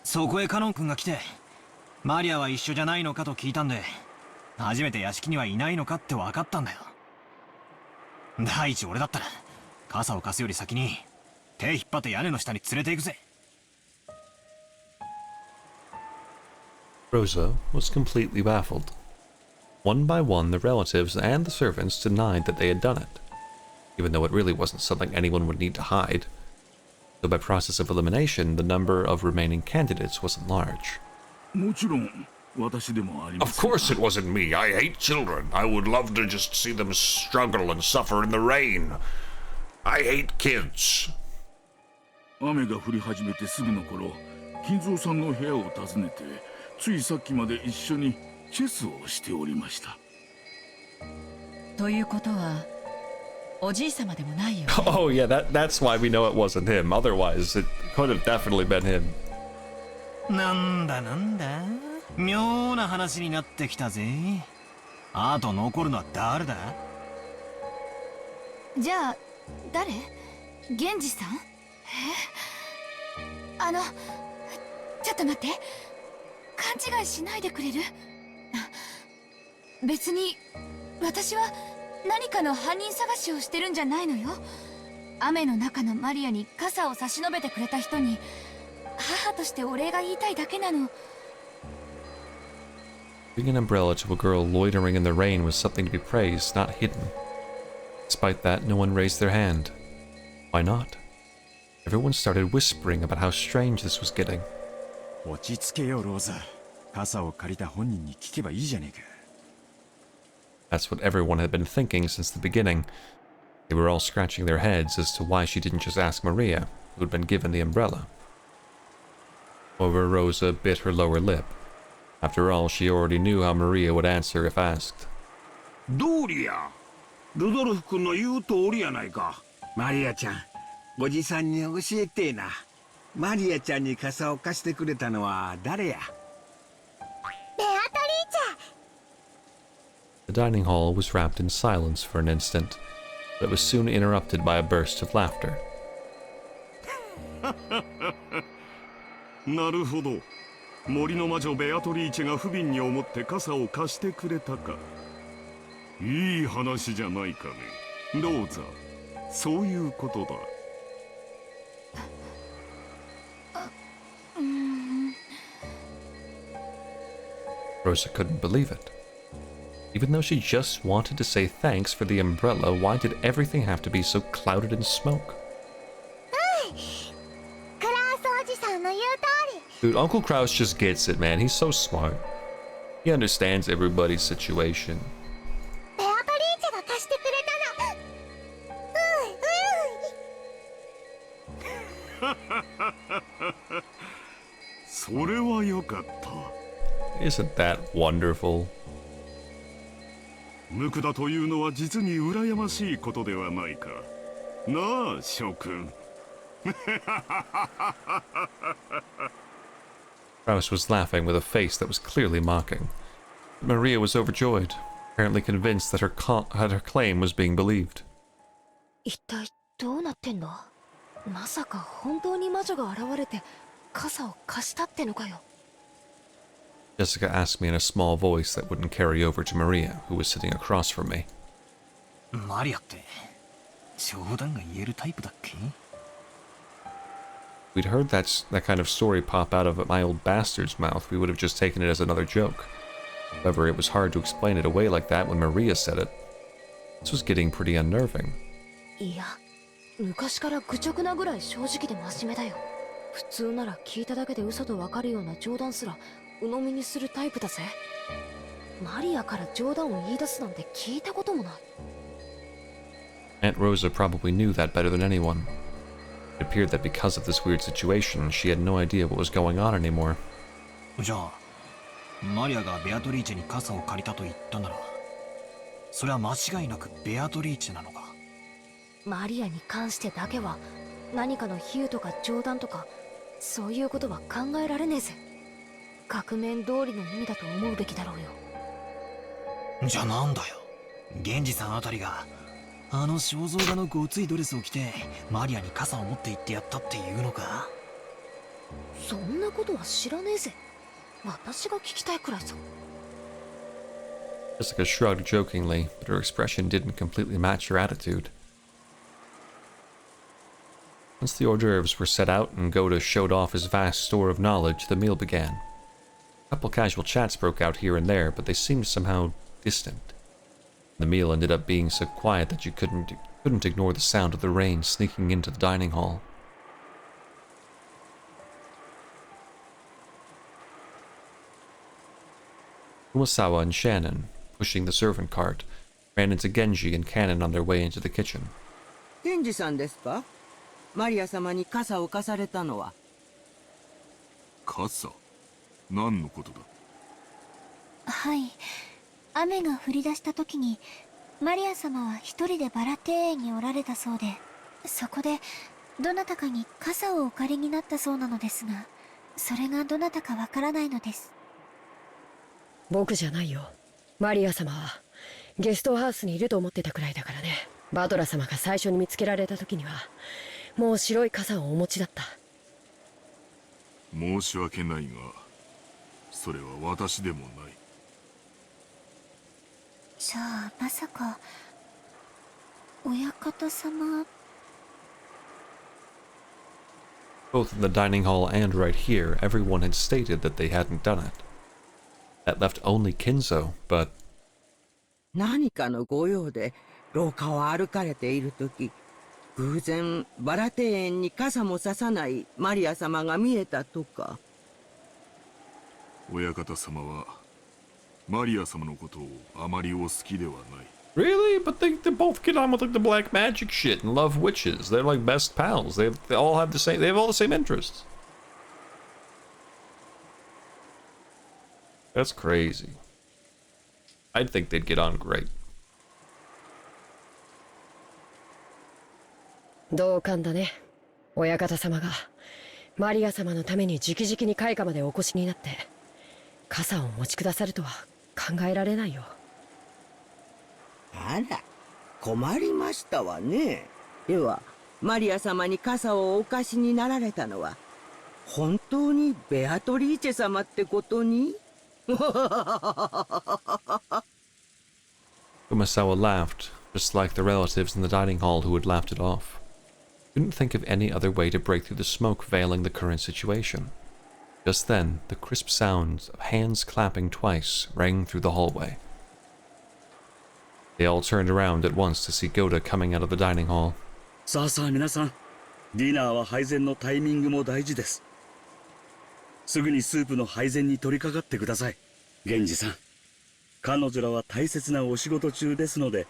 そこへカノン君が来て、マリアは一緒じゃないのかと聞いたんで、初めて屋敷にはいないのかって分かったんだよ。第一俺だったら傘を貸すより先に手引っ張って屋根の下に連れて行くぜ。 Rosa was completely baffled. One by one, the relatives and the servants denied that they had done it, even though it really wasn't something anyone would need to hide. So by process of elimination, the number of remaining candidates wasn't large. もちろん私でもありま Of せん。 course it wasn't me. I hate children. I would love to just see them struggle and suffer in the rain. I hate kids. 雨が降り始めてすぐの頃、金蔵さんの部屋を訪ねて、ついさっきまで一緒にチェスをしておりました。ということはおじい様でもないよね。Oh yeah, that's why we know it wasn't him. Otherwise, it could have definitely been him. なんだなんだ、妙な話になってきたぜ。あと残るのは誰だ？じゃあ誰？源氏さん？ちょっと待って。勘違いしないでくれる？別に私は何かの犯人探しをしてるんじゃないのよ。雨の中のマリアに傘を差し伸べてくれた人に母としてお礼が言いたいだけなの。 Giving an umbrella to a girl loitering in the rain was something to be praised, not hidden. Despite that, no one raised their hand. Why not? Everyone started whispering about how strange this was getting. 落ち着けよローザ。傘を借りた本人に聞けばいいじゃねえか。 That's what everyone had been thinking since the beginning. They were all scratching their heads as to why she didn't just ask Maria, who had been given the umbrella. However, Rosa bit her lower lip. After all, she already knew how Maria would answer if asked. どうりや。ルドルフ君の言う通りやないか。マリアちゃん、おじさんに教えてえな。マリアちゃんに傘を貸してくれたのは誰や？ ベアトリーチェ。 The dining hall was wrapped in silence for an instant, but it was soon interrupted by a burst of laughter. なるほど。森の魔女ベアトリーチェが不憫に思って傘を貸してくれたか。いい話じゃないかね。ローザ、そういうことだ。Rosa couldn't believe it. Even though she just wanted to say thanks for the umbrella, why did everything have to be so clouded in smoke? クラウスおじさんの言う通り。 Dude, Uncle Kraus just gets it, man. He's so smart. He understands everybody's situation. ベアトリーチェが貸してくれたの。それはよかった。 Isn't that wonderful? 無垢だというのは実に羨ましいことではないか。なあ、諸君。Kraus was laughing with a face that was clearly mocking. Maria was overjoyed, apparently convinced that her claim was being believed. 一体どうなってんの？まさか本当に魔女が現れて傘を貸したってのかよ。 Jessica asked me in a small voice that wouldn't carry over to Maria, who was sitting across from me. マリアって冗談が言えるタイプだっけ？ We'd heard that kind of story pop out of my old bastard's mouth, we would have just taken it as another joke. However, it was hard to explain it away like that when Maria said it. This was getting pretty unnerving. いや、昔から愚直なぐらい正直で真面目だよ。普通なら聞いただけで嘘とわかるような冗談すら鵜呑みにするタイプだぜ。マリアから冗談を言い出すなんて聞いたこともない。 Aunt Rosa probably knew that better than anyone. It appeared that because of this weird situation, she had no idea what was going on anymore. じゃあマリアがベアトリーチェに傘を借りたと言ったなら、それは間違いなくベアトリーチェなのか？マリアに関してだけは何かの比喩とか冗談とかそういうことは考えられねえぜ。額面通りの意味だと思うべきだろうよ。じゃあなんだよ、源氏さんあたりがあの肖像画のごついドレスを着てマリアに傘を持って行ってやったっていうのか？そんなことは知らねえぜ。私が聞きたいくらいさ。 Jessica shrugged jokingly, but her expression didn't completely match her attitude. Once the hors d'oeuvres were set out and Goda showed off his vast store of knowledge, the meal began. A couple casual chats broke out here and there, but they seemed somehow distant. The meal ended up being so quiet that you couldn't ignore the sound of the rain sneaking into the dining hall. Umasawa and Shannon, pushing the servant cart, ran into Genji and Cannon on their way into the kitchen. ケンジさんですか？マリア様に傘を貸されたのは。傘？何のことだ？はい。雨が降り出した時に、マリア様は一人でバラ庭園におられたそうで、そこでどなたかに傘をお借りになったそうなのですが、それがどなたかわからないのです。僕じゃないよ。マリア様はゲストハウスにいると思ってたくらいだからね。バトラ様が最初に見つけられた時にはもう白い傘をお持ちだった。申し訳ないが、それは私でもない。じゃあまさか親方様。 Both in the dining hall and right here, everyone had stated that they hadn't done it. That left only Kinzo, but... 何かのご用で廊下を歩かれているとき、偶然バラ庭園に傘もささないマリア様が見えたとか。親方様はマリア様のことをあまりお好きではない。 Really? But they both get on with like the black magic shit and love witches. They're like best pals. They all have the same. They have all the same interests. That's crazy. I'd think they'd get on great. 同感だね。親方様がマリア様のために直々に開花までお越しになって傘をお持ちくださるとは考えられないよ。あら、困りましたわね。ではマリア様に傘をお貸しになられたのは本当にベアトリーチェ様ってことに。Umasawa laughed, just like the relatives in the dining hall who had laughed it off. Couldn't think of any other way to break through the smoke veiling the current situation. Just then, the crisp sounds of hands clapping twice rang through the hallway. They all turned around at once to see Goda coming out of the dining hall. さあさあ皆さん、ディナーは配膳のタイミングも大事です。すぐにスープの配膳に取り掛かってください。源氏さん、彼女らは大切なお仕事中ですので、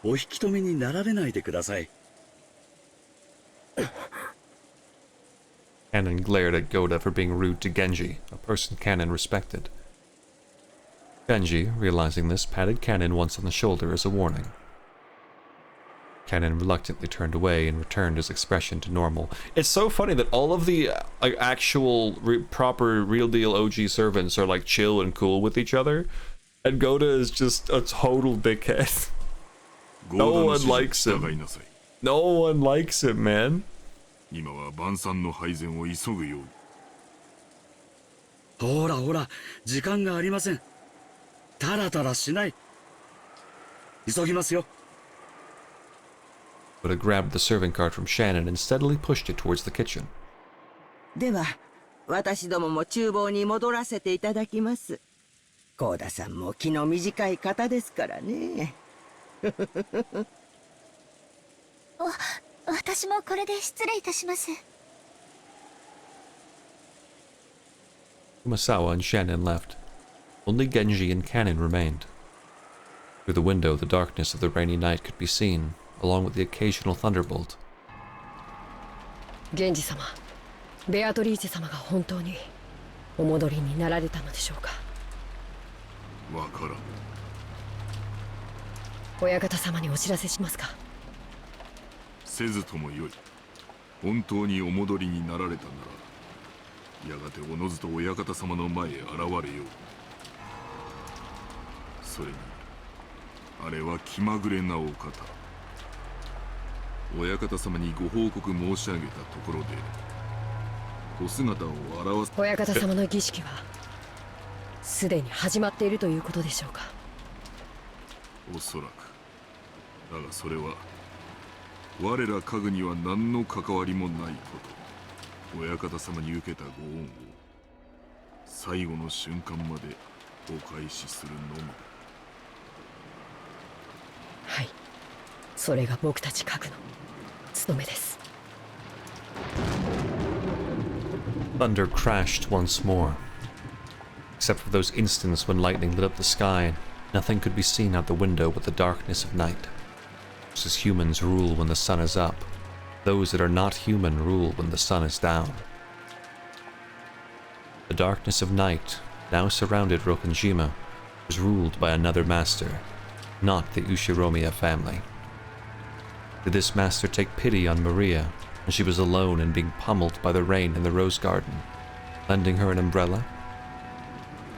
お引き止めになられないでください。Cannon glared at Goda for being rude to Genji, a person Cannon respected. Genji, realizing this, patted Cannon once on the shoulder as a warning. Cannon reluctantly turned away and returned his expression to normal. It's so funny that all of the actual proper real deal OG servants are like chill and cool with each other, and Goda is just a total dickhead. No one likes him. No one likes him, man. 今は晩餐の配膳を急ぐように。ほらほら、時間がありません。タラタラしない。急ぎますよ。But had grabbed the serving cart from Shannon and steadily pushed it towards the kitchen. では私どもも厨房に戻らせていただきます。幸田さんも気の短い方ですからね。私もこれで失礼いたします。Kumasawa and Shannon left. Only Genji and Cannon remained. Through the window, the darkness of the rainy night could be seen, along with the occasional thunderbolt. 源氏様、ベアトリーチェ様が本当にお戻りになられたのでしょうか。わからん。親方様にお知らせしますか。せずともよい。本当にお戻りになられたなら、やがておのずと親方様の前へ現れよう。それにあれは気まぐれなお方。親方様にご報告申し上げたところでお姿を現す。親方様の儀式はすでに始まっているということでしょうか。おそらく。だがそれは我ら家具には何の関わりもないこと。親方様に受けたご恩を最後の瞬間までお返しするのみだ。はい、それが僕たち家具の務めです。Thunder crashed once more. Except for those instants when lightning lit up the sky, nothing could be seen out the window but the darkness of night. Just as humans rule when the sun is up, those that are not human rule when the sun is down. The darkness of night now surrounded Rokkenjima was ruled by another master, not the Ushiromiya family. Did this master take pity on Maria when she was alone and being pummeled by the rain in the rose garden, lending her an umbrella?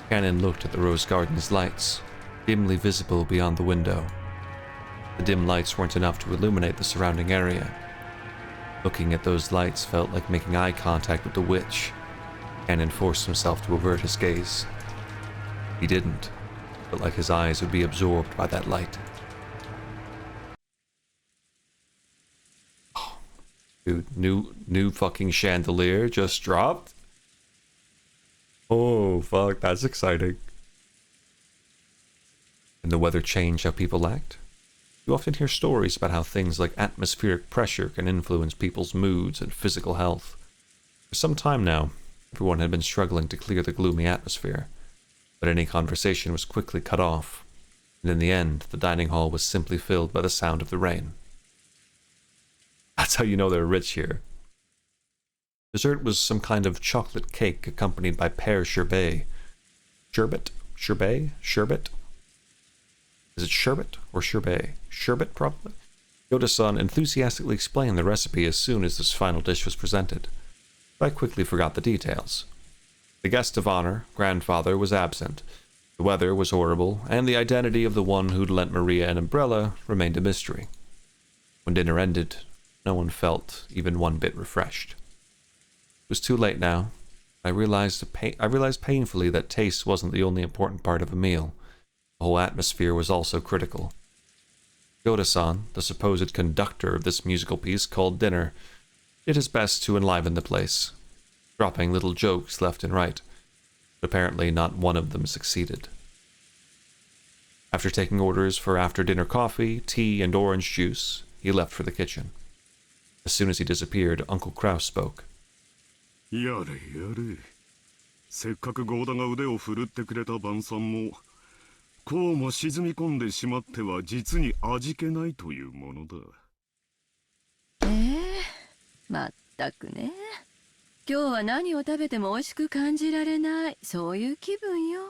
Cannon looked at the rose garden's lights, dimly visible beyond the window. The dim lights weren't enough to illuminate the surrounding area. Looking at those lights felt like making eye contact with the witch. Cannon forced himself to avert his gaze. He didn't, but like his eyes would be absorbed by that light. Dude, new fucking chandelier just dropped? Oh, fuck, that's exciting. And the weather changed how people act? You often hear stories about how things like atmospheric pressure can influence people's moods and physical health. For some time now, everyone had been struggling to clear the gloomy atmosphere, but any conversation was quickly cut off, and in the end, the dining hall was simply filled by the sound of the rain. That's how you know they're rich here. Dessert was some kind of chocolate cake accompanied by pear sherbet. Sherbet? Sherbet? Sherbet? Is it sherbet or sherbet? Sherbet, probably? Yoda-san enthusiastically explained the recipe as soon as this final dish was presented, but I quickly forgot the details. The guest of honor, grandfather, was absent, the weather was horrible, and the identity of the one who'd lent Maria an umbrella remained a mystery. When dinner ended, no one felt even one bit refreshed. It was too late now. I realized painfully that taste wasn't the only important part of a meal. The whole atmosphere was also critical. Yoda-san, the supposed conductor of this musical piece called dinner, did his best to enliven the place, dropping little jokes left and right, but apparently not one of them succeeded. After taking orders for after-dinner coffee, tea, and orange juice, he left for the kitchen. As soon as he disappeared, Uncle Kraus spoke. やれやれ。せっかくゴーダが腕を振るってくれた晩餐も、こうも沈み込んでしまっては実に味気ないというものだ。まったくね。今日は何を食べても美味しく感じられない、そういう気分よ。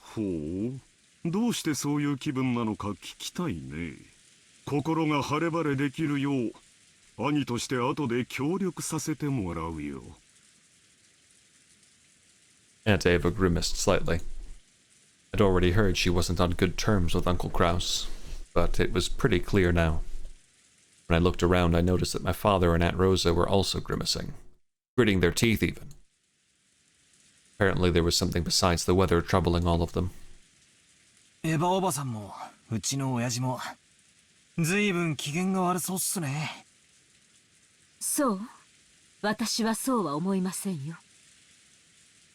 ほう、どうしてそういう気分なのか聞きたいね。心が晴れ晴れできるよう、兄として後で協力させてもらうよ。Aunt Eva grimaced slightly. I'd already heard she wasn't on good terms with Uncle Kraus, but it was pretty clear now. When I looked around, I noticed that my father and Aunt Rosa were also grimacing, gritting their teeth even. Apparently there was something besides the weather troubling all of them. エヴァおばさんもうちの親父もずいぶん機嫌が悪そうっすね。そう？私はそうは思いませんよ。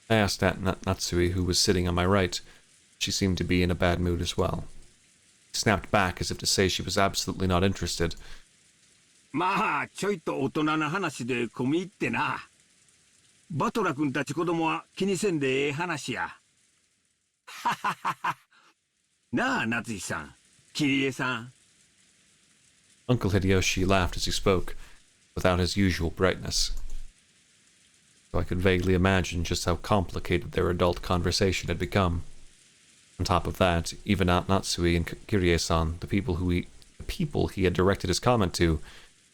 I asked Aunt Natsui, who was sitting on my right. She seemed to be in a bad mood as well. She snapped back as if to say she was absolutely not interested. まあちょいと大人な話で込み入ってな。バトラ君たち子供は気にせんでええ話や。はははは。なあ夏日さん、桐江さん。Uncle Hideyoshi laughed as he spoke, without his usual brightness. So I could vaguely imagine just how complicated their adult conversation had become. On top of that, even Aunt Natsui and Kirie-san, the people he had directed his comment to,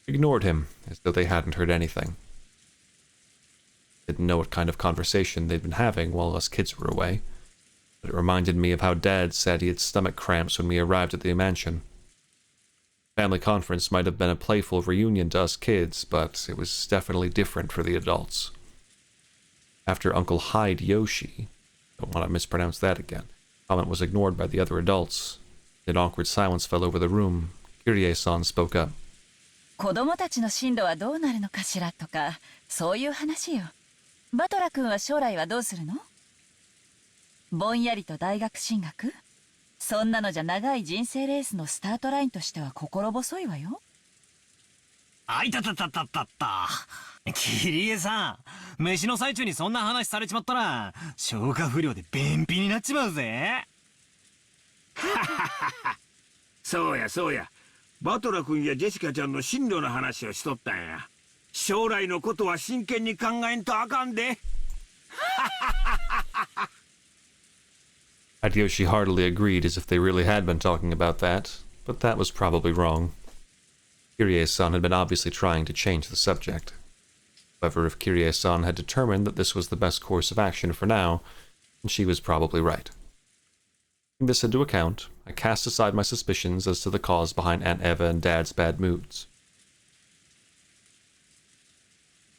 ignored him as though they hadn't heard anything. Didn't know what kind of conversation they'd been having while us kids were away, but it reminded me of how Dad said he had stomach cramps when we arrived at the mansion. Family conference might have been a playful reunion to us kids, but it was definitely different for the adults. After Uncle Hideyoshi, don't want to mispronounce that again, comment was ignored by the other adults. An awkward silence fell over the room. Kirie-san spoke up. 子供たちの進路はどうなるのかしらとか、そういう話よ。バトラ君は将来はどうするの？ぼんやりと大学進学？そんなのじゃ長い人生レースのスタートラインとしては心細いわよ。あいたたたたたた。桐江さん、飯の最中にそんな話されちまったら消化不良で便秘になっちまうぜ。そうやそうや。バトラ君やジェシカちゃんの進路の話をしとったんや。将来のことは真剣に考えんとあかんで。Hideyoshi heartily agreed as if they really had been talking about that, but that was probably wrong. Kirie-san had been obviously trying to change the subject. However, if Kirie-san had determined that this was the best course of action for now, then she was probably right. Taking this into account, I cast aside my suspicions as to the cause behind Aunt Eva and Dad's bad moods.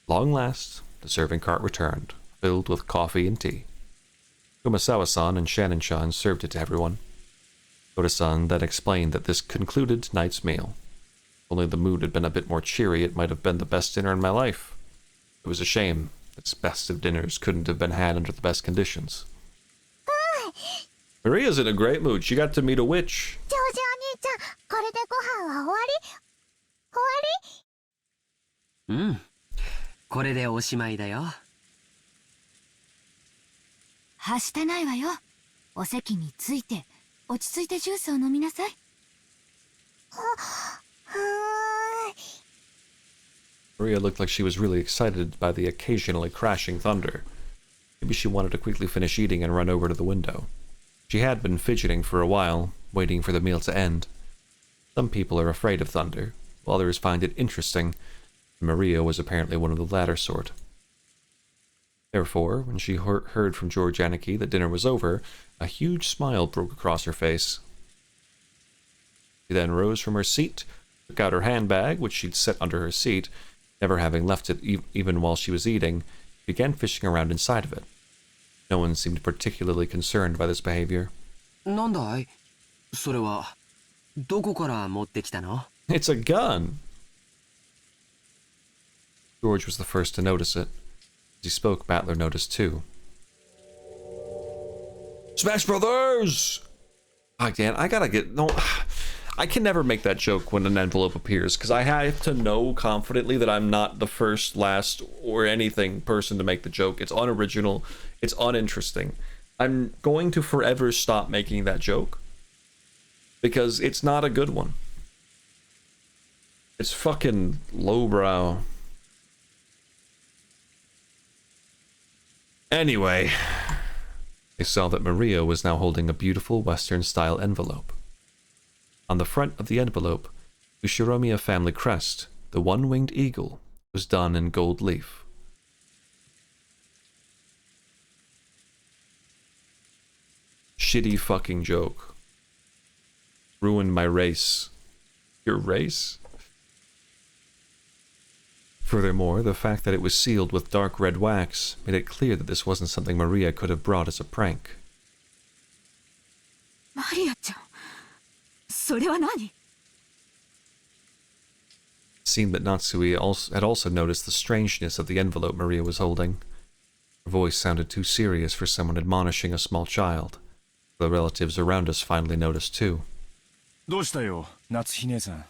Long last, the serving cart returned, filled with coffee and tea. Kumasawa-san and Shannon-chan served it to everyone. Koda-san then explained that this concluded tonight's meal. If only the mood had been a bit more cheery, it might have been the best dinner in my life. It was a shame this best of dinners couldn't have been had under the best conditions. Maria's in a great mood. She got to meet a witch. ジョージお兄ちゃん、これでご飯は終わり？うん。これでおしまいだよ。はしてないわよ。お席について、落ち着いてジュースを飲みなさい。Maria looked like she was really excited by the occasionally crashing thunder. Maybe she wanted to quickly finish eating and run over to the window. She had been fidgeting for a while, waiting for the meal to end. Some people are afraid of thunder, while others find it interesting, and Maria was apparently one of the latter sort. Therefore, when she heard from George Aniki that dinner was over, a huge smile broke across her face. She then rose from her seat, took out her handbag, which she'd set under her seat, never having left it even while she was eating, began fishing around inside of it. No one seemed particularly concerned by this behavior. なんだい？それはどこから持ってきたの？ It's a gun! George was the first to notice it. As he spoke, Battler noticed too. Smash Brothers! Again, I gotta get... No, I can never make that joke when an envelope appears, because I have to know confidently that I'm not the first, last, or anything person to make the joke. It's unoriginal. It's uninteresting. I'm going to forever stop making that joke, because it's not a good one. It's fucking lowbrow. Anyway, they saw that Maria was now holding a beautiful Western-style envelope. On the front of the envelope, the Shiromiya family crest, the one-winged eagle, was done in gold leaf. Shitty fucking joke. Ruined my race. Your race? Furthermore, the fact that it was sealed with dark red wax made it clear that this wasn't something Maria could have brought as a prank. マリアちゃん、それは何? It seemed that Natsui had also noticed the strangeness of the envelope Maria was holding. Her voice sounded too serious for someone admonishing a small child. The relatives around us finally noticed too. どうしたよ、夏日姉さん。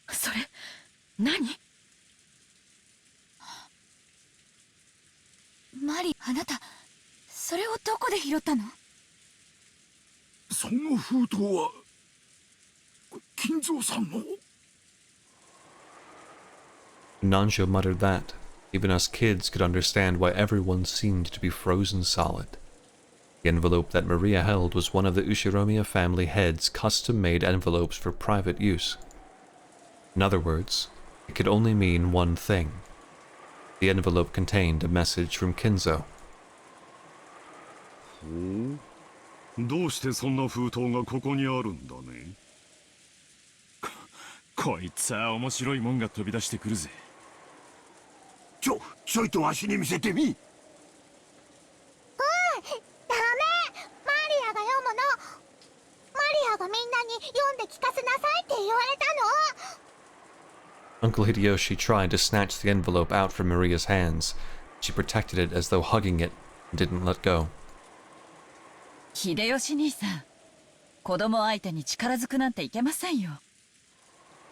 それ、何? マリ、あなた、それをどこで拾ったの？その封筒は金蔵さんの。Nanjo muttered that. Even us kids could understand why everyone seemed to be frozen solid. The envelope that Maria held was one of the Ushiromiya family head's custom-made envelopes for private use. In other words, it could only mean one thing. The envelope contained a message from Kinzo. どうしてそんな封筒がここにあるんだね。こいつは面白いもんが飛び出してくるぜ。ちょいとわしに見せてみ。ダメ、マリアが読むの。マリアがみんなに読んで聞かせなさいって言われたの。 Uncle Hideyoshi tried to snatch the envelope out from Maria's hands. She protected it as though hugging it and didn't let go. 秀吉兄さん、子供相手に力づくなんていけませんよ。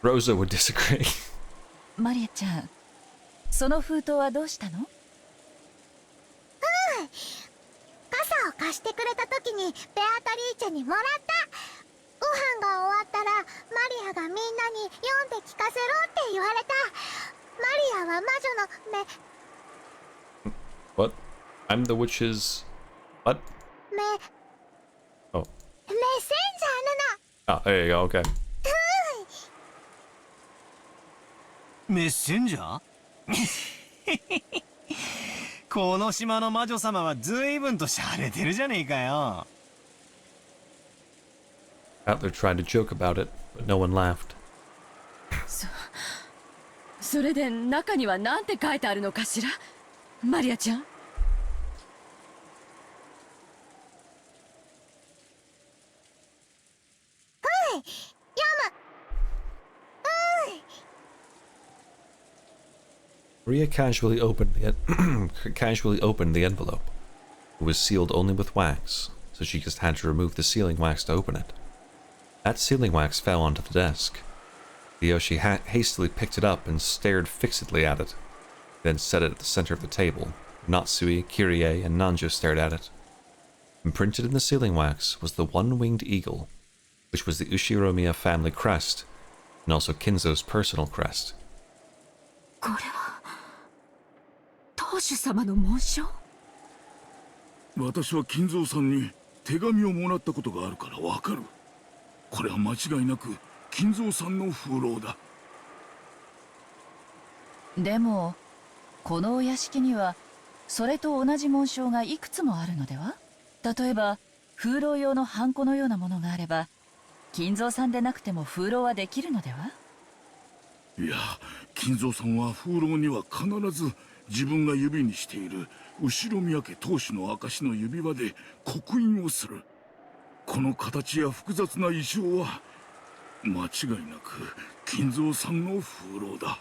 Rosa would disagree. マリアちゃん、その封筒はどうしたの？傘を貸してくれた時にベアトリーチェにもらった。ご飯が終わったらマリアがみんなに読んで聞かせろって言われた。マリアは魔女の目。 What? I'm the witch's... What? 目。Oh. メッセンジャーなの。 Ah, there you go, okay. メッセンジャーこの島の魔女様は随分と洒落てるじゃねえかよ。Atler tried to joke about it, but no one laughed. それで中には何て書いてあるのかしら、マリアちゃん。読む。Maria casually opened the envelope. It was sealed only with wax, so she just had to remove the sealing wax to open it. That sealing wax fell onto the desk. Hideyoshi hastily picked it up and stared fixedly at it, then set it at the center of the table. Natsui, Kirie, and Nanjo stared at it. Imprinted in the sealing wax was the one-winged eagle, which was the Ushiromiya family crest, and also Kinzo's personal crest. これは当主様の紋章？私は金蔵さんに手紙をもらったことがあるからわかる。これは間違いなく金蔵さんの風浪だ。でもこのお屋敷にはそれと同じ紋章がいくつもあるのでは？例えば風浪用のハンコのようなものがあれば金蔵さんでなくても風浪はできるのでは？いや、金蔵さんは風浪には必ず自分が指にしている後ろ宮家当主の証の指輪で刻印をする。この形や複雑な意匠は間違いなく金蔵さんの風浪だ。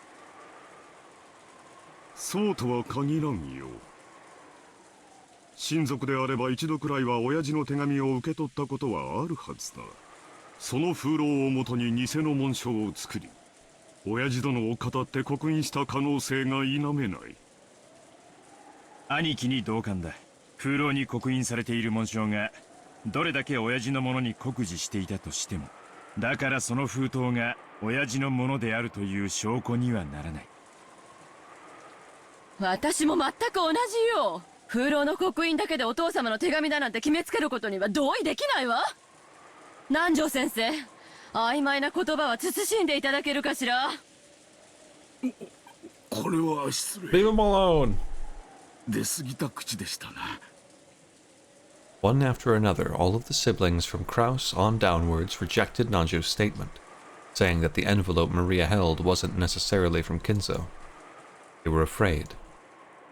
そうとは限らんよ。親族であれば一度くらいは親父の手紙を受け取ったことはあるはずだ。その風浪をもとに偽の紋章を作り、親父殿を語って刻印した可能性が否めない。兄貴に同感だ。風浪に刻印されている紋章がどれだけ親父のものに酷似していたとしても、だからその封筒が親父のものであるという証拠にはならない。私も全く同じよ。風浪の刻印だけでお父様の手紙だなんて決めつけることには同意できないわ。南條先生、曖昧な言葉は慎んでいただけるかしら。これは失礼。Leave him alone. 出過ぎた口でしたな。One after another, all of the siblings from Kraus on downwards rejected Nanjo's statement, saying that the envelope Maria held wasn't necessarily from Kinzo. They were afraid.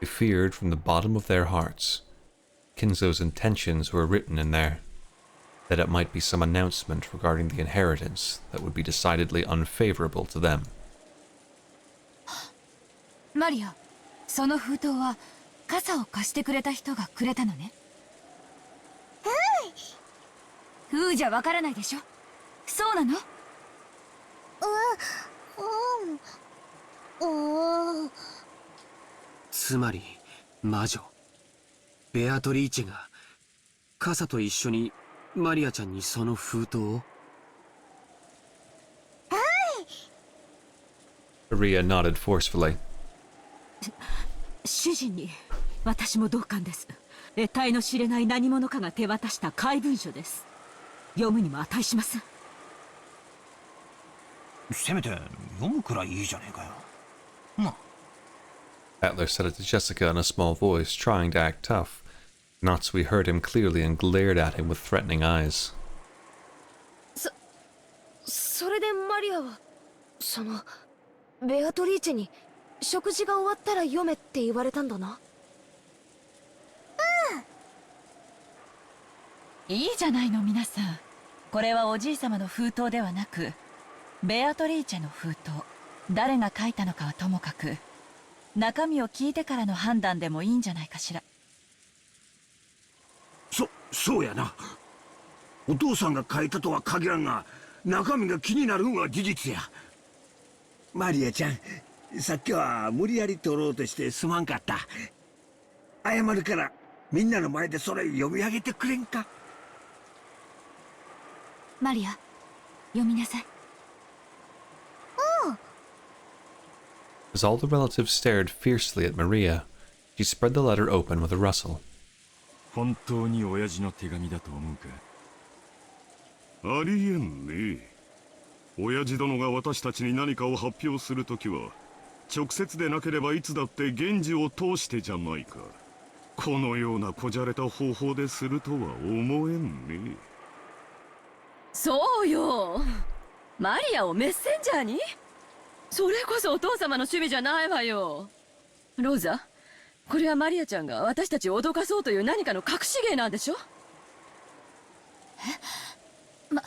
They feared from the bottom of their hearts. Kinzo's intentions were written in there, that it might be some announcement regarding the inheritance that would be decidedly unfavorable to them. マリア、その封筒は傘を貸してくれた人がくれたのね。じゃわからないでしょ。そうなの？つまり魔女ベアトリーチェが傘と一緒にマリアちゃんにその封筒を。Maria nodded forcefully. 主人に私も同感です。得体の知れない何者かが手渡した怪文書です。読むにも値しません。せめて読むくらいいいじゃねえかよ。ま Atler said it to Jessica in a small voice, trying to act tough. Natsui heard him clearly and glared at him with threatening eyes. それでマリアはベアトリーチェに食事が終わったら読めって言われたんだな。いいじゃないの皆さん。これはおじい様の封筒ではなくベアトリーチェの封筒。誰が書いたのかはともかく中身を聞いてからの判断でもいいんじゃないかしら。そうやな。お父さんが書いたとは限らんが中身が気になるんは事実や。マリアちゃん、さっきは無理やり取ろうとしてすまんかった。謝るからみんなの前でそれ読み上げてくれんか。マリア、読みなさい。As all the relatives stared fiercely at Maria, she spread the letter open with a rustle. 本当に親父の手紙だと思うか？ありえんね。親父殿が私たちに何かを発表するときは直接でなければいつだって源氏を通してじゃないか。このようなこじゃれた方法でするとは思えんね。そうよ。マリアをメッセンジャーに？それこそお父様の趣味じゃないわよ。ローザ、これはマリアちゃんが私たちを脅かそうという何かの隠し芸なんでしょ？マ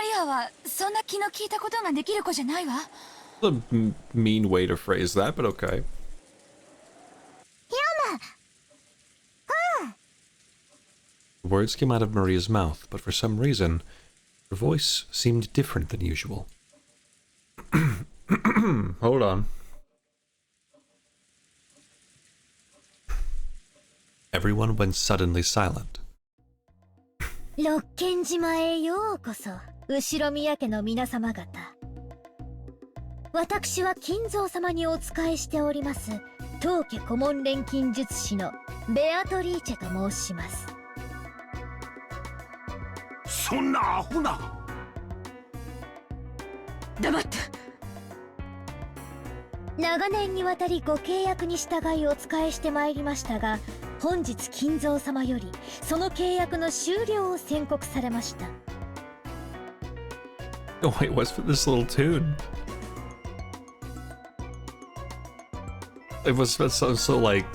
リアはそんな気の利いたことができる子じゃないわ。A mean way to phrase that, but okay. The words came out of Maria's mouth, but for some reason, her voice seemed different than usual. Hold on. Everyone went suddenly silent. 六軒島へようこそ、後宮家の皆様方。私は金蔵様にお仕えしております当家顧問錬金術師のベアトリーチェと申します。そんなアホな。黙って。長年にわたりご契約に従いお仕えしてまいりましたが、本日金蔵様よりその契約の終了を宣告されました。Oh wait, what's with this little tune? It was so like...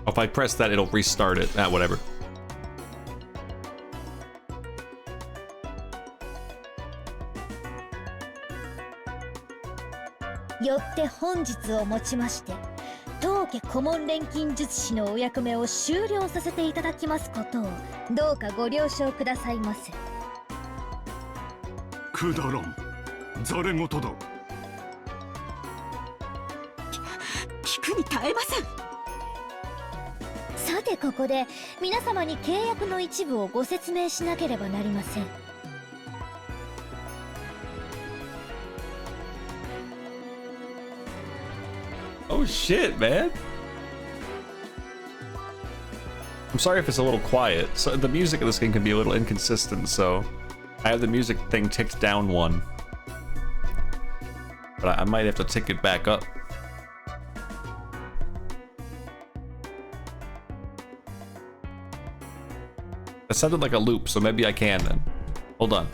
If I press that, it'll restart it. Ah, whatever. よって本日をもちまして当家顧問錬金術師のお役目を終了させていただきますことをどうかご了承くださいませ。くだらん。ざれ言だ。聞くに耐えません。さてここで皆様に契約の一部をご説明しなければなりません。Oh shit, man. I'm sorry if it's a little quiet. So the music of this game can be a little inconsistent, so I have the music thing ticked down one. But I might have to tick it back up. That sounded like a loop, so maybe I can then. Hold on.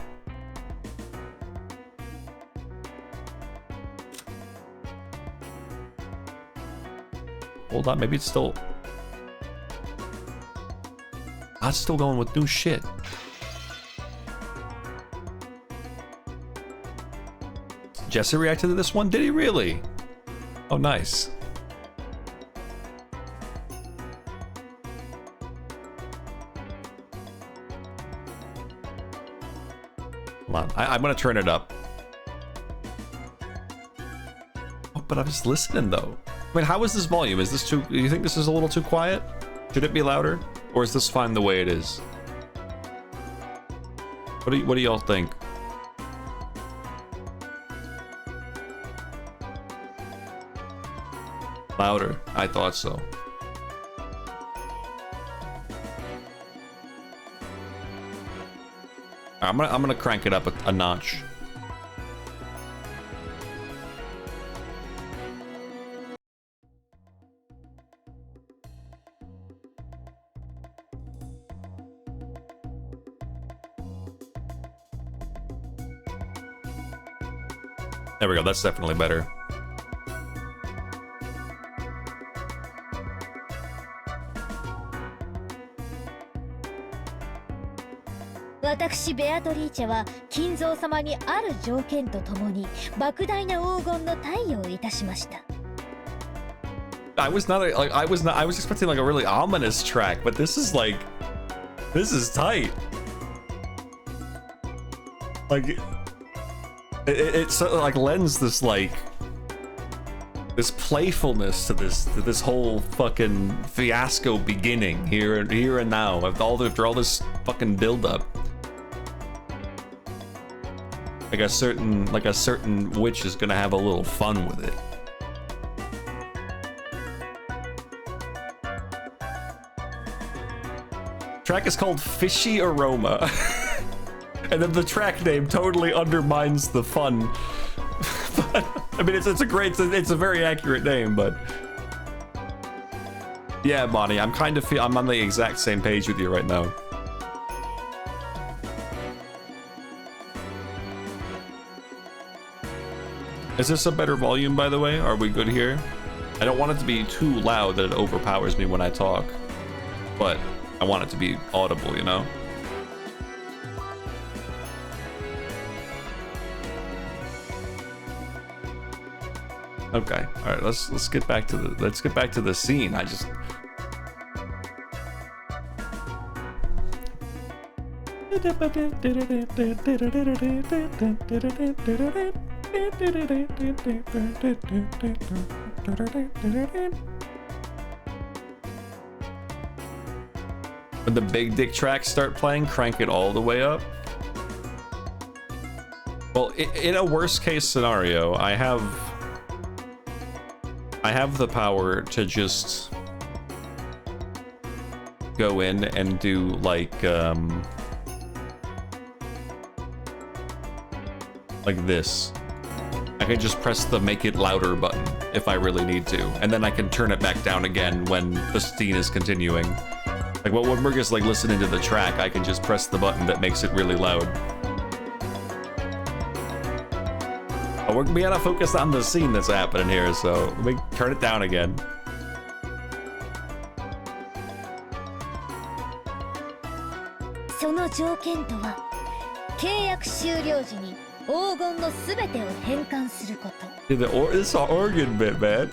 Hold on, maybe it's still... I'm still going with new shit. Jesse reacted to this one? Did he really? Oh, nice. Hold on, I'm gonna turn it up. Oh, but I was listening though. I mean, how is this volume? Is this too... Do you think this is a little too quiet? Should it be louder? Or is this fine the way it is? What do y'all think? Louder. I thought so. I'm gonna crank it up a notch. There we go, that's definitely better.私ベアトリーチェは金蔵様にある条件とともに莫大な黄金の貸与をいたしました。I was expecting like a really ominous track, but this is tight. Like it sort of like lends this like this playfulness to this whole fucking fiasco beginning here and now after all this fucking build up. Like a certain witch is gonna have a little fun with it. Track is called Fishy Aroma. And then the track name totally undermines the fun. But, I mean, it's a very accurate name, but yeah, Bonnie, I'm on the exact same page with you right now. Is this a better volume, by the way? Are we good here? I don't want it to be too loud that it overpowers me when I talk, but I want it to be audible, you know? Okay, all right. Let's get back to the scene. I just. When the big dick tracks start playing, crank it all the way up. Well, in a worst case scenario, I have the power to just go in and do like this. I can just press the make it louder button if I really need to, and then I can turn it back down again when the scene is continuing. Like when we're just like listening to the track, I can just press the button that makes it really loud. Oh, we gotta focus on the scene that's happening here, so let me turn it down again. It's an organ bit, man.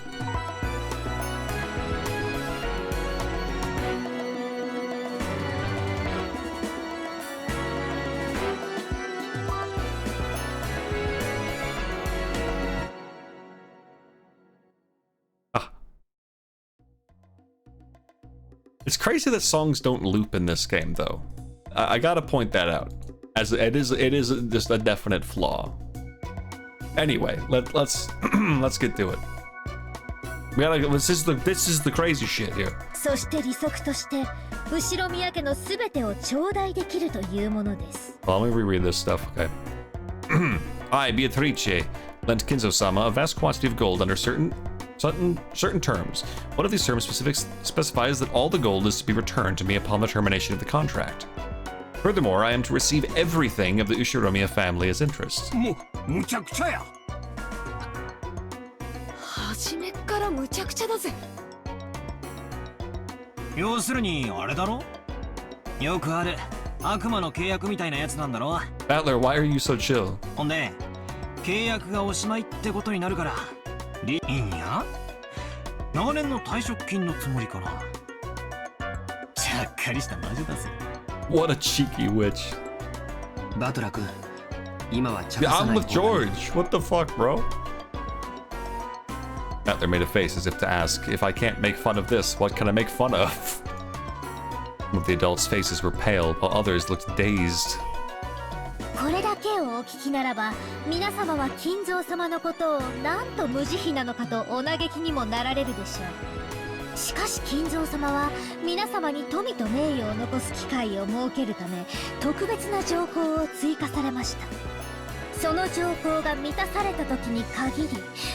It's crazy that songs don't loop in this game, though. I gotta point that out, as it is just a definite flaw. Anyway, let's let's get to it. We gotta. This is the crazy shit here. Well, let me reread this stuff, okay? I, Beatrice, lent Kinzo-sama a vast quantity of gold under certain certain terms. One of these terms specifies that all the gold is to be returned to me upon the termination of the contract. Furthermore, I am to receive everything of the Ushiromiya family as interest. むちゃくちゃや。初めっからむちゃくちゃだぜ。要するにあれだろ、よくある悪魔の契約みたいなやつなんだろ。 Battler, why are you so chill? ほんで契約がおしまいってことになるから、いいんや、長年の退職金のつもりかな。ちゃっかりした魔女だぜ。 What a cheeky witch. バトラ君、今は茶 Yeah, 化さ I'm ない with George. What the fuck, bro? Battler made a face as if to ask, if I can't make fun of this, what can I make fun of? Some of the adults' faces were pale, while others looked dazed. これだけをお聞きならば、皆様は金蔵様のことをなんと無慈悲なのかとお嘆きにもなられるでしょう。しかし金蔵様は皆様に富と名誉を残す機会を設けるため、特別な条項を追加されました。その条項が満たされた時に限り、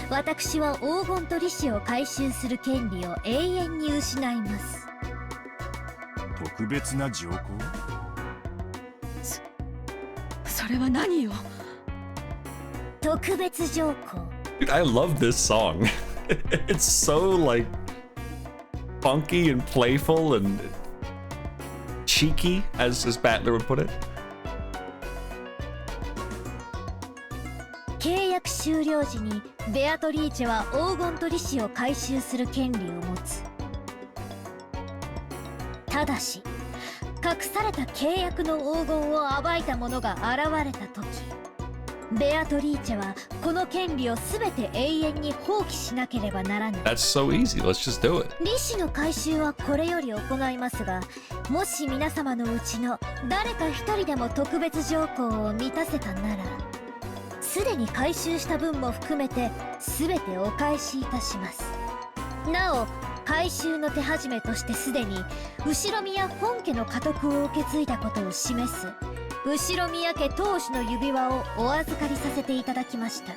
私は黄金と利子を回収する権利を永遠に失います。特別な条項？それは何よ。特別条項。 Dude, I love this song. It's so like funky and playful and cheeky, as Battler would put it. 契約終了時にベアトリーチェは黄金と利子を回収する権利を持つ。ただし隠された契約の黄金を暴いた者が現れた時、ベアトリーチェはこの権利を全て永遠に放棄しなければならない。 That's so easy. Let's just do it. 利子の回収はこれより行いますが、もし皆様のうちの誰か一人でも特別条項を満たせたなら、すでに回収した分も含めて全てお返しいたします。なお回収の手始めとしてすでに後宮本家の家督を受け継いだことを示す後宮家当主の指輪をお預かりさせていただきました。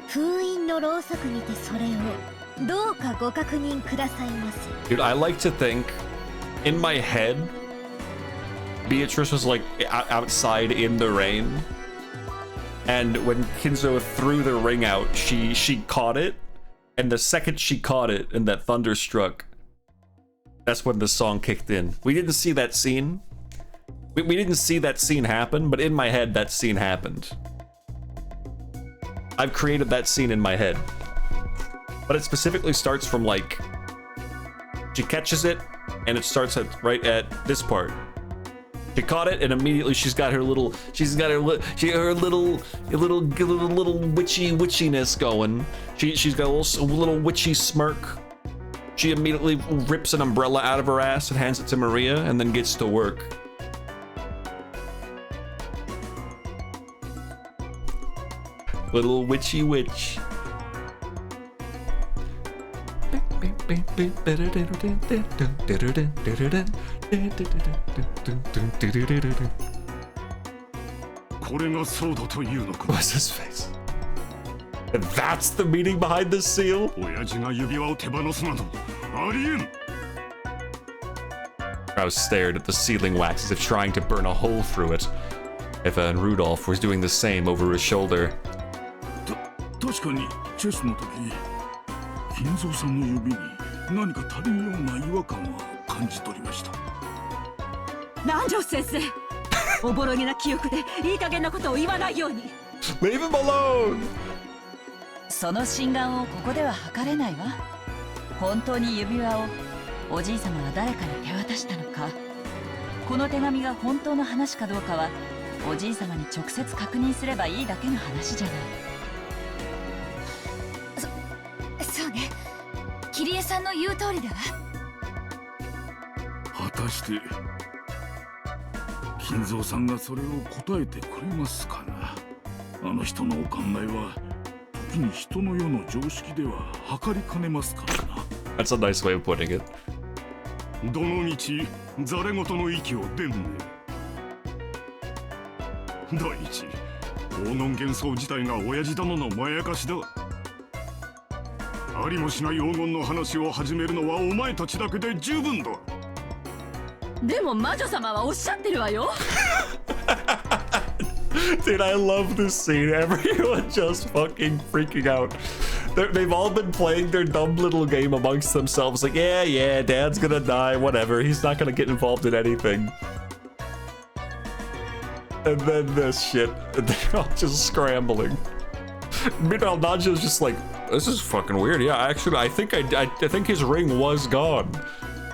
封印のろうそくにてそれをどうかご確認くださいませ。 Dude, I like to think in my head, Beatrice was like outside in the rain. And when Kinzo threw the ring out, she caught it. And the second she caught it and that thunder struck, that's when the song kicked in. We didn't see that scene. We didn't see that scene happen, but in my head, that scene happened. I've created that scene in my head. But it specifically starts from like, she catches it and it starts right at this part. She caught it and immediately she's got her little witchiness going. She's got a little witchy smirk. She immediately rips an umbrella out of her ass and hands it to Maria and then gets to work. Little witchy witch. これがそうだというのか。 What's his face? And that's the meaning behind this seal? 親父が指輪を手放すなどありえん。 Krauss stared at the sealing wax as if trying to burn a hole through it. Eva and Rudolph were doing the same over his shoulder. 確かにチェスの時、金蔵さんの指に何か足りんような違和感は感じ取りました。南條先生、おぼろげな記憶でいい加減なことを言わないように。 Leave him alone! その心眼をここでは測れないわ。本当に指輪をおじい様は誰かに手渡したのか、この手紙が本当の話かどうかはおじい様に直接確認すればいいだけの話じゃない。そうね、桐江さんの言う通りだわ。果たして金蔵さんがそれを答えてくれますかな。あの人のお考えは時に人の世の常識では測りかねますからな。 That's a nice way of putting it. どの道ざれ言の息を出んね。第一、黄金幻想自体が親父殿のまやかしだ。ありもしない黄金の話を始めるのはお前たちだけで十分だ。でも魔女様はおっしゃってるわよ。Dude, I love this scene. Everyone just fucking freaking out. They've all been playing their dumb little game amongst themselves. Like, yeah, Dad's gonna die, whatever. He's not gonna get involved in anything. And then this shit. And they're all just scrambling. Meanwhile, Naja's just like, this is fucking weird. Yeah, actually, I think his ring was gone.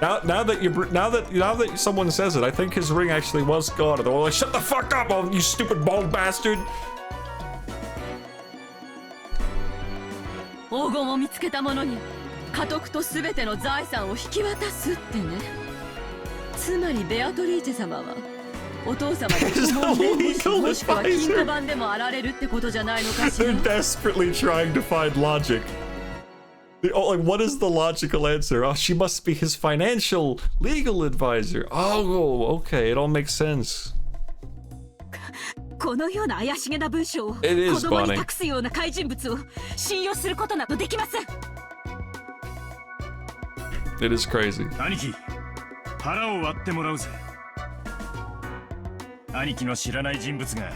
Now that someone says it, I think his ring actually was gone. And they're all like, shut the fuck up, oh, you stupid bald bastard. 黄金を見つけた者に家督と全ての財産を引き渡すってね。つまりベアトリーチェ様はお父様に顧問弁護士もしくは金庫番でもあられるってことじゃないのかしら。 They're desperately trying to find logic. Like, what is the logical answer? Oh, she must be his financial legal advisor. Oh, okay, it all makes sense. このような怪しげな文章を子 It is, 供に Bonnie. 託すような怪人物を信用することなどできません。 It is crazy. 兄貴、腹を割ってもらうぜ。兄貴の知らない人物が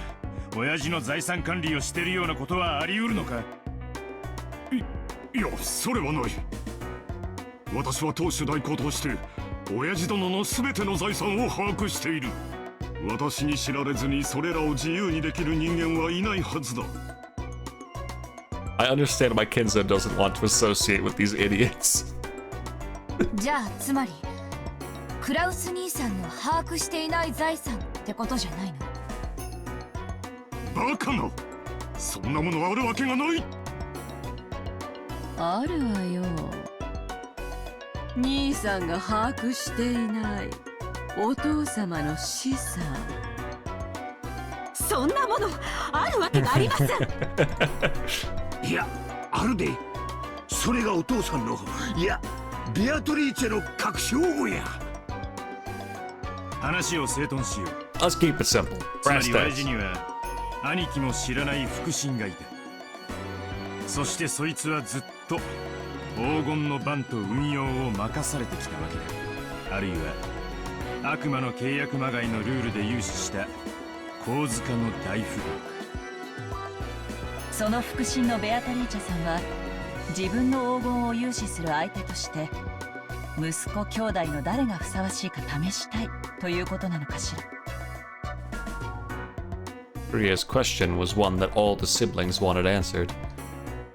親父の財産管理をしてるようなことはあり得るのか。いや、それはない。私は当主代行として親父殿の全ての財産を把握している。私に知られずにそれらを自由にできる人間はいないはずだ。 I understand why Kenzo doesn't want to associate with these idiots. じゃあつまりクラウス兄さんの把握していない財産ってことじゃないの？バカな、そんなものあるわけがない。あるわよ。兄さんが把握していないお父様の資産。そんなものあるわけがありません。いや、あるで。それがお父さんの、いや、ベアトリーチェの隠し黄金や。話を整頓しよう。 Let's keep it simple. つま Brass り親 tacks. 父には兄貴も知らない腹心がいた。そしてそいつはずっと黄金の番と運用を任されてきたわけだ。あるいは悪魔の契約まがいのルールで融資した神塚の大富豪。その腹心のベアトリーチェさんは自分の黄金を融資する相手として息子兄弟の誰がふさわしいか試したいということなのかしら。Ria's question was one that all the siblings wanted answered.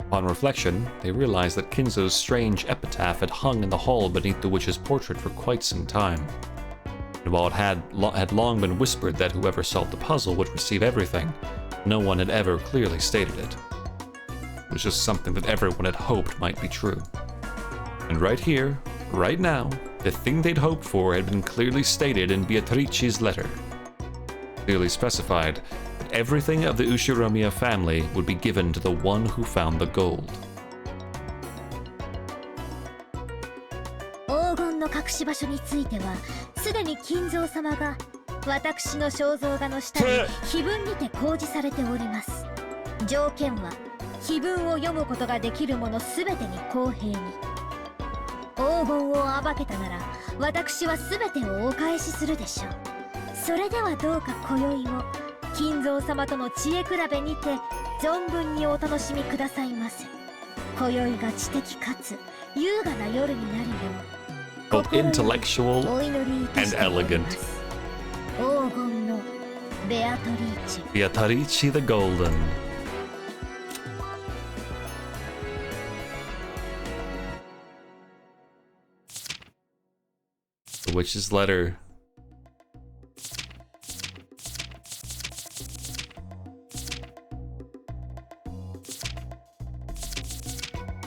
Upon reflection, they realized that Kinzo's strange epitaph had hung in the hall beneath the witch's portrait for quite some time. And while it had long been whispered that whoever solved the puzzle would receive everything, no one had ever clearly stated it. It was just something that everyone had hoped might be true. And right here, right now, the thing they'd hoped for had been clearly stated in Beatrice's letter. Clearly specified that everything of the Ushiromiya family would be given to the one who found the gold. 黄金の隠し場所についてはすでに金蔵様が私の肖像画の下に碑文にて公示されております。条件は碑文を読むことができるものすべてに公平に。黄金を暴けたなら私はすべてをお返しするでしょう。それではどうか今宵を金蔵様との知恵比べにて存分にお楽しみくださいませ。今宵が知的かつ優雅な夜になるよう Both intellectual お祈りいた and しており elegant. ます。黄金のベアトリーチェ。 Beatrice the Golden. The witch's letter.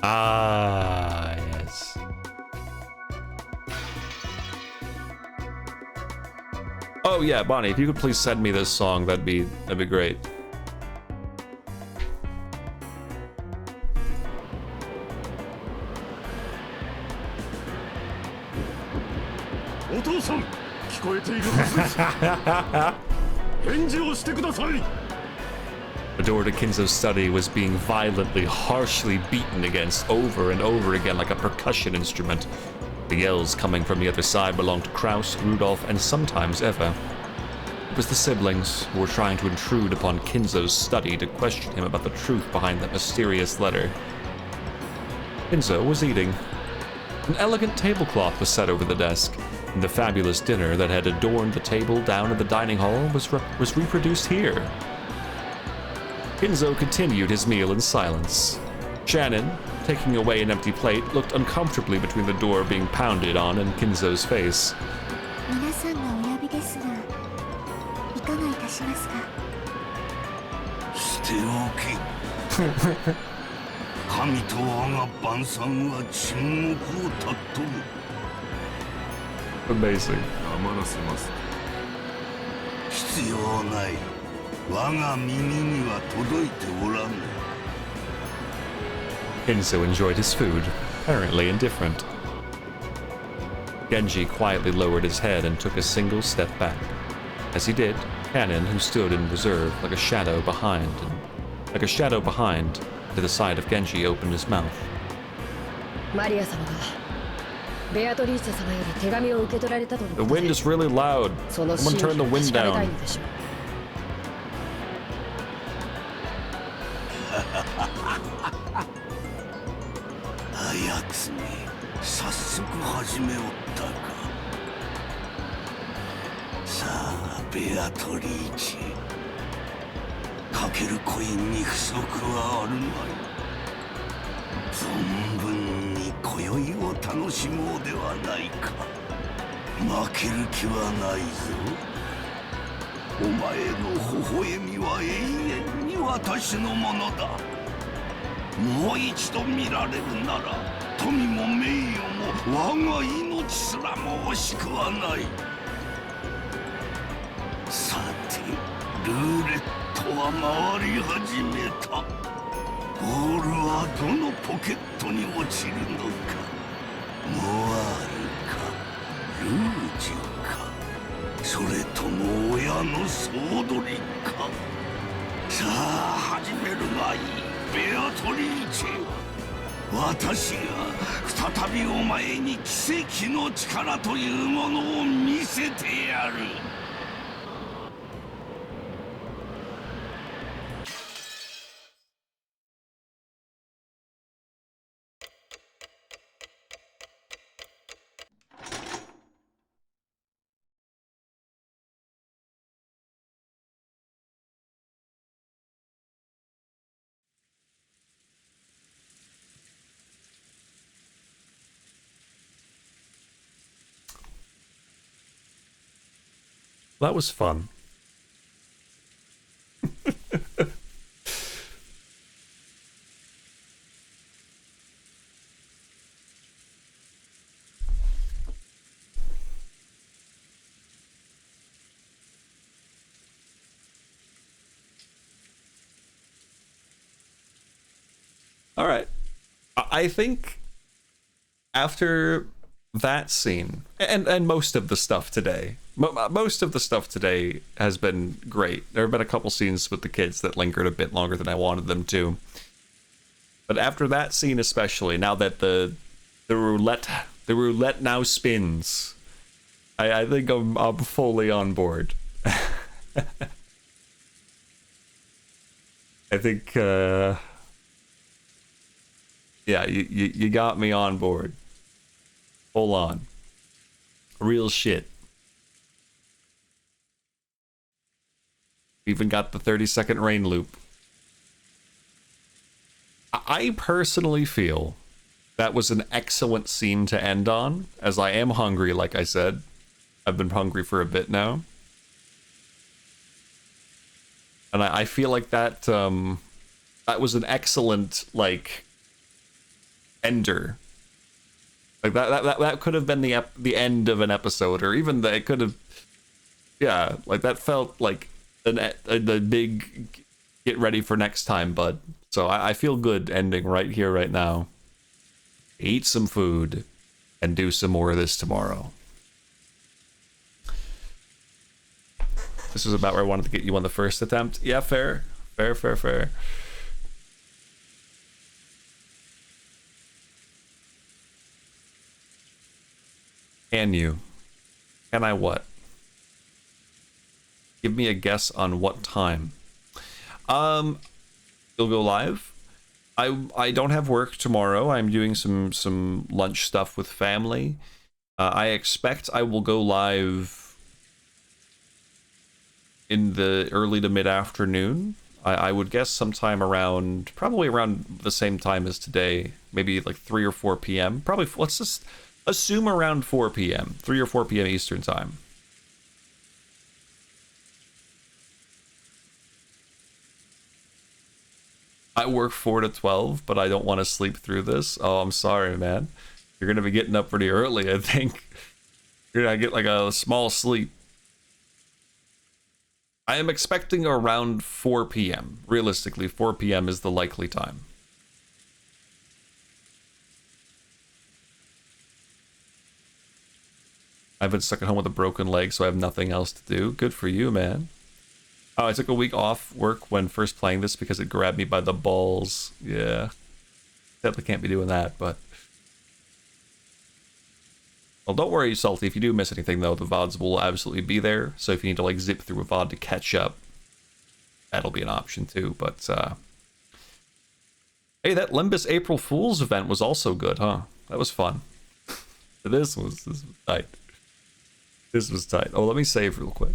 Ah, yes. Oh yeah, Bonnie, if you could please send me this song, that'd be great. お父さん、聞こえているはずです。返事をしてください。The door to Kinzo's study was being violently, harshly beaten against over and over again like a percussion instrument. The yells coming from the other side belonged to Kraus, Rudolph, and sometimes Eva. It was the siblings who were trying to intrude upon Kinzo's study to question him about the truth behind that mysterious letter. Kinzo was eating. An elegant tablecloth was set over the desk, and the fabulous dinner that had adorned the table down in the dining hall was reproduced here. Kinzo continued his meal in silence. Shannon, taking away an empty plate, looked uncomfortably between the door being pounded on and Kinzo's face. 皆さんがお呼びですが、いかがいたしますか？捨ておき。神と我が晩餐は沈黙を尊ぶ。Amazing. 黙らせます。必要ない。我が耳には届いておらぬ。Kinzo enjoyed his food, apparently indifferent. Genji quietly lowered his head and took a single step back. As he did, Cannon, who stood in reserve like a shadow behind, to the side of Genji, opened his mouth. マリア様がベアトリーチェ様より手紙を受け取られたとのこと The で wind is really loud. その Someone 真 turn the 意を wind 確かめたい down. のでしょう。あやつめ、早速始めおったか。さあ、ベアトリーチェ。かけるコインに不足はあるまい。存分に今宵を楽しもうではないか。負ける気はないぞ。お前の微笑みは永遠に私のものだ。もう一度見られるなら富も名誉も我が命すらも惜しくはない。さてルーレットは回り始めた。ボールはどのポケットに落ちるのか。モアールかルージュか、それとも親の総取りか。さあ始めるがいい。ベアトリーチェ、私が再びお前に奇跡の力というものを見せてやる。That was fun. All right. I think after that scene and most of the stuff today, most of the stuff today has been great. There have been a couple scenes with the kids that lingered a bit longer than I wanted them to. But after that scene especially, now that the roulette now spins, I think I'm fully on board. I think yeah, you got me on board. Full on. Real shit. Even got the 30-second rain loop. I personally feel that was an excellent scene to end on, as I am hungry, like I said. I've been hungry for a bit now. And I feel like that, that was an excellent, like, ender. Like, that could have been the end of an episode, or even that it could have, yeah, like, that felt like the big get ready for next time, bud. So I feel good ending right here, right now. Eat some food and do some more of this tomorrow. This was about where I wanted to get you on the first attempt. Yeah, fair. Fair, fair, fair. Can you? Can I what? Give me a guess on what time. You'll go live. I don't have work tomorrow. I'm doing some lunch stuff with family. I expect I will go live in the early to mid-afternoon. I would guess sometime around, probably around the same time as today, maybe like 3 or 4 p.m. Probably, let's just assume around 4 p.m., 3 or 4 p.m. Eastern time. I work 4 to 12, but I don't want to sleep through this. Oh, I'm sorry, man. You're going to be getting up pretty early, I think. You're going to get like a small sleep. I am expecting around 4 p.m. Realistically, 4 p.m. is the likely time. I've been stuck at home with a broken leg, so I have nothing else to do. Good for you, man. Oh, I took a week off work when first playing this because it grabbed me by the balls. Yeah. Definitely can't be doing that, but... Well, don't worry, Salty. If you do miss anything, though, the VODs will absolutely be there. So if you need to, like, zip through a VOD to catch up, that'll be an option, too. But, hey, that Limbus April Fool's event was also good, huh? That was fun. This was tight. This was tight. Oh, let me save real quick.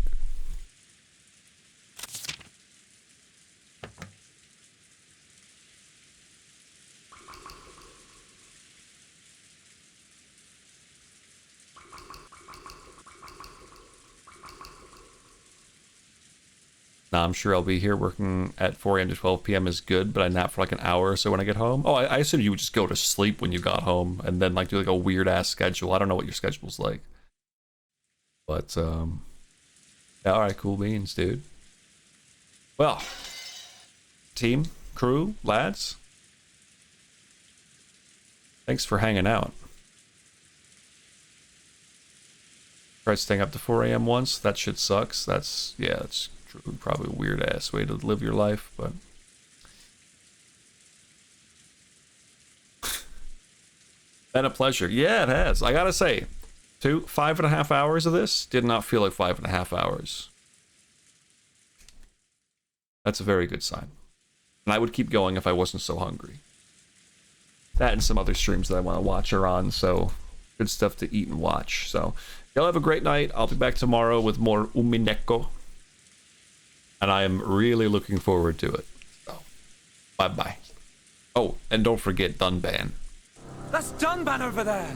Nah, I'm sure I'll be here working at 4 a.m. to 12 p.m. is good, but I nap for like an hour or so when I get home. Oh, I assume you would just go to sleep when you got home and then like do like a weird ass schedule. I don't know what your schedule's like. But, yeah, alright, cool beans, dude. Well, team, crew, lads, thanks for hanging out. Tried staying up to 4 a.m. once. That shit sucks. That's, yeah, that's probably a weird ass way to live your life, but been a pleasure. Yeah, it has. I gotta say, 5.5 hours of this did not feel like 5.5 hours. That's a very good sign. And I would keep going if I wasn't so hungry. That and some other streams that I want to watch are on, so good stuff to eat and watch. So y'all have a great night. I'll be back tomorrow with more Umineko. And I am really looking forward to it. So, bye-bye. Oh, and don't forget Dunban. That's Dunban over there!